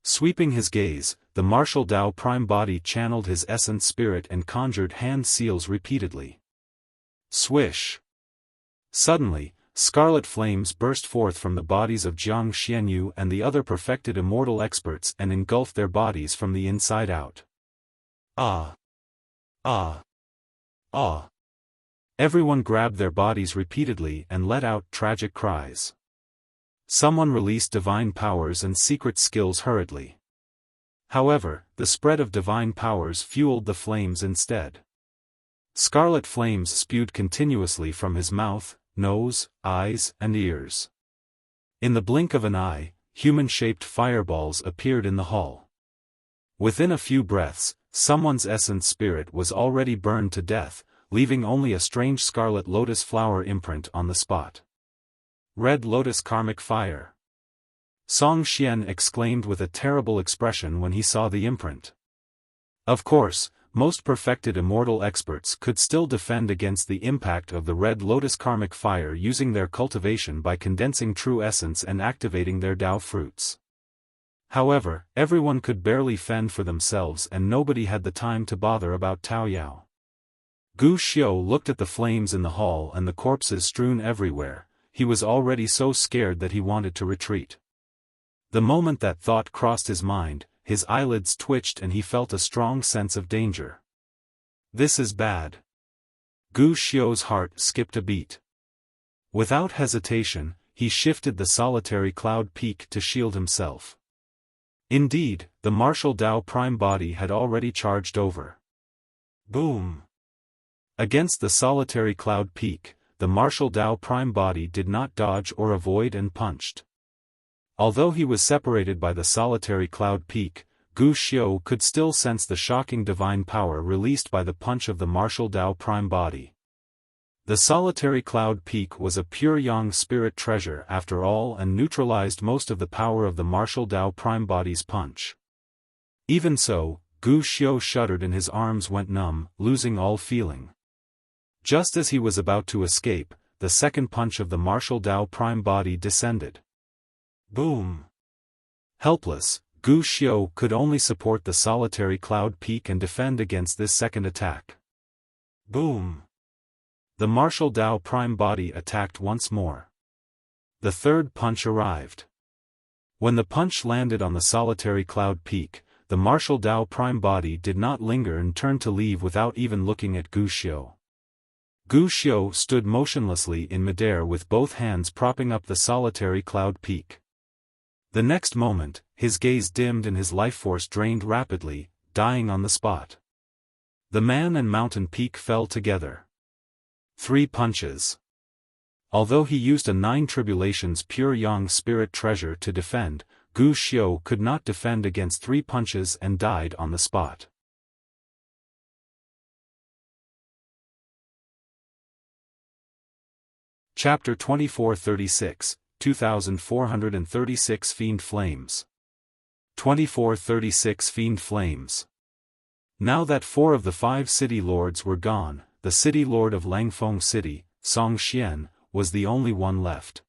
Sweeping his gaze, the martial Dao prime body channeled his essence spirit and conjured hand seals repeatedly. Swish! Suddenly, scarlet flames burst forth from the bodies of Jiang Xianyu and the other perfected immortal experts and engulfed their bodies from the inside out. Ah! Ah! Ah! Everyone grabbed their bodies repeatedly and let out tragic cries. Someone released divine powers and secret skills hurriedly. However, the spread of divine powers fueled the flames instead. Scarlet flames spewed continuously from his mouth, nose, eyes, and ears. In the blink of an eye, human-shaped fireballs appeared in the hall. Within a few breaths, someone's essence spirit was already burned to death, leaving only a strange scarlet lotus flower imprint on the spot. Red lotus karmic fire. Song Xian exclaimed with a terrible expression when he saw the imprint. Of course, most perfected immortal experts could still defend against the impact of the red lotus karmic fire using their cultivation by condensing true essence and activating their Dao fruits. However, everyone could barely fend for themselves and nobody had the time to bother about Tao Yao. Gu Xiu looked at the flames in the hall and the corpses strewn everywhere. He was already so scared that he wanted to retreat. The moment that thought crossed his mind, his eyelids twitched and he felt a strong sense of danger. This is bad. Gu Xiu's heart skipped a beat. Without hesitation, he shifted the solitary cloud peak to shield himself. Indeed, the martial Dao prime body had already charged over. Boom! Against the solitary cloud peak, the martial Dao prime body did not dodge or avoid and punched. Although he was separated by the solitary cloud peak, Gu Xiu could still sense the shocking divine power released by the punch of the martial Dao prime body. The solitary cloud peak was a pure yang spirit treasure after all and neutralized most of the power of the martial Dao prime body's punch. Even so, Gu Xiu shuddered and his arms went numb, losing all feeling. Just as he was about to escape, the second punch of the martial Dao prime body descended. Boom! Helpless, Gu Xiu could only support the solitary cloud peak and defend against this second attack. Boom! The martial Dao prime body attacked once more. The third punch arrived. When the punch landed on the solitary cloud peak, the martial Dao prime body did not linger and turned to leave without even looking at Gu Xiu. Gu Xiu stood motionlessly in midair with both hands propping up the solitary cloud peak. The next moment, his gaze dimmed and his life force drained rapidly, dying on the spot. The man and mountain peak fell together. 3 punches. Although he used a 9 tribulations pure yang spirit treasure to defend, Gu Xiu could not defend against 3 punches and died on the spot. Chapter 2436, 2436 Fiend Flames. 2436 Fiend Flames. Now that 4 of the 5 city lords were gone, the city lord of Langfeng City, Song Xian, was the only one left.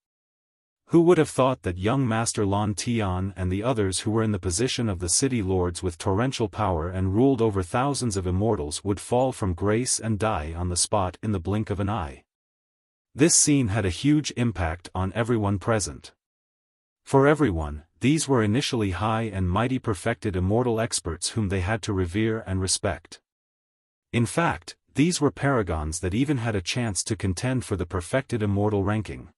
Who would have thought that young Master Lan Tian and the others who were in the position of the city lords with torrential power and ruled over thousands of immortals would fall from grace and die on the spot in the blink of an eye? This scene had a huge impact on everyone present. For everyone, these were initially high and mighty perfected immortal experts whom they had to revere and respect. In fact, these were paragons that even had a chance to contend for the perfected immortal ranking.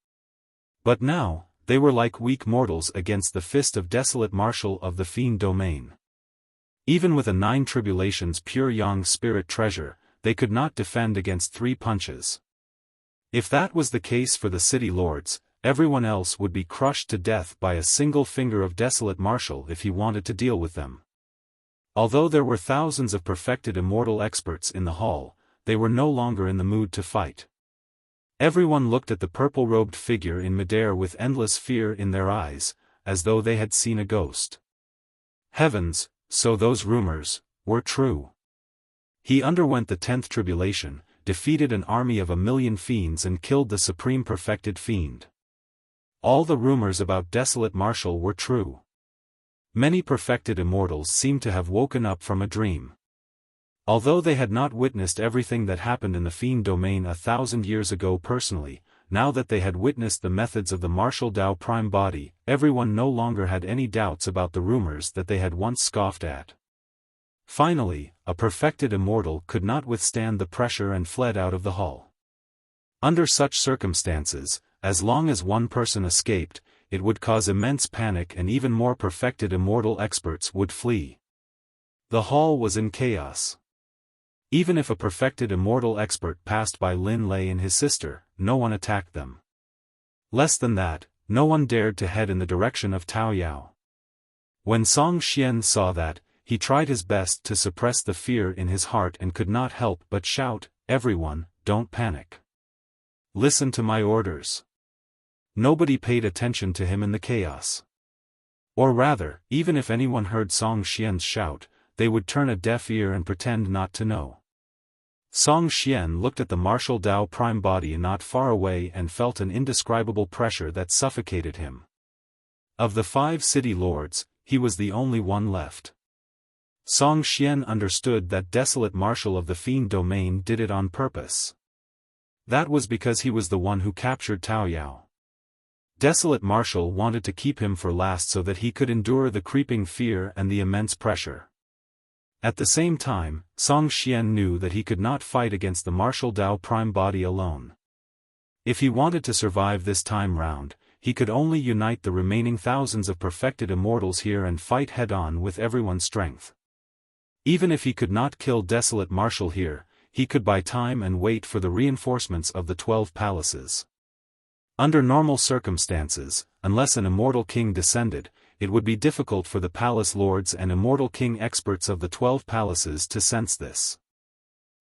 But now, they were like weak mortals against the fist of desolate marshal of the fiend domain. Even with a 9 tribulations pure yang spirit treasure, they could not defend against 3 punches. If that was the case for the city lords, everyone else would be crushed to death by a single finger of desolate marshal if he wanted to deal with them. Although there were thousands of perfected immortal experts in the hall, they were no longer in the mood to fight. Everyone looked at the purple-robed figure in midair with endless fear in their eyes, as though they had seen a ghost. Heavens, so those rumors were true. He underwent the 10th tribulation, defeated an army of 1,000,000 fiends and killed the supreme perfected fiend. All the rumors about desolate Marshal were true. Many perfected immortals seemed to have woken up from a dream. Although they had not witnessed everything that happened in the fiend domain 1,000 years ago personally, now that they had witnessed the methods of the Marshal Dao Prime Body, everyone no longer had any doubts about the rumors that they had once scoffed at. Finally, a perfected immortal could not withstand the pressure and fled out of the hall. Under such circumstances, as long as one person escaped, it would cause immense panic and even more perfected immortal experts would flee. The hall was in chaos. Even if a perfected immortal expert passed by Lin Lei and his sister, no one attacked them. Less than that, no one dared to head in the direction of Taoyao. When Song Xian saw that, he tried his best to suppress the fear in his heart and could not help but shout, "Everyone, don't panic. Listen to my orders." Nobody paid attention to him in the chaos. Or rather, even if anyone heard Song Xian's shout, they would turn a deaf ear and pretend not to know. Song Xian looked at the Marshal Dao Prime Body not far away and felt an indescribable pressure that suffocated him. Of the 5 city lords, he was the only one left. Song Xian understood that desolate Marshal of the Fiend Domain did it on purpose. That was because he was the one who captured Taoyao. Desolate Marshal wanted to keep him for last so that he could endure the creeping fear and the immense pressure. At the same time, Song Xian knew that he could not fight against the Marshal Dao Prime Body alone. If he wanted to survive this time round, he could only unite the remaining thousands of perfected immortals here and fight head-on with everyone's strength. Even if he could not kill Desolate Marshal here, he could buy time and wait for the reinforcements of the 12 palaces. Under normal circumstances, unless an immortal king descended, it would be difficult for the palace lords and immortal king experts of the 12 palaces to sense this.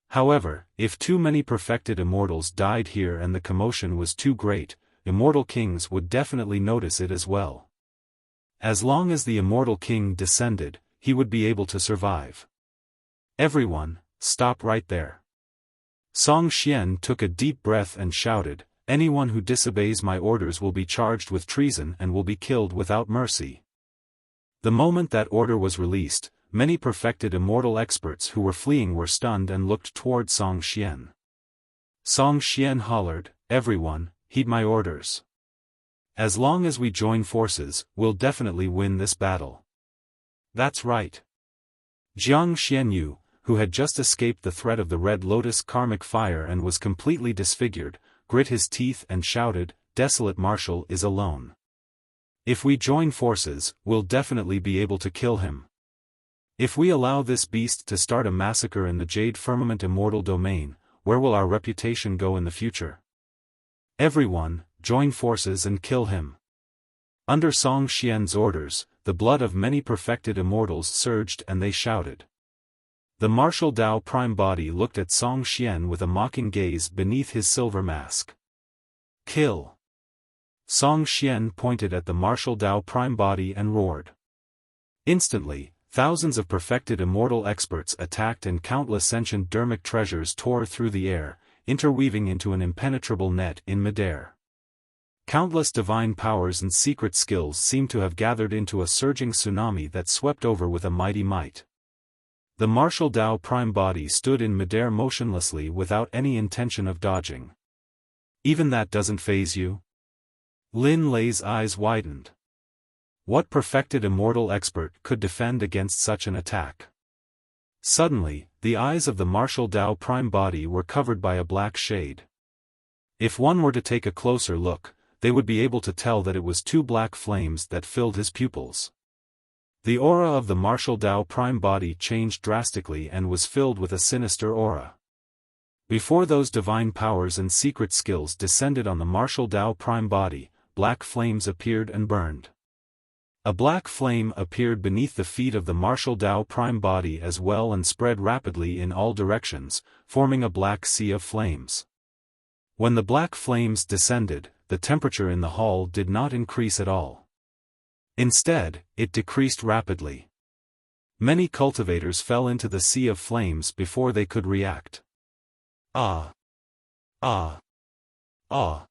However, if too many perfected immortals died here and the commotion was too great, immortal kings would definitely notice it as well. As long as the immortal king descended, he would be able to survive. "Everyone, stop right there." Song Xian took a deep breath and shouted, "Anyone who disobeys my orders will be charged with treason and will be killed without mercy." The moment that order was released, many perfected immortal experts who were fleeing were stunned and looked toward Song Xian. Song Xian hollered, "Everyone, heed my orders. As long as we join forces, we'll definitely win this battle." "That's right." Jiang Xianyu, who had just escaped the threat of the Red Lotus karmic fire and was completely disfigured, grit his teeth and shouted, "Desolate Marshal is alone. If we join forces, we'll definitely be able to kill him. If we allow this beast to start a massacre in the Jade Firmament Immortal Domain, where will our reputation go in the future? Everyone, join forces and kill him." Under Song Xian's orders, the blood of many perfected immortals surged and they shouted. The Marshal Dao Prime Body looked at Song Xian with a mocking gaze beneath his silver mask. "Kill!" Song Xian pointed at the Marshal Dao Prime Body and roared. Instantly, thousands of perfected immortal experts attacked and countless sentient dermic treasures tore through the air, interweaving into an impenetrable net in midair. Countless divine powers and secret skills seemed to have gathered into a surging tsunami that swept over with a mighty might. The Marshal Dao Prime Body stood in midair motionlessly without any intention of dodging. "Even that doesn't faze you?" Lin Lei's eyes widened. What perfected immortal expert could defend against such an attack? Suddenly, the eyes of the Marshal Dao Prime Body were covered by a black shade. If one were to take a closer look, they would be able to tell that it was 2 black flames that filled his pupils. The aura of the Marshal Dao Prime Body changed drastically and was filled with a sinister aura. Before those divine powers and secret skills descended on the Marshal Dao Prime Body, black flames appeared and burned. A black flame appeared beneath the feet of the martial Dao prime body as well and spread rapidly in all directions, forming a black sea of flames. When the black flames descended, the temperature in the hall did not increase at all. Instead, it decreased rapidly. Many cultivators fell into the sea of flames before they could react. Ah! Ah! Ah!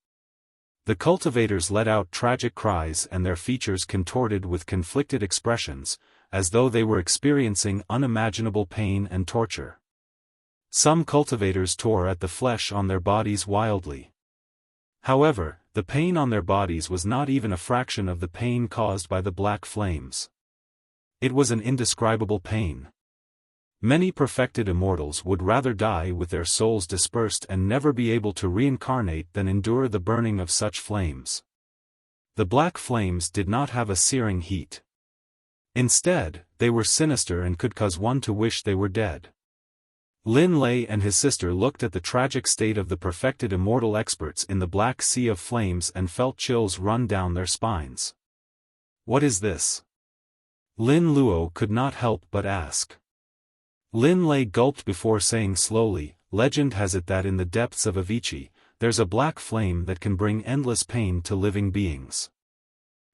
The cultivators let out tragic cries and their features contorted with conflicted expressions, as though they were experiencing unimaginable pain and torture. Some cultivators tore at the flesh on their bodies wildly. However, the pain on their bodies was not even a fraction of the pain caused by the black flames. It was an indescribable pain. Many perfected immortals would rather die with their souls dispersed and never be able to reincarnate than endure the burning of such flames. The black flames did not have a searing heat. Instead, they were sinister and could cause one to wish they were dead. Lin Lei and his sister looked at the tragic state of the perfected immortal experts in the black sea of flames and felt chills run down their spines. What is this? Lin Luo could not help but ask. Lin Lei gulped before saying slowly, legend has it that in the depths of Avicii, there's a black flame that can bring endless pain to living beings.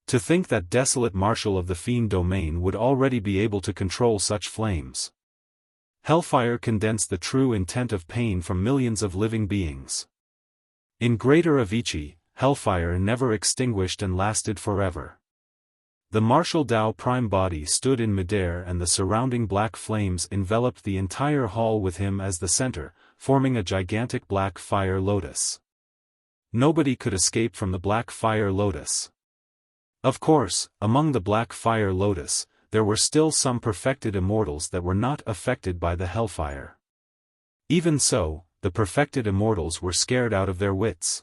To think that desolate marshal of the fiend domain would already be able to control such flames. Hellfire condensed the true intent of pain from millions of living beings. In Greater Avicii, hellfire never extinguished and lasted forever. The martial Dao prime body stood in midair and the surrounding black flames enveloped the entire hall with him as the center, forming a gigantic black fire lotus. Nobody could escape from the black fire lotus. Of course, among the black fire lotus, there were still some perfected immortals that were not affected by the hellfire. Even so, the perfected immortals were scared out of their wits.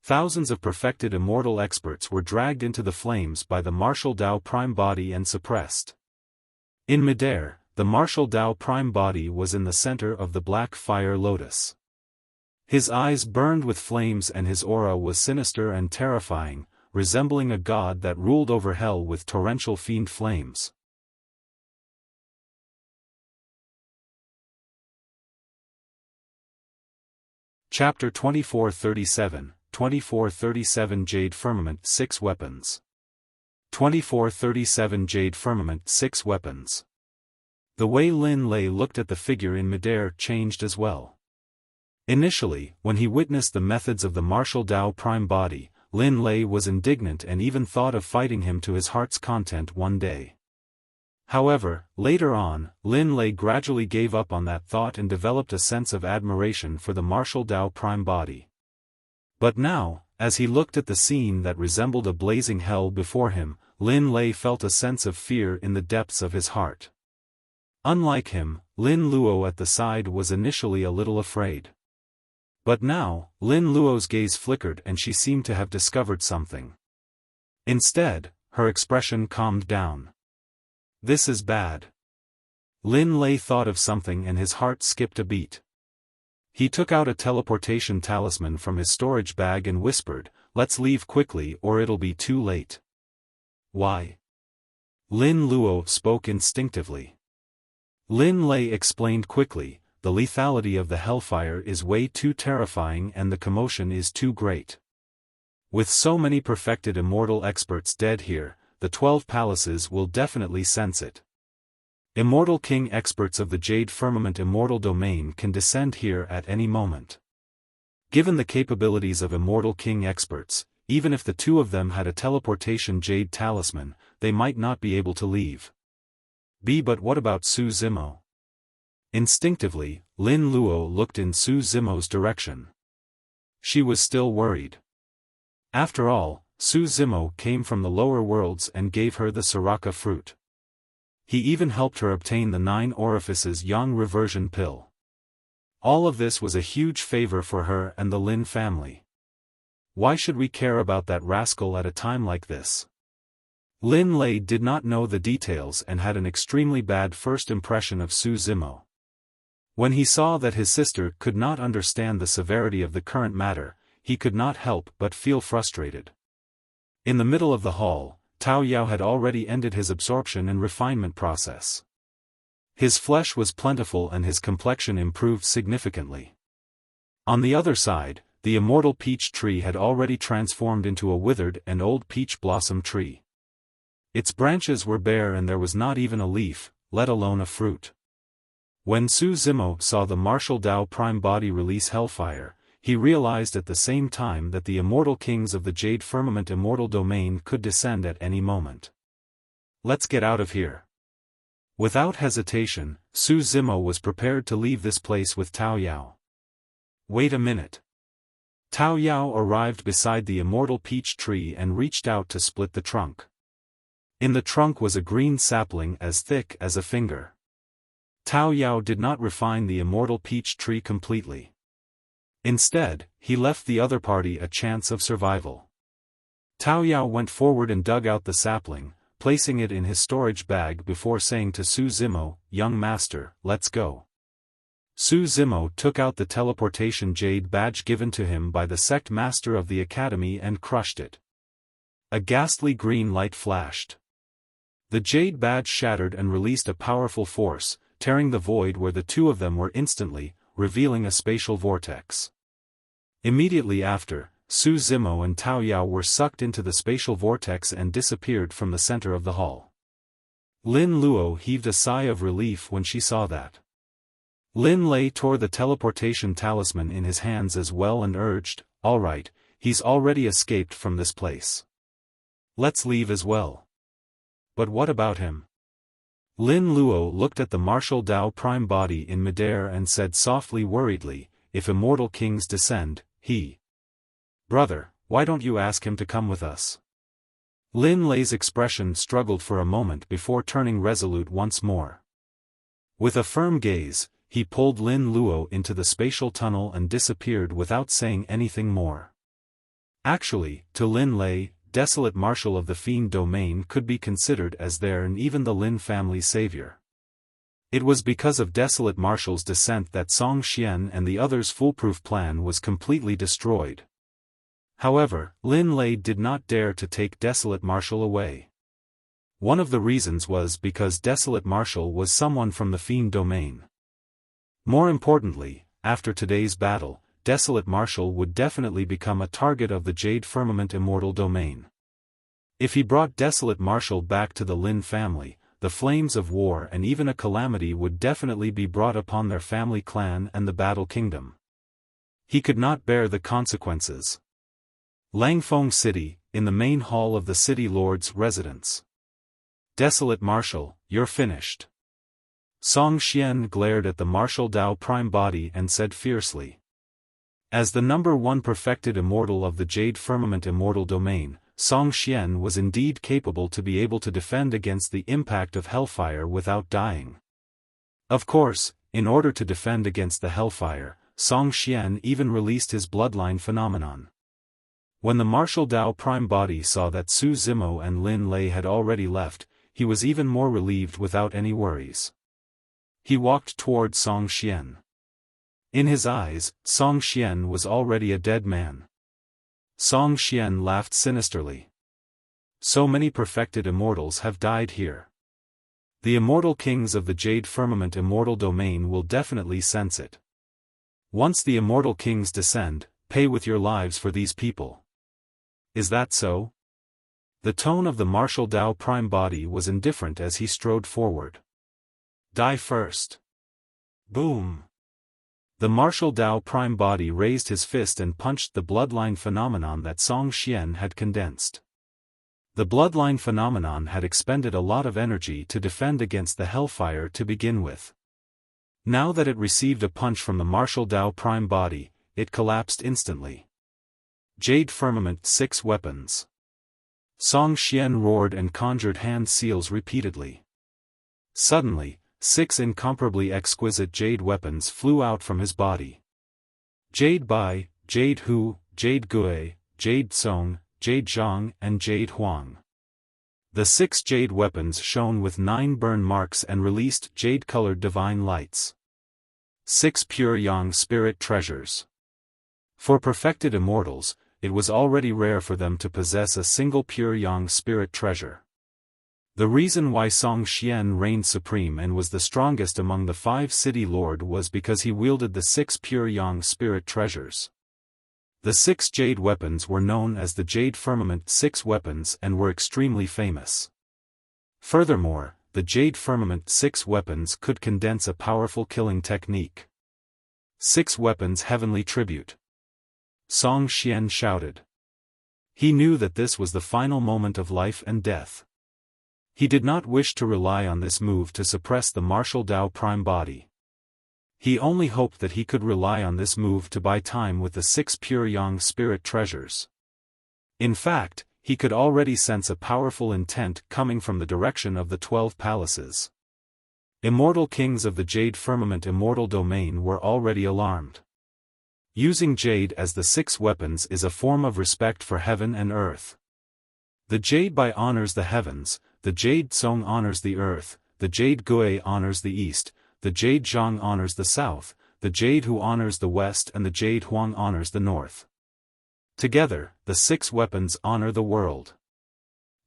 Thousands of perfected immortal experts were dragged into the flames by the martial Dao prime body and suppressed. In midair, the martial Dao prime body was in the center of the black fire lotus. His eyes burned with flames and his aura was sinister and terrifying, resembling a god that ruled over hell with torrential fiend flames. Chapter 2437, 2437 Jade Firmament 6 Weapons. 2437 Jade Firmament 6 Weapons. The way Lin Lei looked at the figure in midair changed as well. Initially, when he witnessed the methods of the martial Dao prime body, Lin Lei was indignant and even thought of fighting him to his heart's content one day. However, later on, Lin Lei gradually gave up on that thought and developed a sense of admiration for the martial Dao prime body. But now, as he looked at the scene that resembled a blazing hell before him, Lin Lei felt a sense of fear in the depths of his heart. Unlike him, Lin Luo at the side was initially a little afraid. But now, Lin Luo's gaze flickered and she seemed to have discovered something. Instead, her expression calmed down. This is bad. Lin Lei thought of something and his heart skipped a beat. He took out a teleportation talisman from his storage bag and whispered, "Let's leave quickly or it'll be too late." Why? Lin Luo spoke instinctively. Lin Lei explained quickly, the lethality of the hellfire is way too terrifying and the commotion is too great. With so many perfected immortal experts dead here, the 12 palaces will definitely sense it. Immortal King experts of the Jade Firmament Immortal Domain can descend here at any moment. Given the capabilities of Immortal King experts, even if the two of them had a teleportation Jade Talisman, they might not be able to leave. But what about Su Zimo? Instinctively, Lin Luo looked in Su Zimo's direction. She was still worried. After all, Su Zimo came from the lower worlds and gave her the Soraka fruit. He even helped her obtain the 9 orifices Yang reversion pill. All of this was a huge favor for her and the Lin family. Why should we care about that rascal at a time like this? Lin Lei did not know the details and had an extremely bad first impression of Su Zimo. When he saw that his sister could not understand the severity of the current matter, he could not help but feel frustrated. In the middle of the hall, Tao Yao had already ended his absorption and refinement process. His flesh was plentiful and his complexion improved significantly. On the other side, the immortal peach tree had already transformed into a withered and old peach blossom tree. Its branches were bare and there was not even a leaf, let alone a fruit. When Su Zimo saw the martial Dao Prime body release hellfire, he realized at the same time that the immortal kings of the Jade Firmament Immortal Domain could descend at any moment. Let's get out of here. Without hesitation, Su Zimo was prepared to leave this place with Tao Yao. Wait a minute. Tao Yao arrived beside the immortal peach tree and reached out to split the trunk. In the trunk was a green sapling as thick as a finger. Tao Yao did not refine the immortal peach tree completely. Instead, he left the other party a chance of survival. Tao Yao went forward and dug out the sapling, placing it in his storage bag before saying to Su Zimo, "Young master, let's go." Su Zimo took out the teleportation jade badge given to him by the sect master of the academy and crushed it. A ghastly green light flashed. The jade badge shattered and released a powerful force, tearing the void where the two of them were instantly, revealing a spatial vortex. Immediately after, Su Zimo and Tao Yao were sucked into the spatial vortex and disappeared from the center of the hall. Lin Luo heaved a sigh of relief when she saw that. Lin Lei tore the teleportation talisman in his hands as well and urged, "All right, he's already escaped from this place. Let's leave as well." "But what about him?" Lin Luo looked at the martial Dao Prime body in midair and said softly worriedly, "If immortal kings descend, he..." "Brother, why don't you ask him to come with us?" Lin Lei's expression struggled for a moment before turning resolute once more. With a firm gaze, he pulled Lin Luo into the spatial tunnel and disappeared without saying anything more. Actually, to Lin Lei, Desolate Marshal of the Fiend Domain could be considered as their and even the Lin family's savior. It was because of Desolate Marshal's descent that Song Xian and the others' foolproof plan was completely destroyed. However, Lin Lei did not dare to take Desolate Marshal away. One of the reasons was because Desolate Marshal was someone from the Fiend Domain. More importantly, after today's battle, Desolate Marshal would definitely become a target of the Jade Firmament Immortal Domain. If he brought Desolate Marshal back to the Lin family, the flames of war and even a calamity would definitely be brought upon their family clan and the Battle Kingdom. He could not bear the consequences. Langfeng City, in the main hall of the City Lord's residence. "Desolate Marshal, you're finished." Song Xian glared at the martial Dao Prime body and said fiercely. As the number one perfected immortal of the Jade Firmament Immortal Domain, Song Xian was indeed capable to be able to defend against the impact of hellfire without dying. Of course, in order to defend against the hellfire, Song Xian even released his bloodline phenomenon. When the martial Dao Prime body saw that Su Zimo and Lin Lei had already left, he was even more relieved without any worries. He walked toward Song Xian. In his eyes, Song Xian was already a dead man. Song Xian laughed sinisterly. "So many perfected immortals have died here. The immortal kings of the Jade Firmament Immortal Domain will definitely sense it. Once the immortal kings descend, pay with your lives for these people. Is that so?" The tone of the martial Dao Prime body was indifferent as he strode forward. "Die first." Boom. The martial Dao Prime body raised his fist and punched the bloodline phenomenon that Song Xian had condensed. The bloodline phenomenon had expended a lot of energy to defend against the hellfire to begin with. Now that it received a punch from the martial Dao Prime body, it collapsed instantly. Jade Firmament 6 weapons. Song Xian roared and conjured hand seals repeatedly. Suddenly, 6 incomparably exquisite jade weapons flew out from his body. Jade Bai, Jade Hu, Jade Gui, Jade Song, Jade Zhang and Jade Huang. The 6 jade weapons shone with 9 burn marks and released jade-colored divine lights. 6 pure yang spirit treasures. For perfected immortals, it was already rare for them to possess a single pure yang spirit treasure. The reason why Song Xian reigned supreme and was the strongest among the 5 city lord was because he wielded the 6 pure yang spirit treasures. The 6 jade weapons were known as the Jade Firmament 6 weapons and were extremely famous. Furthermore, the Jade Firmament 6 weapons could condense a powerful killing technique. 6 weapons heavenly tribute. Song Xian shouted. He knew that this was the final moment of life and death. He did not wish to rely on this move to suppress the martial Tao prime body. He only hoped that he could rely on this move to buy time with the 6 pure yang spirit treasures. In fact, he could already sense a powerful intent coming from the direction of the 12 palaces. Immortal kings of the Jade Firmament Immortal domain were already alarmed. Using jade as the 6 weapons is a form of respect for heaven and earth. The Jade Bai honors the heavens, the Jade Song honors the earth, the Jade Gui honors the east, the Jade Zhang honors the south, the Jade Hu honors the west and the Jade Huang honors the north. Together, the 6 weapons honor the world.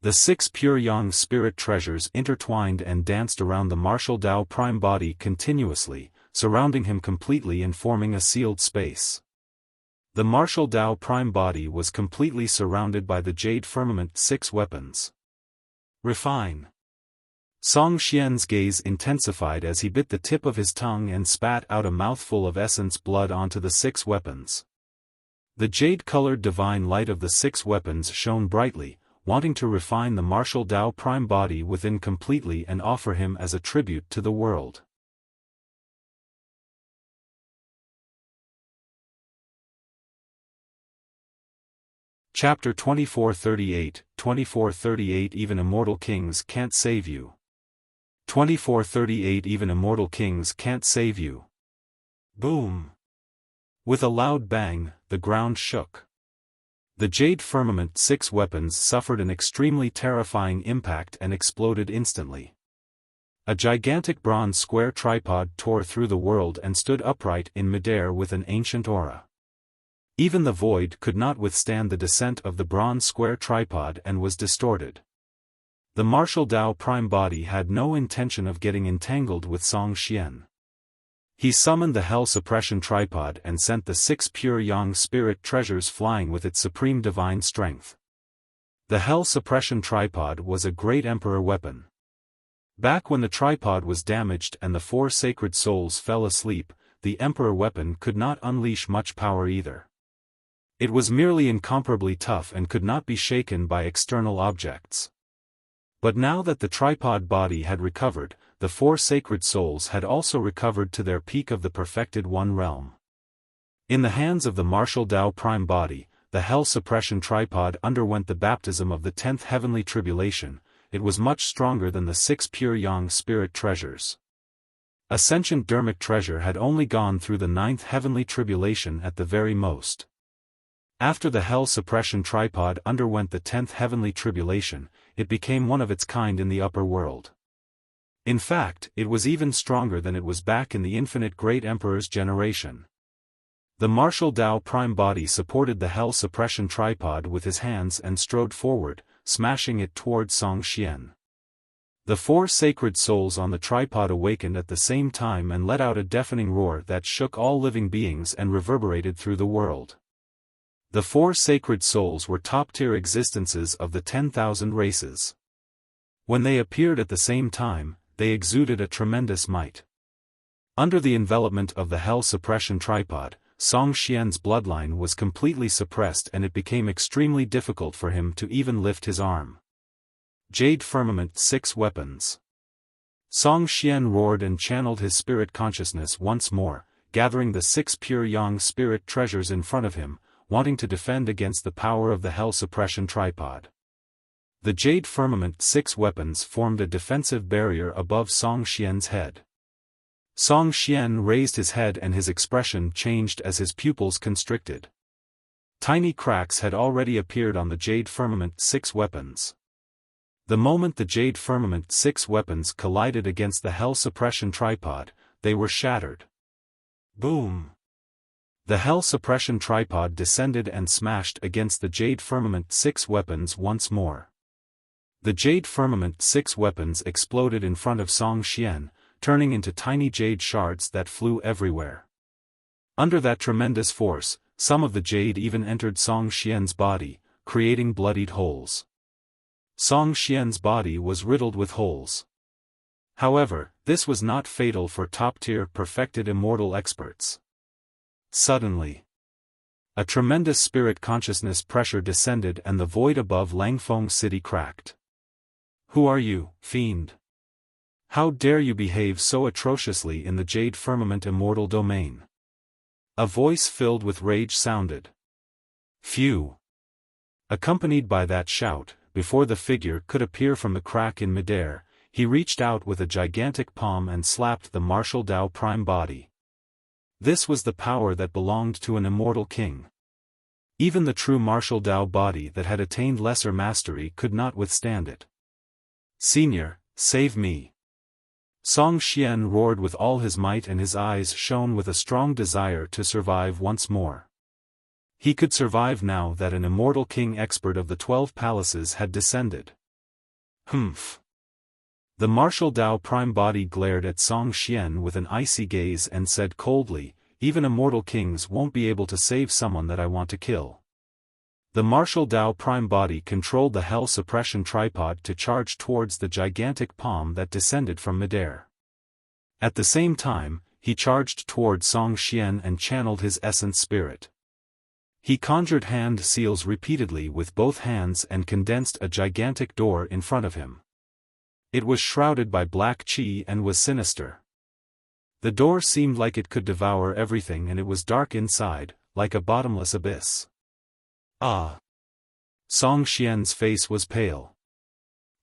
The 6 pure yang spirit treasures intertwined and danced around the martial Tao prime body continuously, surrounding him completely and forming a sealed space. The martial Tao prime body was completely surrounded by the Jade Firmament 6 weapons. Refine. Song Xian's gaze intensified as he bit the tip of his tongue and spat out a mouthful of essence blood onto the 6 weapons. The jade-colored divine light of the 6 weapons shone brightly, wanting to refine the martial Tao prime body within completely and offer him as a tribute to the world. Chapter 2438, 2438 Even immortal kings can't save you. 2438 Even immortal kings can't save you. Boom! With a loud bang, the ground shook. The Jade Firmament 6 weapons suffered an extremely terrifying impact and exploded instantly. A gigantic bronze square tripod tore through the world and stood upright in midair with an ancient aura. Even the void could not withstand the descent of the bronze square tripod and was distorted. The martial Tao prime body had no intention of getting entangled with Song Xian. He summoned the Hell Suppression Tripod and sent the 6 pure yang spirit treasures flying with its supreme divine strength. The Hell Suppression Tripod was a great emperor weapon. Back when the tripod was damaged and the 4 sacred souls fell asleep, the emperor weapon could not unleash much power either. It was merely incomparably tough and could not be shaken by external objects. But now that the tripod body had recovered, the 4 sacred souls had also recovered to their peak of the perfected one realm. In the hands of the martial Tao prime body, the Hell Suppression Tripod underwent the baptism of the 10th heavenly tribulation. It was much stronger than the 6 pure yang spirit treasures. Ascension Dermic treasure had only gone through the 9th heavenly tribulation at the very most. After the Hell Suppression Tripod underwent the 10th heavenly tribulation, it became one of its kind in the upper world. In fact, it was even stronger than it was back in the Infinite Great Emperor's generation. The martial Tao prime body supported the Hell Suppression Tripod with his hands and strode forward, smashing it toward Song Xian. The 4 sacred souls on the tripod awakened at the same time and let out a deafening roar that shook all living beings and reverberated through the world. The 4 sacred souls were top-tier existences of the 10,000 races. When they appeared at the same time, they exuded a tremendous might. Under the envelopment of the Hell Suppression Tripod, Song Xian's bloodline was completely suppressed and it became extremely difficult for him to even lift his arm. Jade Firmament 6 weapons. Song Xian roared and channeled his spirit consciousness once more, gathering the 6 pure yang spirit treasures in front of him, wanting to defend against the power of the Hell Suppression Tripod. The Jade Firmament 6 weapons formed a defensive barrier above Song Xian's head. Song Xian raised his head and his expression changed as his pupils constricted. Tiny cracks had already appeared on the Jade Firmament 6 weapons. The moment the Jade Firmament 6 weapons collided against the Hell Suppression Tripod, they were shattered. Boom! The Hell Suppression Tripod descended and smashed against the Jade Firmament 6 weapons once more. The Jade Firmament 6 weapons exploded in front of Song Xian, turning into tiny jade shards that flew everywhere. Under that tremendous force, some of the jade even entered Song Xian's body, creating bloodied holes. Song Xian's body was riddled with holes. However, this was not fatal for top-tier perfected immortal experts. Suddenly, a tremendous spirit consciousness pressure descended and the void above Langfeng City cracked. "Who are you, fiend? How dare you behave so atrociously in the Jade Firmament immortal domain?" A voice filled with rage sounded. Phew! Accompanied by that shout, before the figure could appear from the crack in midair, he reached out with a gigantic palm and slapped the martial Dao Prime body. This was the power that belonged to an immortal king. Even the true martial Dao body that had attained lesser mastery could not withstand it. "Senior, save me!" Song Xian roared with all his might and his eyes shone with a strong desire to survive once more. He could survive now that an immortal king expert of the 12 palaces had descended. Humph! The martial Dao Prime body glared at Song Xian with an icy gaze and said coldly, "Even immortal kings won't be able to save someone that I want to kill." The martial Dao Prime body controlled the Hell Suppression Tripod to charge towards the gigantic palm that descended from midair. At the same time, he charged toward Song Xian and channeled his essence spirit. He conjured hand seals repeatedly with both hands and condensed a gigantic door in front of him. It was shrouded by black qi and was sinister. The door seemed like it could devour everything and it was dark inside, like a bottomless abyss. Ah! Song Xian's face was pale.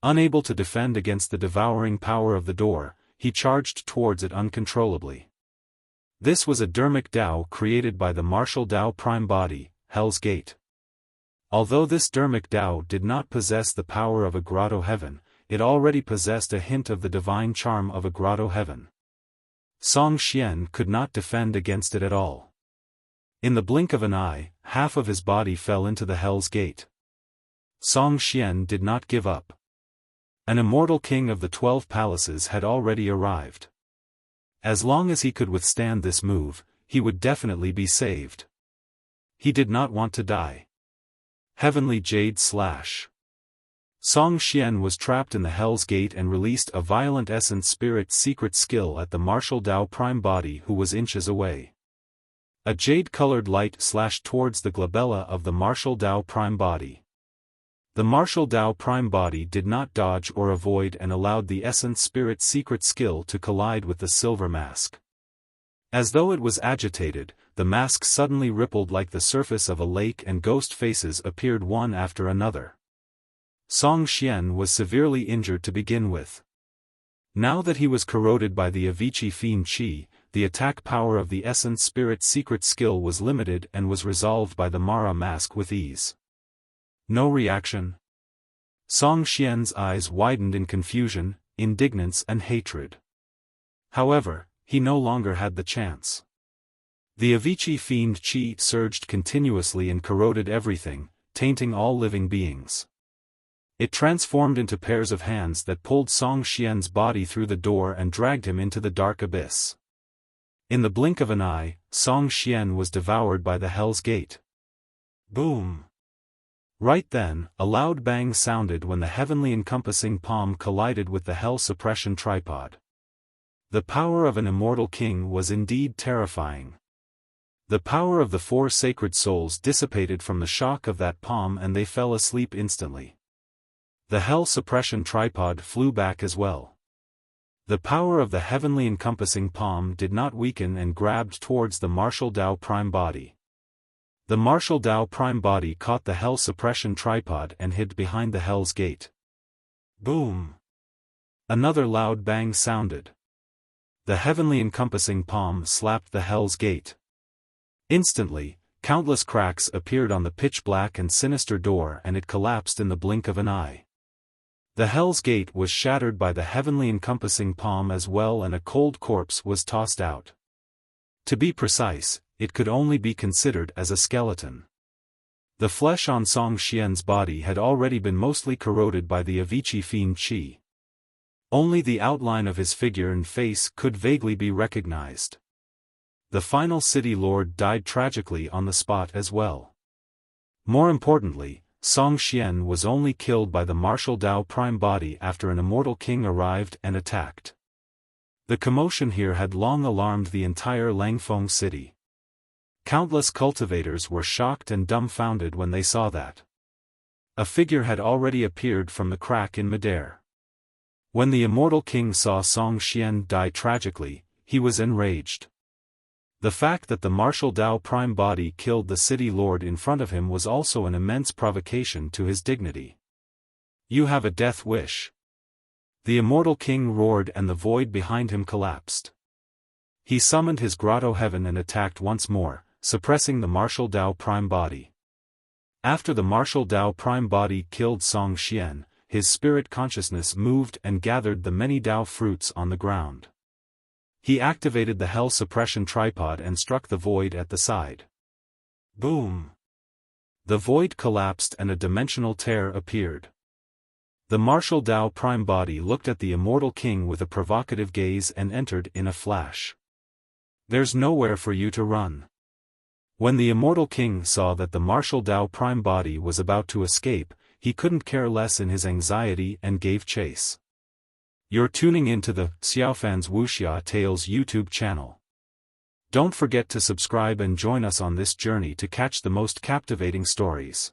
Unable to defend against the devouring power of the door, he charged towards it uncontrollably. This was a Dermic Dao created by the martial Dao Prime body, Hell's Gate. Although this Dermic Dao did not possess the power of a grotto heaven, it already possessed a hint of the divine charm of a grotto heaven. Song Xian could not defend against it at all. In the blink of an eye, half of his body fell into the Hell's Gate. Song Xian did not give up. An immortal king of the 12 palaces had already arrived. As long as he could withstand this move, he would definitely be saved. He did not want to die. Heavenly Jade Slash. Song Xian was trapped in the Hell's Gate and released a violent essence spirit secret skill at the martial Dao Prime body who was inches away. A jade-colored light slashed towards the glabella of the martial Dao Prime body. The martial Dao Prime body did not dodge or avoid and allowed the essence spirit secret skill to collide with the silver mask. As though it was agitated, the mask suddenly rippled like the surface of a lake and ghost faces appeared one after another. Song Xian was severely injured to begin with. Now that he was corroded by the Avicii Fiend Qi, the attack power of the essence spirit secret skill was limited and was resolved by the Mara mask with ease. No reaction. Song Xian's eyes widened in confusion, indignance and hatred. However, he no longer had the chance. The Avicii Fiend Qi surged continuously and corroded everything, tainting all living beings. It transformed into pairs of hands that pulled Song Xian's body through the door and dragged him into the dark abyss. In the blink of an eye, Song Xian was devoured by the Hell's Gate. Boom! Right then, a loud bang sounded when the heavenly encompassing palm collided with the Hell Suppression Tripod. The power of an immortal king was indeed terrifying. The power of the 4 sacred souls dissipated from the shock of that palm and they fell asleep instantly. The Hell Suppression Tripod flew back as well. The power of the heavenly encompassing palm did not weaken and grabbed towards the martial Dao Prime body. The martial Dao Prime body caught the Hell Suppression Tripod and hid behind the Hell's Gate. Boom! Another loud bang sounded. The heavenly encompassing palm slapped the Hell's Gate. Instantly, countless cracks appeared on the pitch-black and sinister door and it collapsed in the blink of an eye. The Hell's Gate was shattered by the heavenly encompassing palm as well and a cold corpse was tossed out. To be precise, it could only be considered as a skeleton. The flesh on Song Xian's body had already been mostly corroded by the Avici fiend qi. Only the outline of his figure and face could vaguely be recognized. The final city lord died tragically on the spot as well. More importantly, Song Xian was only killed by the martial Dao prime body after an immortal king arrived and attacked. The commotion here had long alarmed the entire Langfeng city. Countless cultivators were shocked and dumbfounded when they saw that a figure had already appeared from the crack in midair. When the immortal king saw Song Xian die tragically, he was enraged. The fact that the martial Dao prime body killed the city lord in front of him was also an immense provocation to his dignity. "You have a death wish." The immortal king roared and the void behind him collapsed. He summoned his grotto heaven and attacked once more, suppressing the martial Dao prime body. After the martial Dao prime body killed Song Xian, his spirit consciousness moved and gathered the many Dao fruits on the ground. He activated the hell suppression tripod and struck the void at the side. Boom! The void collapsed and a dimensional tear appeared. The martial Dao prime body looked at the immortal king with a provocative gaze and entered in a flash. "There's nowhere for you to run." When the immortal king saw that the martial Dao prime body was about to escape, he couldn't care less in his anxiety and gave chase. You're tuning into the Xiaofan's Wuxia Tales YouTube channel. Don't forget to subscribe and join us on this journey to catch the most captivating stories.